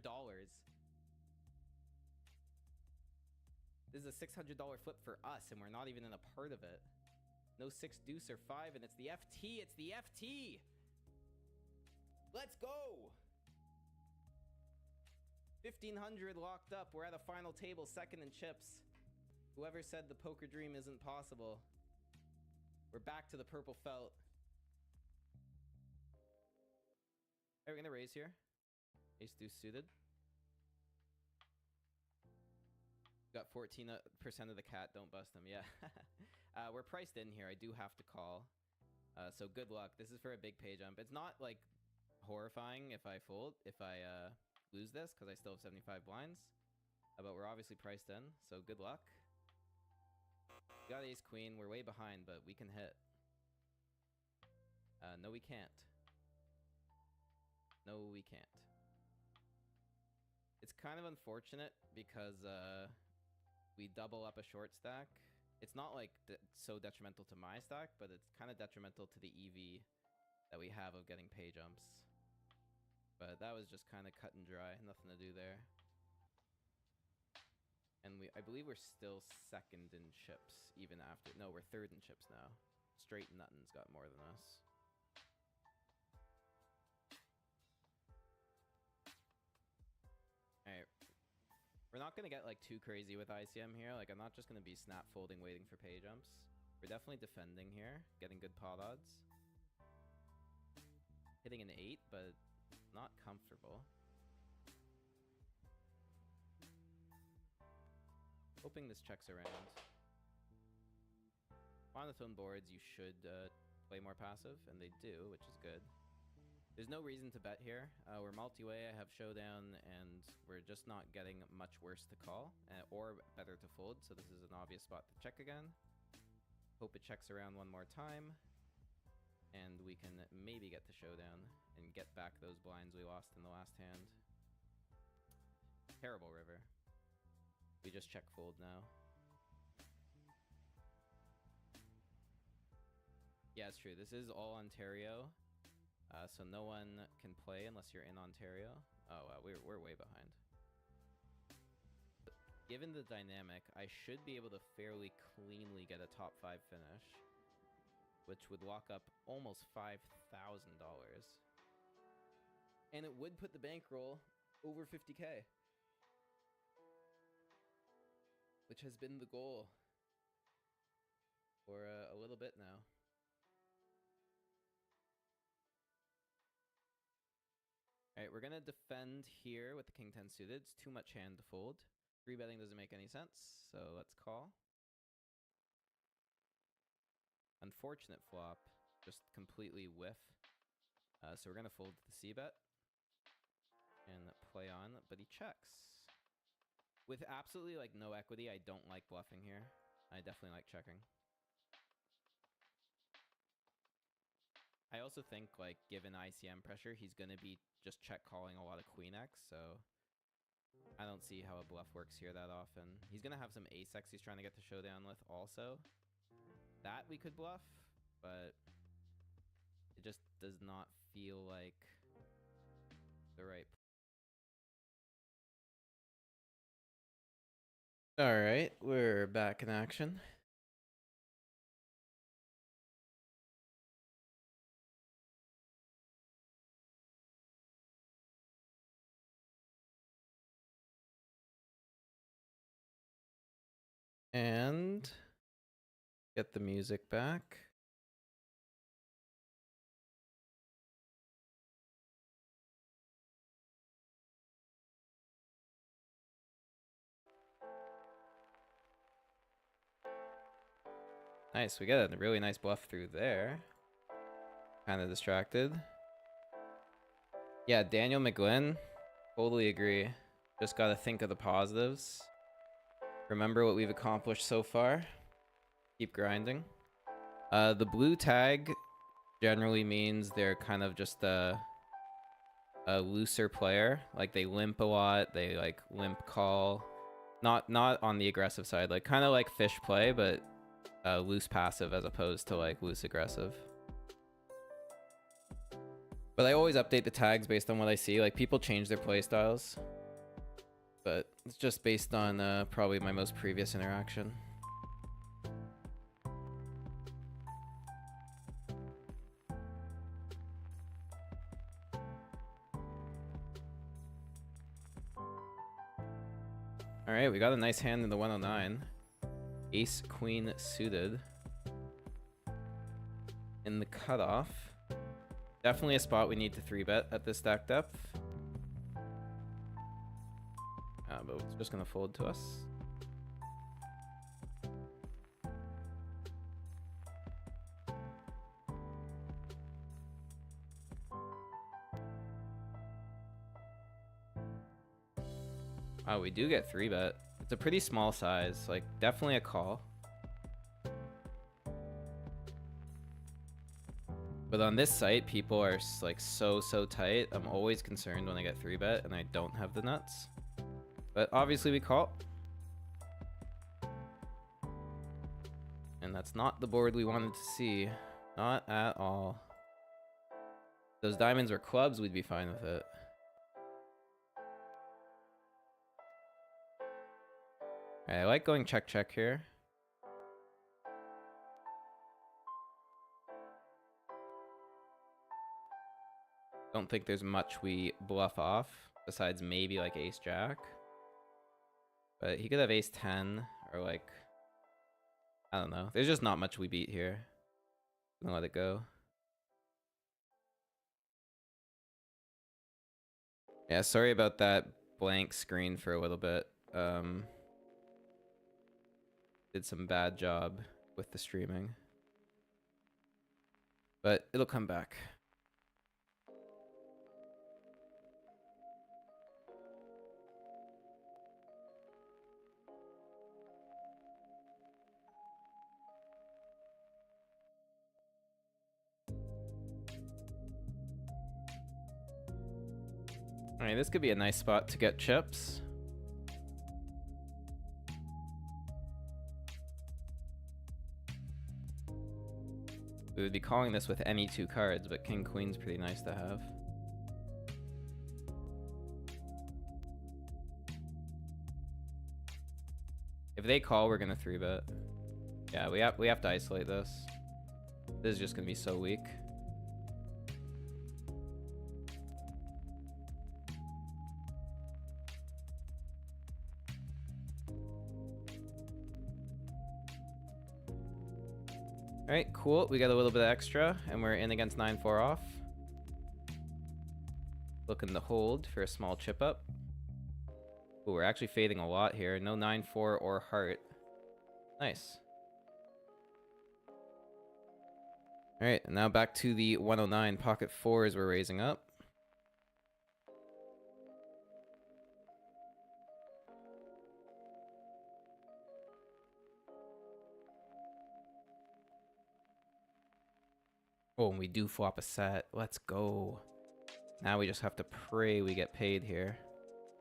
This is a $600 flip for us, and we're not even in a part of it. No 6 deuce or 5, and it's the FT. It's the FT! Let's go! 1,500 locked up. We're at a final table, second in chips. Whoever said the poker dream isn't possible. We're back to the purple felt. Are we gonna raise here? Ace deuce suited. Got 14% of the cat. Don't bust them. Yeah. We're priced in here. I do have to call. So good luck. This is for a big pay jump. It's not like horrifying if I fold, if I lose this, because I still have 75 blinds. But we're obviously priced in, so good luck. Got ace queen. We're way behind, but we can hit. No, we can't. No, we can't. It's kind of unfortunate because we double up a short stack. It's not like so detrimental to my stack, but it's kind of detrimental to the EV that we have of getting pay jumps. But that was just kind of cut and dry. Nothing to do there. And I believe we're still second in chips even after. No, we're third in chips now. Straight Nutton's got more than us. Alright. We're not going to get like too crazy with ICM here. Like, I'm not just going to be snap folding waiting for pay jumps. We're definitely defending here, getting good pot odds. Hitting an 8, but not comfortable. Hoping this checks around. Monotone boards, you should play more passive, and they do, which is good. There's no reason to bet here. We're multi-way, I have showdown, and we're just not getting much worse to call, or better to fold, so this is an obvious spot to check again. Hope it checks around one more time, and we can maybe get to showdown and get back those blinds we lost in the last hand. Terrible river. We just check fold now. Yeah, it's true. This is all Ontario. So no one can play unless you're in Ontario. Oh, wow, we're way behind. Given the dynamic, I should be able to fairly cleanly get a top 5 finish, which would lock up almost $5,000. And it would put the bankroll over 50K, which has been the goal for a little bit now. Alright, we're gonna defend here with the king 10 suited. It's too much hand to fold. 3-betting doesn't make any sense, so let's call. Unfortunate flop. Just completely whiff. So we're gonna fold to the c-bet and play on, but he checks. With absolutely like no equity, I don't like bluffing here. I definitely like checking. I also think, like, given ICM pressure, he's gonna be just check calling a lot of queen X, so I don't see how a bluff works here that often. He's gonna have some ace X he's trying to get to showdown with also. That we could bluff, but it just does not feel like the right. All right, we're back in action. And get the music back. Nice, we got a really nice bluff through there. Kind of distracted. Yeah, Daniel McGlynn, totally agree. Just gotta think of the positives. Remember what we've accomplished so far. Keep grinding. The blue tag generally means they're kind of just a looser player. Like they limp a lot, they like limp call. Not on the aggressive side, like kind of like fish play, but loose passive as opposed to like loose aggressive. But I always update the tags based on what I see. Like people change their play styles, but it's just based on probably my most previous interaction. All right, we got a nice hand in the 109. Ace queen suited in the cutoff. Definitely a spot we need to 3-bet at this stack depth. But it's just gonna fold to us. Oh, we do get 3-bet. It's a pretty small size, like definitely a call. But on this site, people are like so tight. I'm always concerned when I get 3-bet and I don't have the nuts. But obviously we call. And that's not the board we wanted to see. Not at all. If those diamonds were clubs, we'd be fine with it. Alright, I like going check here. Don't think there's much we bluff off besides maybe like ace jack. But he could have ace 10 or like, I don't know. There's just not much we beat here. I'm gonna let it go. Yeah, sorry about that blank screen for a little bit. Did some bad job with the streaming. But it'll come back. Alright, this could be a nice spot to get chips. We would be calling this with any 2 cards, but king queen's pretty nice to have. If they call, we're gonna 3-bet. Yeah, we have to isolate this. This is just gonna be so weak. Alright, cool. We got a little bit extra, and we're in against 9-4 off. Looking to hold for a small chip up. Ooh, we're actually fading a lot here. No 9-4 or heart. Nice. Alright, and now back to the 109. Pocket 4s we're raising up. Oh, and we do flop a set. Let's go. Now we just have to pray we get paid here.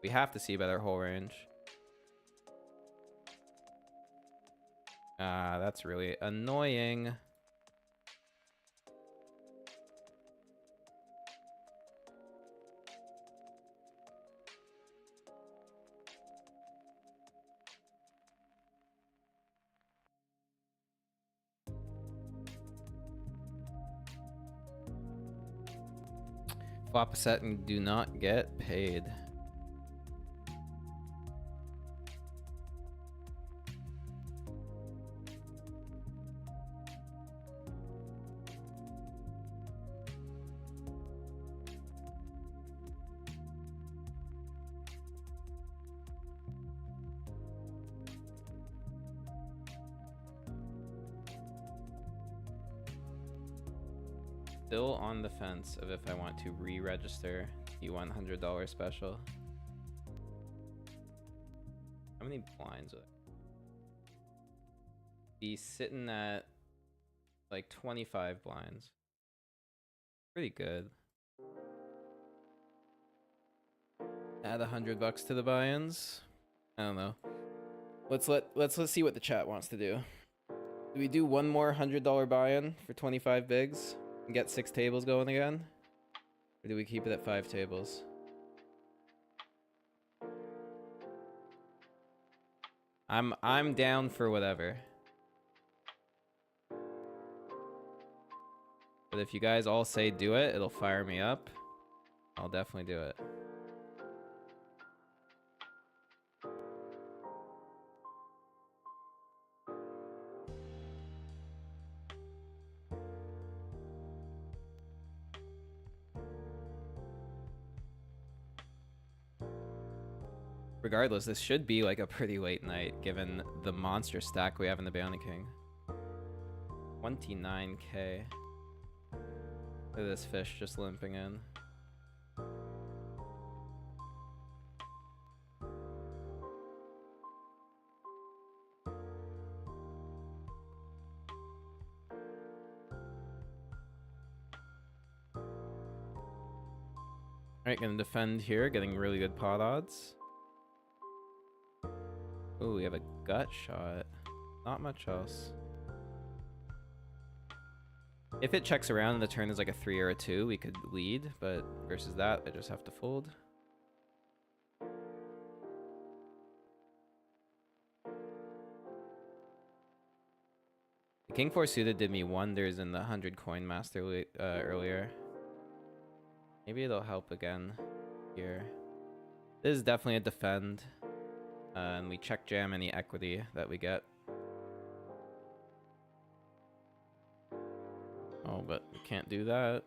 We have to see better whole range. Ah, that's really annoying. Flop a set and do not get paid. still on the fence of if I want to re-register the $100 special. How many blinds are there? Be sitting at like 25 blinds. Pretty good. Add $100 to the buy-ins. I don't know. Let's see what the chat wants to do. Do we do one more $100 buy-in for 25 bigs and get 6 tables going again? Or do we keep it at 5 tables? I'm down for whatever. But if you guys all say do it, it'll fire me up. I'll definitely do it. Regardless, this should be like a pretty late night given the monster stack we have in the Bounty King. 29k. Look at this fish just limping in. Alright, gonna defend here, getting really good pot odds. Ooh, we have a gut shot. Not much else. If it checks around and the turn is like a 3 or a 2, we could lead, but versus that, I just have to fold. The King 4 suited did me wonders in the 100 coin master earlier. Maybe it'll help again here. This is definitely a defend. And we check jam any equity that we get. Oh, but we can't do that.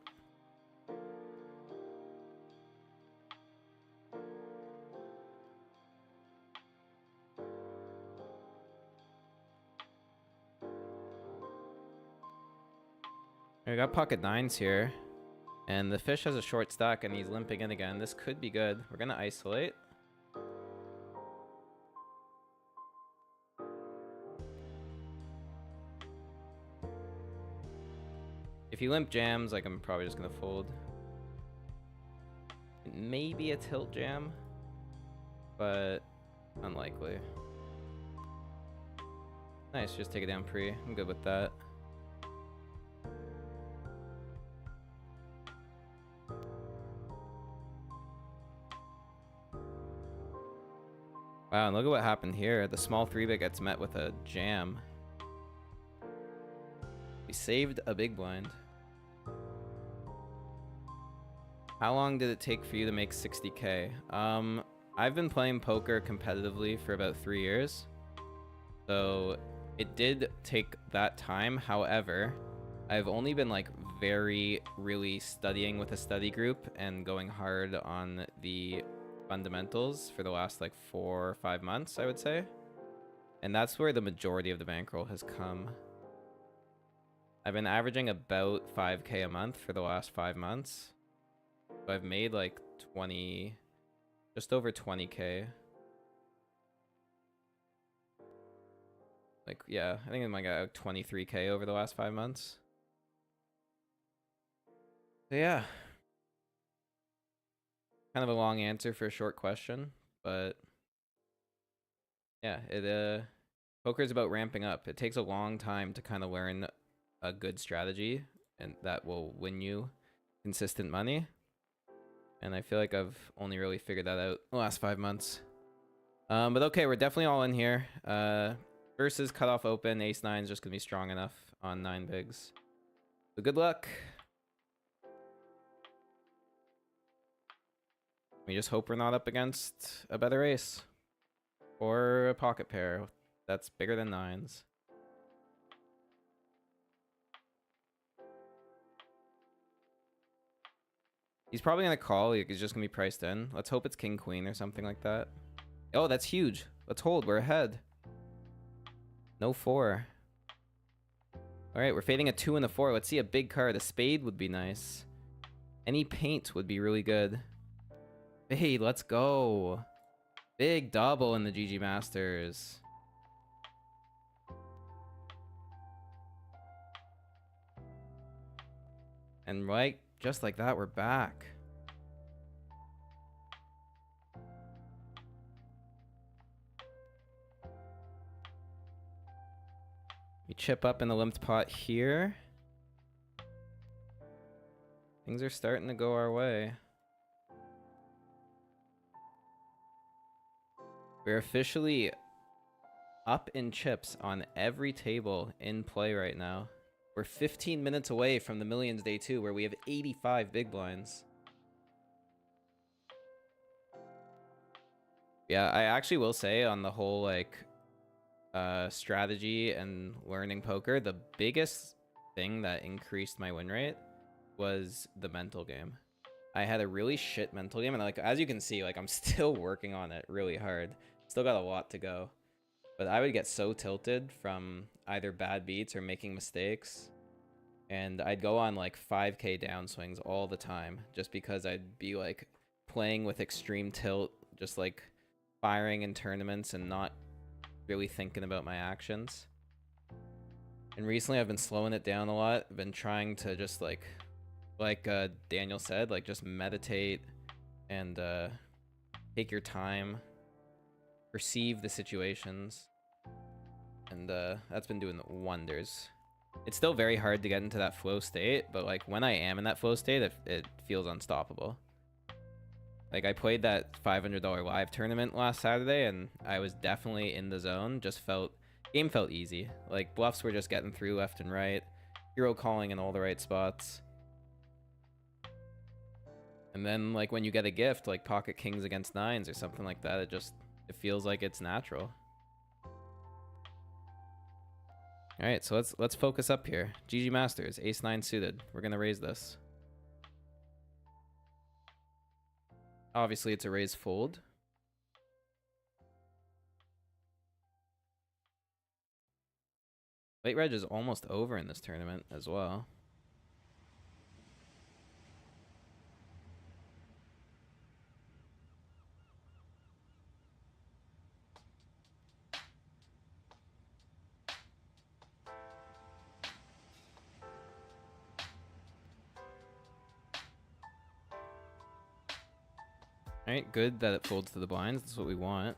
We got pocket nines here. And the fish has a short stack and he's limping in again. This could be good. We're gonna isolate. If he limp jams, like, I'm probably just gonna fold. Maybe a tilt jam, but unlikely. Nice, just take it down pre. I'm good with that. Wow, and look at what happened here. The small 3-bet gets met with a jam. We saved a big blind. How long did it take for you to make 60k? I've been playing poker competitively for about 3 years. So it did take that time. However, I've only been like really studying with a study group and going hard on the fundamentals for the last like 4 or 5 months, I would say. And that's where the majority of the bankroll has come. I've been averaging about 5k a month for the last 5 months. So I've made like 20, just over 20k. Like, yeah, I think I might got 23k over the last 5 months. So yeah. Kind of a long answer for a short question, but yeah, poker is about ramping up. It takes a long time to kind of learn a good strategy and that will win you consistent money. And I feel like I've only really figured that out the last 5 months. But okay, we're definitely all in here. Versus cutoff open, ace 9 is just gonna be strong enough on 9 bigs. So good luck. We just hope we're not up against a better ace. Or a pocket pair that's bigger than 9s. He's probably gonna call. He's just gonna be priced in. Let's hope it's king queen or something like that. Oh, that's huge. Let's hold. We're ahead. No 4. All right, we're fading a 2 and a 4. Let's see a big card. A spade would be nice. Any paint would be really good. Spade, let's go. Big double in the GG Masters. And right, just like that, we're back. We chip up in the limped pot here. Things are starting to go our way. We're officially up in chips on every table in play right now. We're 15 minutes away from the Millions Day 2, where we have 85 big blinds. Yeah, I actually will say on the whole, like, strategy and learning poker, the biggest thing that increased my win rate was the mental game. I had a really shit mental game, and like, as you can see, like, I'm still working on it really hard. Still got a lot to go. But I would get so tilted from either bad beats or making mistakes. And I'd go on like 5K downswings all the time, just because I'd be like playing with extreme tilt, just like firing in tournaments and not really thinking about my actions. And recently I've been slowing it down a lot. I've been trying to just like Daniel said, like just meditate and take your time, perceive the situations, and that's been doing wonders. It's still very hard to get into that flow state, but like when I am in that flow state, it feels unstoppable. Like I played that $500 live tournament last Saturday, and I was definitely in the zone. Game felt easy. Like bluffs were just getting through left and right, hero calling in all the right spots. And then like when you get a gift like pocket kings against nines or something like that, it feels like it's natural. All right, so let's focus up here. GG Masters, ace 9 suited. We're gonna raise this. Obviously, it's a raise fold. Late reg is almost over in this tournament as well. Alright, good that it folds to the blinds. That's what we want.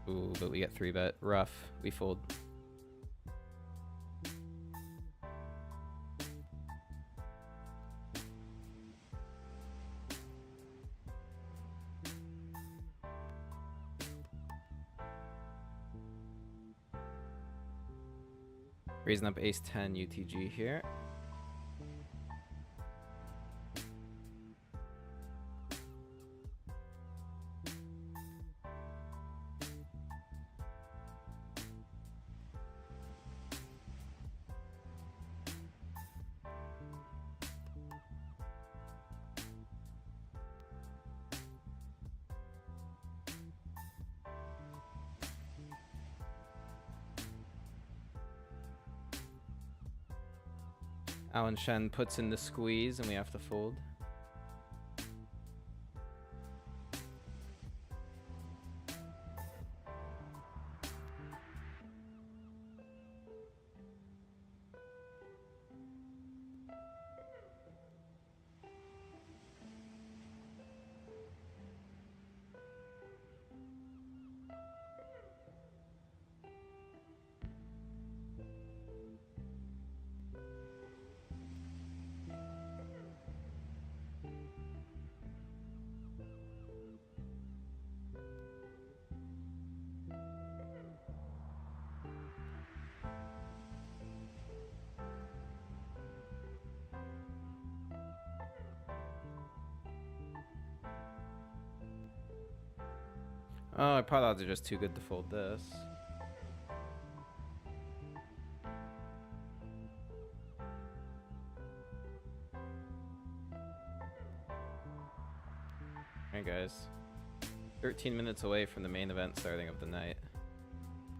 Ooh, but we get 3-bet. Rough. We fold. Raising up ace 10 UTG here. Alan Shen puts in the squeeze and we have to fold. Oh, pot odds are just too good to fold this. Alright, guys. 13 minutes away from the main event starting of the night.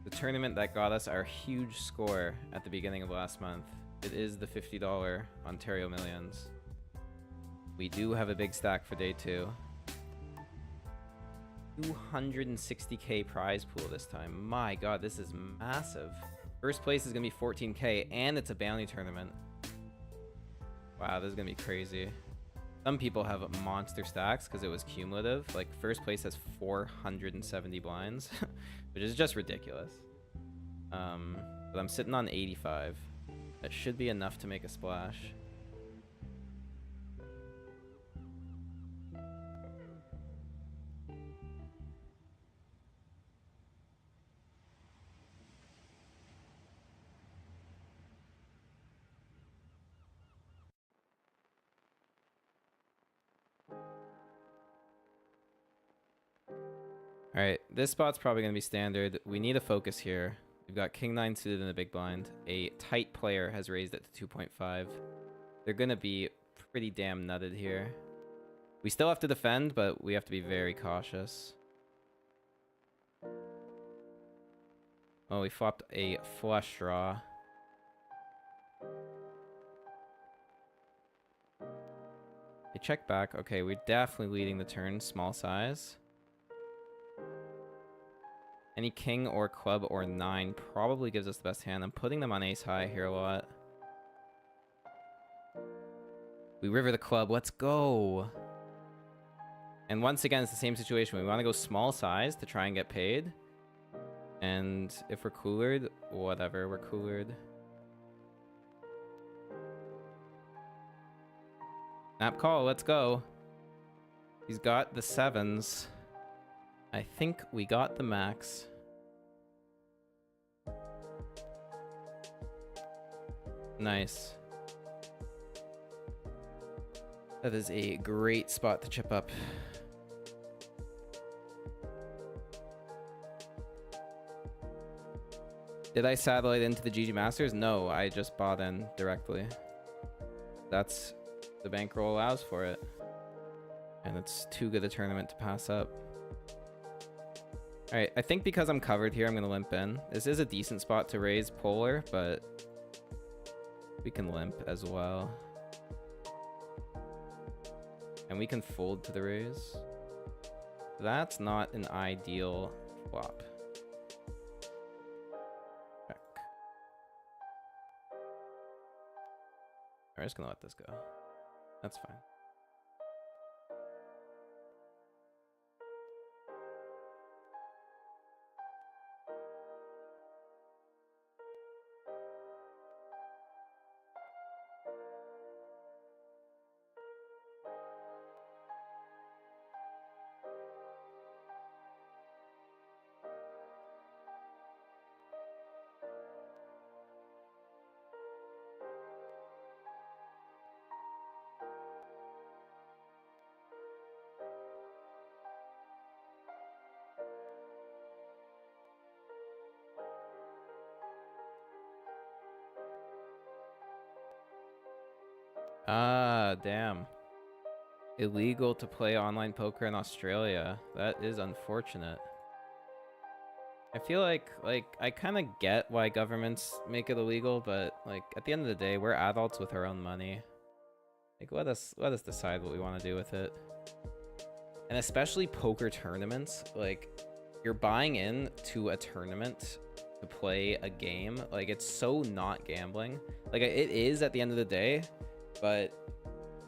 The tournament that got us our huge score at the beginning of last month. It is the $50 Ontario Millions. We do have a big stack for day 2. 260k prize pool this time. My god, this is massive. First place is gonna be 14k, and it's a bounty tournament. Wow, this is gonna be crazy. Some people have monster stacks because it was cumulative. Like, first place has 470 blinds, which is just ridiculous. But I'm sitting on 85. That should be enough to make a splash. Alright, this spot's probably going to be standard. We need a focus here. We've got King 9 suited in the big blind. A tight player has raised it to 2.5. They're going to be pretty damn nutted here. We still have to defend, but we have to be very cautious. Oh, we flopped a flush draw. They check back. Okay, we're definitely leading the turn. Small size. Any king or club or 9 probably gives us the best hand. I'm putting them on ace high here a lot. We river the club. Let's go. And once again, it's the same situation. We want to go small size to try and get paid. And if we're coolered, whatever, we're coolered. Snap call, let's go. He's got the 7s. I think we got the max. Nice. That is a great spot to chip up. Did I satellite into the GG Masters? No, I just bought in directly. That's the bankroll allows for it. And it's too good a tournament to pass up. Alright, I think because I'm covered here, I'm going to limp in. This is a decent spot to raise polar, but we can limp as well. And we can fold to the raise. That's not an ideal flop. Check. I'm just going to let this go. That's fine. Ah, damn. Illegal to play online poker in Australia. That is unfortunate. I feel like I kind of get why governments make it illegal, but like at the end of the day, we're adults with our own money. Like let us decide what we want to do with it. And especially poker tournaments, like you're buying in to a tournament to play a game. Like it's so not gambling. Like it is at the end of the day. But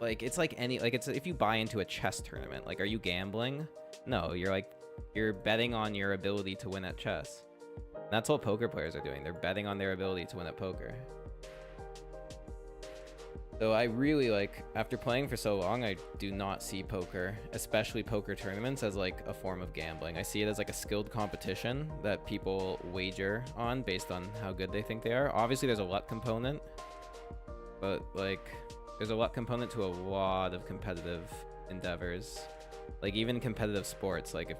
like it's like any like it's if you buy into a chess tournament, like are you gambling? No, you're betting on your ability to win at chess. And that's all poker players are doing. They're betting on their ability to win at poker. So I really like, after playing for so long, I do not see poker, especially poker tournaments, as like a form of gambling. I see it as like a skilled competition that people wager on based on how good they think they are. Obviously there's a luck component, but like there's a luck component to a lot of competitive endeavors. Like even competitive sports, like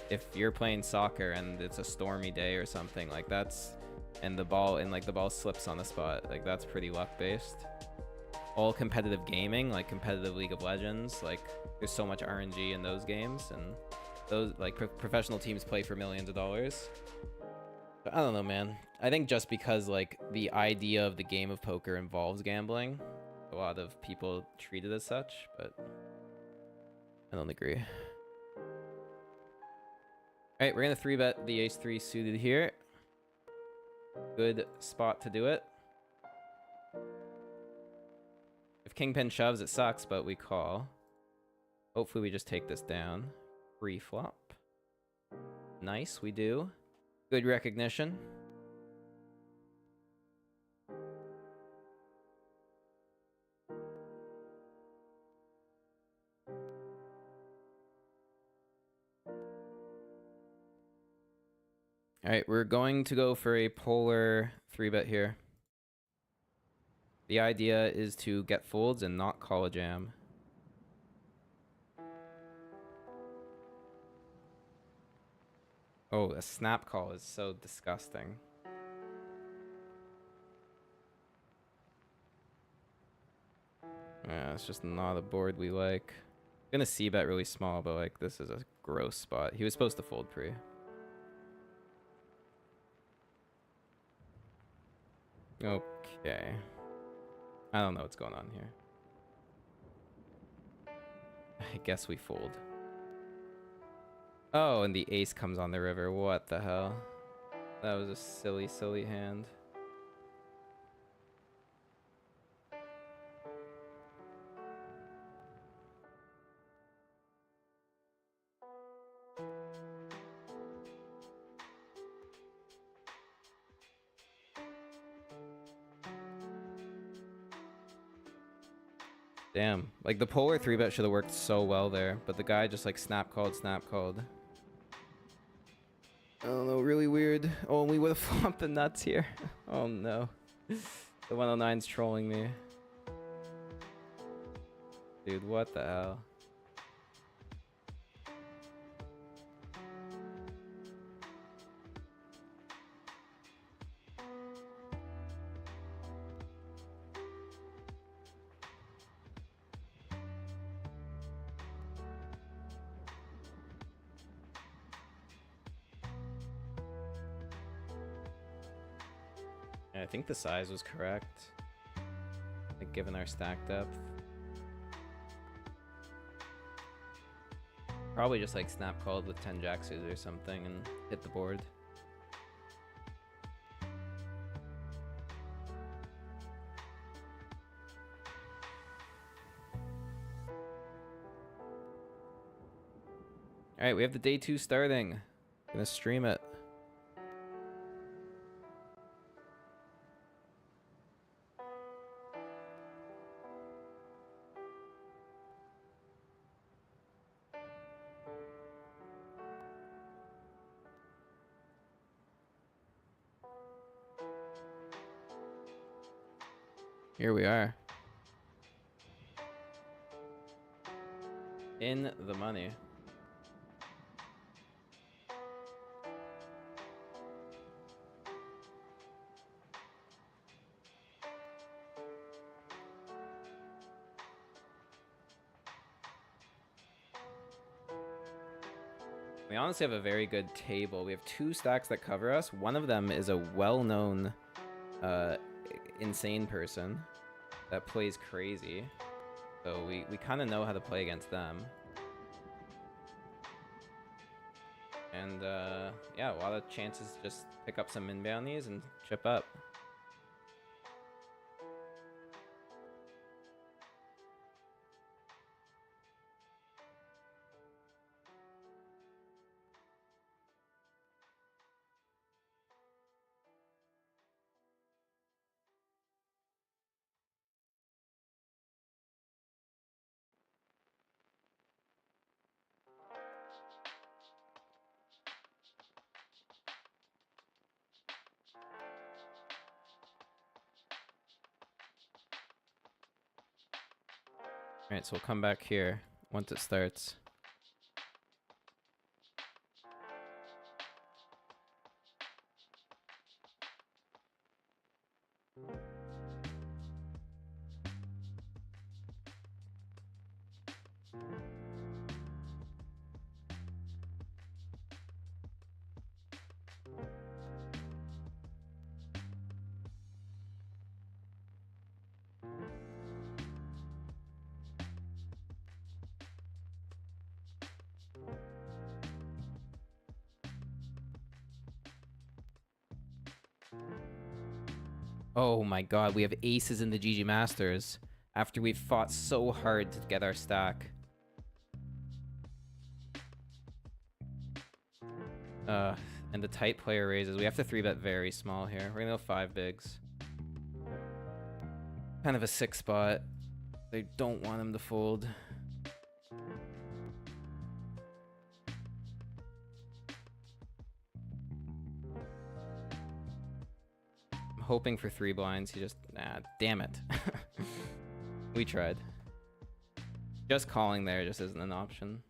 if you're playing soccer and it's a stormy day or something, like that's, and the ball slips on the spot, like that's pretty luck based. All competitive gaming, like competitive League of Legends, like there's so much RNG in those games, and those like professional teams play for millions of dollars. But I don't know, man. I think just because like the idea of the game of poker involves gambling, a lot of people treat it as such, but I don't agree. All right, we're gonna 3-bet the ace-3 suited here. Good spot to do it. If kingpin shoves, it sucks, but we call. Hopefully we just take this down. Pre-flop. Nice, we do. Good recognition. All right, we're going to go for a polar 3-bet here. The idea is to get folds and not call a jam. Oh, a snap call is so disgusting. Yeah, it's just not a board we like. I'm gonna c-bet really small, but like this is a gross spot. He was supposed to fold pre. Okay. I don't know what's going on here. I guess we fold. Oh, and the ace comes on the river. What the hell? That was a silly, silly hand. Damn. Like the polar 3-bet should have worked so well there, but the guy just like snap called, snap called. I don't know, really weird. Oh, and we would have flopped the nuts here. Oh no. The 109's trolling me. Dude, what the hell? I think the size was correct. Like, given our stack depth. Probably just like snap called with 10 jack suited or something and hit the board. Alright, we have the day 2 starting. Gonna stream it. Here we are. In the money. We honestly have a very good table. We have 2 stacks that cover us. One of them is a well-known insane person that plays crazy. So we kind of know how to play against them. And yeah, a lot of chances to just pick up some min bounties and chip up. Alright, so we'll come back here once it starts. Oh my god, we have aces in the GG Masters after we've fought so hard to get our stack. And the tight player raises. We have to 3-bet very small here. We're gonna go 5 bigs. Kind of a 6 spot. They don't want him to fold. I'm hoping for 3 blinds. He just... Nah, damn it. We tried. Just calling there just isn't an option.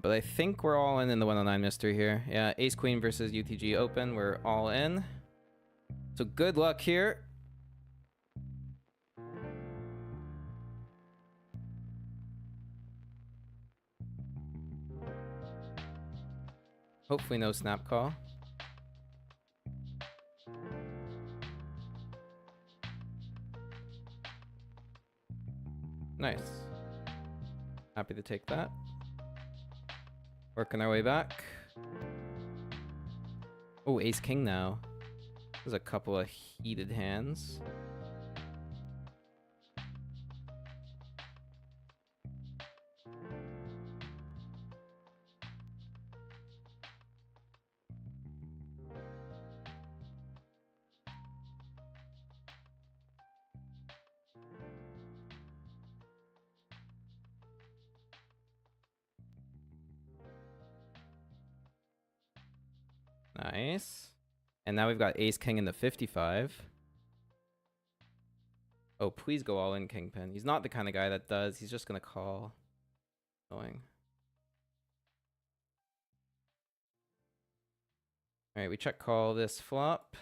But I think we're all in the 109 mystery here. Yeah, Ace Queen versus UTG open. We're all in. So good luck here. Hopefully no snap call. Nice. Happy to take that. Working our way back. Oh, ace king now. There's a couple of heated hands. Nice. And now we've got ace king in the 55. Oh, please go all in, kingpin. He's not the kind of guy that does. He's just gonna call. Annoying. All right, we check call this flop.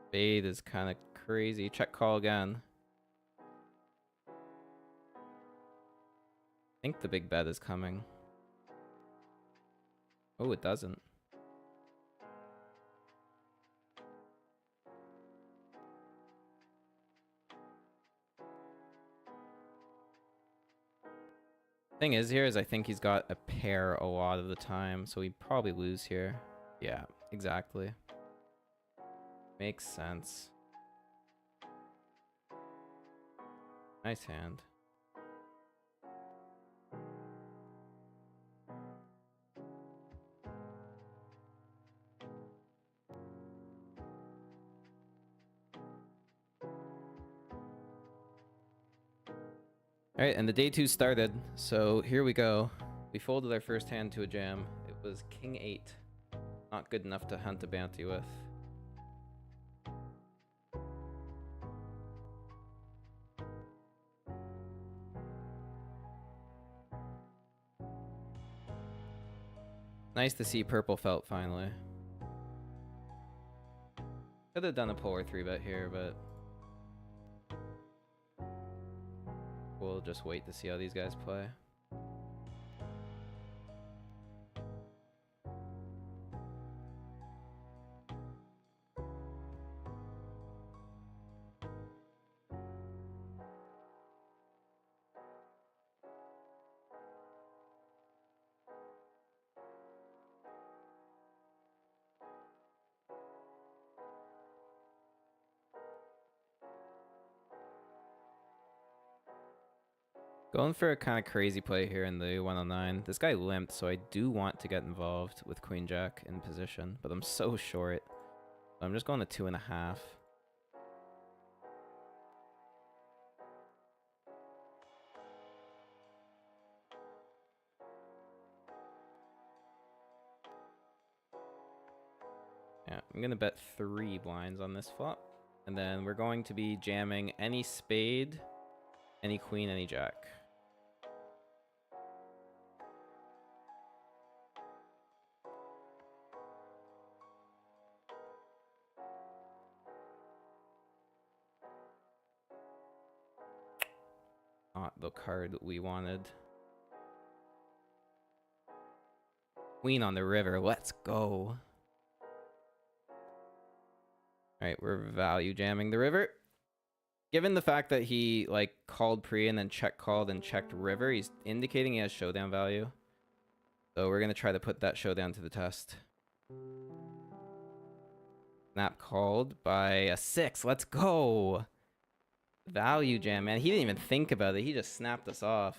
Spade is kind of crazy. Check call again. I think the big bet is coming. Oh, it doesn't. Thing is here is I think he's got a pair a lot of the time, so we probably lose here. Yeah, exactly. Makes sense. Nice hand. All right, and the day 2 started, so here we go. We folded our first hand to a jam. It was king 8. Not good enough to hunt a bounty with. Nice to see purple felt finally. Could have done a polar 3-bet here, but we'll just wait to see how these guys play. Going for a kind of crazy play here in the 109. This guy limped, so I do want to get involved with Queen Jack in position, but I'm so short. So I'm just going to 2.5. Yeah, I'm going to bet 3 blinds on this flop. And then we're going to be jamming any spade, any queen, any jack. Not the card we wanted. Queen on the river, let's go. All right, we're value jamming the river. Given the fact that he like called pre and then check called and checked river, he's indicating he has showdown value. So we're gonna try to put that showdown to the test. Snap called by a 6. Let's go. Value jam, man. He didn't even think about it. He just snapped us off.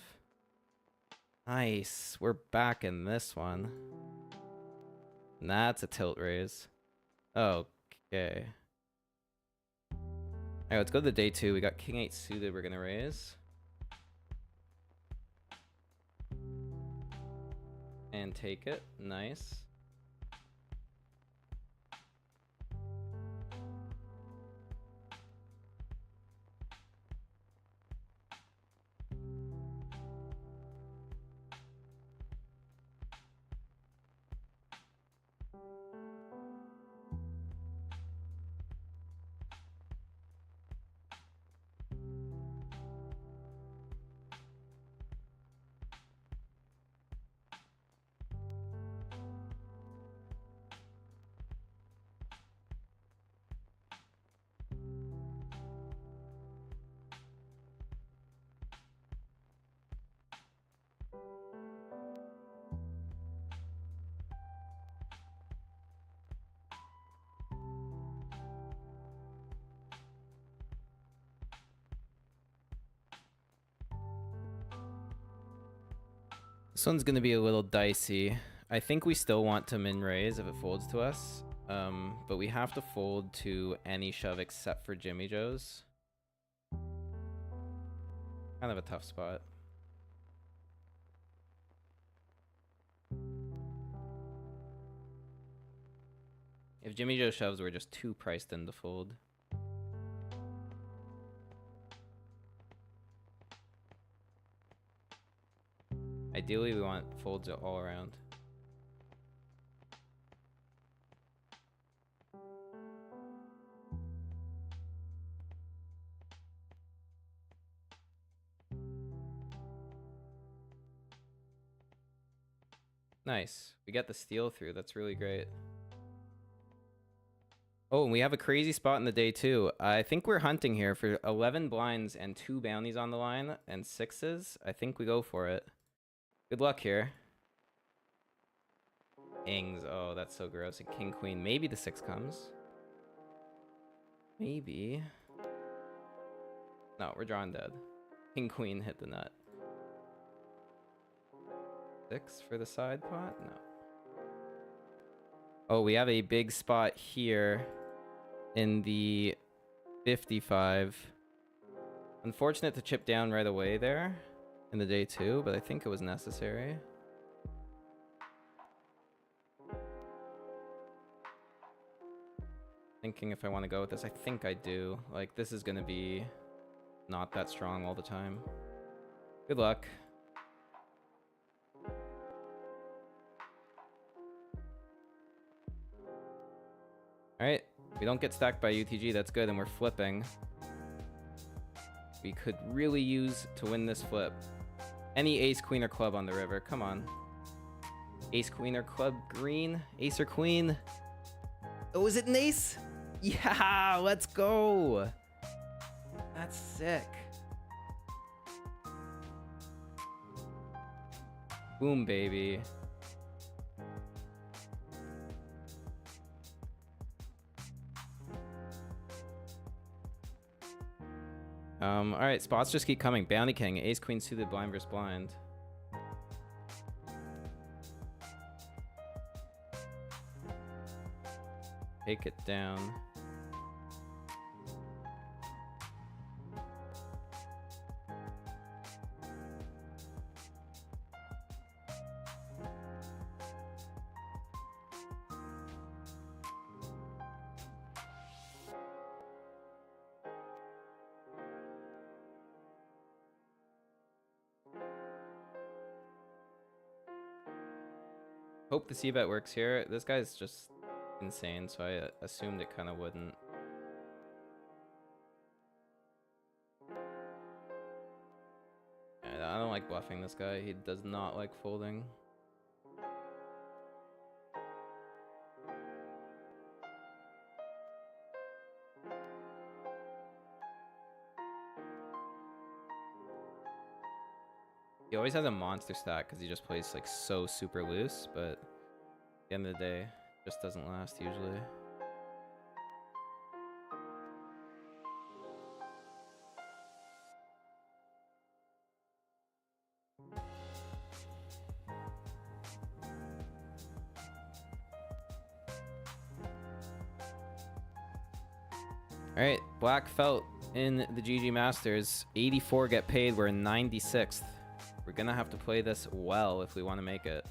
Nice. We're back in this one. And that's a tilt raise. Okay. Alright, let's go to the day 2. We got king 8 suited we're gonna raise. And take it. Nice. This one's going to be a little dicey. I think we still want to min raise if it folds to us. But we have to fold to any shove except for Jimmy Joe's. Kind of a tough spot. If Jimmy Joe shoves, we're just too priced in to fold. Ideally, we want folds all around. Nice. We got the steal through. That's really great. Oh, and we have a crazy spot in the day too. I think we're hunting here for 11 blinds and 2 bounties on the line and 6s. I think we go for it. Good luck here. Ings. Oh, that's so gross. A king, queen. Maybe the 6 comes. Maybe. No, we're drawing dead. King, queen hit the nut. 6 for the side pot? No. Oh, we have a big spot here in the 55. Unfortunate to chip down right away there in the day 2, but I think it was necessary. Thinking if I want to go with this. I think I do. Like, this is going to be not that strong all the time. Good luck. Alright, we don't get stacked by UTG, that's good, and we're flipping. We could really use to win this flip. Any ace, queen, or club on the river, come on. Ace, queen, or club, green, ace or queen. Oh, is it an ace? Yeah, let's go. That's sick. Boom, baby. All right, spots just keep coming. Bounty king, ace, queen suited, blind versus blind. Take it down. Hope the c-bet works here. This guy's just insane, so I assumed it kind of wouldn't. I don't like bluffing this guy. He does not like folding. He always has a monster stack because he just plays like so super loose, but at the end of the day, just doesn't last usually. Alright, black felt in the GG Masters. 84 get paid, we're 96th. We're gonna have to play this well if we want to make it.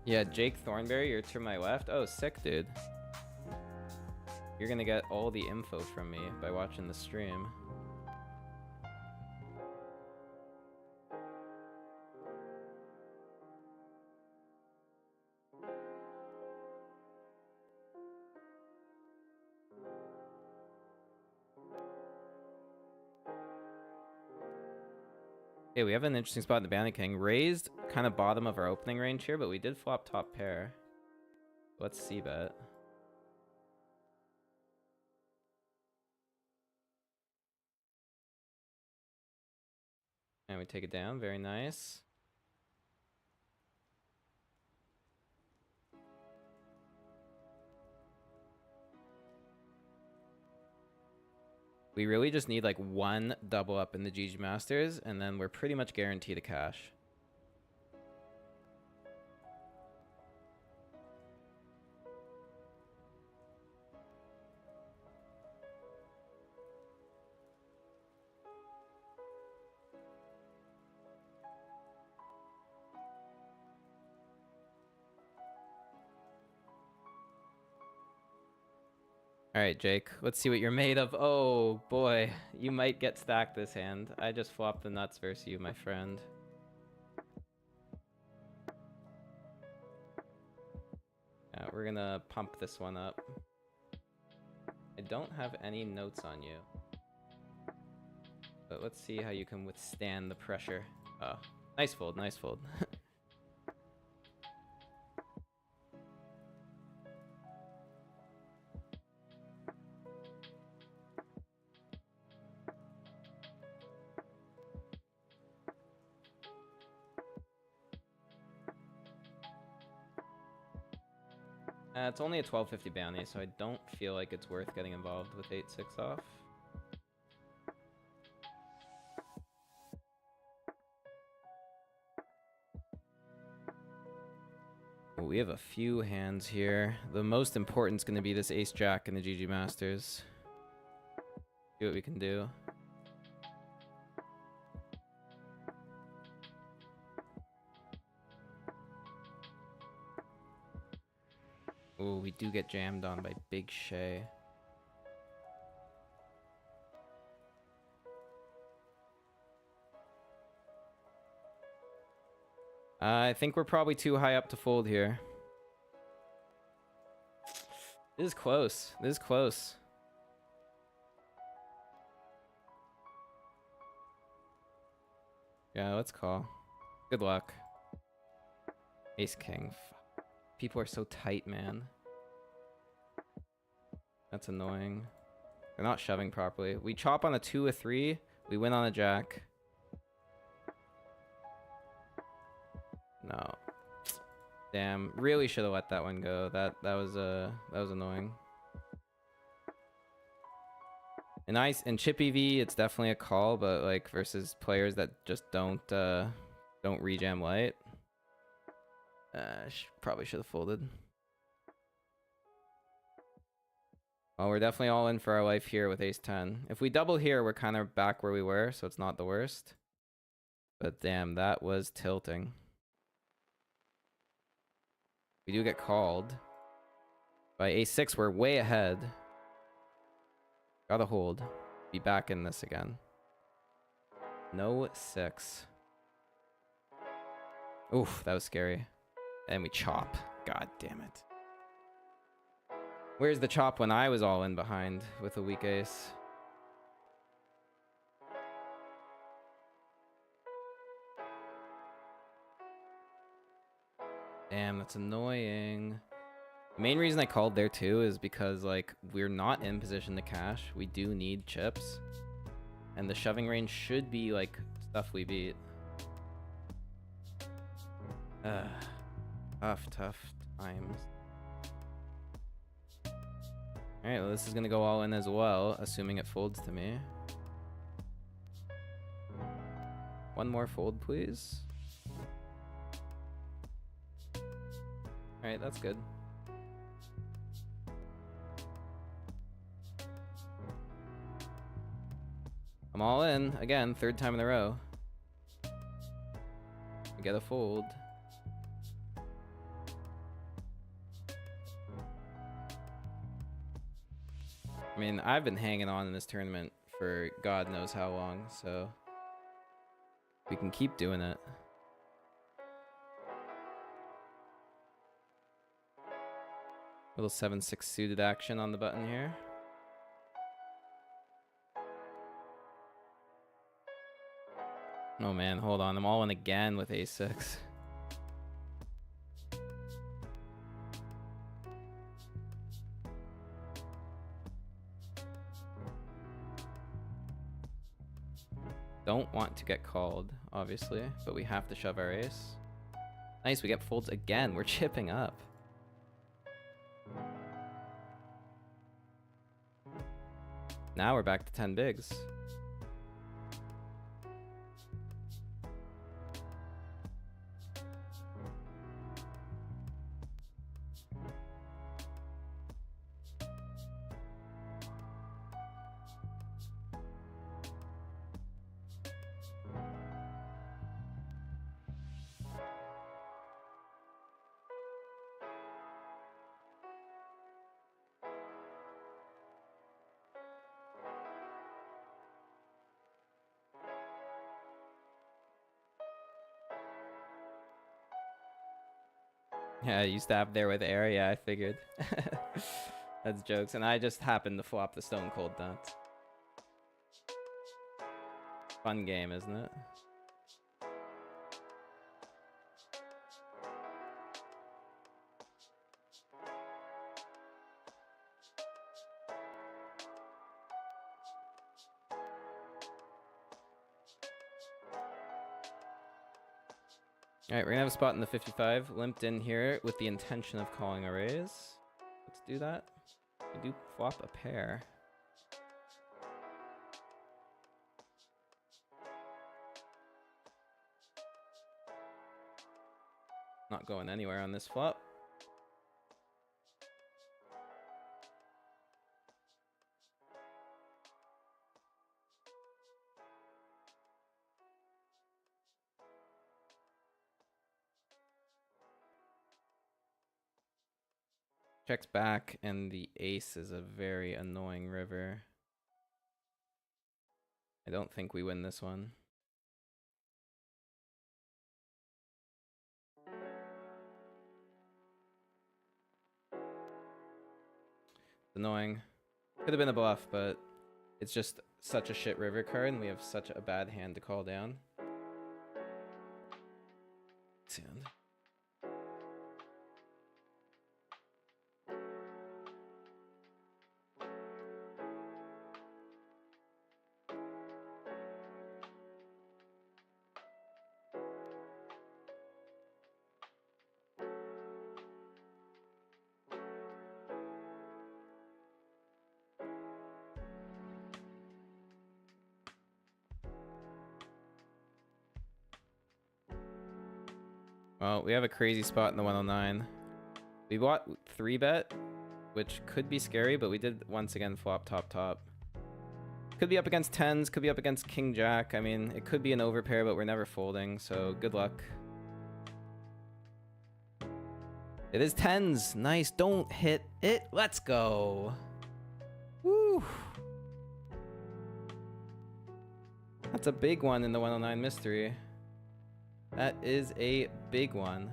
Yeah, Jake Thornberry, you're to my left. Oh, sick, dude. You're gonna get all the info from me by watching the stream. Okay, we have an interesting spot in the Bandit King. Raised kind of bottom of our opening range here, but we did flop top pair. Let's see bet. And we take it down. Very nice. We really just need like one double up in the GG Masters, and then we're pretty much guaranteed a cash. All right, Jake, let's see what you're made of. Oh boy, you might get stacked this hand. I just flopped the nuts versus you, my friend. Yeah, we're gonna pump this one up. I don't have any notes on you, but let's see how you can withstand the pressure. Oh, nice fold, nice fold. It's only a 1250 bounty, so I don't feel like it's worth getting involved with 8-6 off. Well, we have a few hands here. The most important is going to be this ace-jack in the GG Masters. See what we can do. Oh, we do get jammed on by Big Shay. I think we're probably too high up to fold here. This is close. This is close. Yeah, let's call. Good luck. Ace King. People are so tight, man. That's annoying. They're not shoving properly. We chop on a 2 or 3. We win on a jack. No. Damn. Really should have let that one go. That was annoying. In chip EV, it's definitely a call, but like versus players that just don't rejam light. Probably should have folded. Well, we're definitely all in for our life here with ace-10. If we double here, we're kind of back where we were, so it's not the worst. But damn, that was tilting. We do get called. By ace-6, we're way ahead. Gotta hold. Be back in this again. No 6. Oof, that was scary. And we chop. God damn it. Where's the chop when I was all in behind with a weak ace? Damn, that's annoying. The main reason I called there too is because like we're not in position to cash. We do need chips. And the shoving range should be like stuff we beat. Tough times. Alright, well this is gonna go all in as well, assuming it folds to me. One more fold, please. Alright, that's good. I'm all in, again, third time in a row. We get a fold. I mean, I've been hanging on in this tournament for God knows how long, so we can keep doing it. Little 7-6 suited action on the button here. Oh man, hold on. I'm all in again with a6. Don't want to get called, obviously, but we have to shove our ace. Nice, we get folds again. We're chipping up. Now we're back to 10 bigs. Yeah, you stabbed there with air. Yeah, I figured. That's jokes. And I just happened to flop the stone cold nuts. Fun game, isn't it? Alright, we're gonna have a spot in the 55. Limped in here with the intention of calling a raise. Let's do that. We do flop a pair. Not going anywhere on this flop. Checks back, and the ace is a very annoying river. I don't think we win this one. It's annoying. Could have been a bluff, but it's just such a shit river card, and we have such a bad hand to call down. Sand. Well, we have a crazy spot in the 109. We bought 3-bet, which could be scary, but we did once again flop top. Could be up against 10s, could be up against king jack. I mean, it could be an overpair, but we're never folding, so good luck. It is 10s. Nice. Don't hit it. Let's go. Woo. That's a big one in the 109 mystery. That is a big one.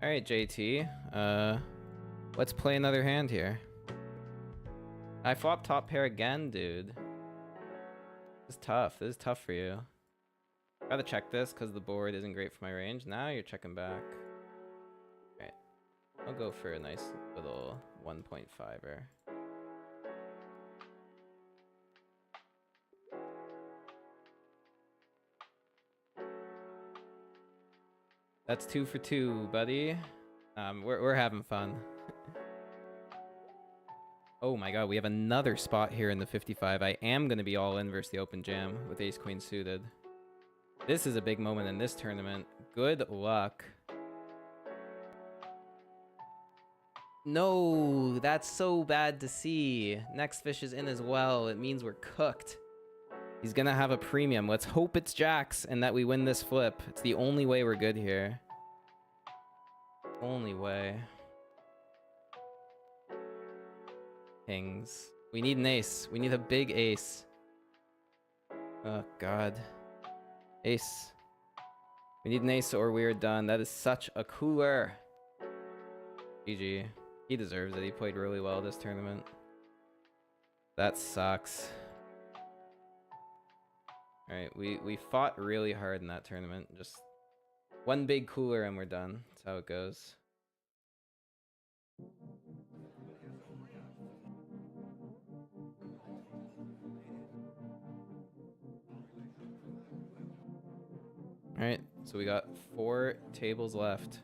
All right, JT. Let's play another hand here. I flopped top pair again, dude. This is tough. This is tough for you. Gotta check this because the board isn't great for my range. Now you're checking back. Alright. I'll go for a nice little 1.5er. That's 2 for 2, buddy. We're having fun. Oh my god, we have another spot here in the 55. I am going to be all in versus the open jam with ace queen suited. This is a big moment in this tournament. Good luck. No, that's so bad to see. Next fish is in as well. It means we're cooked. He's going to have a premium. Let's hope it's jacks and that we win this flip. It's the only way we're good here. Only way. Kings. We need an ace. We need a big ace. Oh, God. Ace. We need an ace or we're done. That is such a cooler. GG. He deserves it. He played really well this tournament. That sucks. Alright, we fought really hard in that tournament. Just one big cooler and we're done. That's how it goes. Alright, so we got 4 tables left.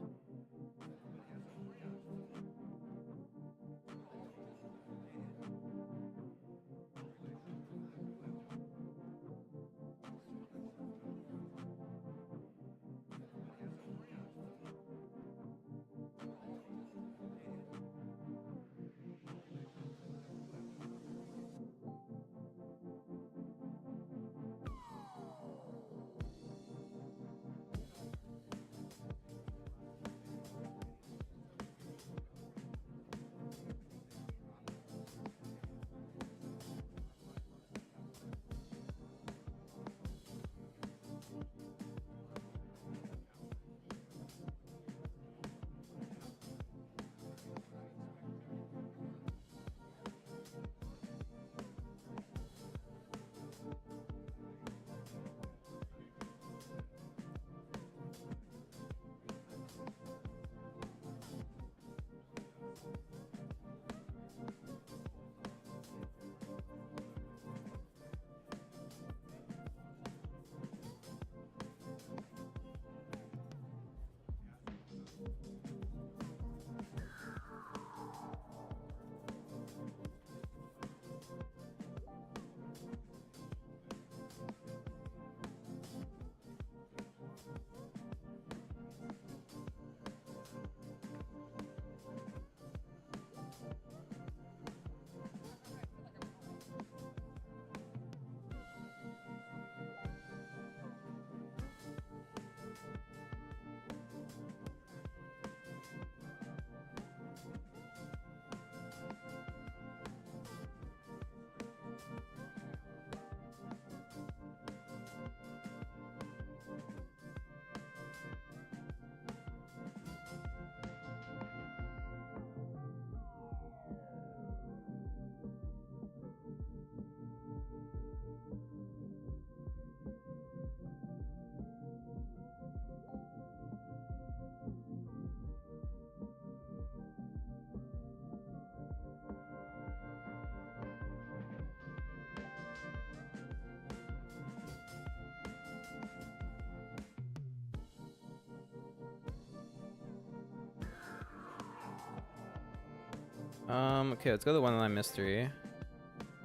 Okay, let's go to the 1-line mystery. I'm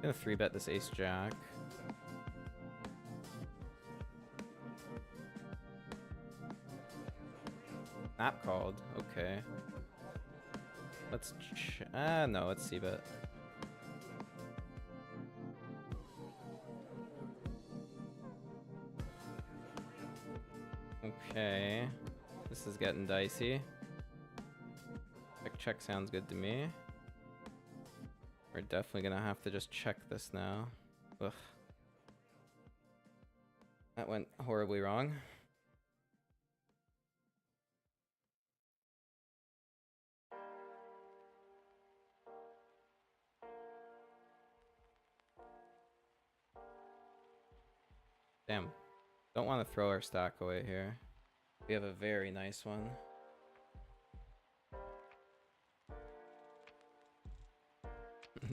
gonna 3-bet this ace jack. Snap called. Okay. Let's no, let's c-bet. Okay. This is getting dicey. Check sounds good to me. We're definitely gonna have to just check this now. Ugh. That went horribly wrong. Damn. Don't want to throw our stack away here. We have a very nice one.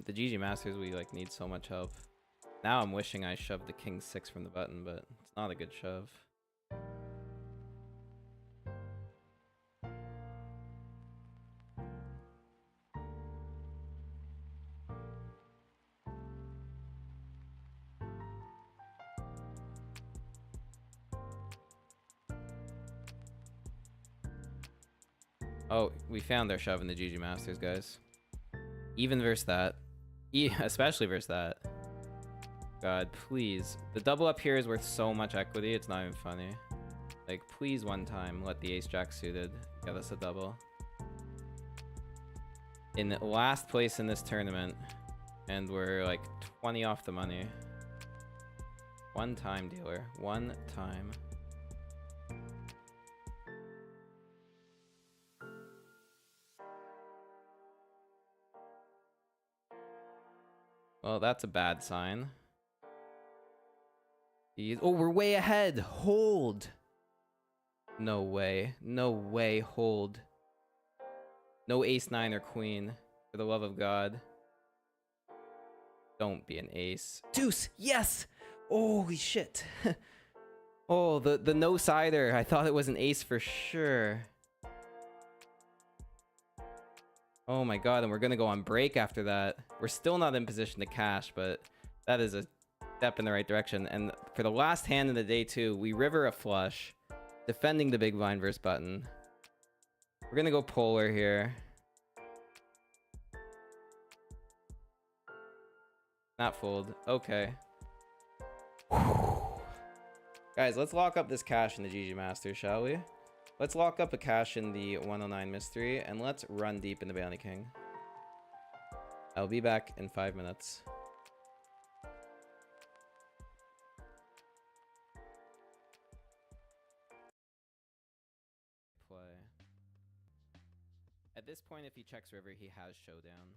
The GG Masters, we like need so much help. Now I'm wishing I shoved the king 6 from the button, but it's not a good shove. Oh, we found our shove in the GG Masters, guys. Even versus that. Especially versus that. God, please. The double up here is worth so much equity, it's not even funny. Like, please one time let the ace-jack suited get us a double. In last place in this tournament, and we're like 20 off the money. One time, dealer. One time. Well, that's a bad sign. Oh, we're way ahead. Hold. No way. No way. Hold. No ace 9 or queen. For the love of God. Don't be an ace. Deuce. Yes. Holy shit. Oh, the no-sider. I thought it was an ace for sure. Oh my god, and we're gonna go on break after that. We're still not in position to cash, but that is a step in the right direction. And for the last hand of the day too, we river a flush, defending the big blind versus button. We're gonna go polar here. Not fold. Okay. Guys, let's lock up this cash in the GG Master, shall we? Let's lock up a cash in the 109 Mystery, and let's run deep in the Bounty King. I'll be back in 5 minutes. Play. At this point, if he checks river, he has showdown.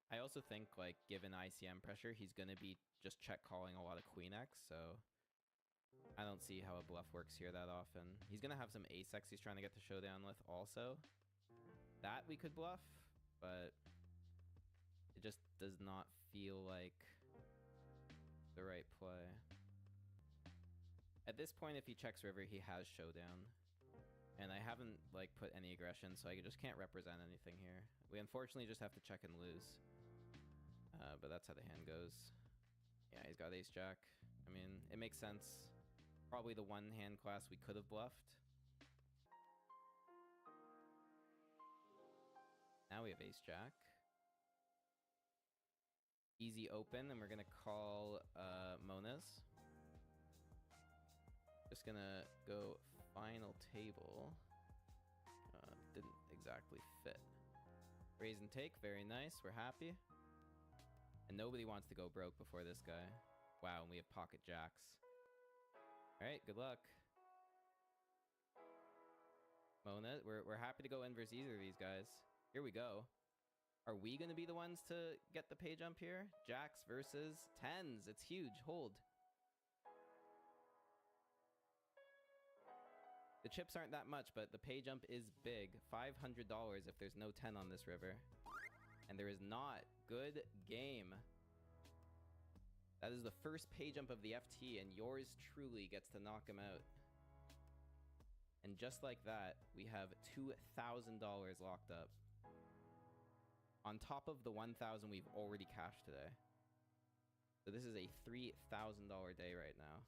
I also think, like, given ICM pressure, he's gonna be just check calling a lot of Queen X, so I don't see how a bluff works here that often. He's gonna have some ace X he's trying to get to showdown with also. That we could bluff, but it just does not feel like the right play. At this point, if he checks river, he has showdown. And I haven't, like, put any aggression, so I just can't represent anything here. We unfortunately just have to check and lose. But that's how the hand goes. Yeah, he's got ace-jack. I mean, it makes sense. Probably the one hand class we could have bluffed. Now we have ace-jack. Easy open, and we're gonna call Mona's. Just gonna go final table. Didn't exactly fit. Raise and take, very nice, we're happy. And nobody wants to go broke before this guy. Wow, and we have pocket jacks. Alright, good luck. Mona, we're happy to go in versus either of these guys. Here we go. Are we going to be the ones to get the pay jump here? Jacks versus 10s. It's huge. Hold. The chips aren't that much, but the pay jump is big. $500 if there's no 10 on this river. And there is not. Good game. That is the first pay jump of the FT, and yours truly gets to knock him out. And just like that, we have $2,000 locked up. On top of the $1,000 we've already cashed today. So this is a $3,000 day right now.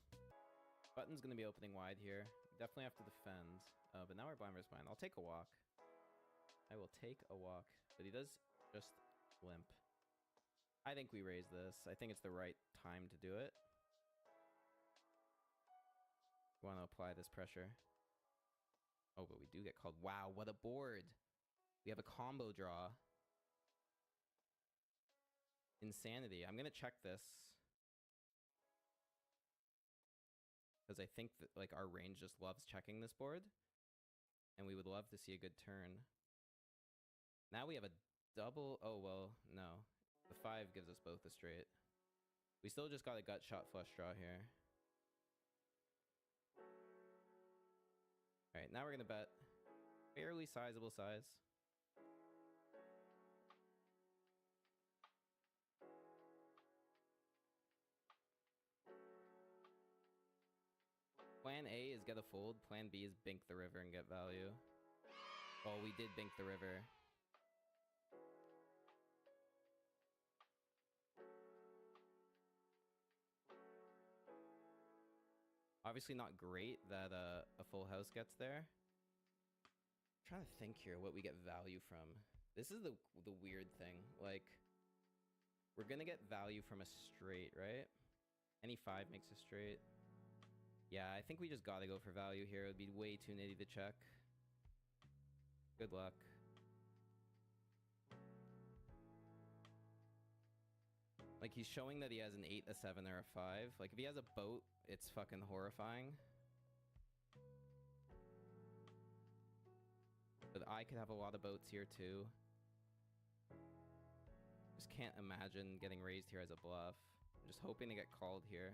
Button's going to be opening wide here. Definitely have to defend. But now we're blind versus blind. I'll take a walk. I will take a walk. But he does just limp. I think we raise this. I think it's the right time to do it. We want to apply this pressure. Oh, but we do get called. Wow, what a board. We have a combo draw. Insanity. I'm going to check this. Because I think that, like, our range just loves checking this board. And we would love to see a good turn. Now we have a double. Oh, well, no. The 5 gives us both a straight. We still just got a gut shot flush draw here. Alright, now we're gonna bet fairly sizable size. Plan A is get a fold. Plan B is bink the river and get value. Oh, we did bink the river. Obviously not great that a full house gets there. I'm trying to think here what we get value from. This is the weird thing. Like, we're gonna get value from a straight, right? Any 5 makes a straight. Yeah, I think we just gotta go for value here. It would be way too nitty to check. Good luck. Like, he's showing that he has an 8, a 7, or a 5. Like, if he has a boat, it's fucking horrifying. But I could have a lot of boats here, too. Just can't imagine getting raised here as a bluff. I'm just hoping to get called here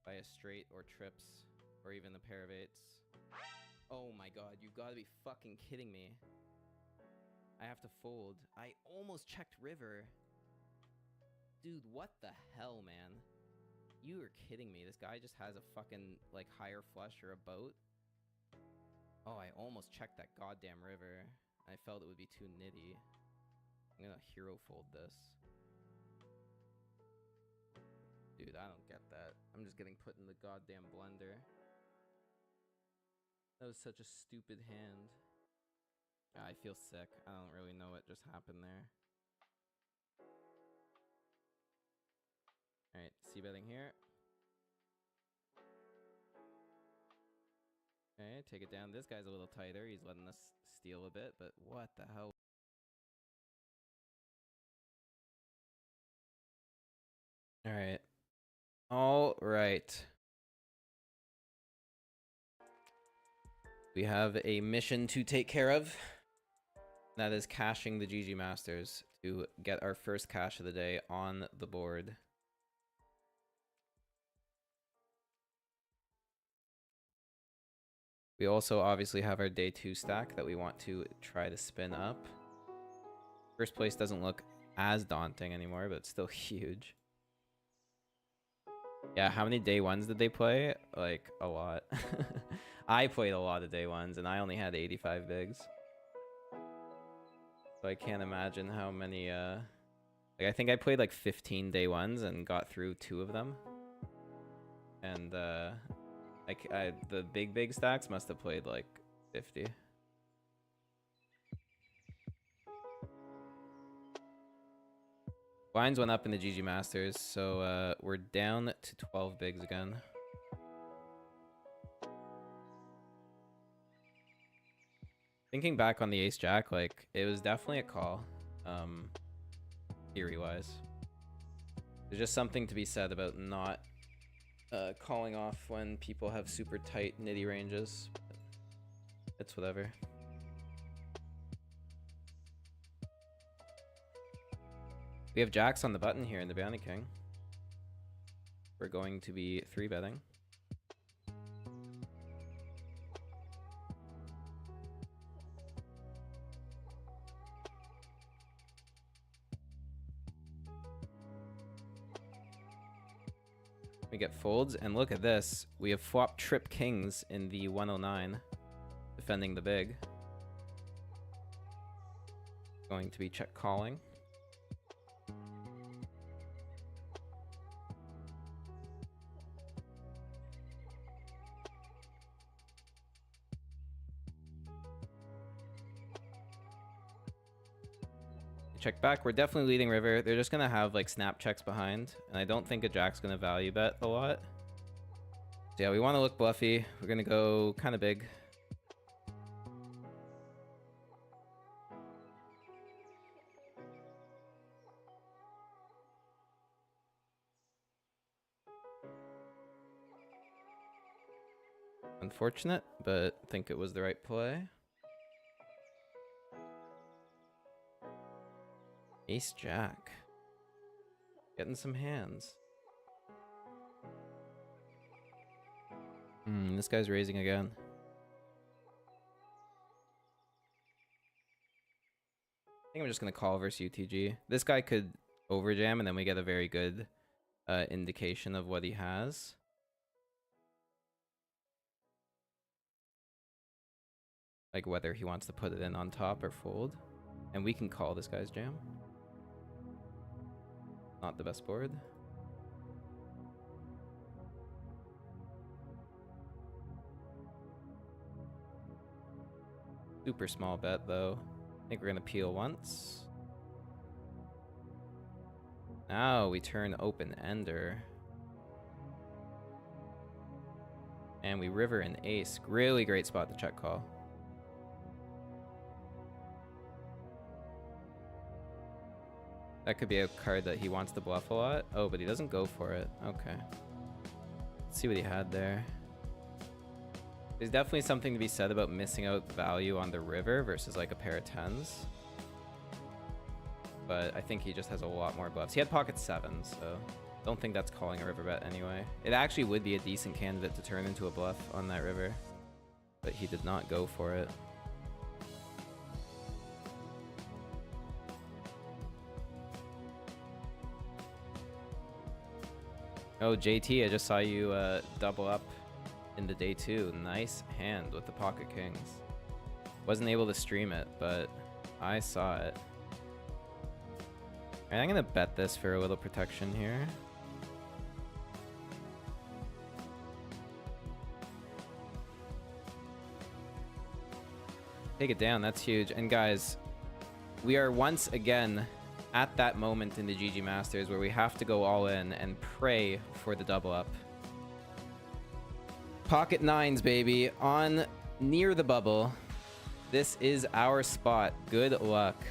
by a straight or trips or even a pair of 8s. Oh my god, you gotta be fucking kidding me. I have to fold. I almost checked river. Dude, what the hell, man? You are kidding me. This guy just has a fucking, like, higher flush or a boat. Oh, I almost checked that goddamn river. I felt it would be too nitty. I'm gonna hero fold this. Dude, I don't get that. I'm just getting put in the goddamn blender. That was such a stupid hand. I feel sick. I don't really know what just happened there. Alright, c-betting here. Okay, take it down. This guy's a little tighter. He's letting us steal a bit, but what the hell? Alright. Alright. We have a mission to take care of. That is cashing the GG Masters to get our first cash of the day on the board. We also obviously have our day 2 stack that we want to try to spin up. First place doesn't look as daunting anymore, but it's still huge. Yeah, how many day 1s did they play? Like, a lot. I played a lot of day 1s, and I only had 85 bigs. So I can't imagine how many, like, I think I played like 15 day 1s and got through 2 of them. And, the big stacks must have played like 50. Blinds went up in the GG Masters, so we're down to 12 bigs again. Thinking back on the ace jack, like, it was definitely a call, theory wise. There's just something to be said about not calling off when people have super tight nitty ranges. It's whatever. We have jacks on the button here in the Bounty King. We're going to be 3-betting. We get folds, and look at this. We have flop trip kings in the 109, defending the big. Going to be check calling. Check back. We're definitely leading river. They're just gonna have like snap checks behind, and I don't think a jack's gonna value bet a lot. So yeah, we want to look bluffy. We're gonna go kind of big. Unfortunate, but I think it was the right play. Ace jack. Getting some hands. This guy's raising again. I think I'm just gonna call versus UTG. This guy could overjam, and then we get a very good indication of what he has. Like whether he wants to put it in on top or fold. And we can call this guy's jam. Not the best board. Super small bet though. I think we're gonna peel once. Now we turn open ender. And we river an ace. Really great spot to check call. That could be a card that he wants to bluff a lot. Oh, but he doesn't go for it. Okay. Let's see what he had there. There's definitely something to be said about missing out value on the river versus like a pair of tens. But I think he just has a lot more bluffs. He had pocket sevens, so don't think that's calling a river bet anyway. It actually would be a decent candidate to turn into a bluff on that river, but he did not go for it. Oh, JT, I just saw you double up in the day 2. Nice hand with the pocket kings. Wasn't able to stream it, but I saw it. All right, I'm gonna bet this for a little protection here. Take it down, that's huge. And guys, we are once again at that moment in the GG Masters where we have to go all in and pray for the double up. Pocket nines, baby, on near the bubble. This is our spot. Good luck.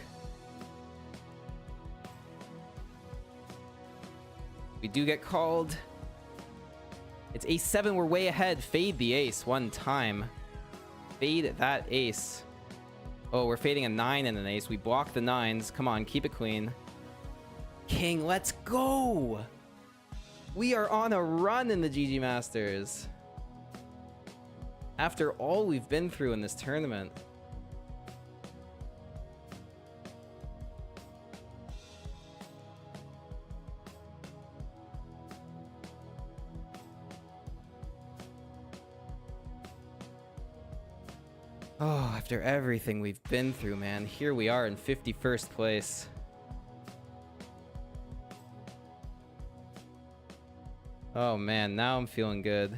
We do get called. It's ace 7. We're way ahead. Fade the ace one time. Fade that ace. Oh, we're fading a 9 and an ace. We block the 9s. Come on, keep it clean. King, let's go. We are on a run in the GG Masters. After all we've been through in this tournament. Oh, after everything we've been through, man, here we are in 51st place. Oh man, now I'm feeling good.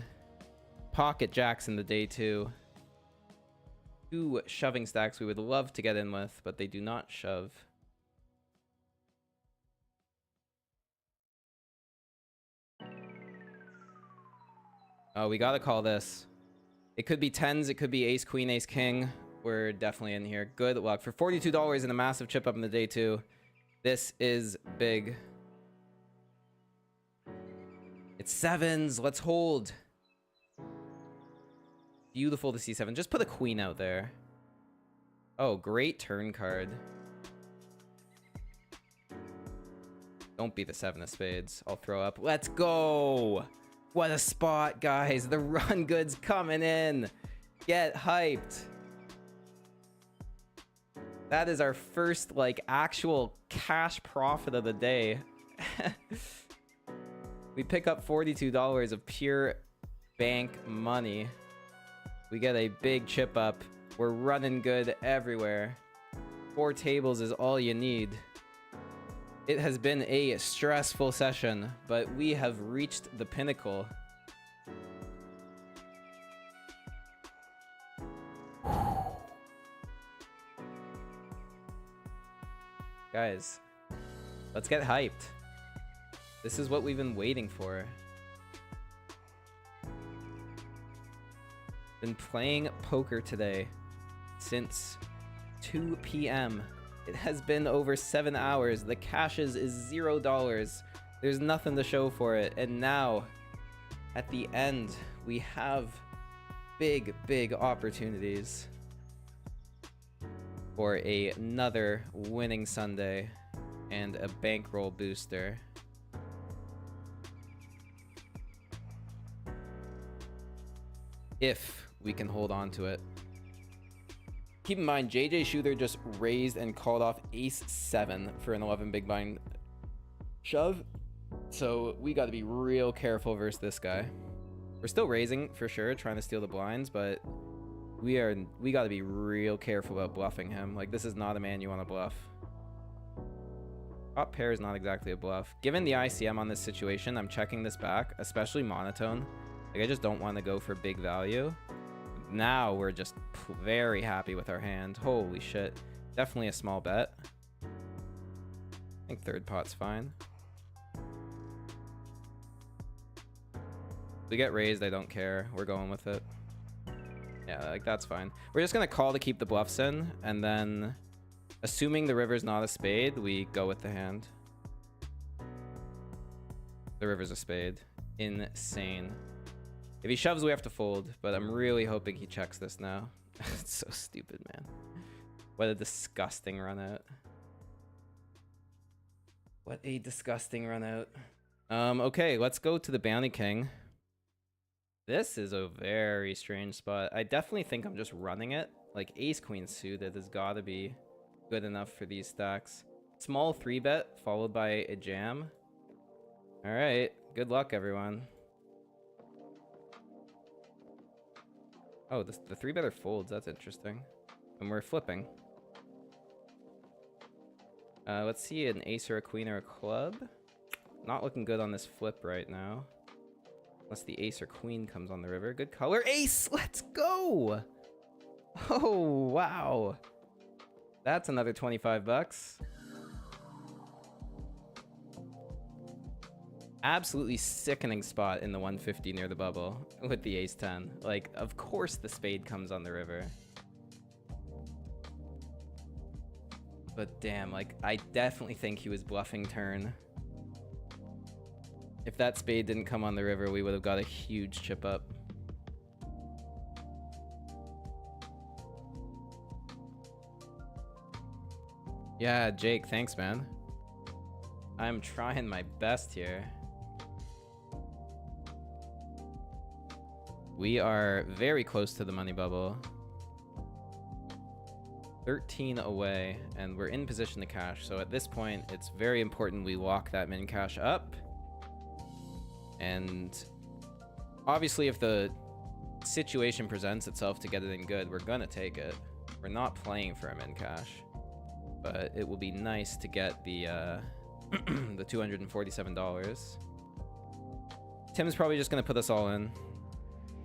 Pocket jacks in the day 2. 2 shoving stacks we would love to get in with, but they do not shove. Oh, we gotta call this. It could be 10s, it could be ace, queen, ace, king. We're definitely in here. Good luck. For $42 and a massive chip up in the day 2. This is big. It's 7s. Let's hold. Beautiful to see 7. Just put a queen out there. Oh, great turn card. Don't be the 7 of spades. I'll throw up. Let's go. What a spot, guys. The run good's coming in. Get hyped. That is our first, like, actual cash profit of the day. We pick up $42 of pure bank money. We get a big chip up. We're running good everywhere. 4 tables is all you need. It has been a stressful session, but we have reached the pinnacle. Guys, let's get hyped. This is what we've been waiting for. Been playing poker today since 2 p.m. It has been over 7 hours. The cashes is $0. There's nothing to show for it. And now, at the end, we have big, big opportunities for another winning Sunday and a bankroll booster. if we can hold on to it. Keep in mind, JJ Shooter just raised and called off ace 7 for an 11 big blind shove. So we got to be real careful versus this guy. We're still raising for sure, trying to steal the blinds, but we got to be real careful about bluffing him. Like, this is not a man you want to bluff. Top pair is not exactly a bluff. Given the ICM on this situation, I'm checking this back, especially monotone. Like, I just don't want to go for big value. Now we're just very happy with our hand. Holy shit. Definitely a small bet. I think third pot's fine. We get raised, I don't care. We're going with it. Yeah, like, that's fine. We're just gonna call to keep the bluffs in, and then assuming the river's not a spade, we go with the hand. The river's a spade. Insane. If he shoves, we have to fold, but I'm really hoping he checks this now. It's so stupid, man. What a disgusting run out. What a disgusting run out. Okay, let's go to the Bounty King. This is a very strange spot. I definitely think I'm just running it. Like, ace queen suited has got to be good enough for these stacks. Small 3-bet followed by a jam. All right, good luck, everyone. Oh, the 3-better folds. That's interesting. And we're flipping. Let's see an ace or a queen or a club. Not looking good on this flip right now. Unless the ace or queen comes on the river. Good color. Ace! Let's go! Oh, wow. That's another 25 bucks. Absolutely sickening spot in the 150 near the bubble with the ace 10. Like, of course the spade comes on the river. But damn, like, I definitely think he was bluffing turn. If that spade didn't come on the river, we would have got a huge chip up. Yeah, Jake, thanks, man. I'm trying my best here. We are very close to the money bubble. 13 away, and we're in position to cash. So at this point, it's very important we lock that min cash up. And obviously, if the situation presents itself to get it in good, we're gonna take it. We're not playing for a min cash, but it will be nice to get the the $247. Tim's probably just gonna put us all in.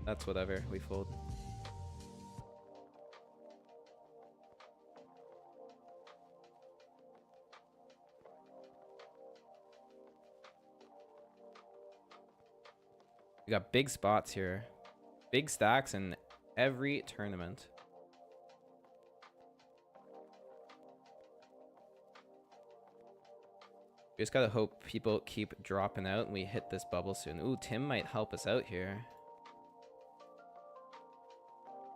That's whatever, we fold. We got big spots here. Big stacks in every tournament. We just gotta hope people keep dropping out and we hit this bubble soon. Ooh, Tim might help us out here.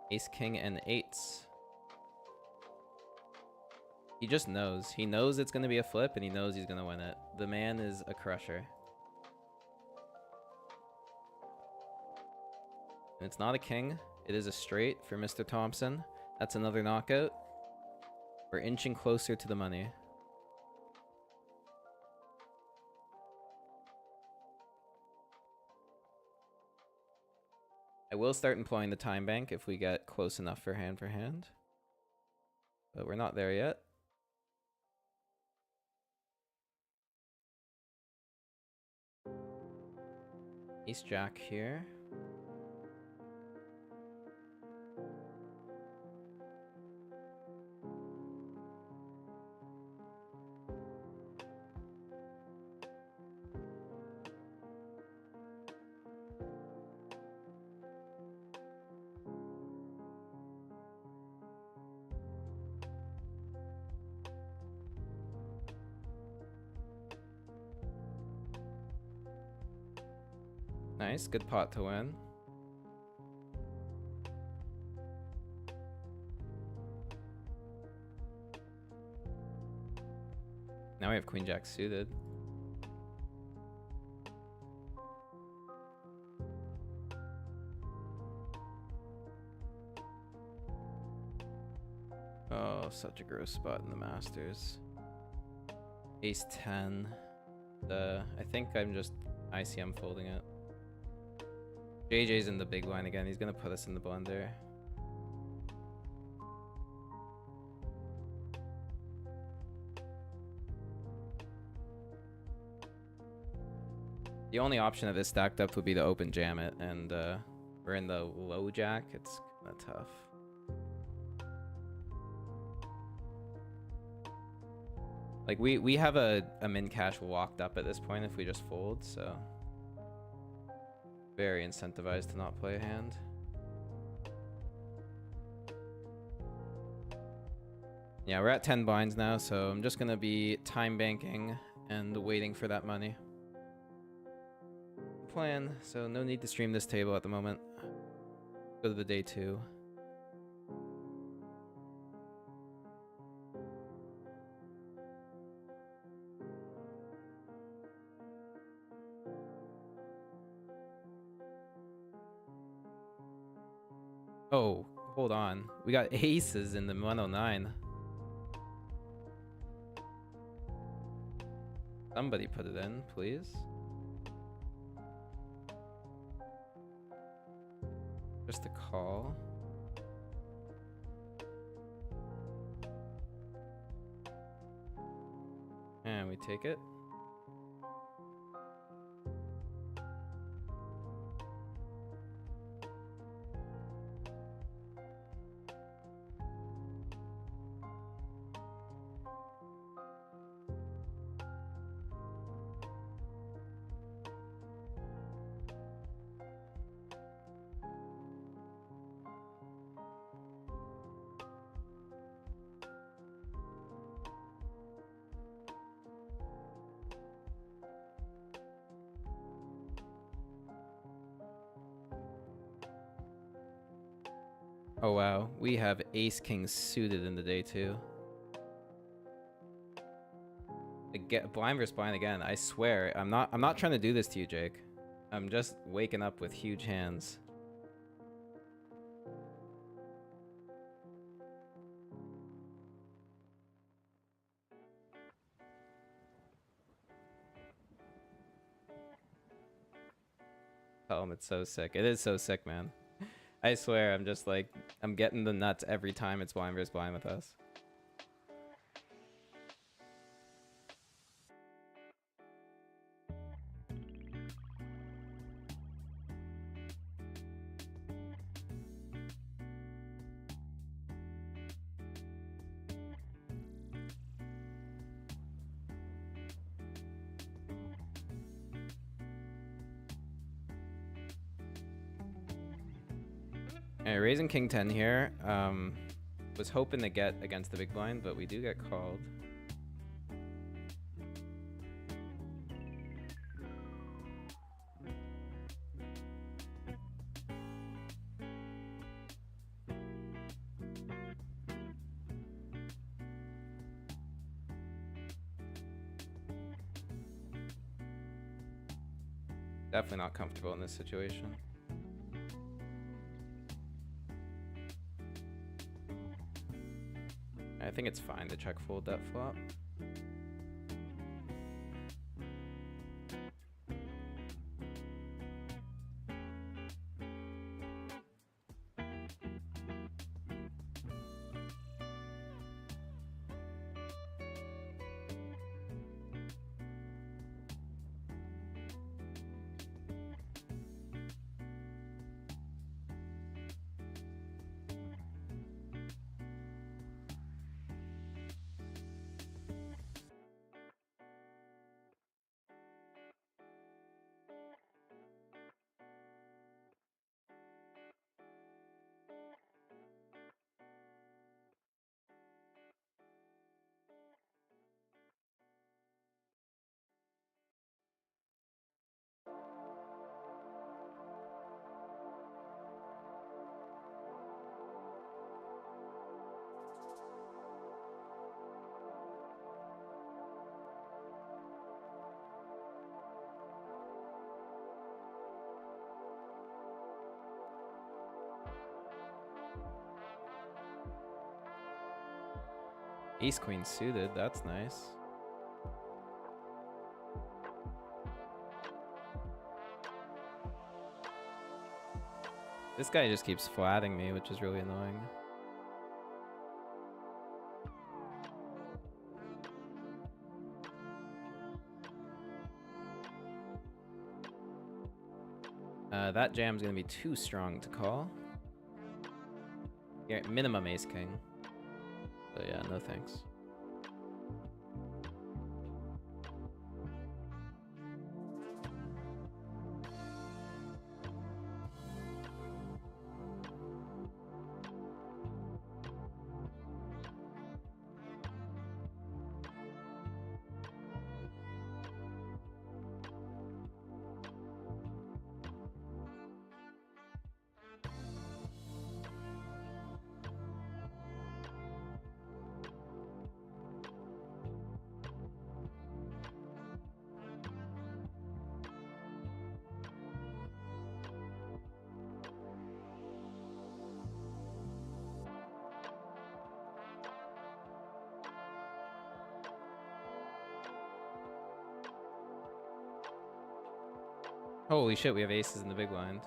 Ace, king, and eights. He just knows. He knows it's gonna be a flip and he knows he's gonna win it. The man is a crusher. And it's not a king. It is a straight for Mr. Thompson. That's another knockout. We're inching closer to the money. I will start employing the time bank if we get close enough for hand. But we're not there yet. Ace jack here. Nice, good pot to win. Now we have queen jack suited. Oh, such a gross spot in the Masters. Ace 10. I think I'm just ICM folding it. JJ's in the big line again. He's gonna put us in the blender. The only option of this stacked up would be to open jam it, and we're in the low jack. It's kind of tough. Like we have a min cash locked up at this point if we just fold, so very incentivized to not play a hand. Yeah, we're at 10 blinds now, so I'm just gonna be time banking and waiting for that money. Plan, so no need to stream this table at the moment. Go to the day 2. Oh, hold on. We got aces in the 109. Somebody put it in, please. Just a call. And we take it. Oh wow, we have ace king suited in the day 2. Blind versus blind again. I swear, I'm not trying to do this to you, Jake. I'm just waking up with huge hands. Tell him it's so sick. It is so sick, man. I swear, I'm just like, I'm getting the nuts every time it's blind versus blind with us. Alright, raising king 10 here. Was hoping to get against the big blind, but we do get called. Definitely not comfortable in this situation. I think it's fine to check fold that flop. Ace queen suited, that's nice. This guy just keeps flatting me, which is really annoying. That jam's gonna be too strong to call. Yeah, minimum ace king. So yeah, no thanks. Holy shit, we have aces in the big blind.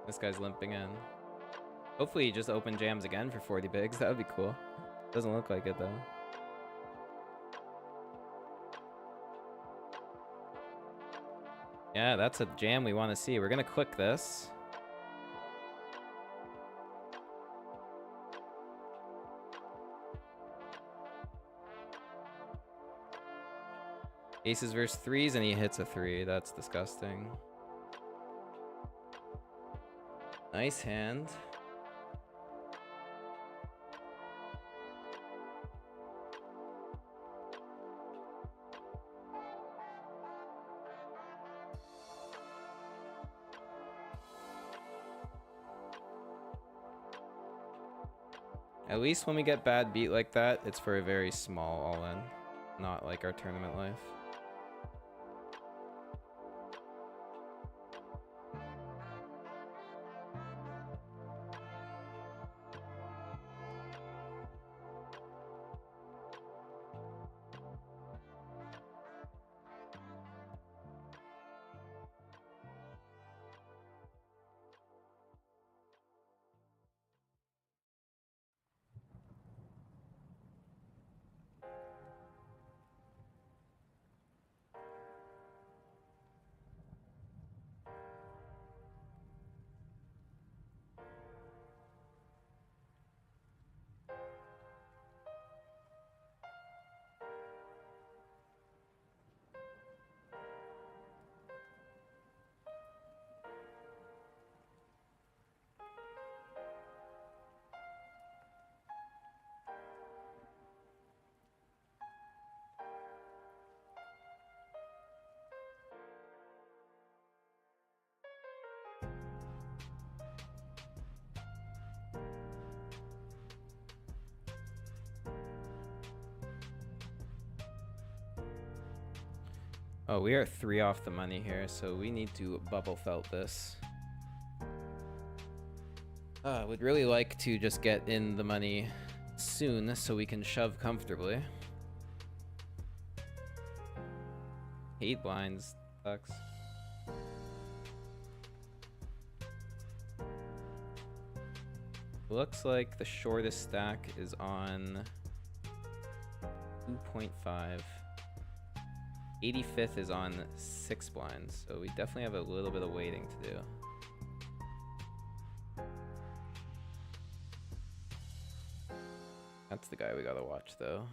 This guy's limping in. Hopefully he just open jams again for 40 bigs. That would be cool. Doesn't look like it though. Yeah, that's a jam we want to see. We're gonna click this. Aces versus threes and he hits a three. That's disgusting. Nice hand. At least when we get bad beat like that, it's for a very small all-in, not like our tournament life. Oh, we are 3 off the money here, so we need to bubble felt this. Would really like to just get in the money soon so we can shove comfortably. 8 blinds sucks. Looks like the shortest stack is on 2.5. 85th is on 6 blinds, so we definitely have a little bit of waiting to do. That's the guy we gotta watch though.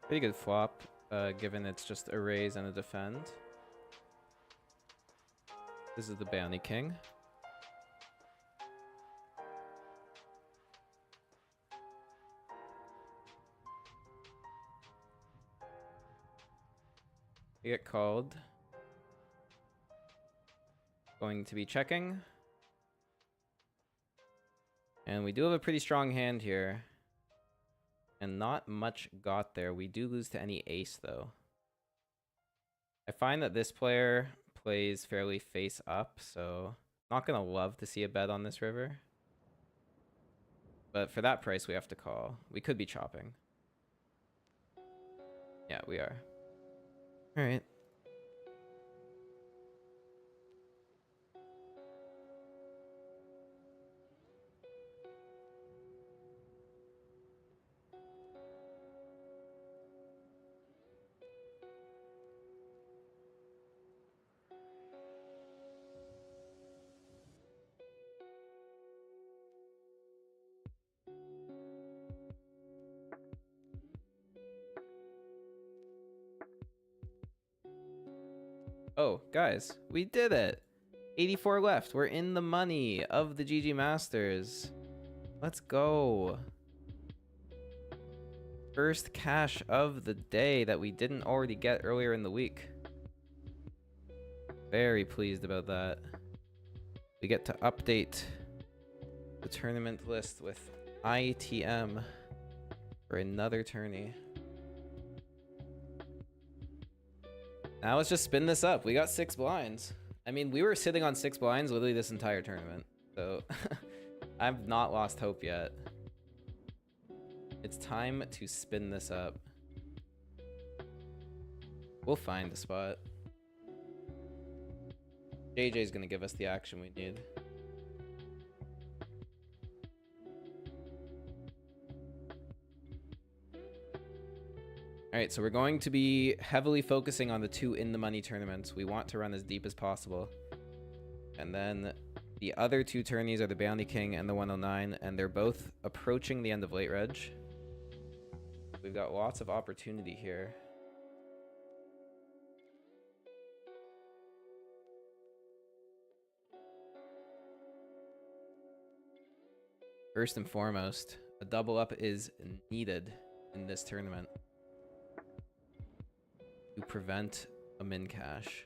Pretty good flop, given it's just a raise and a defend. This is the Bounty King. We get called. Going to be checking. And we do have a pretty strong hand here. And not much got there. We do lose to any ace, though. I find that this player plays fairly face up, so not going to love to see a bet on this river. But for that price, we have to call. We could be chopping. Yeah, we are. All right. Oh, guys, we did it. 84 left. We're in the money of the GG Masters. Let's go. First cash of the day that we didn't already get earlier in the week. Very pleased about that. We get to update the tournament list with ITM for another tourney. Now let's just spin this up. We got 6 blinds. I mean, we were sitting on 6 blinds literally this entire tournament. So I've not lost hope yet. It's time to spin this up. We'll find a spot. JJ's gonna give us the action we need. All right, so we're going to be heavily focusing on the 2 in the money tournaments. We want to run as deep as possible. And then the other 2 tourneys are the Bounty King and the 109, and they're both approaching the end of late reg. We've got lots of opportunity here. First and foremost, a double up is needed in this tournament to prevent a min cash.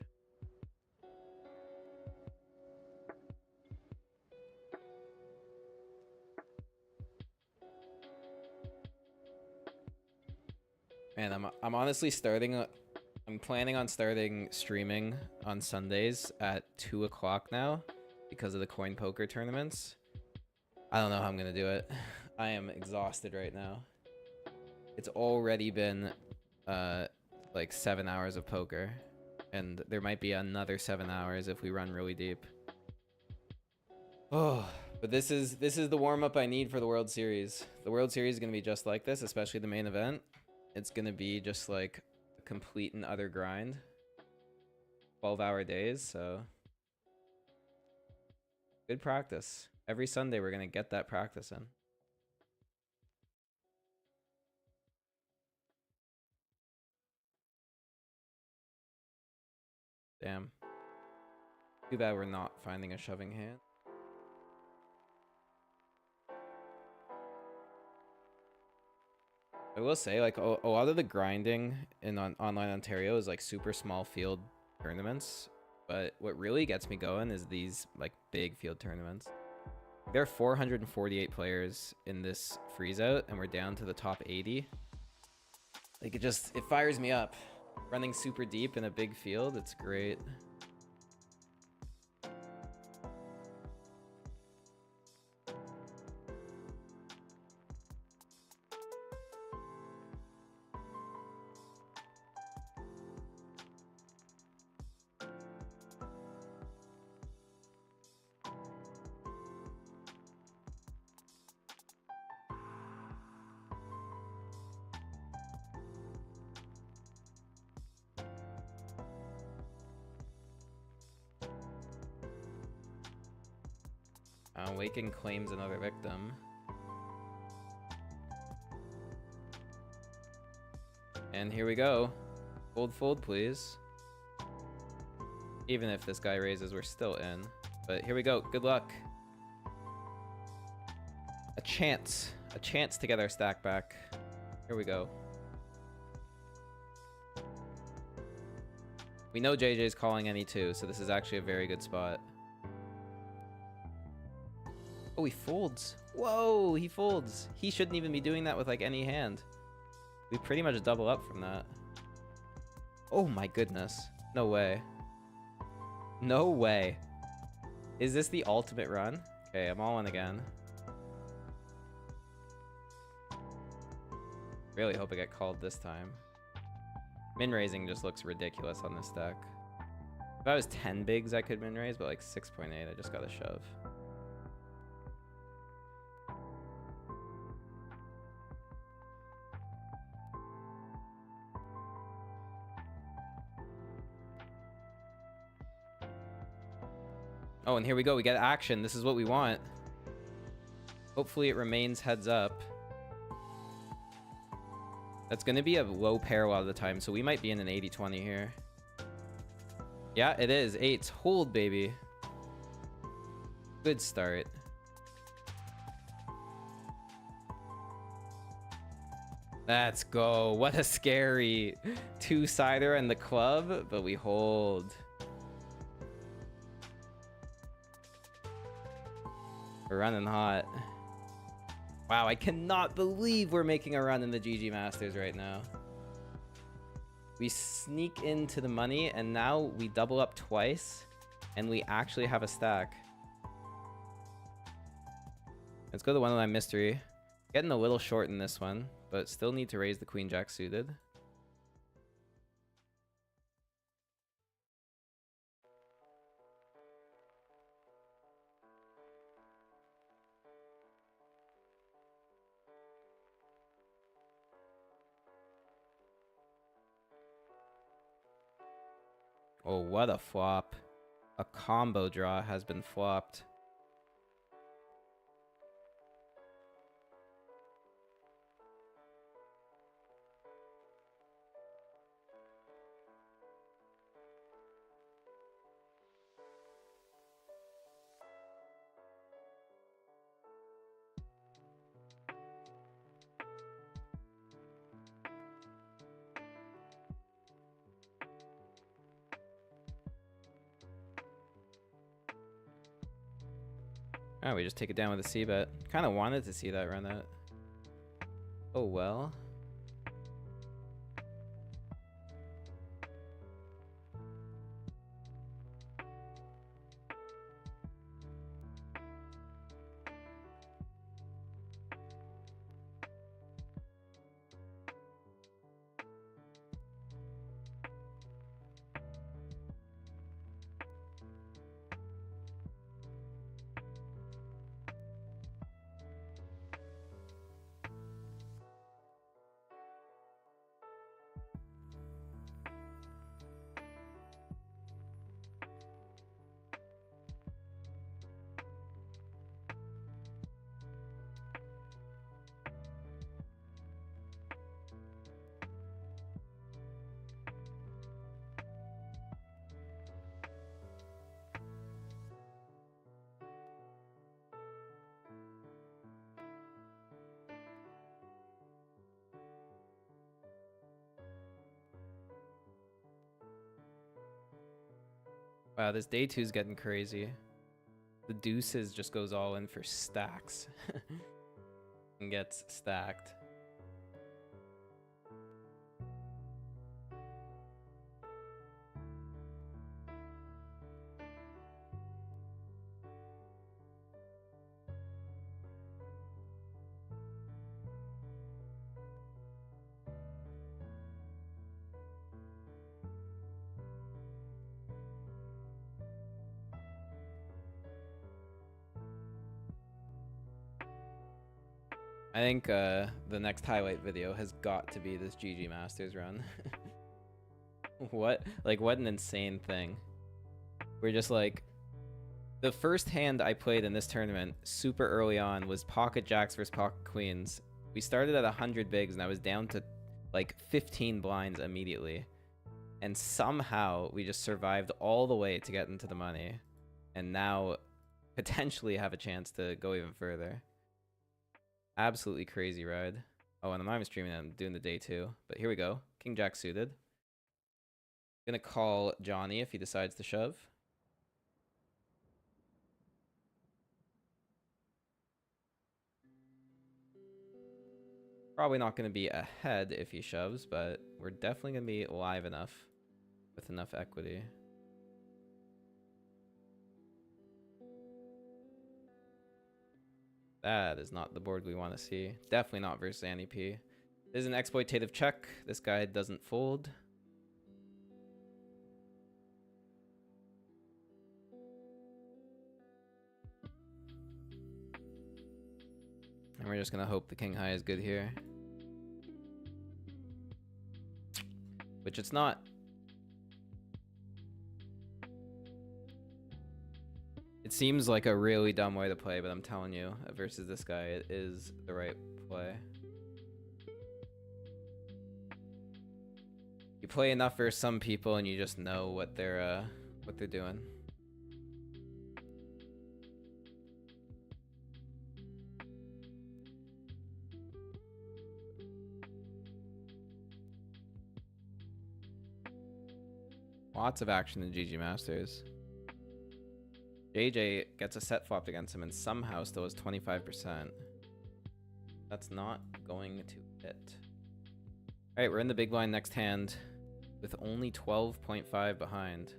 Man, I'm honestly I'm planning on starting streaming on Sundays at 2 o'clock now because of the coin poker tournaments. I don't know how I'm gonna do it. I am exhausted right now. It's already been like 7 hours of poker, and there might be another 7 hours if we run really deep. Oh, but this is the warm-up I need for the World Series. The World Series is gonna be just like this, especially the main event. It's gonna be just like a complete and utter grind. 12-hour days, so good practice. Every Sunday we're gonna get that practice in. Damn. Too bad we're not finding a shoving hand. I will say, like, a lot of the grinding in online Ontario is like super small field tournaments, but what really gets me going is these like big field tournaments. There are 448 players in this freeze out, and we're down to the top 80. Like, it fires me up. Running super deep in a big field, it's great. Waking claims another victim. And here we go. Fold, fold, please. Even if this guy raises, we're still in. But here we go. Good luck. A chance. A chance to get our stack back. Here we go. We know JJ's calling any two, so this is actually a very good spot. Oh, he folds. Whoa, he folds. He shouldn't even be doing that with like any hand. We pretty much double up from that. Oh my goodness. No way. No way. Is this the ultimate run? Okay, I'm all in again. Really hope I get called this time. Min raising just looks ridiculous on this deck. If I was 10 bigs, I could min raise, but like 6.8, I just gotta shove. Oh, and here we go. We get action. This is what we want. Hopefully it remains heads up. That's going to be a low pair a lot of the time, so we might be in an 80-20 here. Yeah, it is. Eights. Hold, baby. Good start. Let's go. What a scary two-sider in the club, but we hold. We're running hot. Wow, I cannot believe we're making a run in the GG Masters right now. We sneak into the money, and now we double up twice, and we actually have a stack. Let's go to the 109 mystery. Getting a little short in this one, but still need to raise the Queen Jack suited. Oh, what a flop. A combo draw has been flopped. Oh, we just take it down with a C-bet. Kind of wanted to see that run out. Oh well. Wow, this day two's getting crazy. The deuces just goes all in for stacks. And gets stacked. I think the next highlight video has got to be this GG Masters run. What an insane thing. We're just like, the first hand I played in this tournament super early on was pocket jacks versus pocket queens. We started at 100 bigs and I was down to like 15 blinds immediately. And somehow we just survived all the way to get into the money. And now potentially have a chance to go even further. Absolutely crazy ride. Oh, and I'm not even streaming it, I'm doing the day 2. But here we go. King Jack suited. Gonna call Johnny if he decides to shove. Probably not gonna be ahead if he shoves, but we're definitely gonna be live enough with enough equity. That is not the board we want to see. Definitely not versus Annie P. This is an exploitative check. This guy doesn't fold. And we're just going to hope the king high is good here. Which it's not. It seems like a really dumb way to play, but I'm telling you, versus this guy, it is the right play. You play enough versus some people and you just know what they're doing. Lots of action in GG Masters. JJ gets a set flopped against him and somehow still has 25%. That's not going to hit. Alright, we're in the big blind next hand with only 12.5 behind.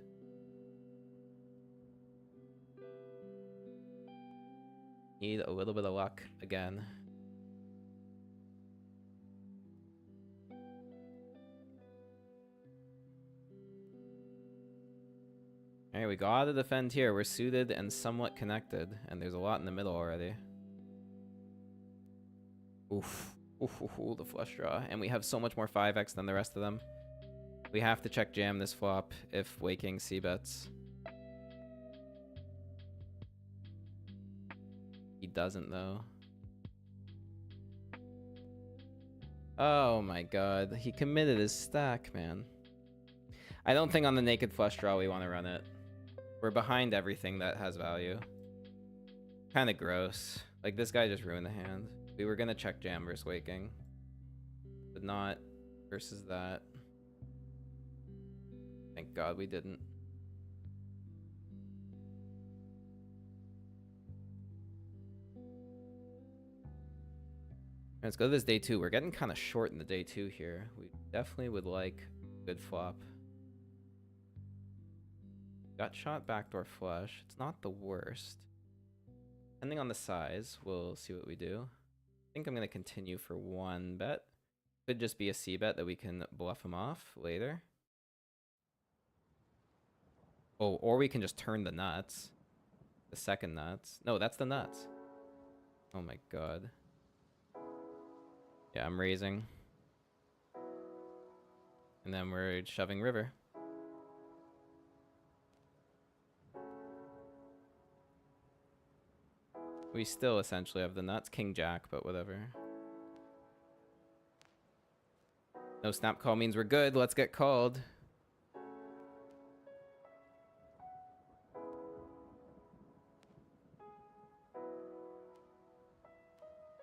Need a little bit of luck again. Alright, we gotta defend here. We're suited and somewhat connected, and there's a lot in the middle already. Oof. Ooh, the flush draw. And we have so much more 5x than the rest of them. We have to check jam this flop if waking c-bets. He doesn't, though. Oh my god. He committed his stack, man. I don't think on the naked flush draw we want to run it. We're behind everything that has value. Kind of gross. Like, this guy just ruined the hand. We were gonna check jam versus waking, but not versus that. Thank God we didn't. Let's go to this day 2. We're getting kind of short in the day 2 here. We definitely would like a good flop. Got shot backdoor flush. It's not the worst. Depending on the size, we'll see what we do. I think I'm going to continue for one bet. Could just be a C bet that we can bluff him off later. Oh, or we can just turn the nuts. The second nuts. No, that's the nuts. Oh my god. Yeah, I'm raising. And then we're shoving river. We still essentially have the nuts. King Jack, but whatever. No snap call means we're good. Let's get called.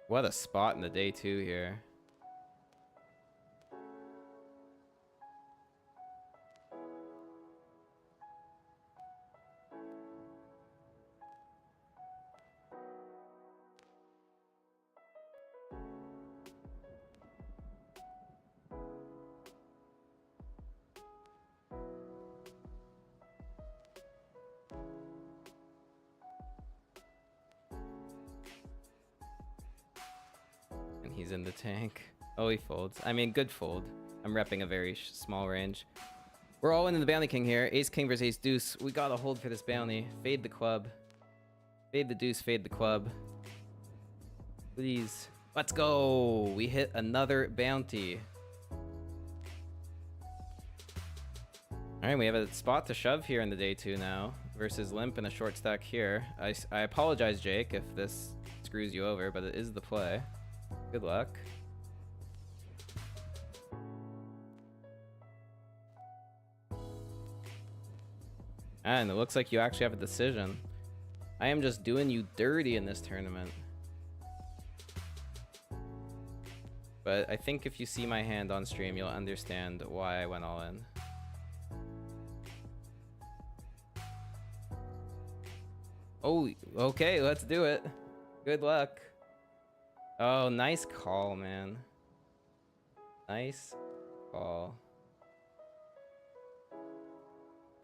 What a spot in the day 2 here. He's in the tank. Oh, he folds. I mean, good fold. I'm repping a very small range. We're all in the bounty king here. Ace king versus ace deuce. We gotta hold for this bounty. Fade the club. Fade the deuce, fade the club. Please. Let's go. We hit another bounty. Alright, we have a spot to shove here in the day 2 now. Versus limp and a short stack here. I apologize, Jake, if this screws you over, but it is the play. Good luck. And it looks like you actually have a decision. I am just doing you dirty in this tournament. But I think if you see my hand on stream, you'll understand why I went all in. Oh, okay, let's do it. Good luck. Oh, nice call, man. Nice call.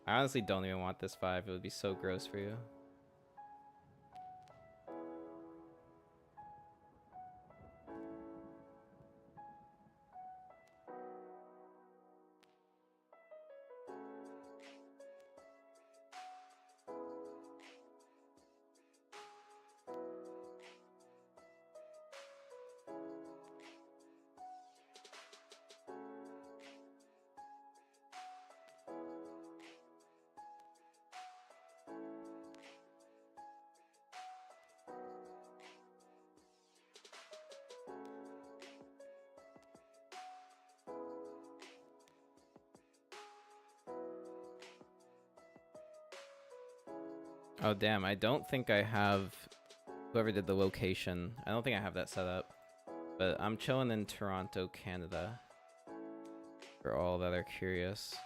I honestly don't even want this 5. It would be so gross for you. Oh, damn. I don't think I have whoever did the location. I don't think I have that set up. But I'm chilling in Toronto, Canada. For all that are curious.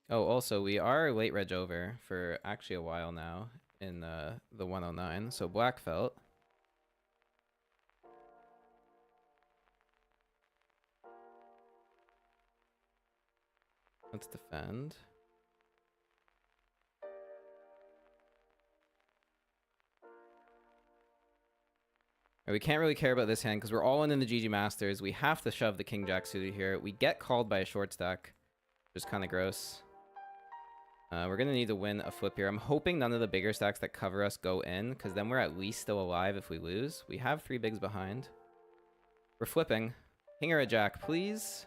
Oh, also, we are late reg over for actually a while now in the 109. So black felt. Let's defend. We can't really care about this hand because we're all in the GG Masters. We have to shove the King Jack suited here. We get called by a short stack, which is kind of gross. We're going to need to win a flip here. I'm hoping none of the bigger stacks that cover us go in because then we're at least still alive if we lose. We have 3 bigs behind. We're flipping. King or a jack, please.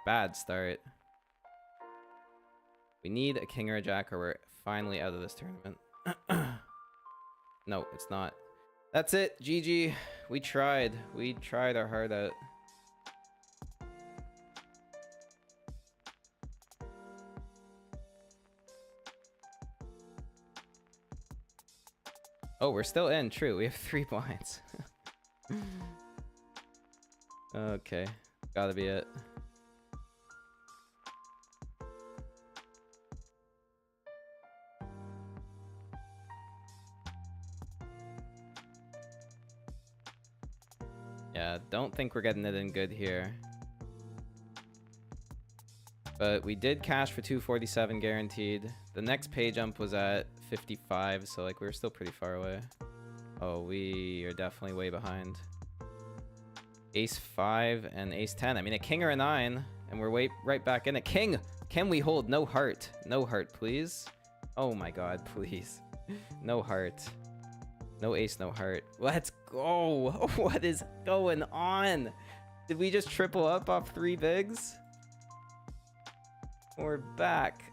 Bad start. We need a king or a jack or we're finally out of this tournament. No, it's not. That's it. GG. We tried. We tried our heart out. Oh, we're still in. True. We have 3 blinds. Okay. Gotta be it. Yeah, don't think we're getting it in good here. But we did cash for 247 guaranteed. The next pay jump was at 55, so like we were still pretty far away. Oh, we are definitely way behind. Ace 5 and ace 10. I mean, a king or a 9, and we're right back in it. King! Can we hold? No heart. No heart, please. Oh my god, please. No heart. No ace, no heart. Let's go! What is going on? Did we just triple up off 3 bigs? We're back.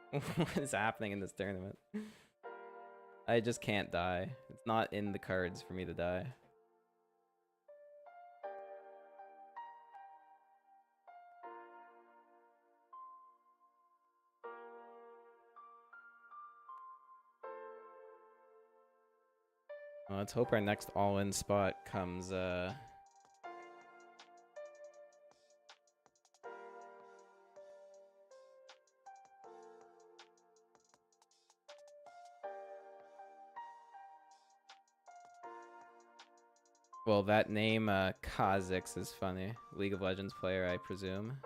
What is happening in this tournament? I just can't die. It's not in the cards for me to die. Well, let's hope our next all-in spot comes, Well, that name, Kha'Zix is funny. League of Legends player, I presume.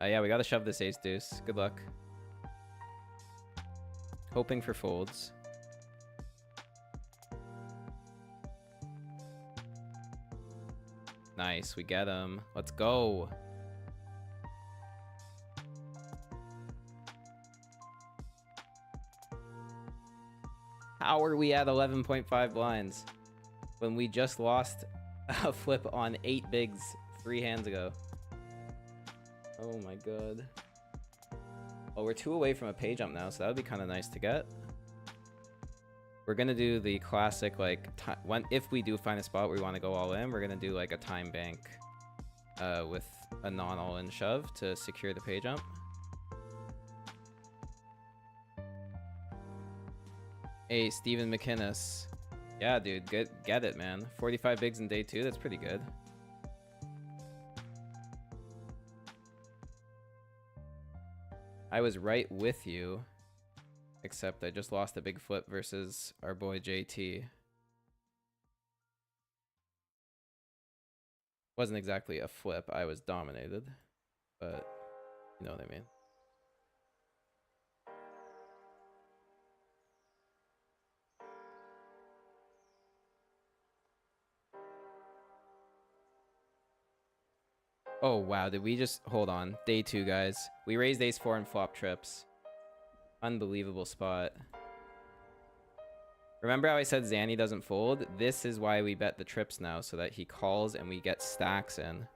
Yeah, we gotta shove this ace deuce. Good luck. Hoping for folds. Nice, we get him. Let's go. How are we at 11.5 blinds when we just lost a flip on 8 bigs 3 hands ago? Oh my god. Oh, we're 2 away from a pay jump now, so that would be kind of nice to get. We're gonna do the classic, like, if we do find a spot where we want to go all in, we're gonna do like a time bank with a non-all-in shove to secure the pay jump. Hey, Steven McInnes. Yeah, dude, get it, man. 45 bigs in day 2, that's pretty good. I was right with you, except I just lost a big flip versus our boy JT. Wasn't exactly a flip, I was dominated, but you know what I mean. Oh wow, did we just hold on? Day 2, guys. We raised ace 4 and flop trips. Unbelievable spot. Remember how I said Zanny doesn't fold? This is why we bet the trips now, so that he calls and we get stacks in.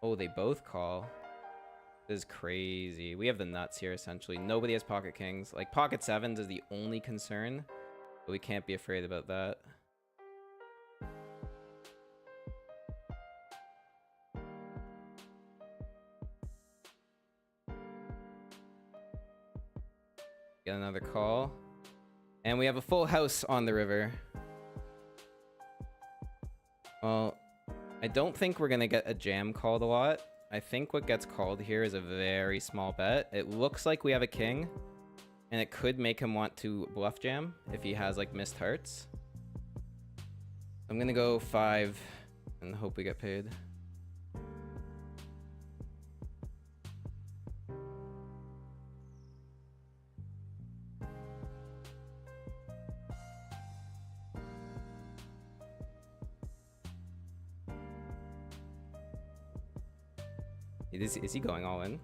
Oh, they both call. This is crazy. We have the nuts here, essentially. Nobody has pocket kings. Like, pocket 7s is the only concern, but we can't be afraid about that. Get another call. And we have a full house on the river. Well, I don't think we're going to get a jam called a lot. I think what gets called here is a very small bet. It looks like we have a king, and it could make him want to bluff jam if he has like missed hearts. I'm going to go 5 and hope we get paid. Is he going all in?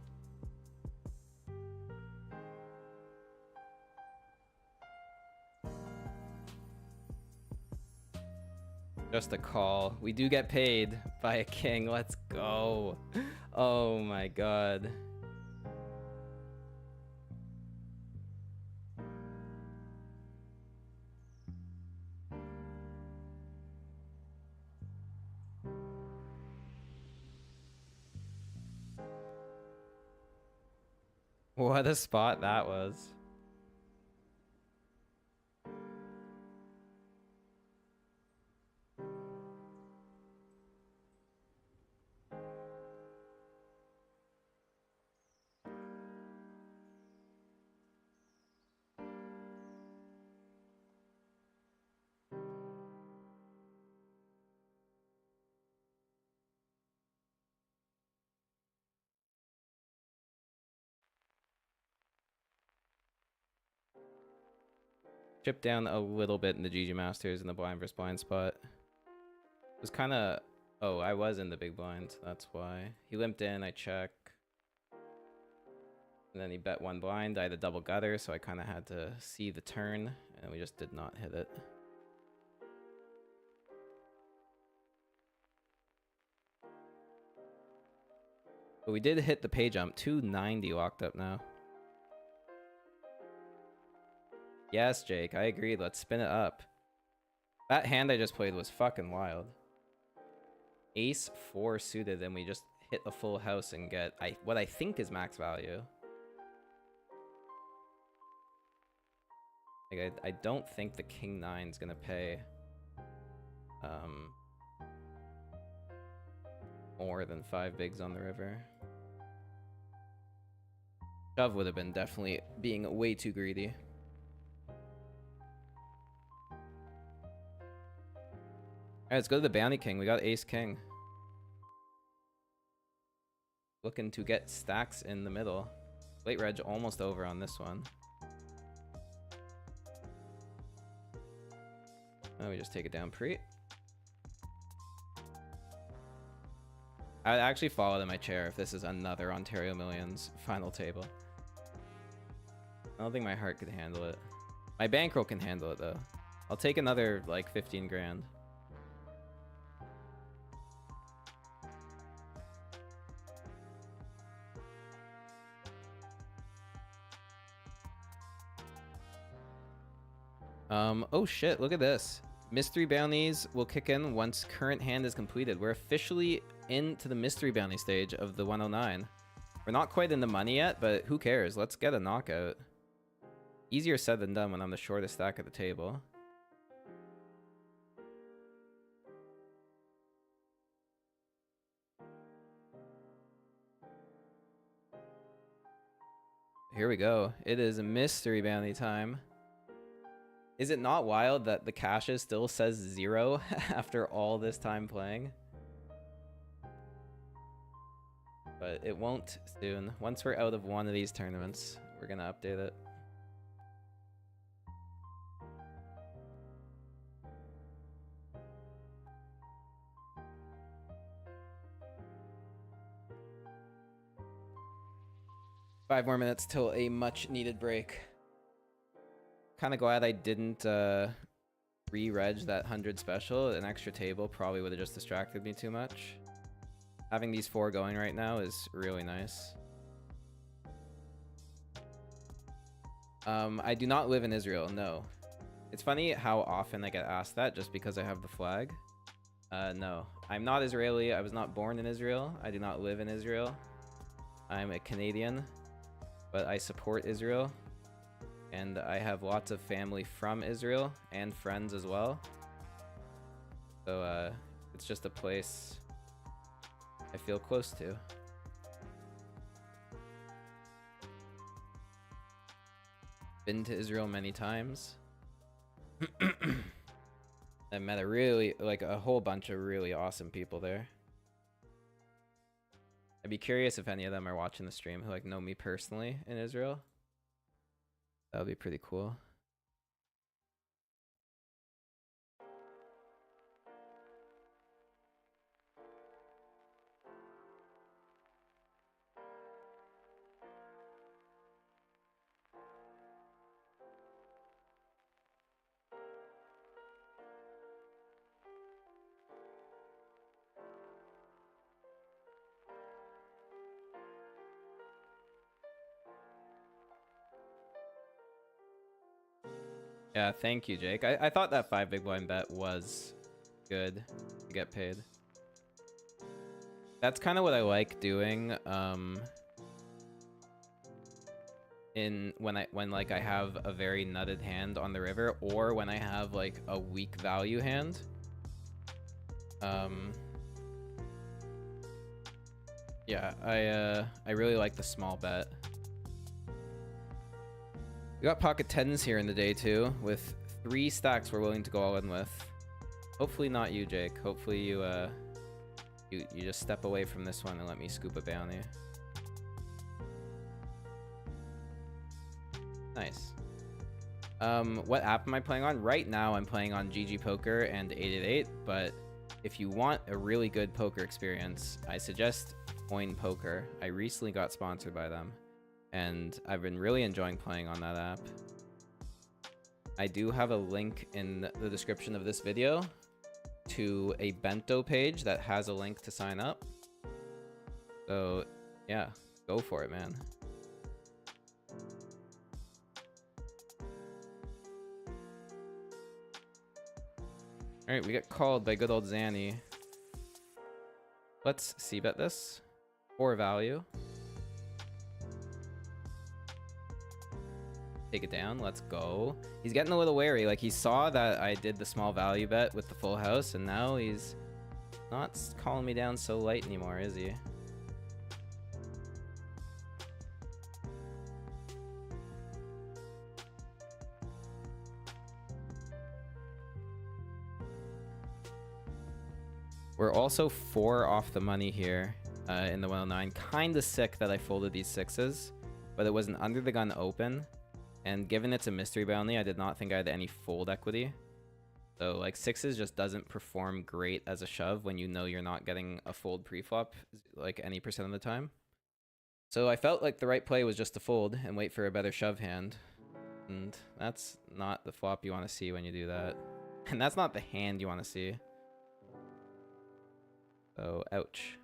Just a call. We do get paid by a king. Let's go. Oh my god. What a spot that was. Chipped down a little bit in the GG Masters in the blind versus blind spot. It was kind of... Oh, I was in the big blind, so that's why. He limped in, I check. And then he bet 1 blind. I had a double gutter, so I kind of had to see the turn, and we just did not hit it. But we did hit the pay jump. 290 locked up now. Yes, Jake, I agree. Let's spin it up. That hand I just played was fucking wild. Ace 4 suited, and we just hit the full house and get what I think is max value. Like, I don't think the king 9 is gonna pay more than 5 bigs on the river. Shove would have been definitely being way too greedy. Alright, let's go to the bounty king. We got ace king. Looking to get stacks in the middle. Late reg almost over on this one. Oh, we just take it down pre. I would actually fall out of my chair if this is another Ontario Millions final table. I don't think my heart could handle it. My bankroll can handle it though. I'll take another like 15 grand. Oh shit, look at this. Mystery bounties will kick in once current hand is completed. We're officially into the mystery bounty stage of the 109. We're not quite in the money yet, but who cares? Let's get a knockout. Easier said than done when I'm the shortest stack at the table. Here we go. It is mystery bounty time. Is it not wild that the caches still says 0 after all this time playing? But it won't soon. Once we're out of one of these tournaments, we're gonna update it. Five more minutes till a much needed break. Kind of glad I didn't re-reg that 100 special. An extra table probably would have just distracted me too much. Having these 4 going right now is really nice. I do not live in Israel, no. It's funny how often I get asked that just because I have the flag. No, I'm not Israeli. I was not born in Israel. I do not live in Israel. I'm a Canadian, but I support Israel. And I have lots of family from Israel and friends as well. So it's just a place I feel close to. Been to Israel many times. I met a whole bunch of really awesome people there. I'd be curious if any of them are watching the stream who know me personally in Israel. That would be pretty cool. Yeah, thank you, Jake. I thought that 5 big blind bet was good to get paid. That's kind of what I like doing when I have a very nutted hand on the river, or when I have like a weak value hand. Yeah, I really like the small bet. We got pocket 10s here in the day too, with 3 stacks we're willing to go all in with. Hopefully not you, Jake. Hopefully you just step away from this one and let me scoop a bounty. Nice. What app am I playing on? Right now I'm playing on GG Poker and 888, but if you want a really good poker experience, I suggest Coin Poker. I recently got sponsored by them, and I've been really enjoying playing on that app. I do have a link in the description of this video to a bento page that has a link to sign up. So yeah, go for it, man. All right, we get called by good old Zanny. Let's c-bet this for value. Take it down. Let's go. He's getting a little wary. Like, he saw that I did the small value bet with the full house, and now he's not calling me down so light anymore, is he? We're also 4 off the money here in the 109. Kind of sick that I folded these 6s, but it was an under the gun open. And given it's a mystery bounty, I did not think I had any fold equity. So like 6s just doesn't perform great as a shove when you know you're not getting a fold pre-flop like any percent of the time. So I felt like the right play was just to fold and wait for a better shove hand. And that's not the flop you want to see when you do that. And that's not the hand you want to see. So, ouch.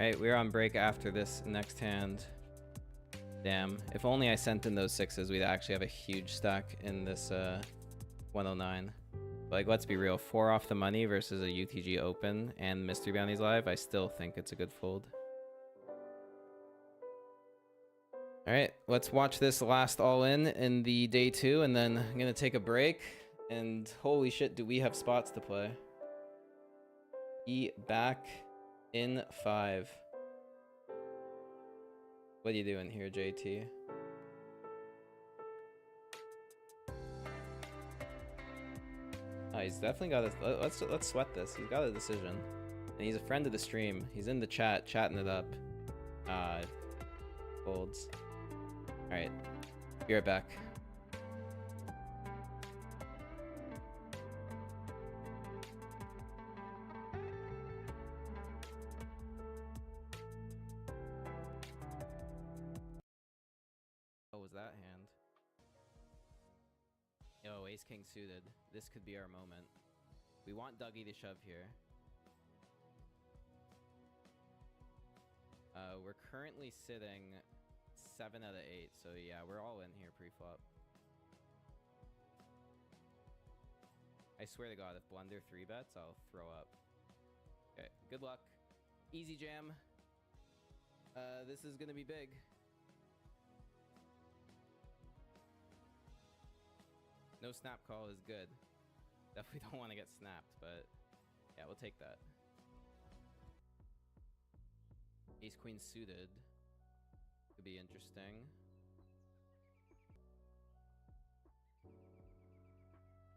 Alright, we're on break after this next hand. Damn. If only I sent in those sixes, we'd actually have a huge stack in this 109. Like, let's be real. 4 off the money versus a UTG open and Mystery Bounties live. I still think it's a good fold. Alright, let's watch this last all-in the day 2, and then I'm going to take a break. And holy shit, do we have spots to play. Back in 5. What are you doing here, JT? Oh, he's definitely got a... Let's sweat this. He's got a decision. And he's a friend of the stream. He's in the chat, chatting it up. Folds. Alright. Be right back. What was that hand? Yo, ace king suited. This could be our moment. We want Dougie to shove here. We're currently sitting 7 out of 8, so yeah, we're all in here pre-flop. I swear to God, if Blunder 3-bets, I'll throw up. Okay, good luck. Easy jam. This is gonna be big. No snap call is good. Definitely don't want to get snapped, but yeah, we'll take that. Ace queen suited could be interesting.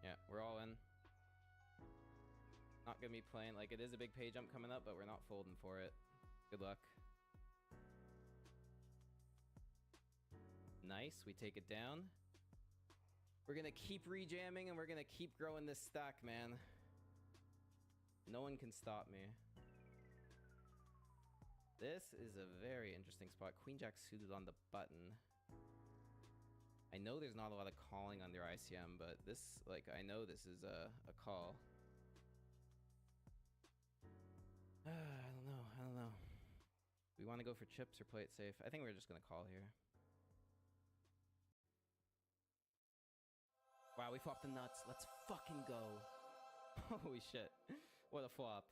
Yeah, we're all in. Not gonna be playing, like, it is a big pay jump coming up, but we're not folding for it. Good luck. Nice, we take it down. We're gonna keep rejamming and we're gonna keep growing this stack, man. No one can stop me. This is a very interesting spot. Queen jack suited on the button. I know there's not a lot of calling under ICM, but this, like, I know this is a call. I don't know. We want to go for chips or play it safe? I think we're just gonna call here. Wow, we flopped the nuts. Let's fucking go. Holy shit. What a flop.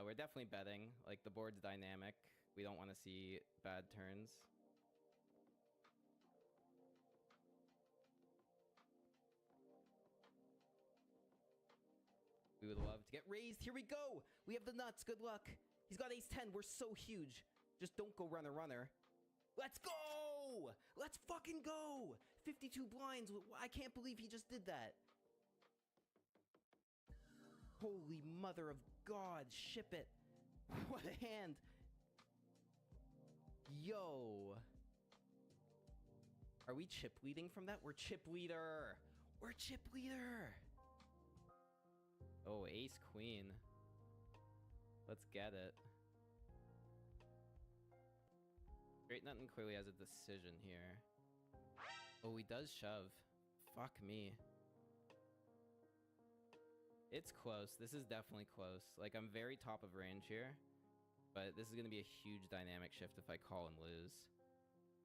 We're definitely betting. Like, the board's dynamic. We don't want to see bad turns. We would love to get raised. Here we go. We have the nuts. Good luck. He's got ace 10. We're so huge. Just don't go runner, runner. Let's go. Let's fucking go. 52 blinds. I can't believe he just did that. Holy mother of God. Ship it. What a hand. Yo. Are we chip leading from that? We're chip leader. We're chip leader. Oh, ace queen. Let's get it. Straight Nutton clearly has a decision here. Oh, he does shove. Fuck me. It's close. This is definitely close. Like, I'm very top of range here. But this is going to be a huge dynamic shift if I call and lose.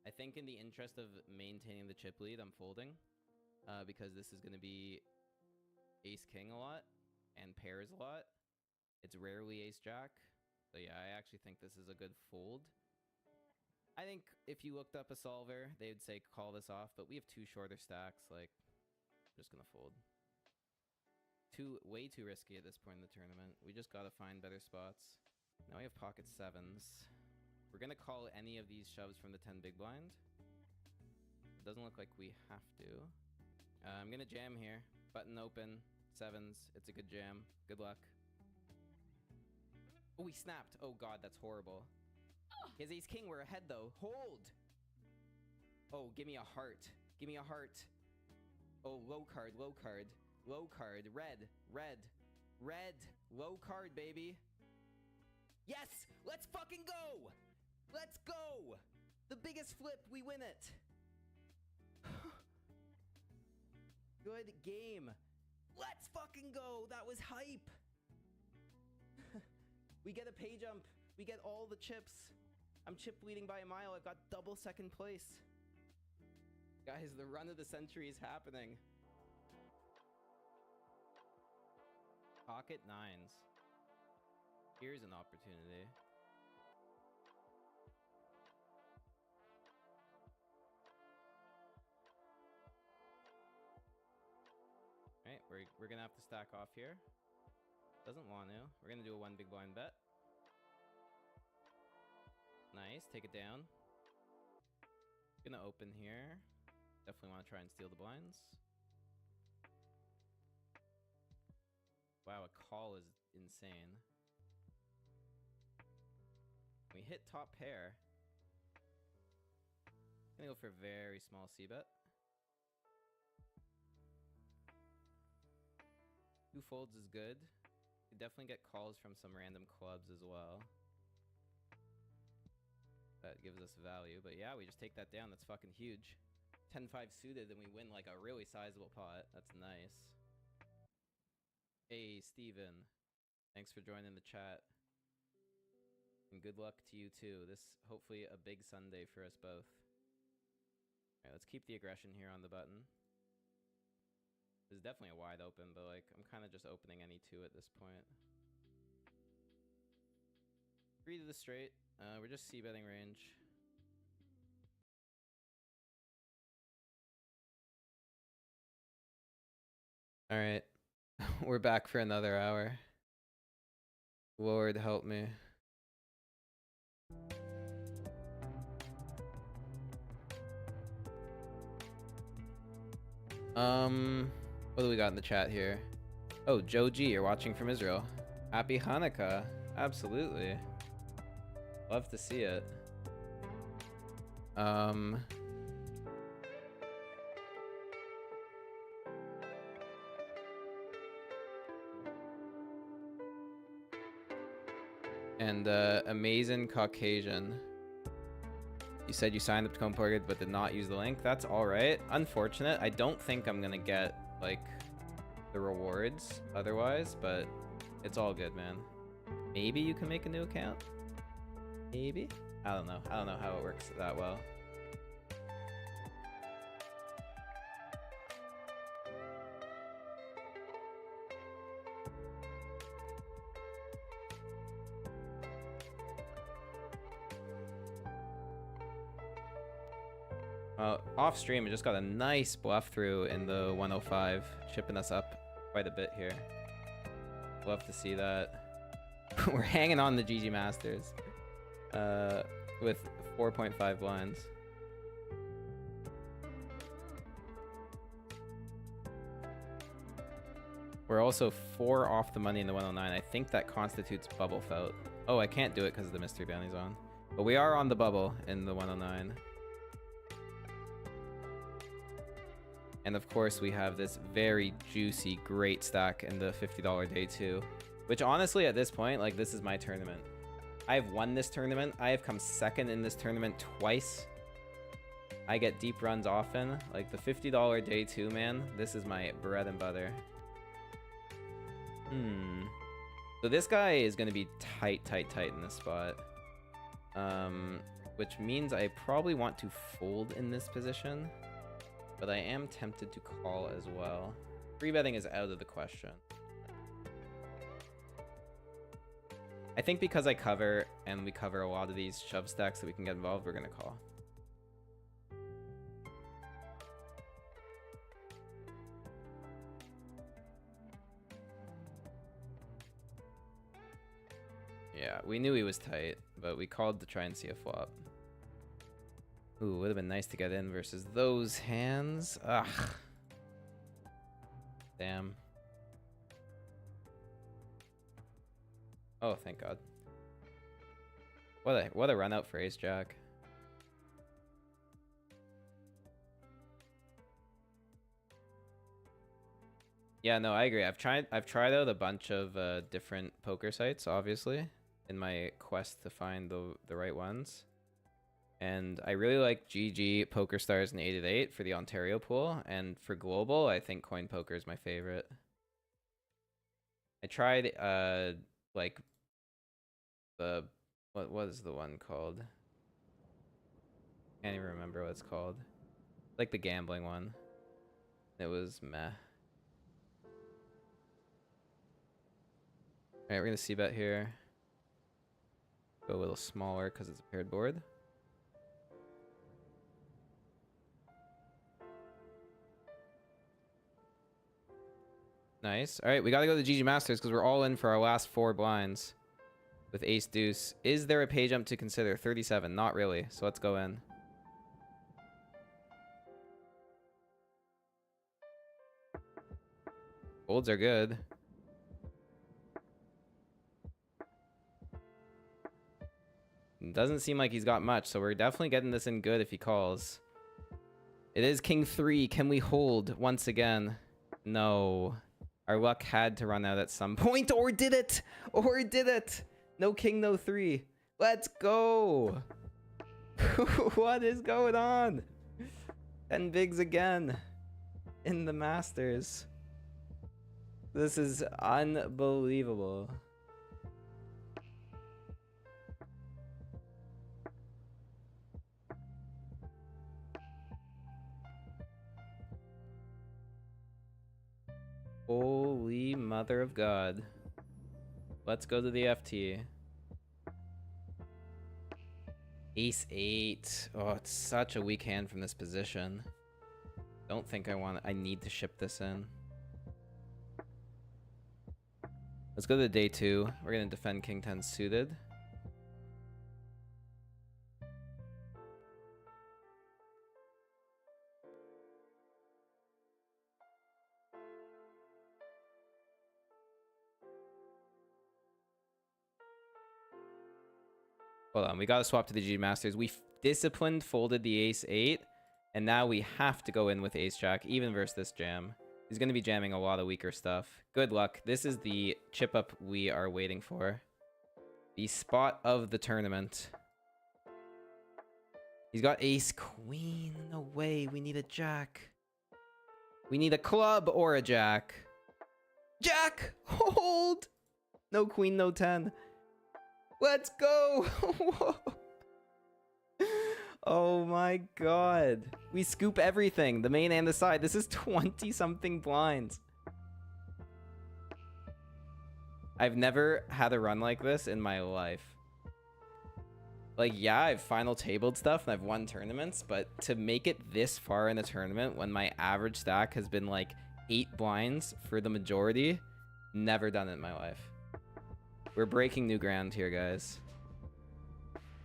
I think in the interest of maintaining the chip lead, I'm folding. Because this is going to be ace-king a lot. And pairs a lot. It's rarely ace-jack. So yeah, I actually think this is a good fold. I think if you looked up a solver, they would say call this off. But we have 2 shorter stacks. Like, I'm just going to fold. Way too risky at this point in the tournament. We just gotta find better spots. Now we have pocket 7s. We're gonna call any of these shoves from the 10 big blind. It doesn't look like we have to. I'm gonna jam here. Button open, 7s. It's a good jam. Good luck. Oh, he snapped. Oh god, that's horrible. His ace king, we're ahead though. Hold! Oh, give me a heart. Give me a heart. Oh, low card, low card. Low card, red, red, red, low card, baby. Yes, let's fucking go. Let's go. The biggest flip, we win it. Good game. Let's fucking go. That was hype. We get a pay jump. We get all the chips. I'm chip leading by a mile. I've got double second place. Guys, the run of the century is happening. Pocket nines. Here's an opportunity. Alright, we're gonna have to stack off here. Doesn't want to. We're gonna do a one big blind bet. Nice, take it down. Gonna open here. Definitely want to try and steal the blinds. Wow, a call is insane. We hit top pair. Gonna go for a very small c-bet. Two folds is good. You definitely get calls from some random clubs as well. That gives us value, but yeah, we just take that down. That's fucking huge. 10-5 suited and we win like a really sizable pot. That's nice. Hey, Steven. Thanks for joining the chat. And good luck to you too. This hopefully a big Sunday for us both. Alright, let's keep the aggression here on the button. This is definitely a wide open, but like I'm kind of just opening any two at this point. 3 to the straight. We're just c-betting range. Alright. We're back for another hour. Lord help me. What do we got in the chat here? Oh, Joe G, you're watching from Israel. Happy Hanukkah. Absolutely. Love to see it. And amazing Caucasian. You said you signed up to Comported but did not use the link. That's alright. Unfortunate. I don't think I'm gonna get like the rewards otherwise, but it's all good, man. Maybe you can make a new account? Maybe? I don't know. I don't know how it works that well. Off stream, we just got a nice bluff through in the 105, chipping us up quite a bit here. Love to see that. We're hanging on the GG Masters with 4.5 blinds. We're also 4 off the money in the 109. I think that constitutes bubble felt. Oh, I can't do it because the mystery bounty's on. But we are on the bubble in the 109. And of course, we have this very juicy, great stack in the $50 day 2. Which honestly, at this point, like, this is my tournament. I have won this tournament. I have come second in this tournament twice. I get deep runs often. Like, the $50 day 2, man, this is my bread and butter. So this guy is going to be tight in this spot. Which means I probably want to fold in this position. But I am tempted to call as well. Free betting is out of the question. I think because I cover, and we cover a lot of these shove stacks that we can get involved, we're going to call. Yeah, we knew he was tight, but we called to try and see a flop. Ooh, would have been nice to get in versus those hands. Ugh. Damn. Oh, thank God. What a run out for Ace Jack. Yeah, no, I agree. I've tried out a bunch of different poker sites, obviously, in my quest to find the right ones. And I really like GG, PokerStars, and 888 for the Ontario pool. And for global, I think Coin Poker is my favorite. I tried like the What was the one called? Can't even remember what it's called. Like the gambling one. It was meh. Alright, we're gonna see bet here. Go a little smaller because it's a paired board. Nice. Alright, we gotta go to the GG Masters because we're all in for our last 4 blinds. With ace deuce. Is there a pay jump to consider? 37. Not really. So let's go in. Folds are good. Doesn't seem like he's got much, so we're definitely getting this in good if he calls. It is king 3. Can we hold once again? No. Our luck had to run out at some point, or did it? Or did it? No king, no 3. Let's go. What is going on? 10 bigs again in the Masters. This is unbelievable. Holy mother of God. Let's go to the FT. Ace 8. Oh, it's such a weak hand from this position. Don't think I need to ship this in. Let's go to day 2. We're going to defend king 10 suited. Hold on, we gotta swap to the G Masters. We disciplined, folded the ace 8, and now we have to go in with ace jack, even versus this jam. He's gonna be jamming a lot of weaker stuff. Good luck. This is the chip up we are waiting for. The spot of the tournament. He's got ace queen. No way. We need a jack. We need a club or a jack. Jack! Hold! No queen, no 10. Let's go! Oh my god. We scoop everything, the main and the side. This is 20-something blinds. I've never had a run like this in my life. Like, yeah, I've final tabled stuff and I've won tournaments, but to make it this far in a tournament when my average stack has been like 8 blinds for the majority, never done it in my life. We're breaking new ground here, guys.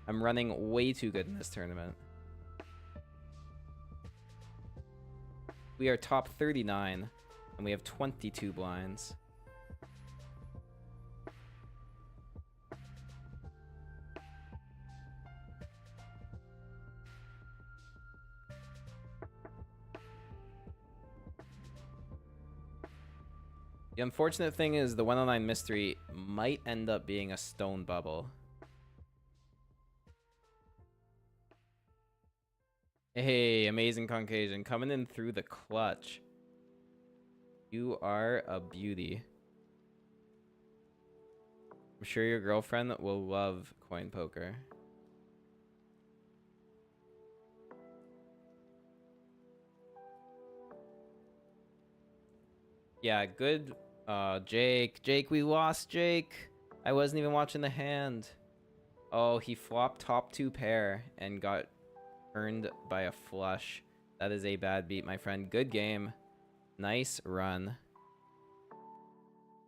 I'm running way too good in this tournament. We are top 39, and we have 22 blinds. The unfortunate thing is the 109 mystery might end up being a stone bubble. Hey, amazing Caucasian, coming in through the clutch. You are a beauty. I'm sure your girlfriend will love coin poker. Yeah, good. Jake, we lost Jake. I wasn't even watching the hand. Oh, he flopped top 2 pair and got earned by a flush. That is a bad beat, my friend. Good game. Nice run.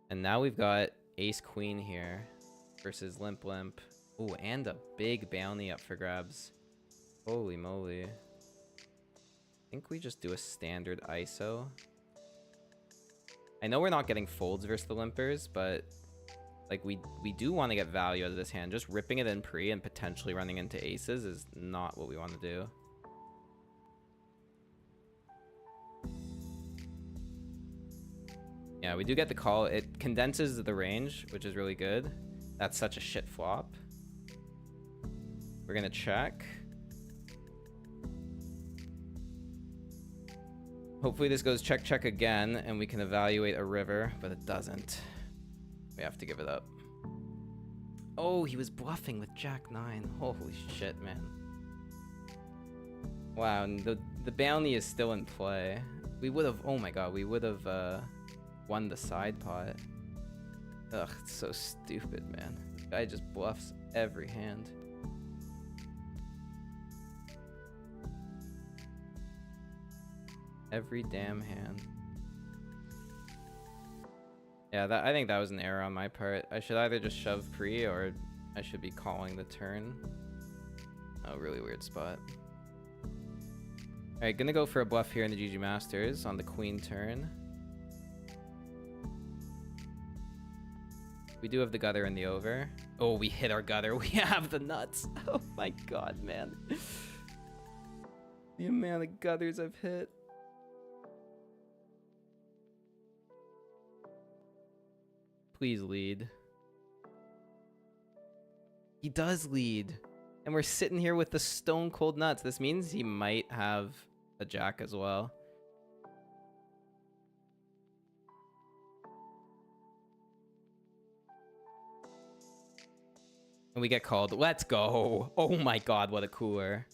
And now we've got ace queen here versus limp. Ooh, and a big bounty up for grabs. Holy moly. I think we just do a standard ISO. I know we're not getting folds versus the limpers, but like we do want to get value out of this hand. Just ripping it in pre and potentially running into aces is not what we want to do. Yeah, we do get the call. It condenses the range, which is really good. That's such a shit flop. We're gonna check. Hopefully this goes check, check again, and we can evaluate a river, but it doesn't. We have to give it up. Oh, he was bluffing with Jack 9. Holy shit, man. Wow, and the bounty is still in play. We would have, oh my god, we would have won the side pot. Ugh, it's so stupid, man. This guy just bluffs every hand. Every damn hand. Yeah, I think that was an error on my part. I should either just shove pre or I should be calling the turn. Oh, really weird spot. Alright, gonna go for a bluff here in the GG Masters on the queen turn. We do have the gutter in the over. Oh, we hit our gutter. We have the nuts. Oh my god, man. The amount of gutters I've hit. Please lead. He does lead. And we're sitting here with the stone cold nuts. This means he might have a jack as well. And we get called. Let's go. Oh my god, what a cooler.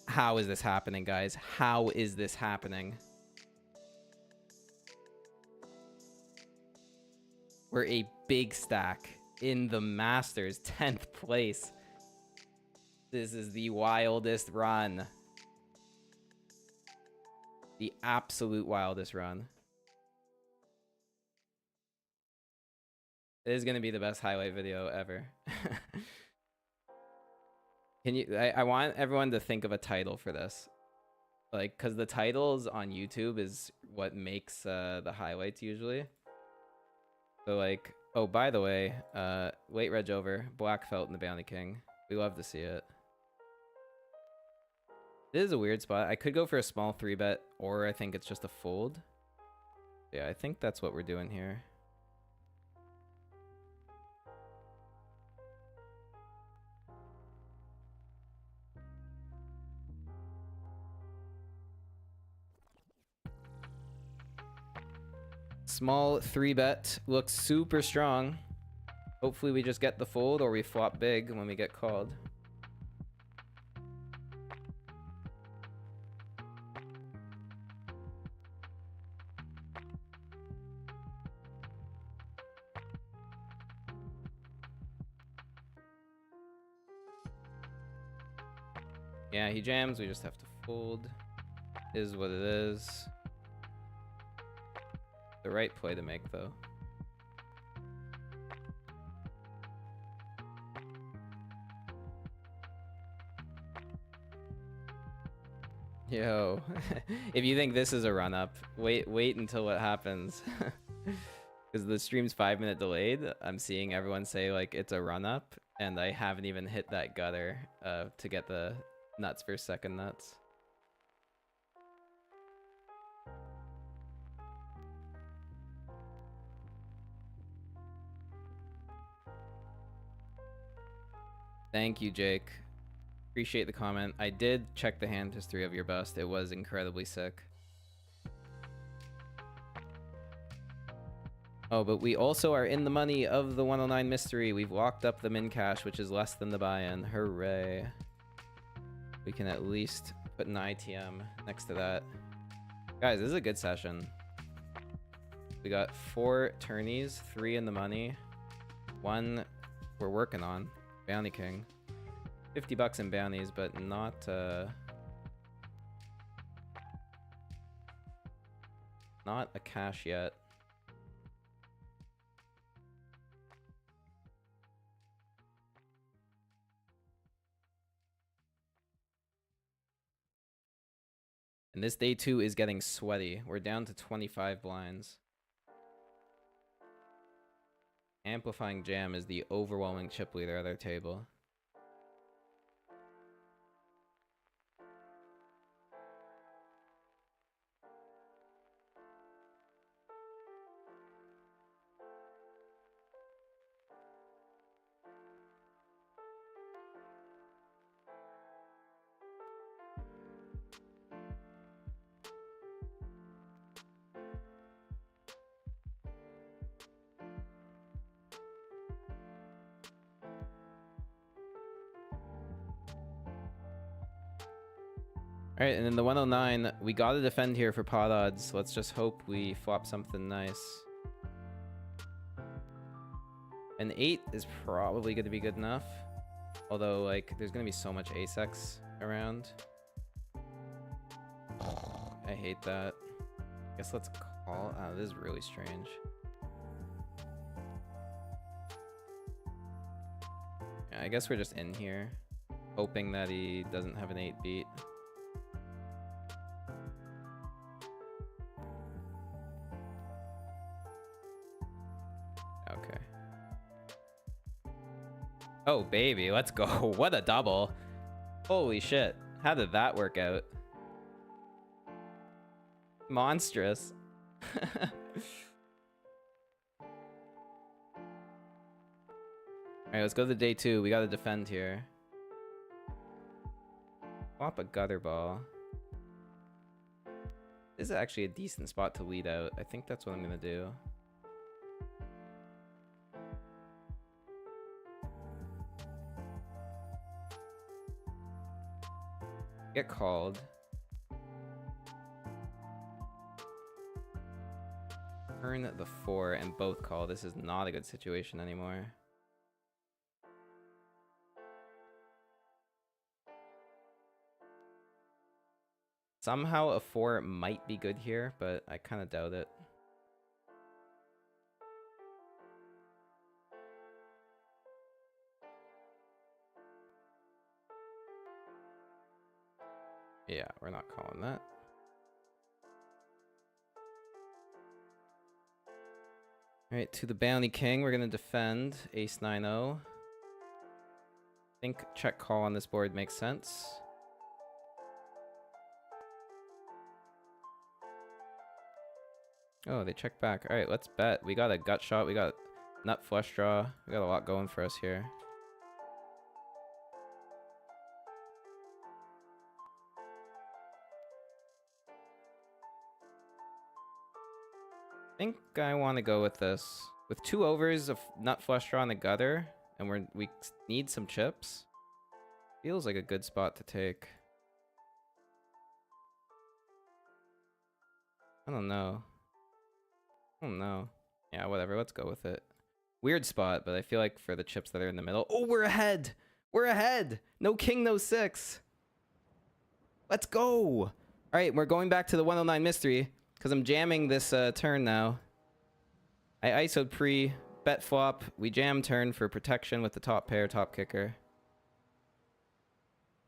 How is this happening, guys? How is this happening? We're a big stack in the Masters, 10th place. This is the wildest run. The absolute wildest run. It is going to be the best highlight video ever. Can you? I want everyone to think of a title for this. Like, because the titles on YouTube is what makes the highlights usually. So like, oh, by the way, late reg over, black felt in the Bounty King. We love to see it. This is a weird spot. I could go for a small 3-bet, or I think it's just a fold. Yeah, I think that's what we're doing here. Small 3-bet looks super strong. Hopefully we just get the fold or we flop big when we get called. Yeah, he jams, we just have to fold. Is what it is. The right play to make, though. Yo, if you think this is a run-up, wait until what happens. Because the stream's 5-minute delayed. I'm seeing everyone say, like, it's a run-up, and I haven't even hit that gutter to get the nuts for second nuts. Thank you, Jake. Appreciate the comment. I did check the hand history of your bust. It was incredibly sick. Oh, but we also are in the money of the 109 mystery. We've locked up the min cash, which is less than the buy-in. Hooray. We can at least put an ITM next to that. Guys, this is a good session. We got 4 tourneys, 3 in the money. 1 we're working on. Bounty King. 50 bucks in bounties, but not a cash yet. And this day 2 is getting sweaty. We're down to 25 blinds. Amplifying Jam is the overwhelming chip leader at our table. All right, and then the 109, we gotta defend here for pot odds. Let's just hope we flop something nice. An 8 is probably gonna be good enough. Although, like, there's gonna be so much ace-x around. I hate that. Guess let's call. Oh, this is really strange. Yeah, I guess we're just in here, hoping that he doesn't have an 8 beat. Okay. Oh, baby, let's go. What a double. Holy shit. How did that work out? Monstrous. Alright, let's go to day 2. We gotta defend here. Flop a gutter ball. This is actually a decent spot to lead out. I think that's what I'm gonna do. Get called. Turn the 4 and both call. This is not a good situation anymore. Somehow a 4 might be good here, but I kind of doubt it. Yeah, we're not calling that. Alright, to the Bounty King, we're gonna defend Ace 9-0. I think check call on this board makes sense. Oh, they check back. Alright, let's bet. We got a gut shot, we got nut flush draw. We got a lot going for us here. I think I want to go with this. With 2 overs of nut flush draw on the gutter, and we need some chips. Feels like a good spot to take. I don't know. Yeah, whatever. Let's go with it. Weird spot, but I feel like for the chips that are in the middle. Oh, we're ahead! We're ahead! No king, no 6. Let's go! All right, we're going back to the 109 mystery because I'm jamming this turn now. I ISO'd pre, bet flop. We jam turn for protection with the top pair, top kicker.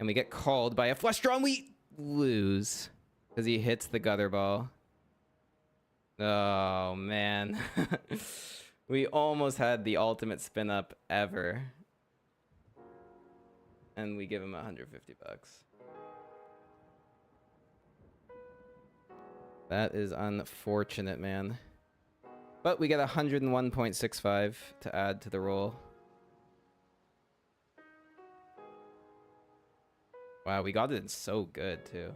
And we get called by a flush draw and we lose because he hits the gutter ball. Oh, man. We almost had the ultimate spin up ever. And we give him 150 bucks. That is unfortunate, man. But we get 101.65 to add to the roll. Wow, we got it in so good, too.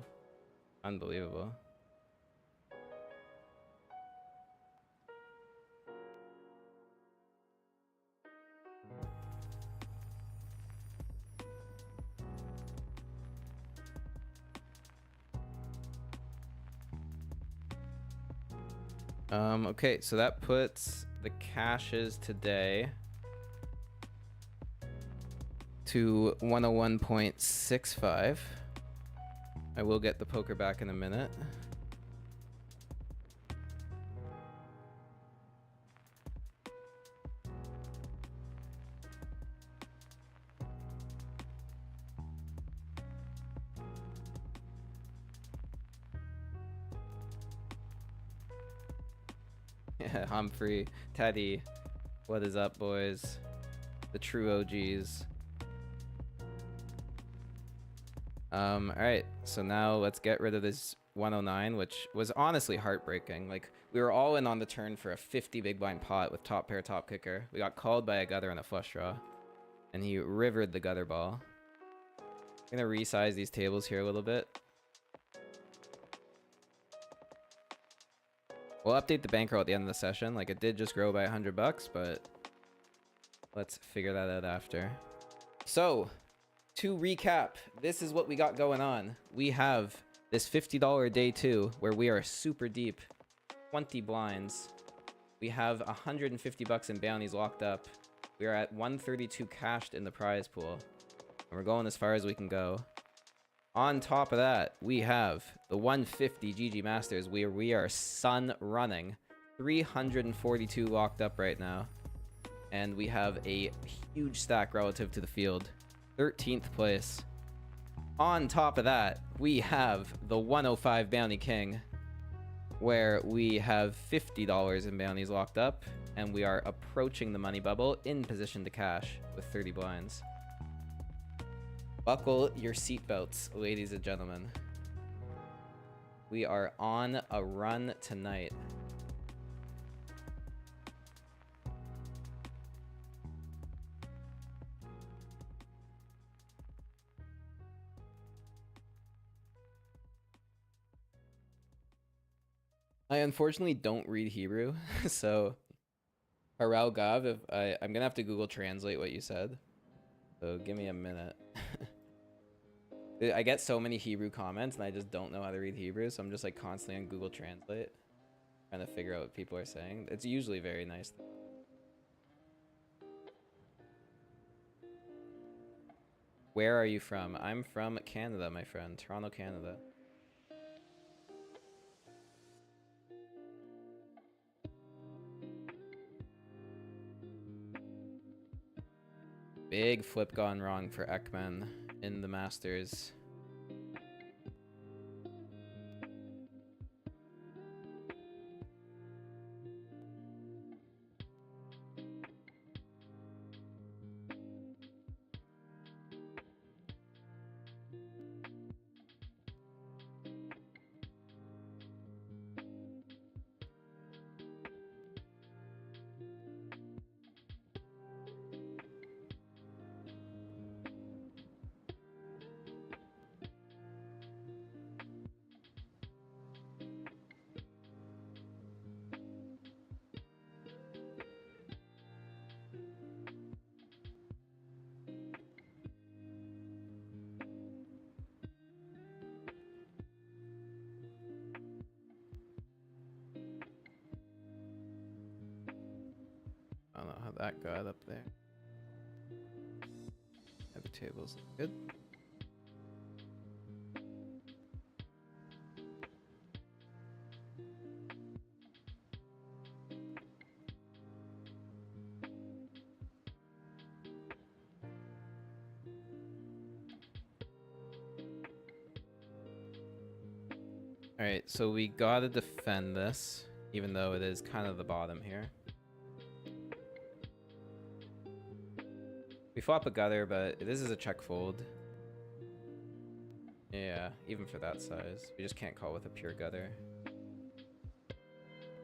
Unbelievable. Okay, so that puts the cashes today to 101.65. I will get the poker back in a minute. Yeah, Humphrey, Teddy, what is up, boys? The true OGs. Alright, so now let's get rid of this 109, which was honestly heartbreaking. Like, we were all in on the turn for a 50 big blind pot with top pair, top kicker. We got called by a gutter and a flush draw, and he rivered the gutter ball. I'm gonna resize these tables here a little bit. We'll update the bankroll at the end of the session. Like, it did just grow by 100 bucks, but let's figure that out after. So, To recap, this is what we got going on. We have this $50 day 2 where we are super deep, 20 blinds. We have 150 bucks in bounties locked up. We are at 132 cashed in the prize pool. And we're going as far as we can go. On top of that, we have the 150 GG Masters where we are sun running. 342 locked up right now. And we have a huge stack relative to the field. 13th place. On top of that, we have the 105 Bounty King, where we have $50 in bounties locked up, and we are approaching the money bubble in position to cash with 30 blinds. Buckle your seatbelts, ladies and gentlemen. We are on a run tonight. I unfortunately don't read Hebrew, so Harel Gav, if I'm gonna have to Google Translate what you said. So give me a minute. I get so many Hebrew comments and I just don't know how to read Hebrew, so I'm just like constantly on Google Translate trying to figure out what people are saying. It's usually very nice. Where are you from? I'm from Canada, my friend. Toronto, Canada. Big flip gone wrong for Ekman in the Masters. I don't know how that got up there. Other tables look good. Alright, so we gotta defend this, even though it is kind of the bottom here. We flop a gutter, but this is a check fold. Yeah, even for that size. We just can't call with a pure gutter.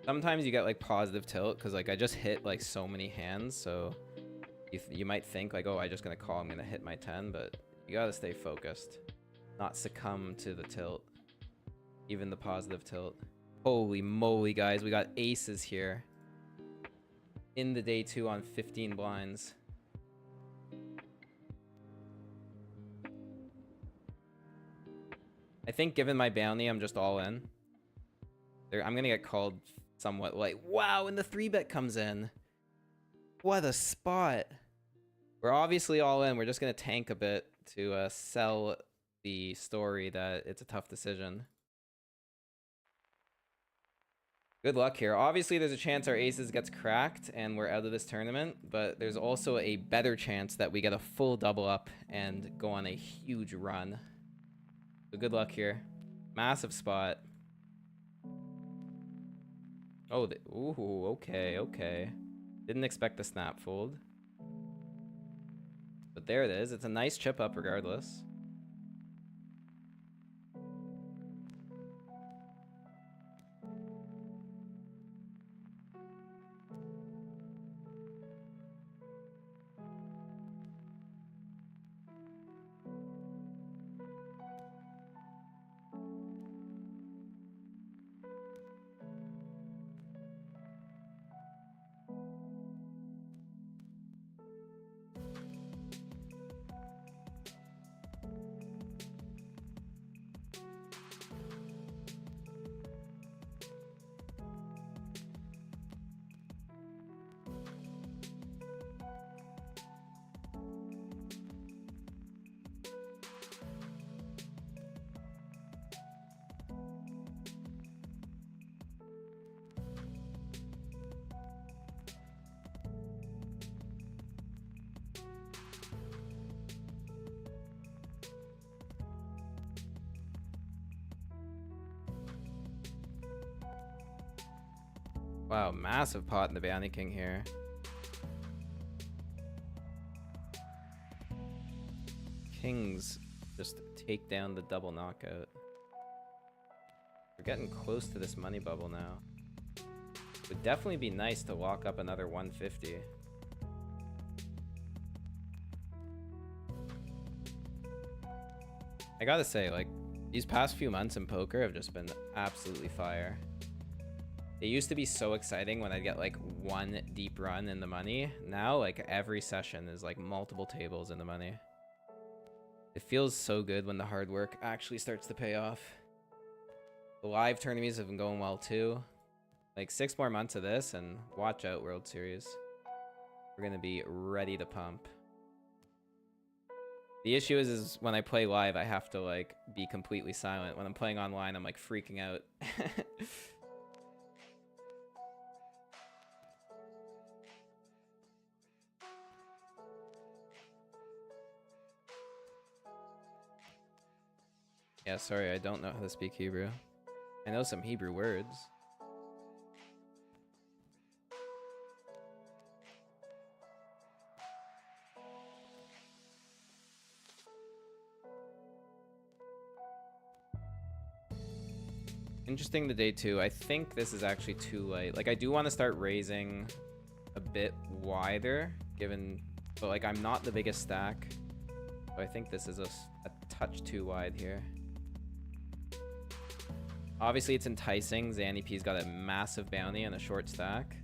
Sometimes you get like positive tilt, because like I just hit like so many hands, so you might think like, oh, I'm just gonna call, I'm gonna hit my 10, but you gotta stay focused. Not succumb to the tilt. Even the positive tilt. Holy moly, guys, we got aces here. In the day 2 on 15 blinds. I think given my bounty, I'm just all in. I'm gonna get called somewhat like, wow, and the 3-bet comes in. What a spot. We're obviously all in. We're just gonna tank a bit to sell the story that it's a tough decision. Good luck here. Obviously, there's a chance our aces gets cracked and we're out of this tournament, but there's also a better chance that we get a full double up and go on a huge run. So good luck here. Massive spot. Oh, ooh, okay, okay. Didn't expect the snap fold. But there it is. It's a nice chip up regardless. Wow, massive pot in the Bounty King here. Kings just take down the double knockout. We're getting close to this money bubble now. Would definitely be nice to lock up another 150. I gotta say, like, these past few months in poker have just been absolutely fire. It used to be so exciting when I'd get like one deep run in the money. Now, like, every session is like multiple tables in the money. It feels so good when the hard work actually starts to pay off. The live tournaments have been going well too. Like 6 more months of this and watch out, World Series. We're gonna be ready to pump. The issue is when I play live, I have to like be completely silent. When I'm playing online, I'm like freaking out. Yeah, sorry, I don't know how to speak Hebrew. I know some Hebrew words. Interesting the day two. I think this is actually too light. Like, I do want to start raising a bit wider, given, but like I'm not the biggest stack. So I think this is a touch too wide here. Obviously, it's enticing. Zanny P's got a massive bounty and a short stack.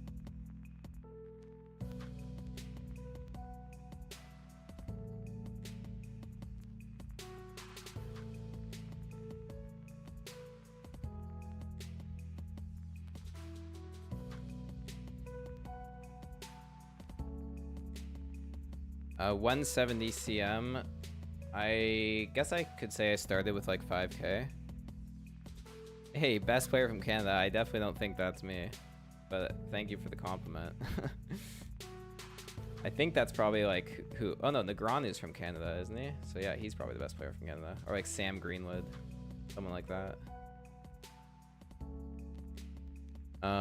170 CM. I guess I could say I started with like 5K. Hey, best player from Canada. I definitely don't think that's me, but thank you for the compliment. I think that's probably like who? Oh no, Negreanu's from Canada, isn't he? So yeah, he's probably the best player from Canada, or like Sam Greenwood, someone like that.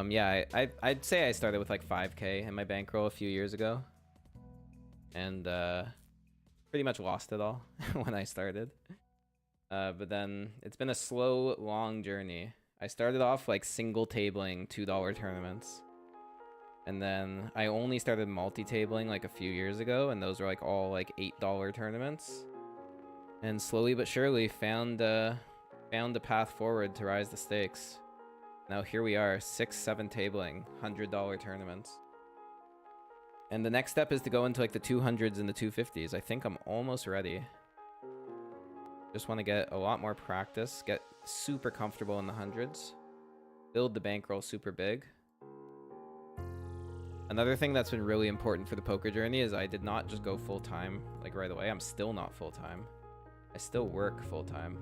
Yeah, I'd say I started with like 5K in my bankroll a few years ago, and pretty much lost it all when I started. But then it's been a slow, long journey. I started off like single tabling $2 tournaments. And then I only started multi-tabling like a few years ago, and those were like all like $8 tournaments. And slowly but surely found a path forward to rise the stakes. Now here we are, 6-7 tabling, $100 tournaments. And the next step is to go into like the 200s and the 250s. I think I'm almost ready. Just want to get a lot more practice, get super comfortable in the hundreds, build the bankroll super big. Another thing that's been really important for the poker journey is I did not just go full-time like right away. I'm still not full-time. I still work full-time.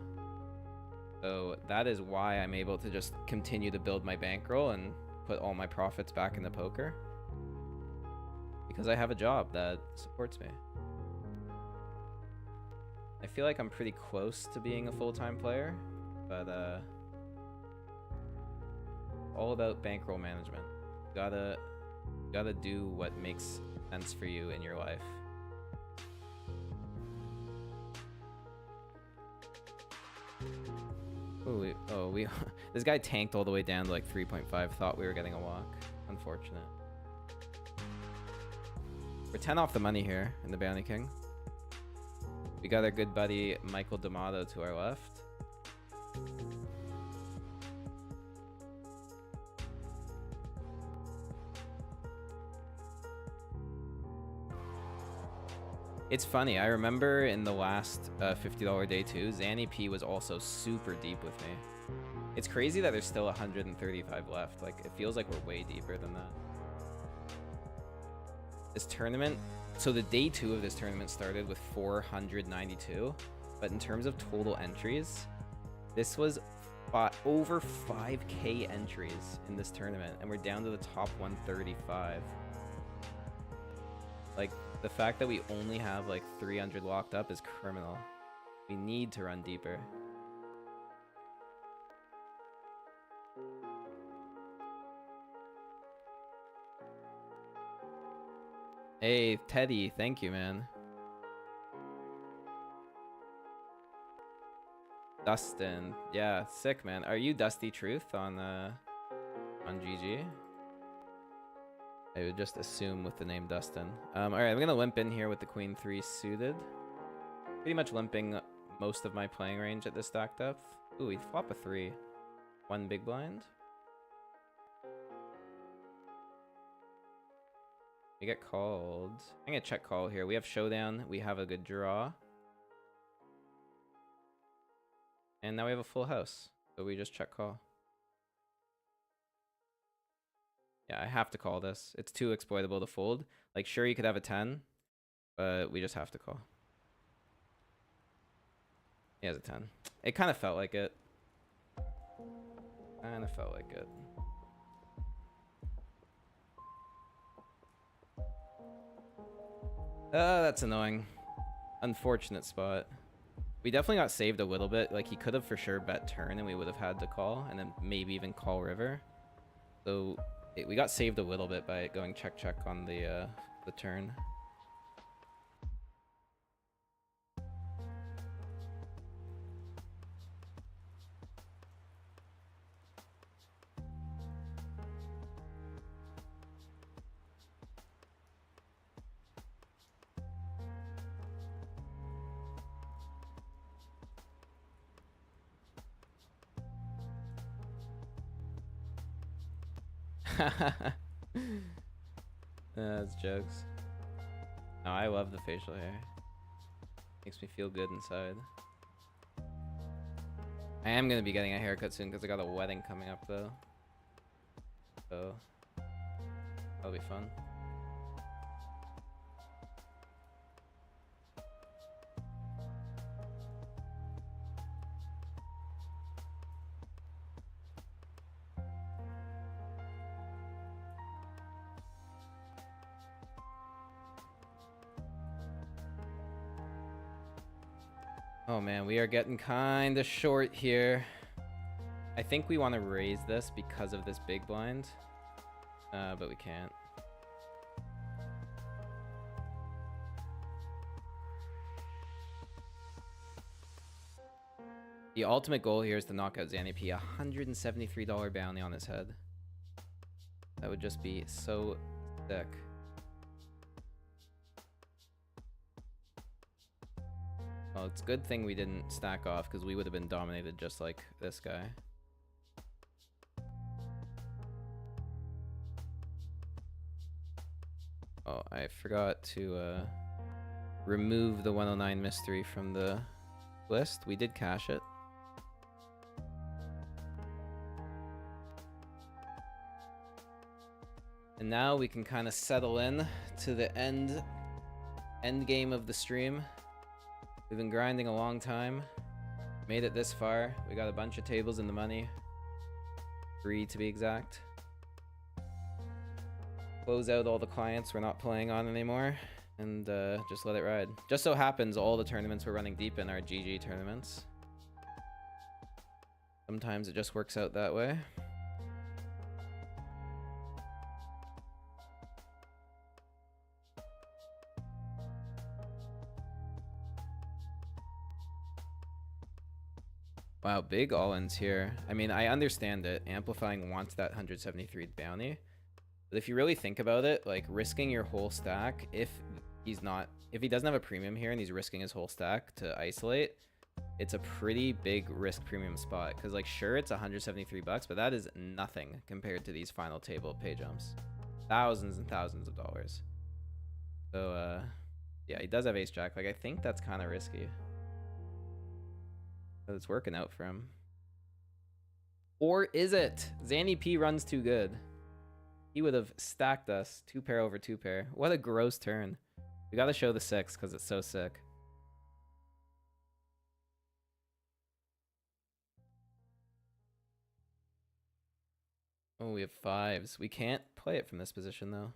So that is why I'm able to just continue to build my bankroll and put all my profits back into poker. Because I have a job that supports me. I feel like I'm pretty close to being a full-time player, but all about bankroll management. You gotta do what makes sense for you in your life. Ooh, we this guy tanked all the way down to like 3.5. Thought we were getting a walk. Unfortunate. We're 10 off the money here in the Bounty King. We got our good buddy Michael D'Amato to our left. It's funny, I remember in the last $50 day two, Zanny P was also super deep with me. It's crazy that there's still 135 left. Like, it feels like we're way deeper than that. This tournament, so the day two of this tournament started with 492, but in terms of total entries, this was over 5K entries in this tournament, and we're down to the top 135. Like, the fact that we only have like 300 locked up is criminal. We need to run deeper. Hey, Teddy, thank you, man. Dustin, yeah, sick, man. Are you Dusty Truth on GG? I would just assume with the name Dustin. All right, I'm gonna limp in here with the Queen 3 suited. Pretty much limping most of my playing range at this stack depth. Ooh, we flop a 3. 1 big blind. We get called. I'm gonna check call here. We have showdown. We have a good draw. And now we have a full house. So we just check call. Yeah, I have to call this. It's too exploitable to fold. Like, sure, you could have a 10, but we just have to call. He has a 10. It kind of felt like it. Kind of felt like it. That's annoying. Unfortunate spot. We definitely got saved a little bit. Like, he could have for sure bet turn and we would have had to call, and then maybe even call river. So we got saved a little bit by going check on the turn. That's jokes. No, I love the facial hair. Makes me feel good inside. I am gonna be getting a haircut soon because I got a wedding coming up though. So that'll be fun. Oh man, we are getting kind of short here. I think we want to raise this because of this big blind, but we can't. The ultimate goal here is to knock out Zanny P. $173 bounty on his head. That would just be so sick. Well, it's a good thing we didn't stack off because we would have been dominated just like this guy. Oh, I forgot to remove the 109 mystery from the list. We did cash it. And now we can kind of settle in to the end game of the stream. We've been grinding a long time. Made it this far. We got a bunch of tables in the money. 3 to be exact. Close out all the clients we're not playing on anymore. And just let it ride. Just so happens all the tournaments we're running deep in are GG tournaments. Sometimes it just works out that way. Wow, big all-ins here. I mean, I understand it. Amplifying wants that 173 bounty. But if you really think about it, like risking your whole stack, if he doesn't have a premium here and he's risking his whole stack to isolate, it's a pretty big risk premium spot. Because like, sure, it's 173 bucks, but that is nothing compared to these final table pay jumps. Thousands and thousands of dollars. So, yeah, he does have ace jack. Like, I think that's kind of risky. But it's working out for him. Or is it? Zanny P runs too good. He would have stacked us 2 pair over 2 pair. What a gross turn. We gotta show the 6 because it's so sick. Oh, we have 5s. We can't play it from this position though.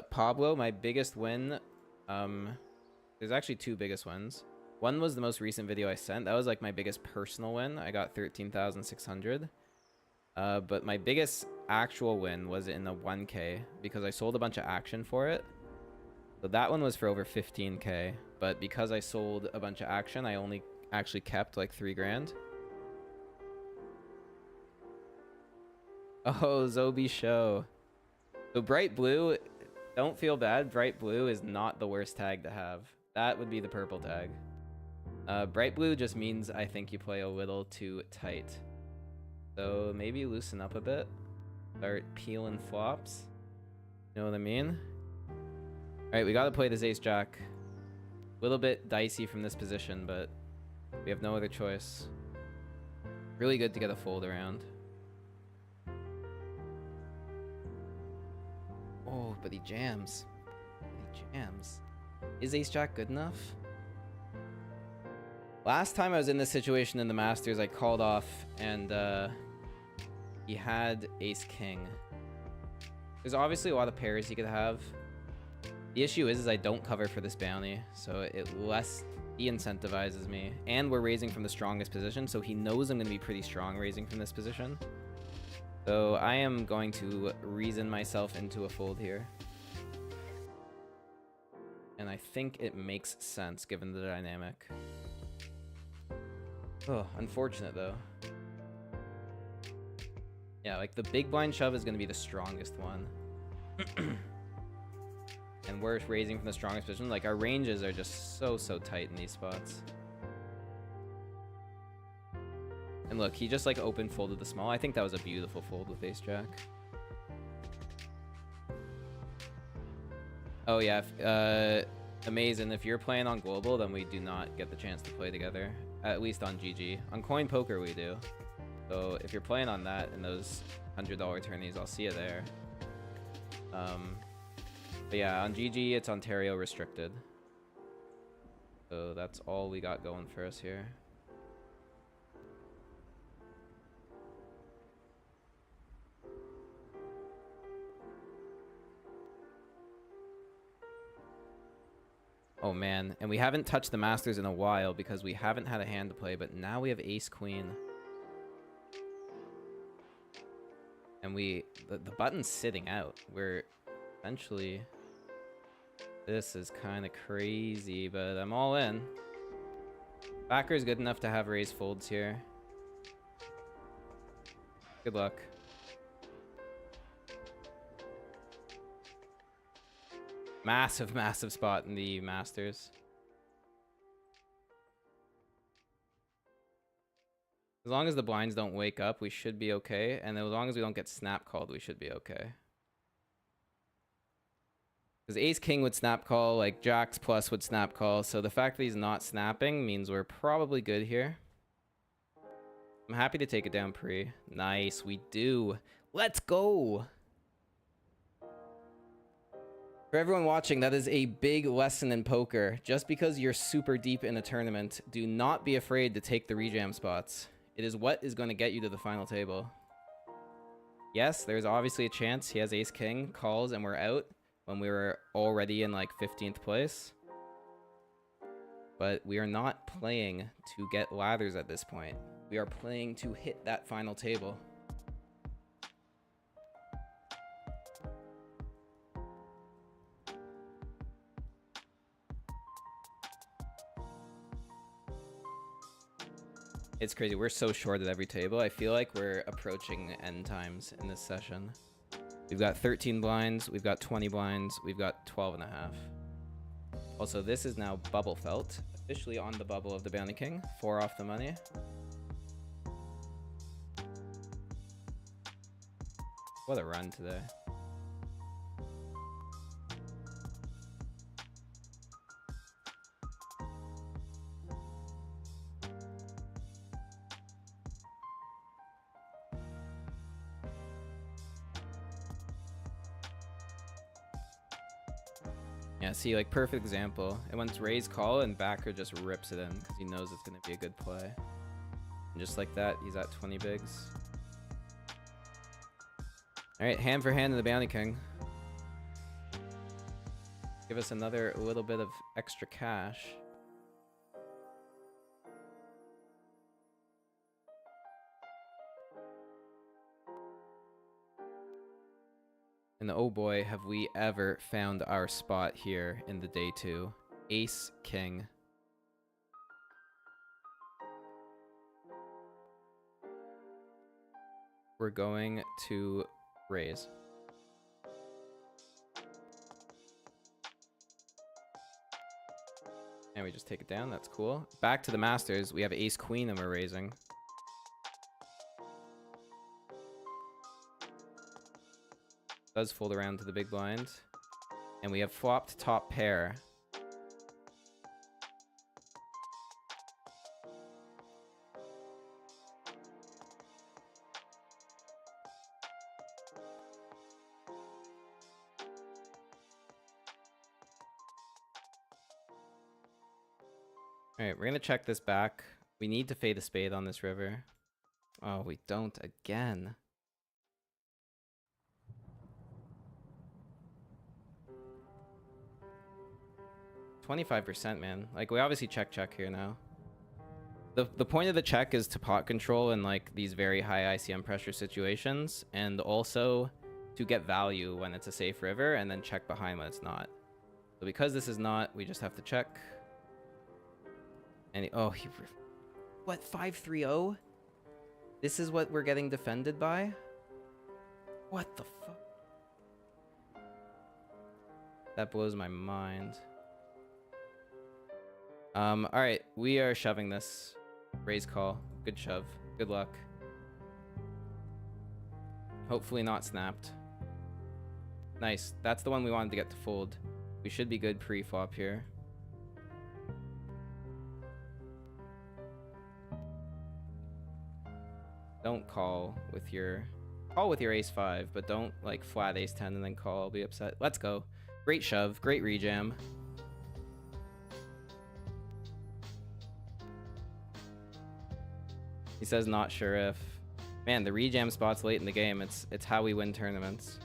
Pablo, my biggest win. There's actually 2 biggest wins. One was the most recent video I sent. That was like my biggest personal win. I got 13,600. But my biggest actual win was in the 1K because I sold a bunch of action for it. So that one was for over 15K. But because I sold a bunch of action, I only actually kept like 3 grand. Oh, Zobi Show. So bright blue, don't feel bad. Bright blue is not the worst tag to have. That would be the purple tag. Bright blue just means I think you play a little too tight. So maybe loosen up a bit. Start peeling flops. You know what I mean? Alright, we gotta play this ace jack. A little bit dicey from this position, but we have no other choice. Really good to get a fold around. Oh, but he jams. He jams. Is ace jack good enough? Last time I was in this situation in the Masters, I called off and he had ace king. There's obviously a lot of pairs he could have. The issue is I don't cover for this bounty, so it less de-incentivizes me. And we're raising from the strongest position, so he knows I'm going to be pretty strong raising from this position. So I am going to reason myself into a fold here. And I think it makes sense given the dynamic. Oh, unfortunate though. Yeah, like the big blind shove is going to be the strongest one. And we're raising from the strongest position. Like our ranges are just so tight in these spots. And look, he just like open folded the small. I think that was a beautiful fold with ace jack. Oh yeah, amazing. If you're playing on global, then we do not get the chance to play together. At least on GG. On coin poker we do. So if you're playing on that in those $100 tourneys, I'll see you there. But yeah, on GG it's Ontario restricted. So that's all we got going for us here. Oh man, and we haven't touched the Masters in a while because we haven't had a hand to play, but now we have ace queen. And the button's sitting out. We're essentially... This is kind of crazy, but I'm all in. Backer is good enough to have raise folds here. Good luck. Massive spot in the Masters. As long as the blinds don't wake up, we should be okay. And as long as we don't get snap called, we should be okay. Because ace king would snap call, like jacks plus would snap call. So the fact that he's not snapping means we're probably good here. I'm happy to take it down pre. Nice, we do. Let's go. For everyone watching, that is a big lesson in poker. Just because you're super deep in a tournament, do not be afraid to take the rejam spots. It is what is going to get you to the final table. Yes, there's obviously a chance he has ace king, calls, and we're out when we were already in like 15th place. But we are not playing to get ladders at this point. We are playing to hit that final table. It's crazy. We're so short at every table. I feel like we're approaching end times in this session. We've got 13 blinds. We've got 20 blinds. We've got 12 and a half. Also, this is now bubble felt. Officially on the bubble of the Bounty King. 4 off the money. What a run today. Yeah, see, like, perfect example. It went raise call, and backer just rips it in because he knows it's going to be a good play. And just like that, he's at 20 bigs. All right, hand for hand in the Bounty King. Give us another little bit of extra cash. And oh boy, have we ever found our spot here in the day 2. Ace, king. We're going to raise. And we just take it down. That's cool. Back to the masters. We have ace queen and we're raising. Does fold around to the big blind. And we have flopped top pair. Alright, we're gonna check this back. We need to fade a spade on this river. Oh, we don't again. $25%, man. Like, we obviously check here now. The point of the check is to pot control in like these very high ICM pressure situations, and also to get value when it's a safe river, and then check behind when it's not. So because this is not, we just have to check. And oh, what, 5-3-0? This is what we're getting defended by? What the fuck? That blows my mind. Alright, we are shoving this. Raise call. Good shove. Good luck. Hopefully not snapped. Nice. That's the one we wanted to get to fold. We should be good pre-flop here. Don't call with your ace-5, but don't like flat ace-10 and then call. I'll be upset. Let's go. Great shove. Great rejam. He says not sure if. Man, the rejam spot's late in the game. It's how we win tournaments.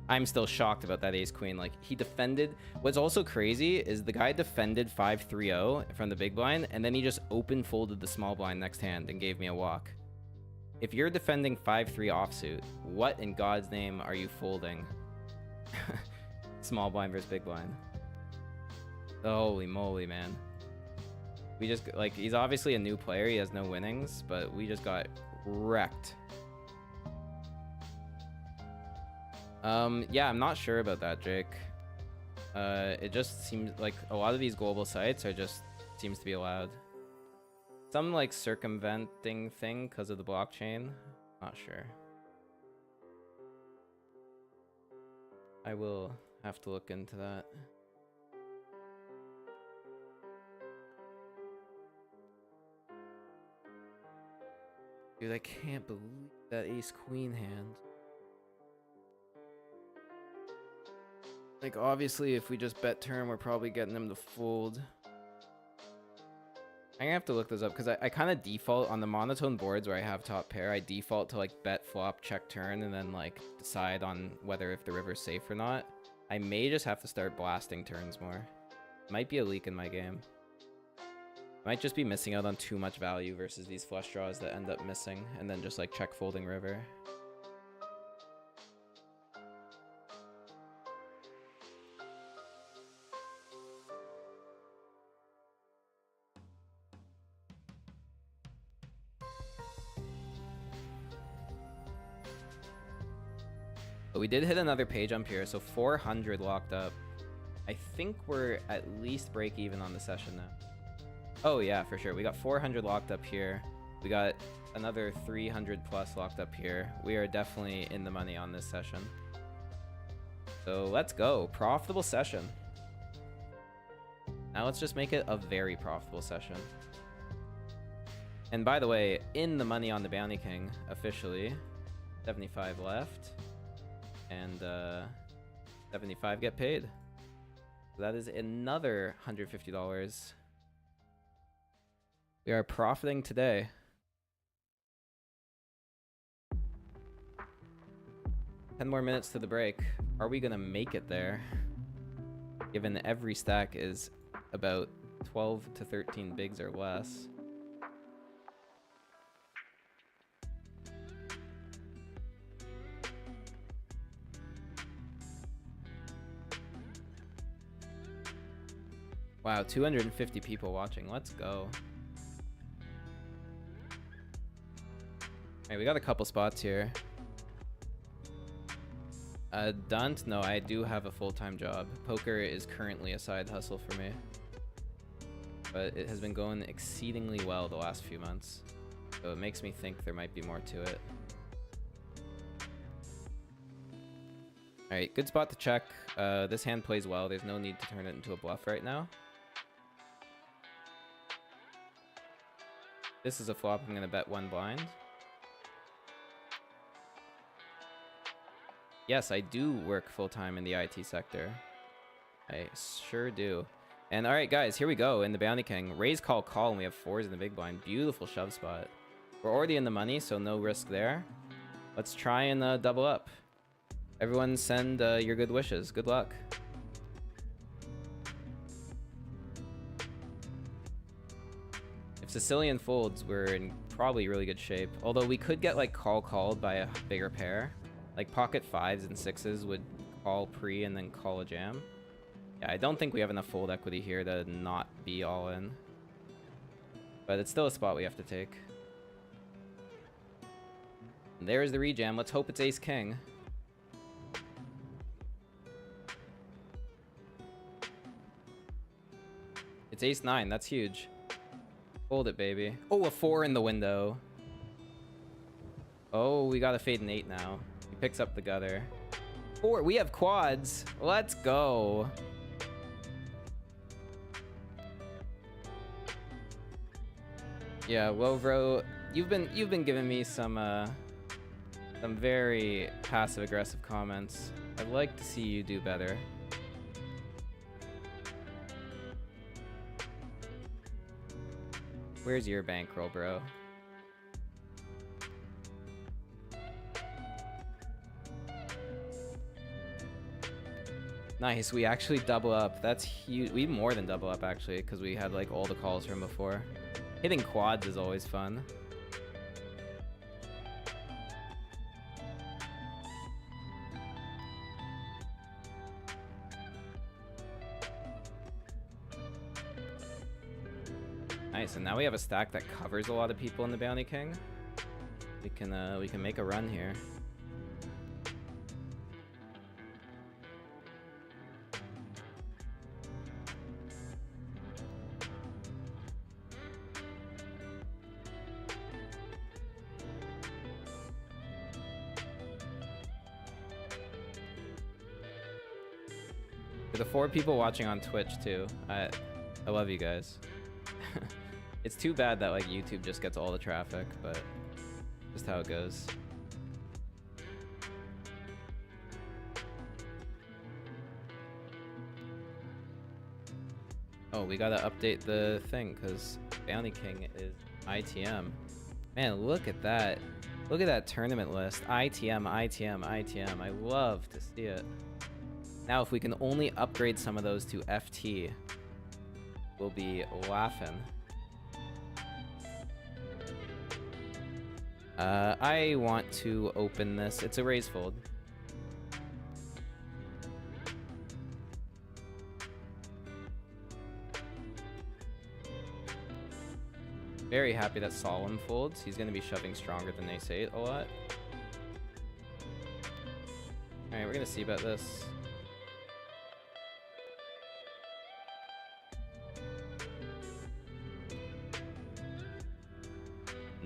I'm still shocked about that ace-queen. Like, he defended. What's also crazy is the guy defended 5-3-0 from the big blind, and then he just open folded the small blind next hand and gave me a walk. If you're defending 5-3 offsuit, what in God's name are you folding? Small blind versus big blind. Holy moly, man. We just, like, he's obviously a new player. He has no winnings, but we just got wrecked. Yeah, I'm not sure about that, Jake. It just seems like a lot of these global sites are just seems to be allowed. Some like circumventing thing because of the blockchain. Not sure. I will have to look into that. Dude, I can't believe that ace-queen hand. Like, obviously, if we just bet turn, we're probably getting him to fold. I'm gonna have to look those up, because I kind of default on the monotone boards where I have top pair. I default to, like, bet flop, check turn, and then, like, decide on whether if the river's safe or not. I may just have to start blasting turns more. Might be a leak in my game. Might just be missing out on too much value versus these flush draws that end up missing, and then just, like, check folding river. But we did hit another pay jump here, so 400 locked up. I think we're at least break even on the session now. Oh yeah, for sure. We got 400 locked up here. We got another 300 plus locked up here. We are definitely in the money on this session. So let's go. Profitable session. Now let's just make it a very profitable session. And by the way, in the money on the Bounty King, officially. 75 left. And 75 get paid. So that is another $150. We are profiting today. 10 more minutes to the break. Are we gonna make it there? Given every stack is about 12 to 13 bigs or less. Wow, 250 people watching. Let's go. Alright, we got a couple spots here. Dunt? No, I do have a full-time job. Poker is currently a side hustle for me. But it has been going exceedingly well the last few months. So it makes me think there might be more to it. Alright, good spot to check. This hand plays well. There's no need to turn it into a bluff right now. This is a flop. I'm going to bet one blind. Yes, I do work full-time in the IT sector. I sure do. And alright guys, here we go in the Bounty King. Raise, call, call, and we have 4s in the big blind. Beautiful shove spot. We're already in the money, so no risk there. Let's try and double up. Everyone send your good wishes. Good luck. If Sicilian folds, we're in probably really good shape. Although we could get like called by a bigger pair. Like pocket 5s and 6s would call pre and then call a jam. Yeah, I don't think we have enough fold equity here to not be all in. But it's still a spot we have to take. And there's the rejam. Let's hope it's ace king. It's ace 9. That's huge. Hold it, baby. Oh, a 4 in the window. Oh, we got a fade an 8 now. He picks up the gutter. 4. We have quads. Let's go. Yeah, Wovro, you've been giving me some very passive aggressive comments. I'd like to see you do better. Where's your bankroll, bro? Nice, we actually double up. That's huge. We more than double up actually, because we had like all the calls from before. Hitting quads is always fun. Nice, and now we have a stack that covers a lot of people in the Bounty King. We can make a run here. For the 4 people watching on Twitch too, I love you guys. It's too bad that like YouTube just gets all the traffic, but just how it goes. Oh, we gotta update the thing because Bounty King is ITM. Man, look at that. Look at that tournament list. ITM, ITM, ITM. I love to see it. Now, if we can only upgrade some of those to FT, we'll be laughing. I want to open this. It's a raise fold. Very happy that Solemn folds. He's going to be shoving stronger than ace 8 a lot. Alright, we're going to see about this.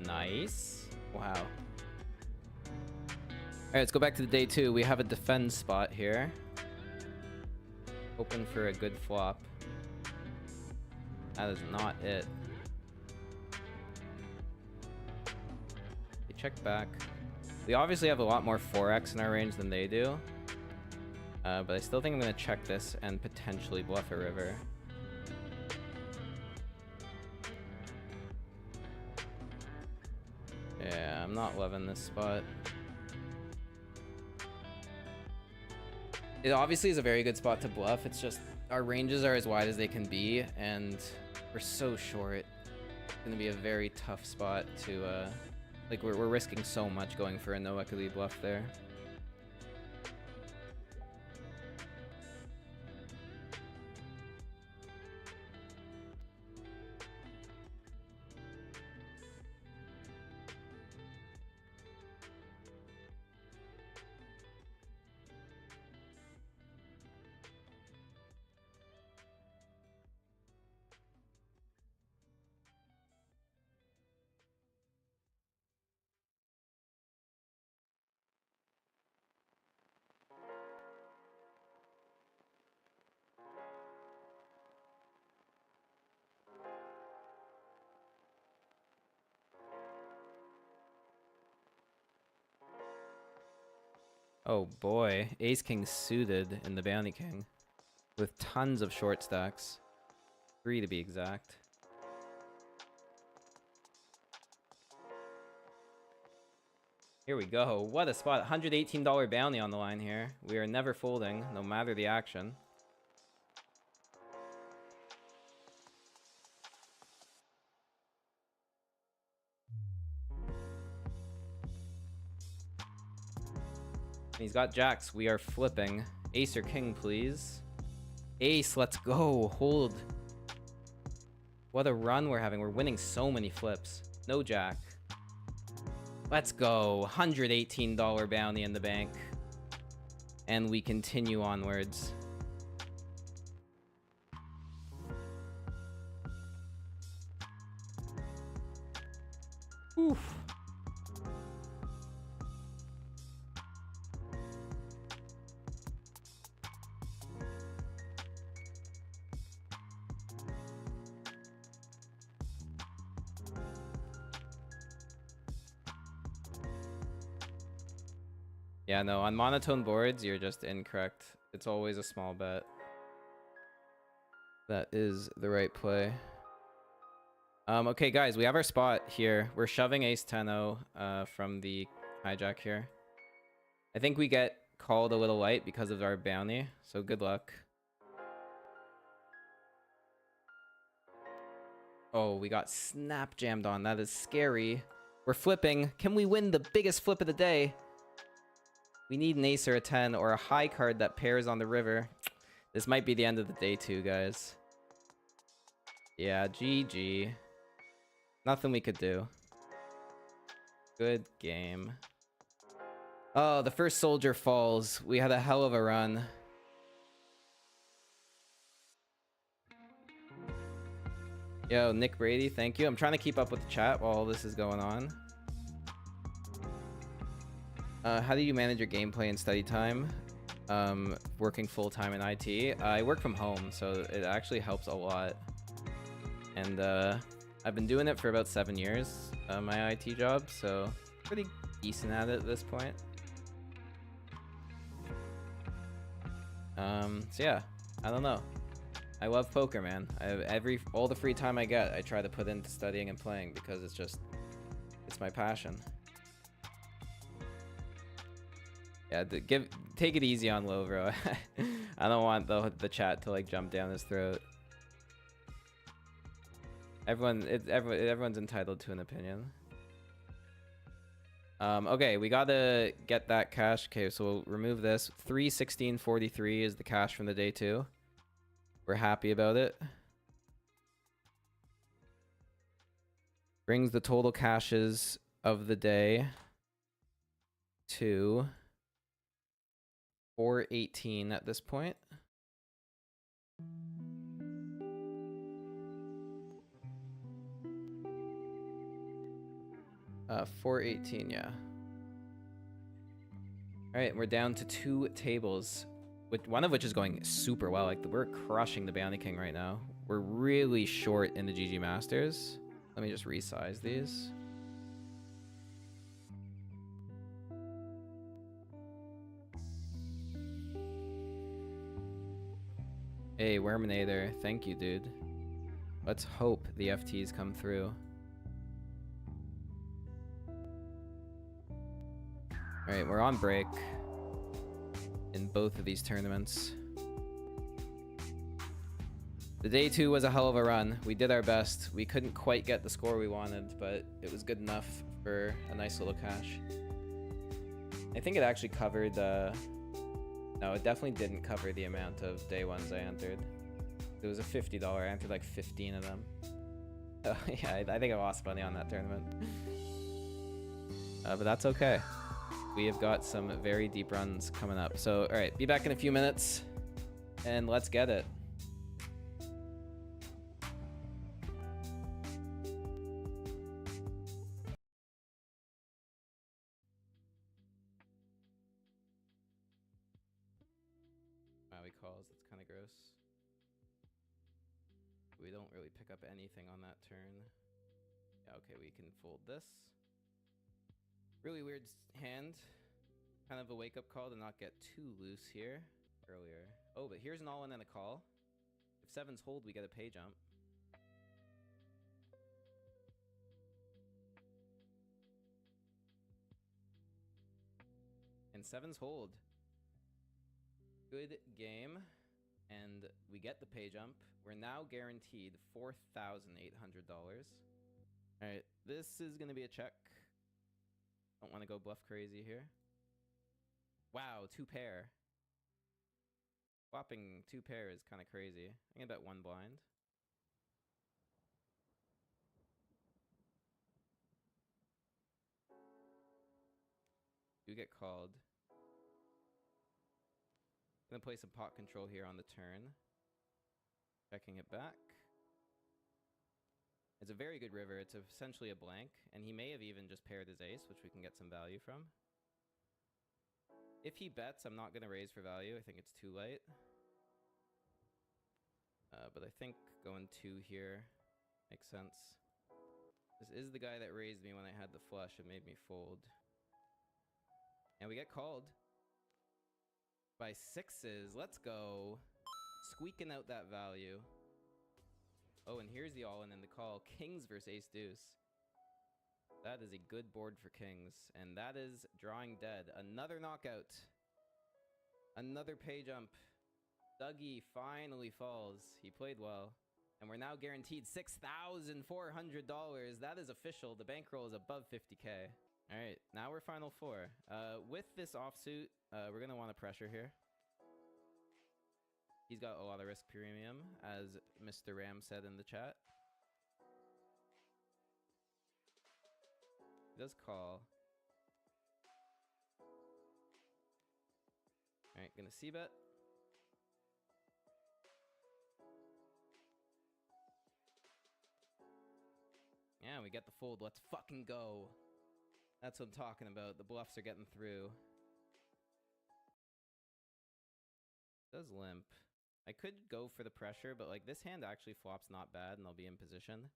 Nice. Wow. Alright, let's go back to the day 2. We have a defend spot here. Hoping for a good flop. That is not it. They check back. We obviously have a lot more 4x in our range than they do. But I still think I'm going to check this and potentially bluff a river. Yeah, I'm not loving this spot. It obviously is a very good spot to bluff. It's just our ranges are as wide as they can be, and we're so short. It's gonna be a very tough spot to like we're risking so much going for a no equity bluff there. Oh boy, ace king suited in the bounty king with tons of short stacks. 3 to be exact. Here we go. What a spot. $118 bounty on the line here. We are never folding, no matter the action. He's got jacks. We are flipping. Ace or king, please. Ace, let's go. Hold. What a run we're having. We're winning so many flips. No jack. Let's go. $118 bounty in the bank. And we continue onwards. Oof. Yeah, no, on monotone boards, you're just incorrect. It's always a small bet. That is the right play. Okay, guys, we have our spot here. We're shoving ace 10-0 from the hijack here. I think we get called a little light because of our bounty, so good luck. Oh, we got snap jammed on. That is scary. We're flipping. Can we win the biggest flip of the day? We need an ace or a 10 or a high card that pairs on the river. This might be the end of the day too, guys. Yeah, GG. Nothing we could do. Good game. Oh, the first soldier falls. We had a hell of a run. Yo, Nick Brady, thank you. I'm trying to keep up with the chat while all this is going on. How do you manage your gameplay and study time? Working full-time in IT. I work from home, so it actually helps a lot. And I've been doing it for about 7 years, my IT job, so pretty decent at it at this point. So yeah, I don't know. I love poker, man. All the free time I get, I try to put into studying and playing because it's my passion. Yeah, take it easy on low, bro. I don't want the chat to like jump down his throat. Everyone's entitled to an opinion. Okay, we gotta get that cash. Okay, so we'll remove this. 316.43 is the cash from the day 2. We're happy about it. Brings the total cashes of the day to 418 at this point. Uh, 418, yeah. All right, we're down to 2 tables, one of which is going super well. Like we're crushing the Bounty King right now. We're really short in the GG Masters. Let me just resize these. Hey, Worminator, thank you, dude. Let's hope the FTs come through. Alright, we're on break in both of these tournaments. The day 2 was a hell of a run. We did our best. We couldn't quite get the score we wanted, but it was good enough for a nice little cash. I think it actually covered no, it definitely didn't cover the amount of day 1s I entered. It was a $50. I entered like 15 of them. Oh, yeah, I think I lost money on that tournament. But that's okay. We have got some very deep runs coming up. So, all right, be back in a few minutes, and let's get it. Wow, he calls. That's kind of gross. We don't really pick up anything on that turn. Yeah, okay, we can fold this. Really weird hand. Kind of a wake-up call to not get too loose here earlier. Oh, but here's an all-in and a call. If sevens hold, we get a pay jump. And sevens hold. Good game. And we get the pay jump. We're now guaranteed $4,800. Alright, this is going to be a check. Don't want to go bluff crazy here. Wow, 2 pair. Flopping 2 pair is kind of crazy. I'm going to bet 1 blind. Do get called. Gonna play some pot control here on the turn. Checking it back. It's a very good river. It's essentially a blank, and he may have even just paired his ace, which we can get some value from. If he bets, I'm not gonna raise for value. I think it's too late. But I think going 2 here makes sense. This is the guy that raised me when I had the flush. It made me fold. And we get called by 6s. Let's go. Squeaking out that value. Oh, and here's the all-in and the call. Kings versus ace-deuce. That is a good board for kings. And that is drawing dead. Another knockout. Another pay jump. Dougie finally falls. He played well. And we're now guaranteed $6,400. That is official. The bankroll is above 50K. All right, now we're final 4. With this offsuit, we're going to want to pressure here. He's got a lot of risk premium, as Mr. Ram said in the chat. He does call. All right, going to c-bet. Yeah, we get the fold. Let's fucking go. That's what I'm talking about. The bluffs are getting through. Does limp. I could go for the pressure, but like this hand actually flops not bad, and I'll be in position.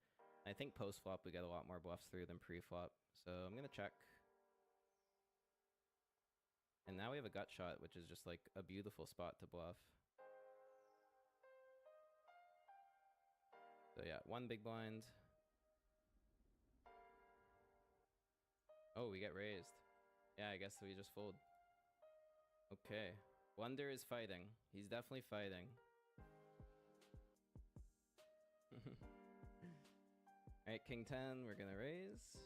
I think post-flop we get a lot more bluffs through than pre-flop. So I'm going to check. And now we have a gut shot, which is just like a beautiful spot to bluff. So yeah, 1 big blind. Oh, we get raised. Yeah, I guess we just fold. Okay. Blunder is fighting. He's definitely fighting. Alright, king 10, we're gonna raise.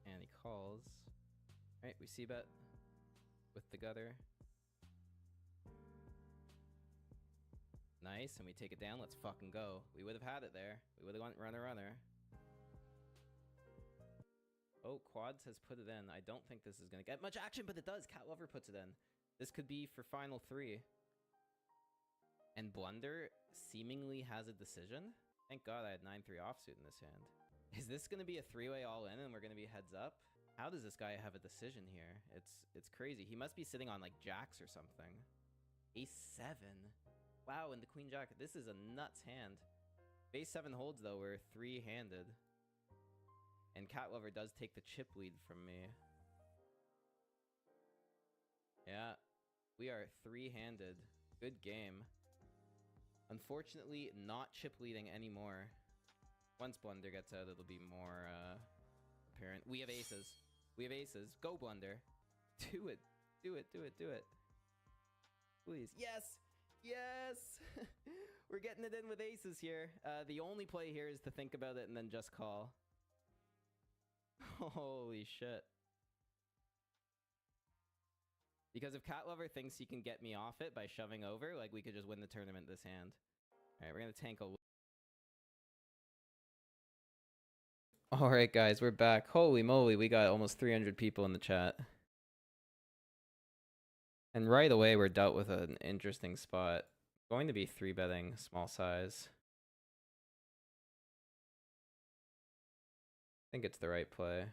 And he calls. Alright, we c-bet with the gutter. Nice, and we take it down. Let's fucking go. We would have had it there. We would have went runner. Oh, Quads has put it in. I don't think this is going to get much action, but it does. Cat Lover puts it in. This could be for final 3. And Blunder seemingly has a decision. Thank God I had 9-3 offsuit in this hand. Is this going to be a 3-way all-in and we're going to be heads up? How does this guy have a decision here? It's crazy. He must be sitting on like jacks or something. Ace 7. Wow, and the queen jack. This is a nuts hand. Base 7 holds though. We're 3-handed. And Cat Lover does take the chip lead from me. Yeah, we are 3-handed. Good game. Unfortunately, not chip leading anymore. Once Blunder gets out, it'll be more apparent. We have aces. We have aces. Go, Blunder. Do it. Do it, do it, do it. Please. Yes! Yes! We're getting it in with aces here. The only play here is to think about it and then just call. Holy shit. Because if Cat Lover thinks he can get me off it by shoving over, like we could just win the tournament this hand. Alright, we're gonna tank a... Alright guys, we're back. Holy moly, we got almost 300 people in the chat. And right away we're dealt with an interesting spot. Going to be 3-betting small size. I think it's the right play.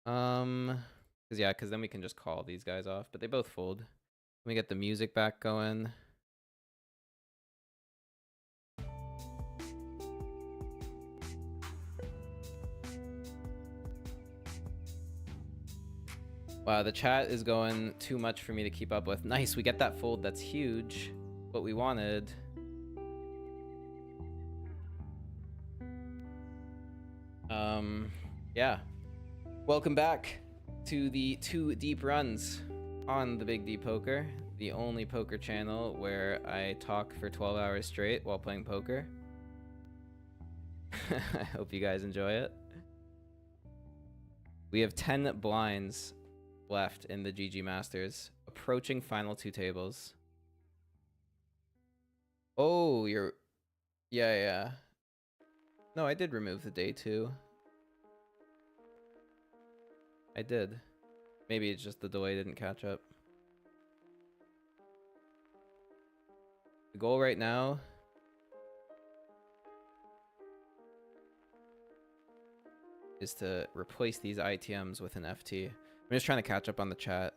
Because then we can just call these guys off, but they both fold. Let me get the music back going. Wow, the chat is going too much for me to keep up with. Nice, we get that fold. That's huge. What we wanted. Yeah. Welcome back to the 2 deep runs on the Big D Poker, the only poker channel where I talk for 12 hours straight while playing poker. I hope you guys enjoy it. We have 10 blinds left in the GG Masters, approaching final 2 tables. Oh, you're... Yeah. No, I did remove the day 2. I did. Maybe it's just the delay didn't catch up. The goal right now is to replace these ITMs with an FT. I'm just trying to catch up on the chat.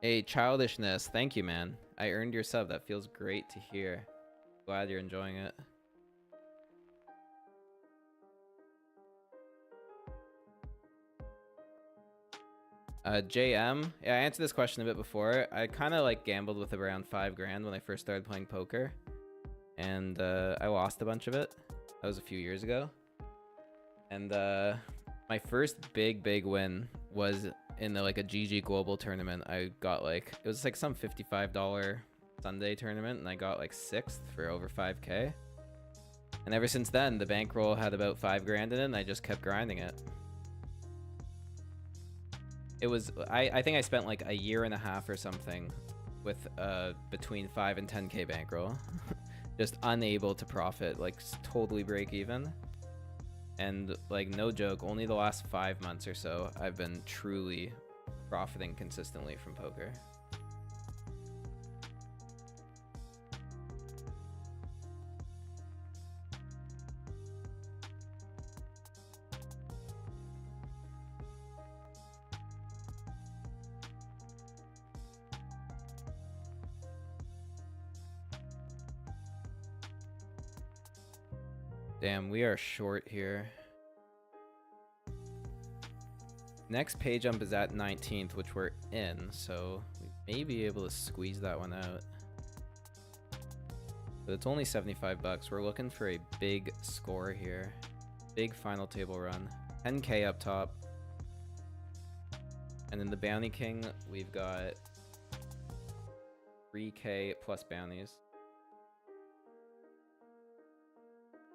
Hey, childishness. Thank you, man. I earned your sub. That feels great to hear. Glad you're enjoying it. JM, yeah, I answered this question a bit before. I kind of like gambled with around 5 grand when I first started playing poker, and I lost a bunch of it. That was a few years ago. And my first big win was in the, like a GG global tournament. I got like, it was like some $55 Sunday tournament, and I got like 6th for over 5k. And ever since then, the bankroll had about 5 grand in it, and I just kept grinding it. It was, I think I spent like a year and a half or something with between 5 and 10k bankroll. Just unable to profit, like totally break even. And like no joke, only the last 5 months or so I've been truly profiting consistently from poker. Damn, we are short here. Next pay jump is at 19th, which we're in, so we may be able to squeeze that one out. But it's only 75 bucks. We're looking for a big score here. Big final table run. 10k up top. And in the Bounty King, we've got 3k plus bounties.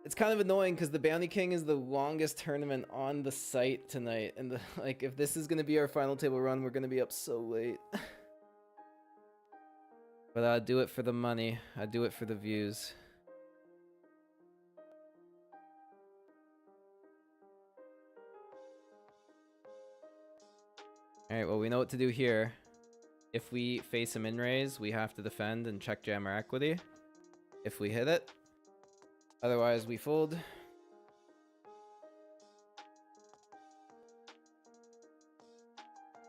It's kind of annoying because the Bounty King is the longest tournament on the site tonight, and like if this is gonna be our final table run, we're gonna be up so late. But I do it for the money. I do it for the views. All right, well, we know what to do here. If we face a min raise, we have to defend and check jam our equity. If we hit it. Otherwise, we fold.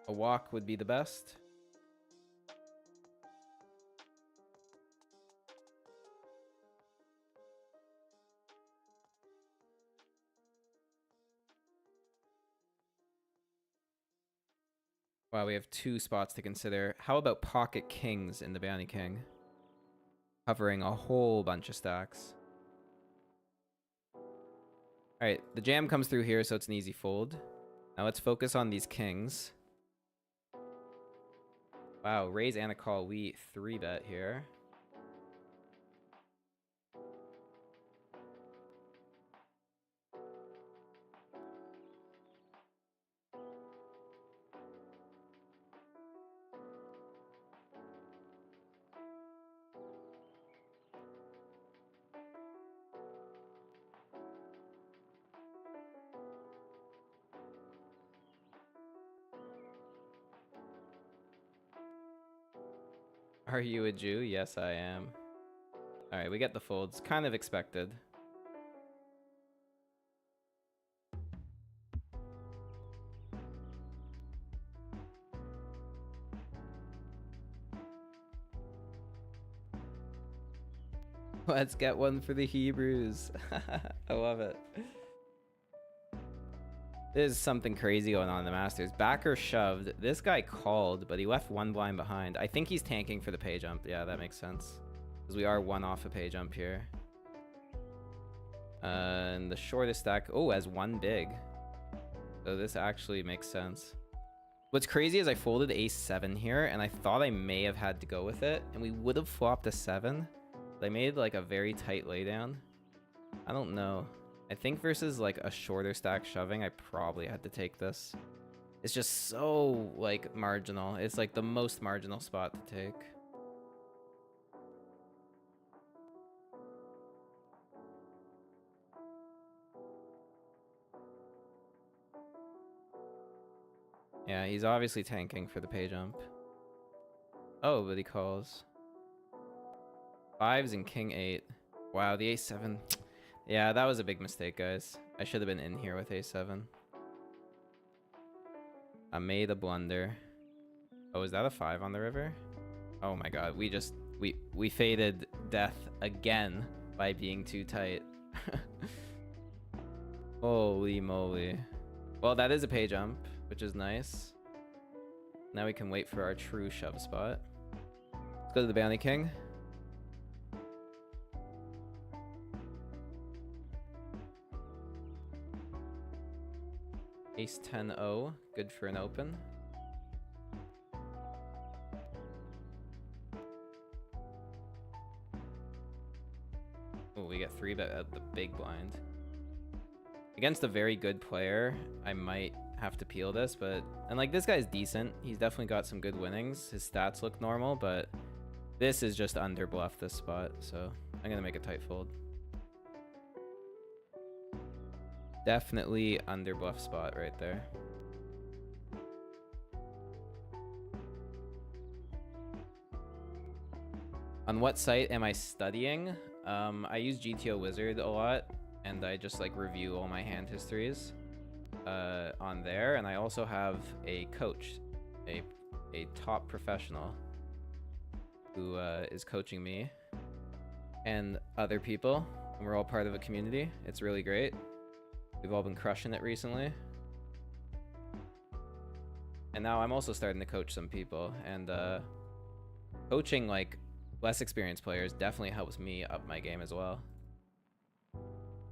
A walk would be the best. Wow, we have 2 spots to consider. How about pocket kings in the Bounty King? Covering a whole bunch of stacks. Alright, the jam comes through here, so it's an easy fold. Now let's focus on these kings. Wow, raise and a call. We 3-bet here. Are you a Jew? Yes, I am. Alright, we get the folds. Kind of expected. Let's get one for the Hebrews. I love it. There's something crazy going on in the Masters. Backer shoved. This guy called, but he left one blind behind. I think he's tanking for the pay jump. Yeah, that makes sense. Because we are one off a pay jump here. And the shortest stack, oh, has one big. So this actually makes sense. What's crazy is I folded ace-7 here, and I thought I may have had to go with it, and we would have flopped a 7. But I made like a very tight laydown. I don't know. I think versus like a shorter stack shoving, I probably had to take this. It's just so like marginal. It's like the most marginal spot to take. Yeah, he's obviously tanking for the pay jump. Oh, but he calls. 5s and king 8. Wow, the ace-7. Yeah, that was a big mistake, guys. I should have been in here with a7. I made a blunder. Oh, is that a 5 on the river? Oh my god, we faded death again by being too tight. Holy moly. Well, that is a pay jump, which is nice. Now we can wait for our true shove spot. Let's go to the Bounty King. Ace 10-0, good for an open. Oh, we get 3-bet at the big blind. Against a very good player, I might have to peel this, but... And, like, this guy's decent. He's definitely got some good winnings. His stats look normal, but this is just under bluff this spot, so I'm gonna make a tight fold. Definitely under bluff spot right there. On what site am I studying? I use GTO Wizard a lot, and I just like review all my hand histories on there. And I also have a coach, a top professional who is coaching me and other people. And we're all part of a community. It's really great. We've all been crushing it recently. And now I'm also starting to coach some people. And coaching like less experienced players definitely helps me up my game as well.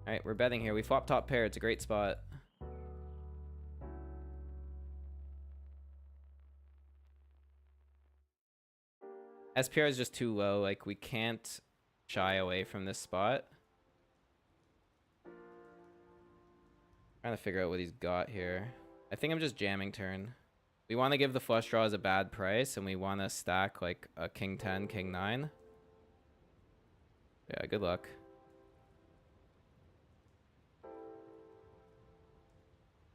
Alright, we're betting here. We flop top pair. It's a great spot. SPR is just too low. Like, we can't shy away from this spot. Trying to figure out what he's got here. I think I'm just jamming turn. We want to give the flush draws a bad price, and we want to stack like a king 10, king 9. Yeah, good luck.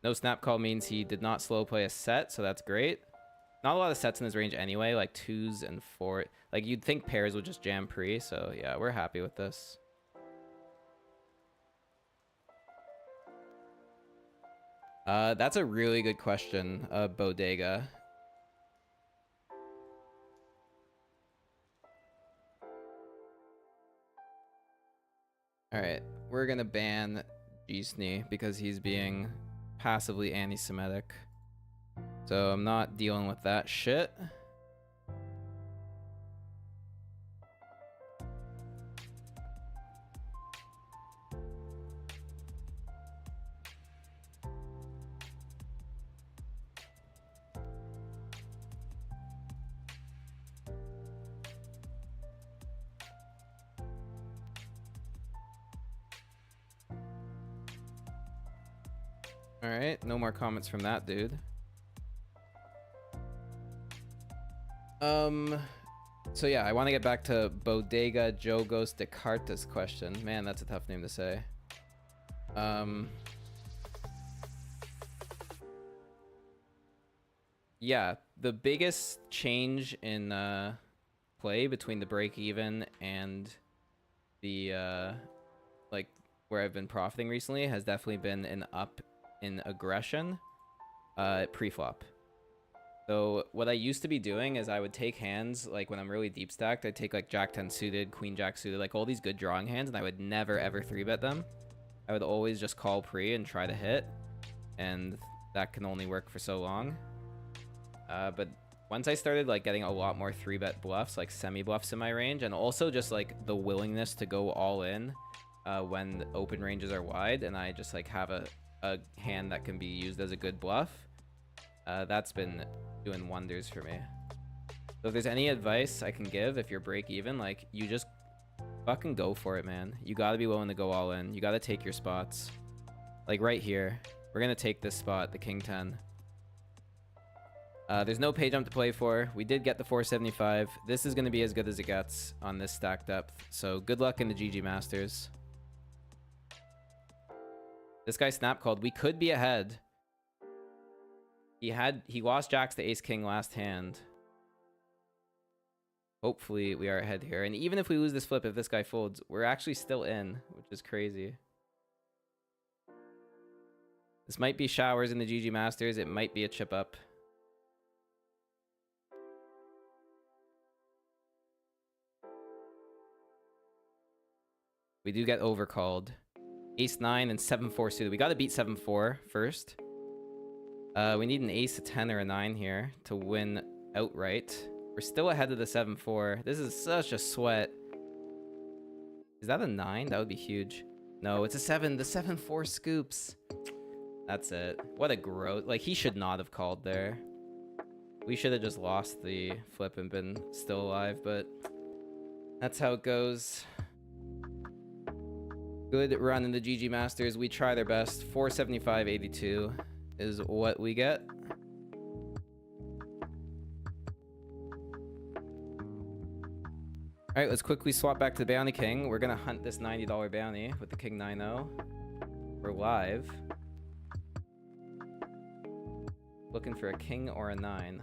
No snap call means he did not slow play a set, so that's great. Not a lot of sets in his range anyway, like 2s and 4. Like, you'd think pairs would just jam pre, so yeah, we're happy with this. That's a really good question, Bodega. Alright, we're gonna ban Gisny because he's being passively anti-Semitic. So I'm not dealing with that shit. Alright, no more comments from that dude. So yeah, I want to get back to Bodega Jogos de Cartas question. Man, that's a tough name to say. Yeah, the biggest change in play between the break even and the like where I've been profiting recently has definitely been an up in aggression pre-flop. So what I used to be doing is I would take hands, like when I'm really deep stacked, I'd take like Jack 10 suited, Queen Jack suited, like all these good drawing hands, and I would never ever 3-bet them. I would always just call pre and try to hit. and that can only work for so long. But once I started like getting a lot more 3-bet bluffs, like semi-bluffs in my range, and also just like the willingness to go all in when open ranges are wide, and I just like have a hand that can be used as a good bluff, that's been doing wonders for me. So if there's any advice I can give, if you're break even, like you just fucking go for it, man. You gotta be willing to go all in. You gotta take your spots. Like right here, we're gonna take this spot, the king 10. There's no pay jump to play for. We did get the 475. This is gonna be as good as it gets on this stack depth. So good luck in the GG Masters. This guy snap called. We could be ahead. He lost jacks to ace king last hand. Hopefully we are ahead here. And even if we lose this flip, if this guy folds, we're actually still in, which is crazy. This might be showers in the GG Masters. It might be a chip up. We do get overcalled. Ace 9 and 7-4 suited. We got to beat 7-4 first. We need an ace, a 10, or a 9 here to win outright. We're still ahead of the 7-4. This is such a sweat. Is that a 9? That would be huge. No, it's a 7. The 7-4 scoops. That's it. What a gross. Like, he should not have called there. We should have just lost the flip and been still alive, but that's how it goes. Good run in the GG Masters. We try their best. 475.82 is what we get. All right, let's quickly swap back to the Bounty King. We're going to hunt this $90 bounty with the King 9-0. We're live. Looking for a king or a 9.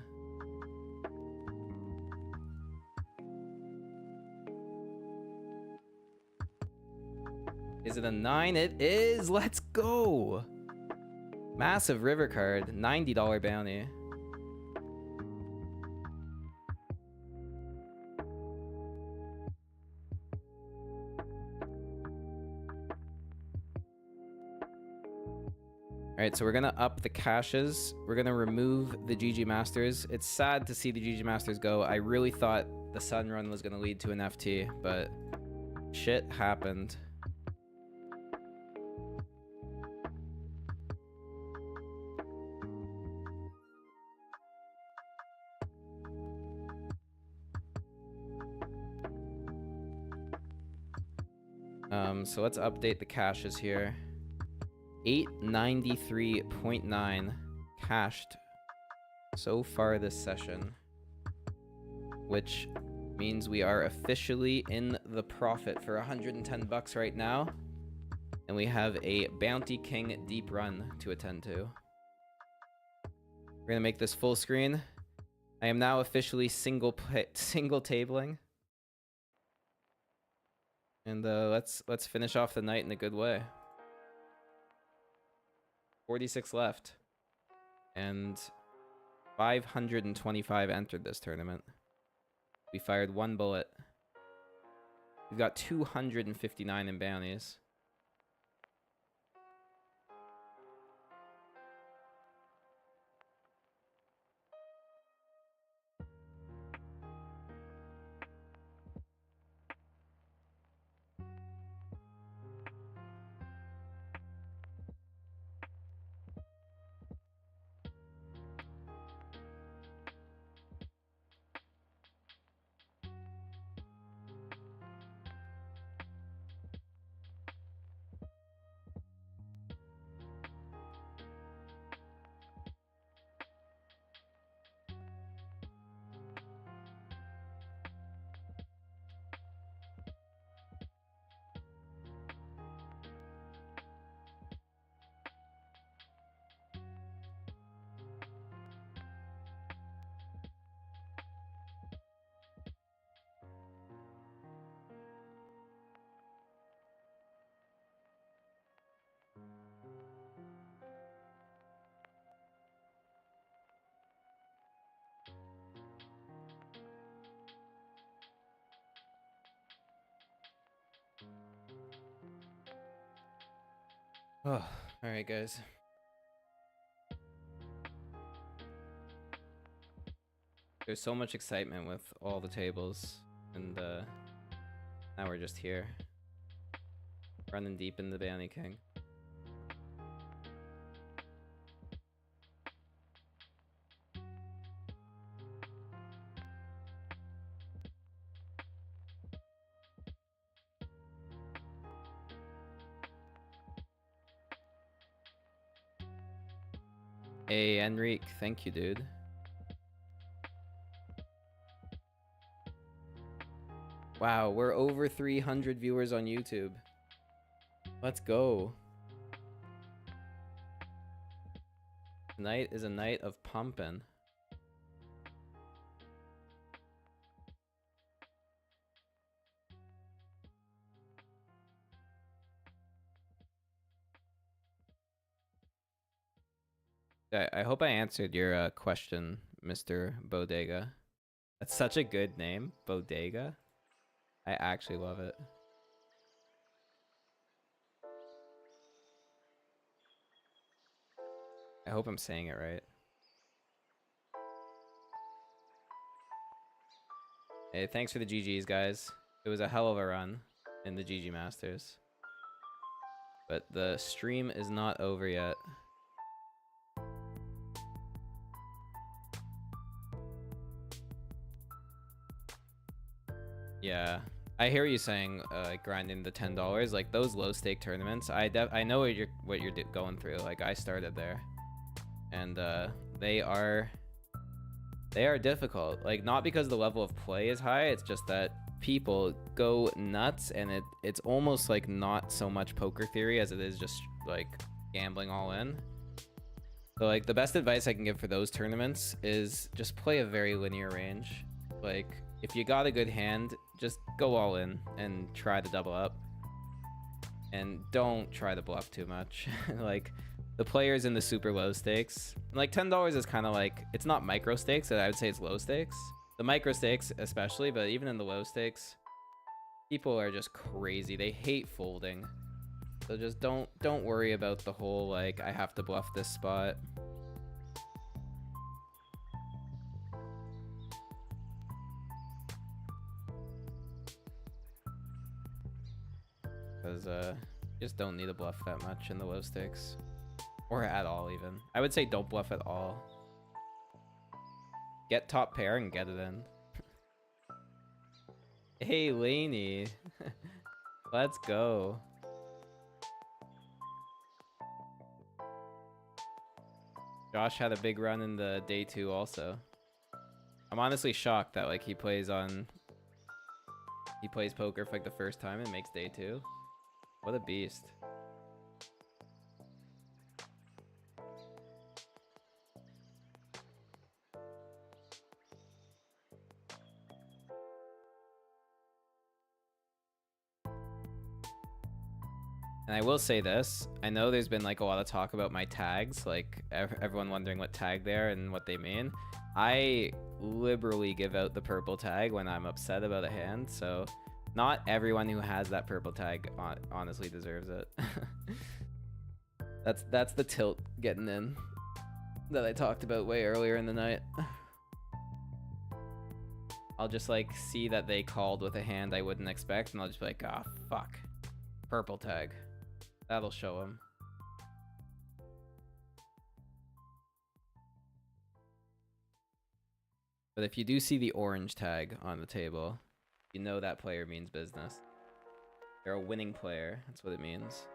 Is it a 9? It is! Let's go! Massive river card. $90 bounty. Alright, so we're gonna up the caches. We're gonna remove the GG Masters. It's sad to see the GG Masters go. I really thought the Sun run was gonna lead to an FT, but shit happened. So let's update the caches here. 893.9 cached so far this session, which means we are officially in the profit for 110 bucks right now, and we have a Bounty King deep run to attend to. We're gonna make this full screen. I am now officially single tabling. And let's finish off the night in a good way. 46 left. And 525 entered this tournament. We fired 1 bullet. We've got 259 in bounties. Oh, all right, guys. There's so much excitement with all the tables, and now we're just here, running deep in the Bounty King. Hey, Enrique, thank you, dude. Wow, we're over 300 viewers on YouTube. Let's go. Tonight is a night of pumping. I hope I answered your question, Mr. Bodega. That's such a good name, Bodega. I actually love it. I hope I'm saying it right. Hey, thanks for the GGs, guys. It was a hell of a run in the GG Masters. But the stream is not over yet. Yeah, I hear you saying grinding the $10, like those low stake tournaments. I know what you're going through. Like I started there, and they are difficult. Like not because the level of play is high. It's just that people go nuts, and it's almost like not so much poker theory as it is just like gambling all in. So like the best advice I can give for those tournaments is just play a very linear range. Like if you got a good hand, just go all in and try to double up. And don't try to bluff too much. Like the players in the super low stakes, like $10 is kind of like, it's not micro stakes, I would say it's low stakes. The micro stakes especially, but even in the low stakes, people are just crazy. They hate folding. So just don't worry about the whole like I have to bluff this spot. Because you just don't need to bluff that much in the low stakes. Or at all, even. I would say don't bluff at all. Get top pair and get it in. Hey, Laney. Let's go. Josh had a big run in the day 2 also. I'm honestly shocked that like he plays poker for like the first time and makes day 2. What a beast. And I will say this, I know there's been like a lot of talk about my tags, like everyone wondering what tag they are and what they mean. I liberally give out the purple tag when I'm upset about a hand, so not everyone who has that purple tag honestly deserves it. That's the tilt getting in that I talked about way earlier in the night. I'll just like see that they called with a hand I wouldn't expect, and I'll just be like, ah, fuck. Purple tag. That'll show them. But if you do see the orange tag on the table, you know that player means business. They're a winning player. That's what it means.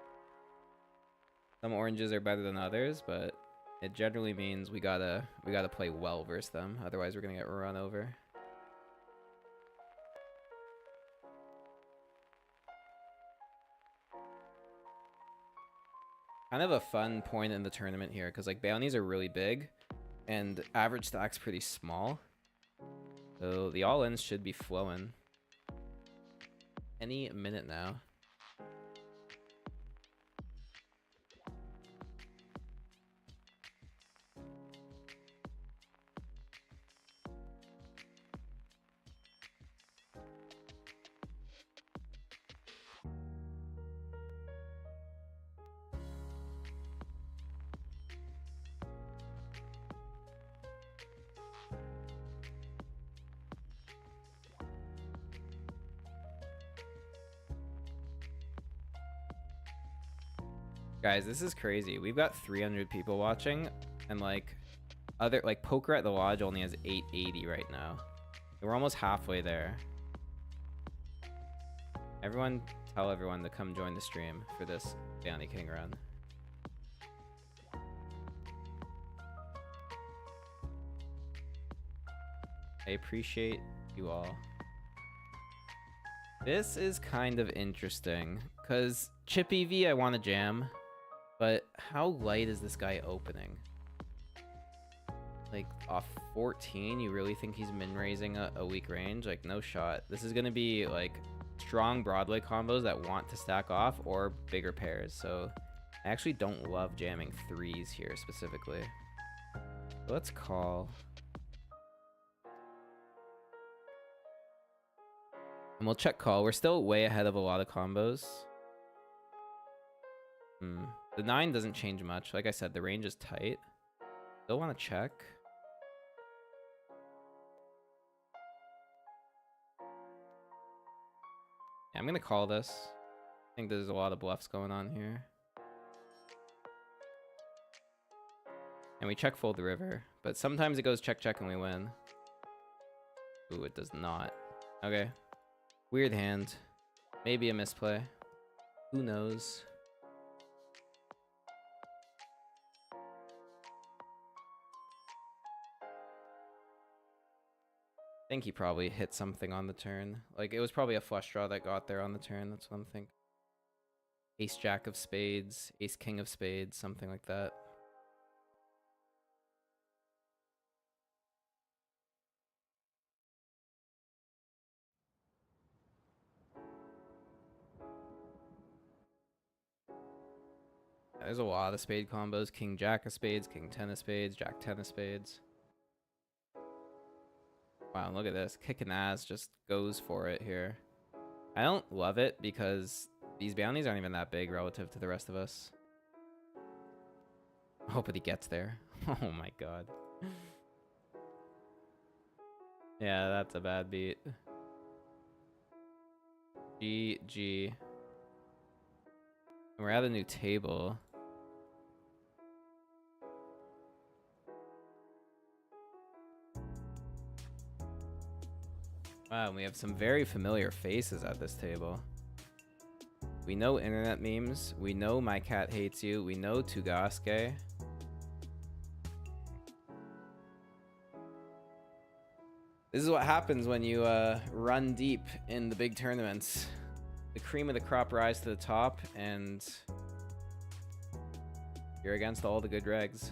Some oranges are better than others, but it generally means we gotta play well versus them. Otherwise, we're gonna get run over. Kind of a fun point in the tournament here, because like bounties are really big, and average stack's pretty small. So the all-ins should be flowing any minute now. Guys, this is crazy. We've got 300 people watching, and like Poker at the Lodge only has 880 right now. We're almost halfway there. Everyone, tell everyone to come join the stream for this Bounty King run. I appreciate you all. This is kind of interesting, because Chippy V I want to jam, but how light is this guy opening? Like, off 14, you really think he's min-raising a weak range? Like, no shot. This is going to be, like, strong Broadway combos that want to stack off or bigger pairs, so I actually don't love jamming 3s here specifically. Let's call. And we'll check call. We're still way ahead of a lot of combos. The 9 doesn't change much. Like I said, the range is tight. Still want to check. Yeah, I'm going to call this. I think there's a lot of bluffs going on here. And we check fold the river. But sometimes it goes check, check, and we win. Ooh, it does not. Okay. Weird hand. Maybe a misplay. Who knows? I think he probably hit something on the turn. Like, it was probably a flush draw that got there on the turn. That's what I'm thinking. Ace jack of spades, ace king of spades, something like that. There's a lot of spade combos. King jack of spades, king 10 of spades, jack 10 of spades. Wow, look at this. Kicking ass just goes for it here. I don't love it because these bounties aren't even that big relative to the rest of us. I hope that he gets there. Oh my god. Yeah, that's a bad beat. GG. We're at a new table. Wow, we have some very familiar faces at this table. We know internet memes. We know My Cat Hates You. We know Tugasuke. This is what happens when you run deep in the big tournaments. The cream of the crop rise to the top, and you're against all the good regs.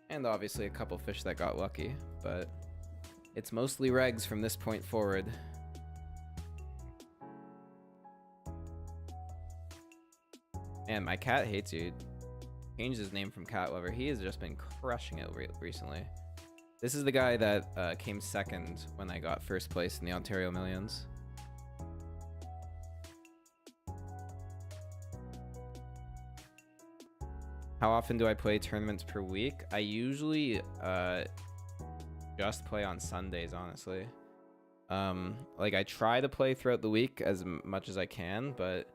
And obviously a couple fish that got lucky, but it's mostly regs from this point forward. Man, My Cat Hates You changed his name from Cat Lover. He has just been crushing it recently. This is the guy that came second when I got first place in the Ontario Millions. How often do I play tournaments per week? I usually just play on Sundays, honestly. Like, I try to play throughout the week as much as I can, but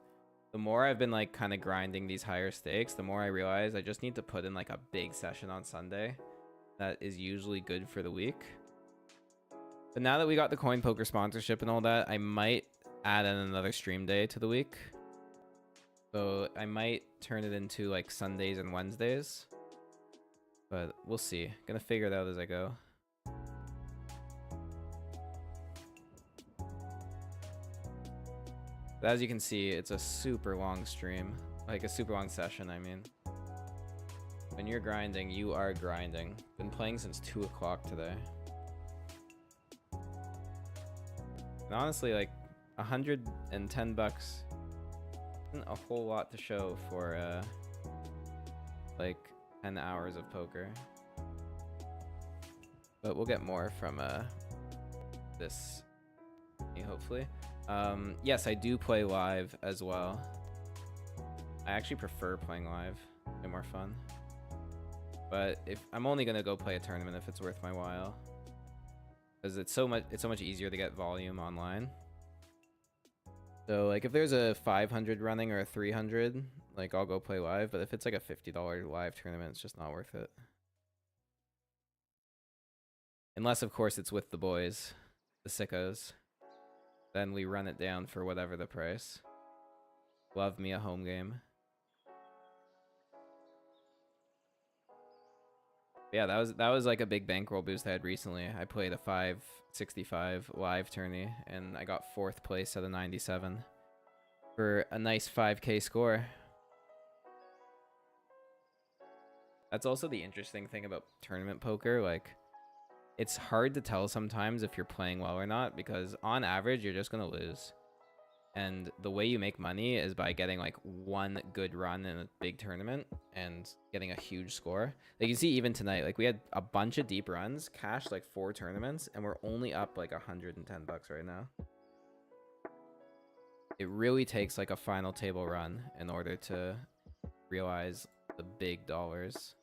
the more I've been like kind of grinding these higher stakes, the more I realize I just need to put in like a big session on Sunday. That is usually good for the week. But now that we got the coin poker sponsorship and all that, I might add in another stream day to the week. So I might turn it into like Sundays and Wednesdays. But we'll see. Gonna figure it out as I go. But as you can see, it's a super long stream. Like a super long session, I mean. When you're grinding, you are grinding. Been playing since 2 o'clock today. And honestly, like, 110 bucks isn't a whole lot to show for, like, 10 hours of poker. But we'll get more from, this, hopefully. Yes, I do play live as well. I actually prefer playing live. Way more fun. But if I'm only gonna go play a tournament if it's worth my while, because it's so much easier to get volume online. So like if there's a 500 running or a 300, like I'll go play live. But if it's like a $50 live tournament, it's just not worth it. Unless of course it's with the boys, the sickos. Then we run it down for whatever the price. Love me a home game. Yeah, that was like a big bankroll boost I had recently. I played a 565 live tourney and I got 4th place out of 97 for a nice 5k score. That's also the interesting thing about tournament poker, like it's hard to tell sometimes if you're playing well or not because on average you're just going to lose. And the way you make money is by getting like one good run in a big tournament and getting a huge score. Like you see even tonight, like we had a bunch of deep runs, cashed like 4 tournaments, and we're only up like $110 right now. It really takes like a final table run in order to realize the big dollars.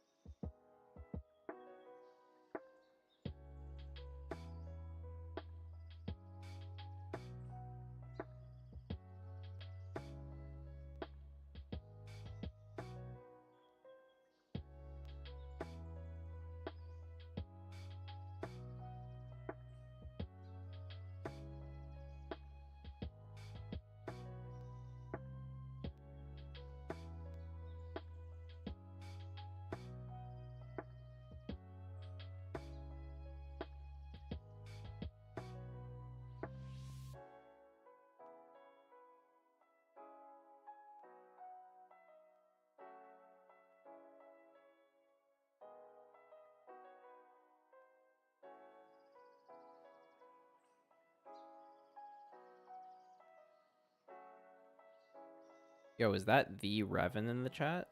Yo, is that the Revan in the chat?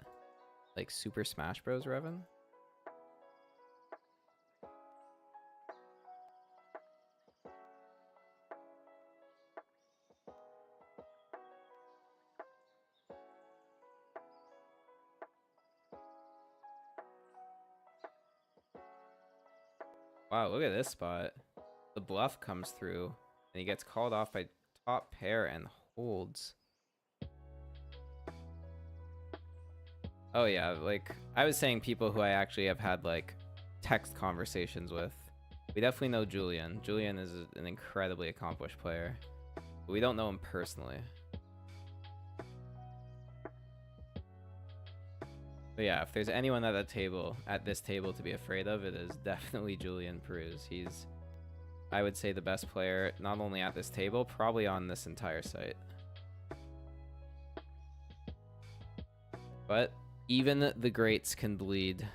Like Super Smash Bros. Revan? Wow, look at this spot. The bluff comes through, and he gets called off by top pair and holds. Oh yeah, like I was saying, people who I actually have had like text conversations with. We definitely know Julian. Julian is an incredibly accomplished player, but we don't know him personally. But yeah, if there's anyone at this table to be afraid of, it is definitely Julian Peruz. He's, I would say, the best player, not only at this table, probably on this entire site. But even the greats can bleed.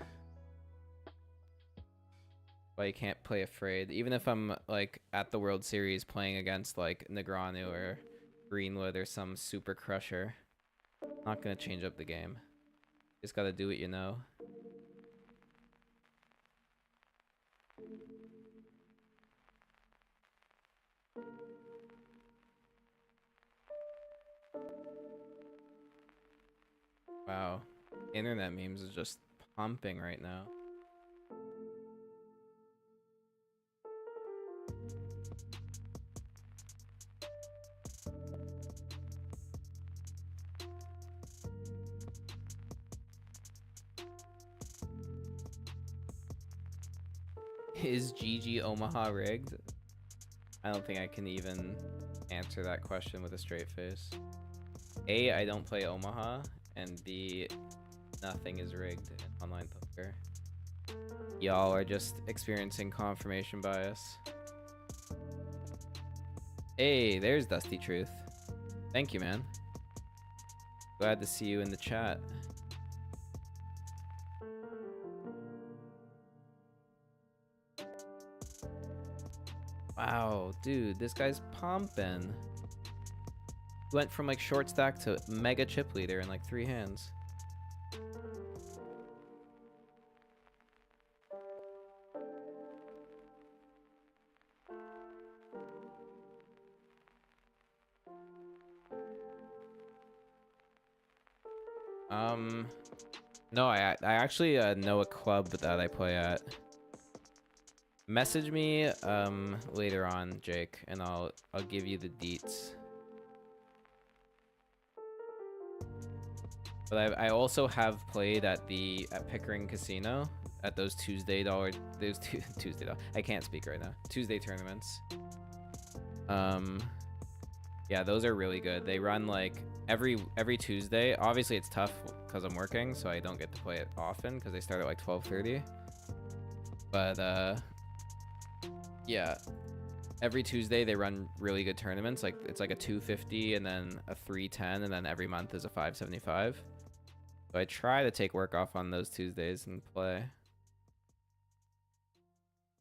But you can't play afraid. Even if I'm like at the World Series playing against like Negreanu or Greenwood or some super crusher, not gonna change up the game. Just gotta do what you know. Wow. Internet memes is just pumping right now. Is GG Omaha rigged? I don't think I can even answer that question with a straight face. A, I don't play Omaha, and B, nothing is rigged in online poker. Y'all are just experiencing confirmation bias. Hey, there's Dusty Truth. Thank you, man. Glad to see you in the chat. Wow, dude, this guy's pumping. Went from like short stack to mega chip leader in like 3 hands. No, I actually know a club that I play at. Message me later on, Jake, and I'll give you the deets. But I also have played at Pickering Casino at those Tuesday I can't speak right now. Tuesday tournaments. Yeah, those are really good. They run like every Tuesday. Obviously it's tough because I'm working, so I don't get to play it often because they start at like 12:30. But yeah, every Tuesday they run really good tournaments. Like it's like a 250 and then a 310, and then every month is a 575. So I try to take work off on those Tuesdays and play.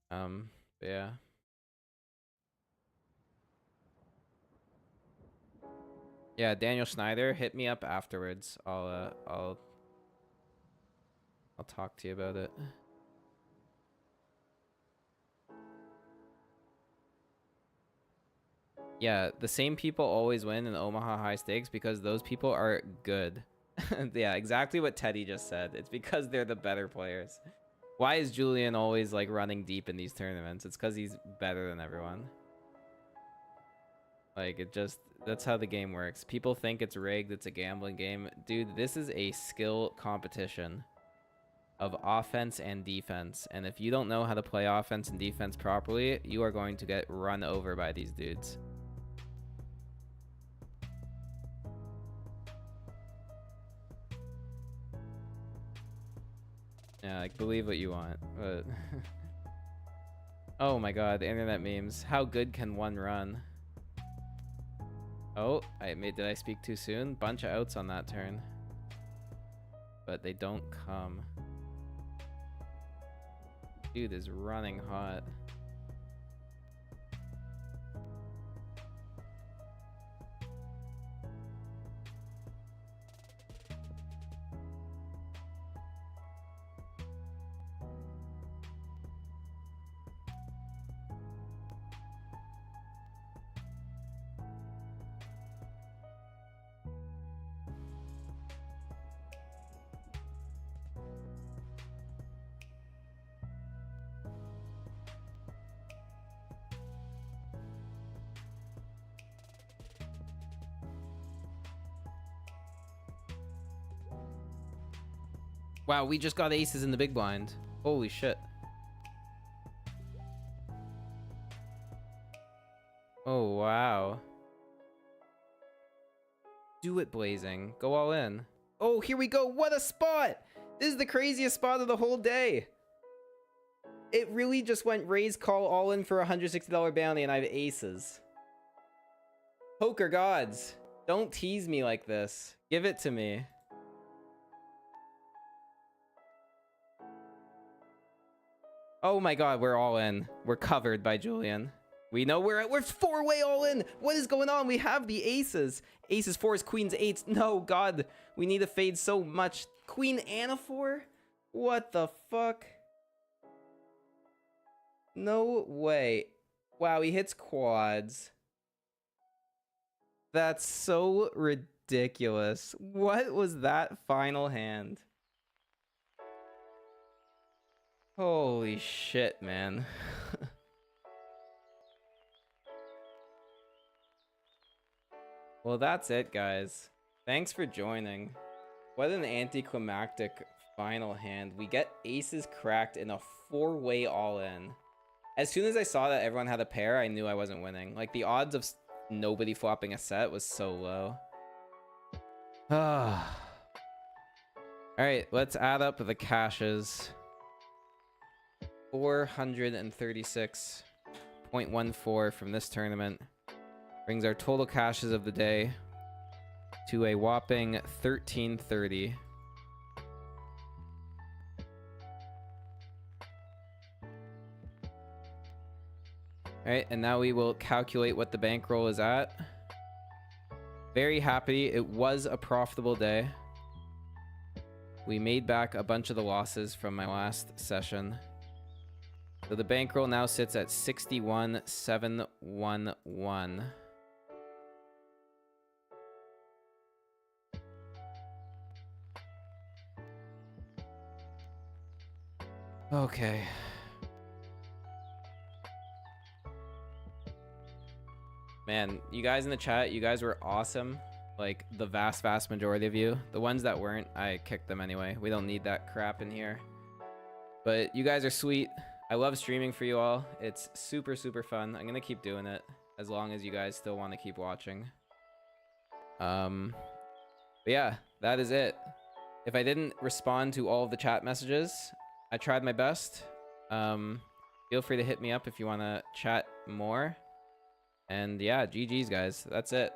But yeah. Yeah, Daniel Schneider, hit me up afterwards. I'll talk to you about it. Yeah, the same people always win in Omaha high stakes because those people are good. Yeah, exactly what Teddy just said. It's because they're the better players. Why is Julian always like running deep in these tournaments? It's because he's better than everyone. Like that's how the game works. People think it's rigged, it's a gambling game. Dude, this is a skill competition of offense and defense. And if you don't know how to play offense and defense properly, you are going to get run over by these dudes. Yeah, like believe what you want, but oh my god, the internet memes. How good can one run? Oh, did I speak too soon? Bunch of outs on that turn. But they don't come. Dude is running hot. Wow, we just got aces in the big blind. Holy shit. Oh, wow. Do it, Blazing. Go all in. Oh, here we go. What a spot. This is the craziest spot of the whole day. It really just went raise, call, all in for a $160 bounty, and I have aces. Poker gods, don't tease me like this. Give it to me. Oh my god, we're all in. We're covered by Julian. We know we're four-way all in. What is going on? We have the aces. Aces, fours, queens, eights. No, god. We need to fade so much. Queen and a four? What the fuck? No way. Wow, he hits quads. That's so ridiculous. What was that final hand? Holy shit, man. Well, that's it, guys. Thanks for joining. What an anticlimactic final hand. We get aces cracked in a four-way all-in. As soon as I saw that everyone had a pair, I knew I wasn't winning. Like, the odds of nobody flopping a set was so low. Ah. Alright, let's add up the cashes. 436.14 from this tournament brings our total cashes of the day to a whopping 1330. Alright, and now we will calculate what the bankroll is at. Very happy. It was a profitable day. We made back a bunch of the losses from my last session. So the bankroll now sits at 61,711. Okay. Man, you guys in the chat, you guys were awesome. like the vast majority of you. The ones that weren't, I kicked them anyway. We don't need that crap in here. But you guys are sweet. I love streaming for you all. It's super fun. I'm gonna keep doing it as long as you guys still want to keep watching. But yeah, that is it. If I didn't respond to all of the chat messages, I tried my best. Feel free to hit me up if you want to chat more. And yeah, GG's guys. That's it.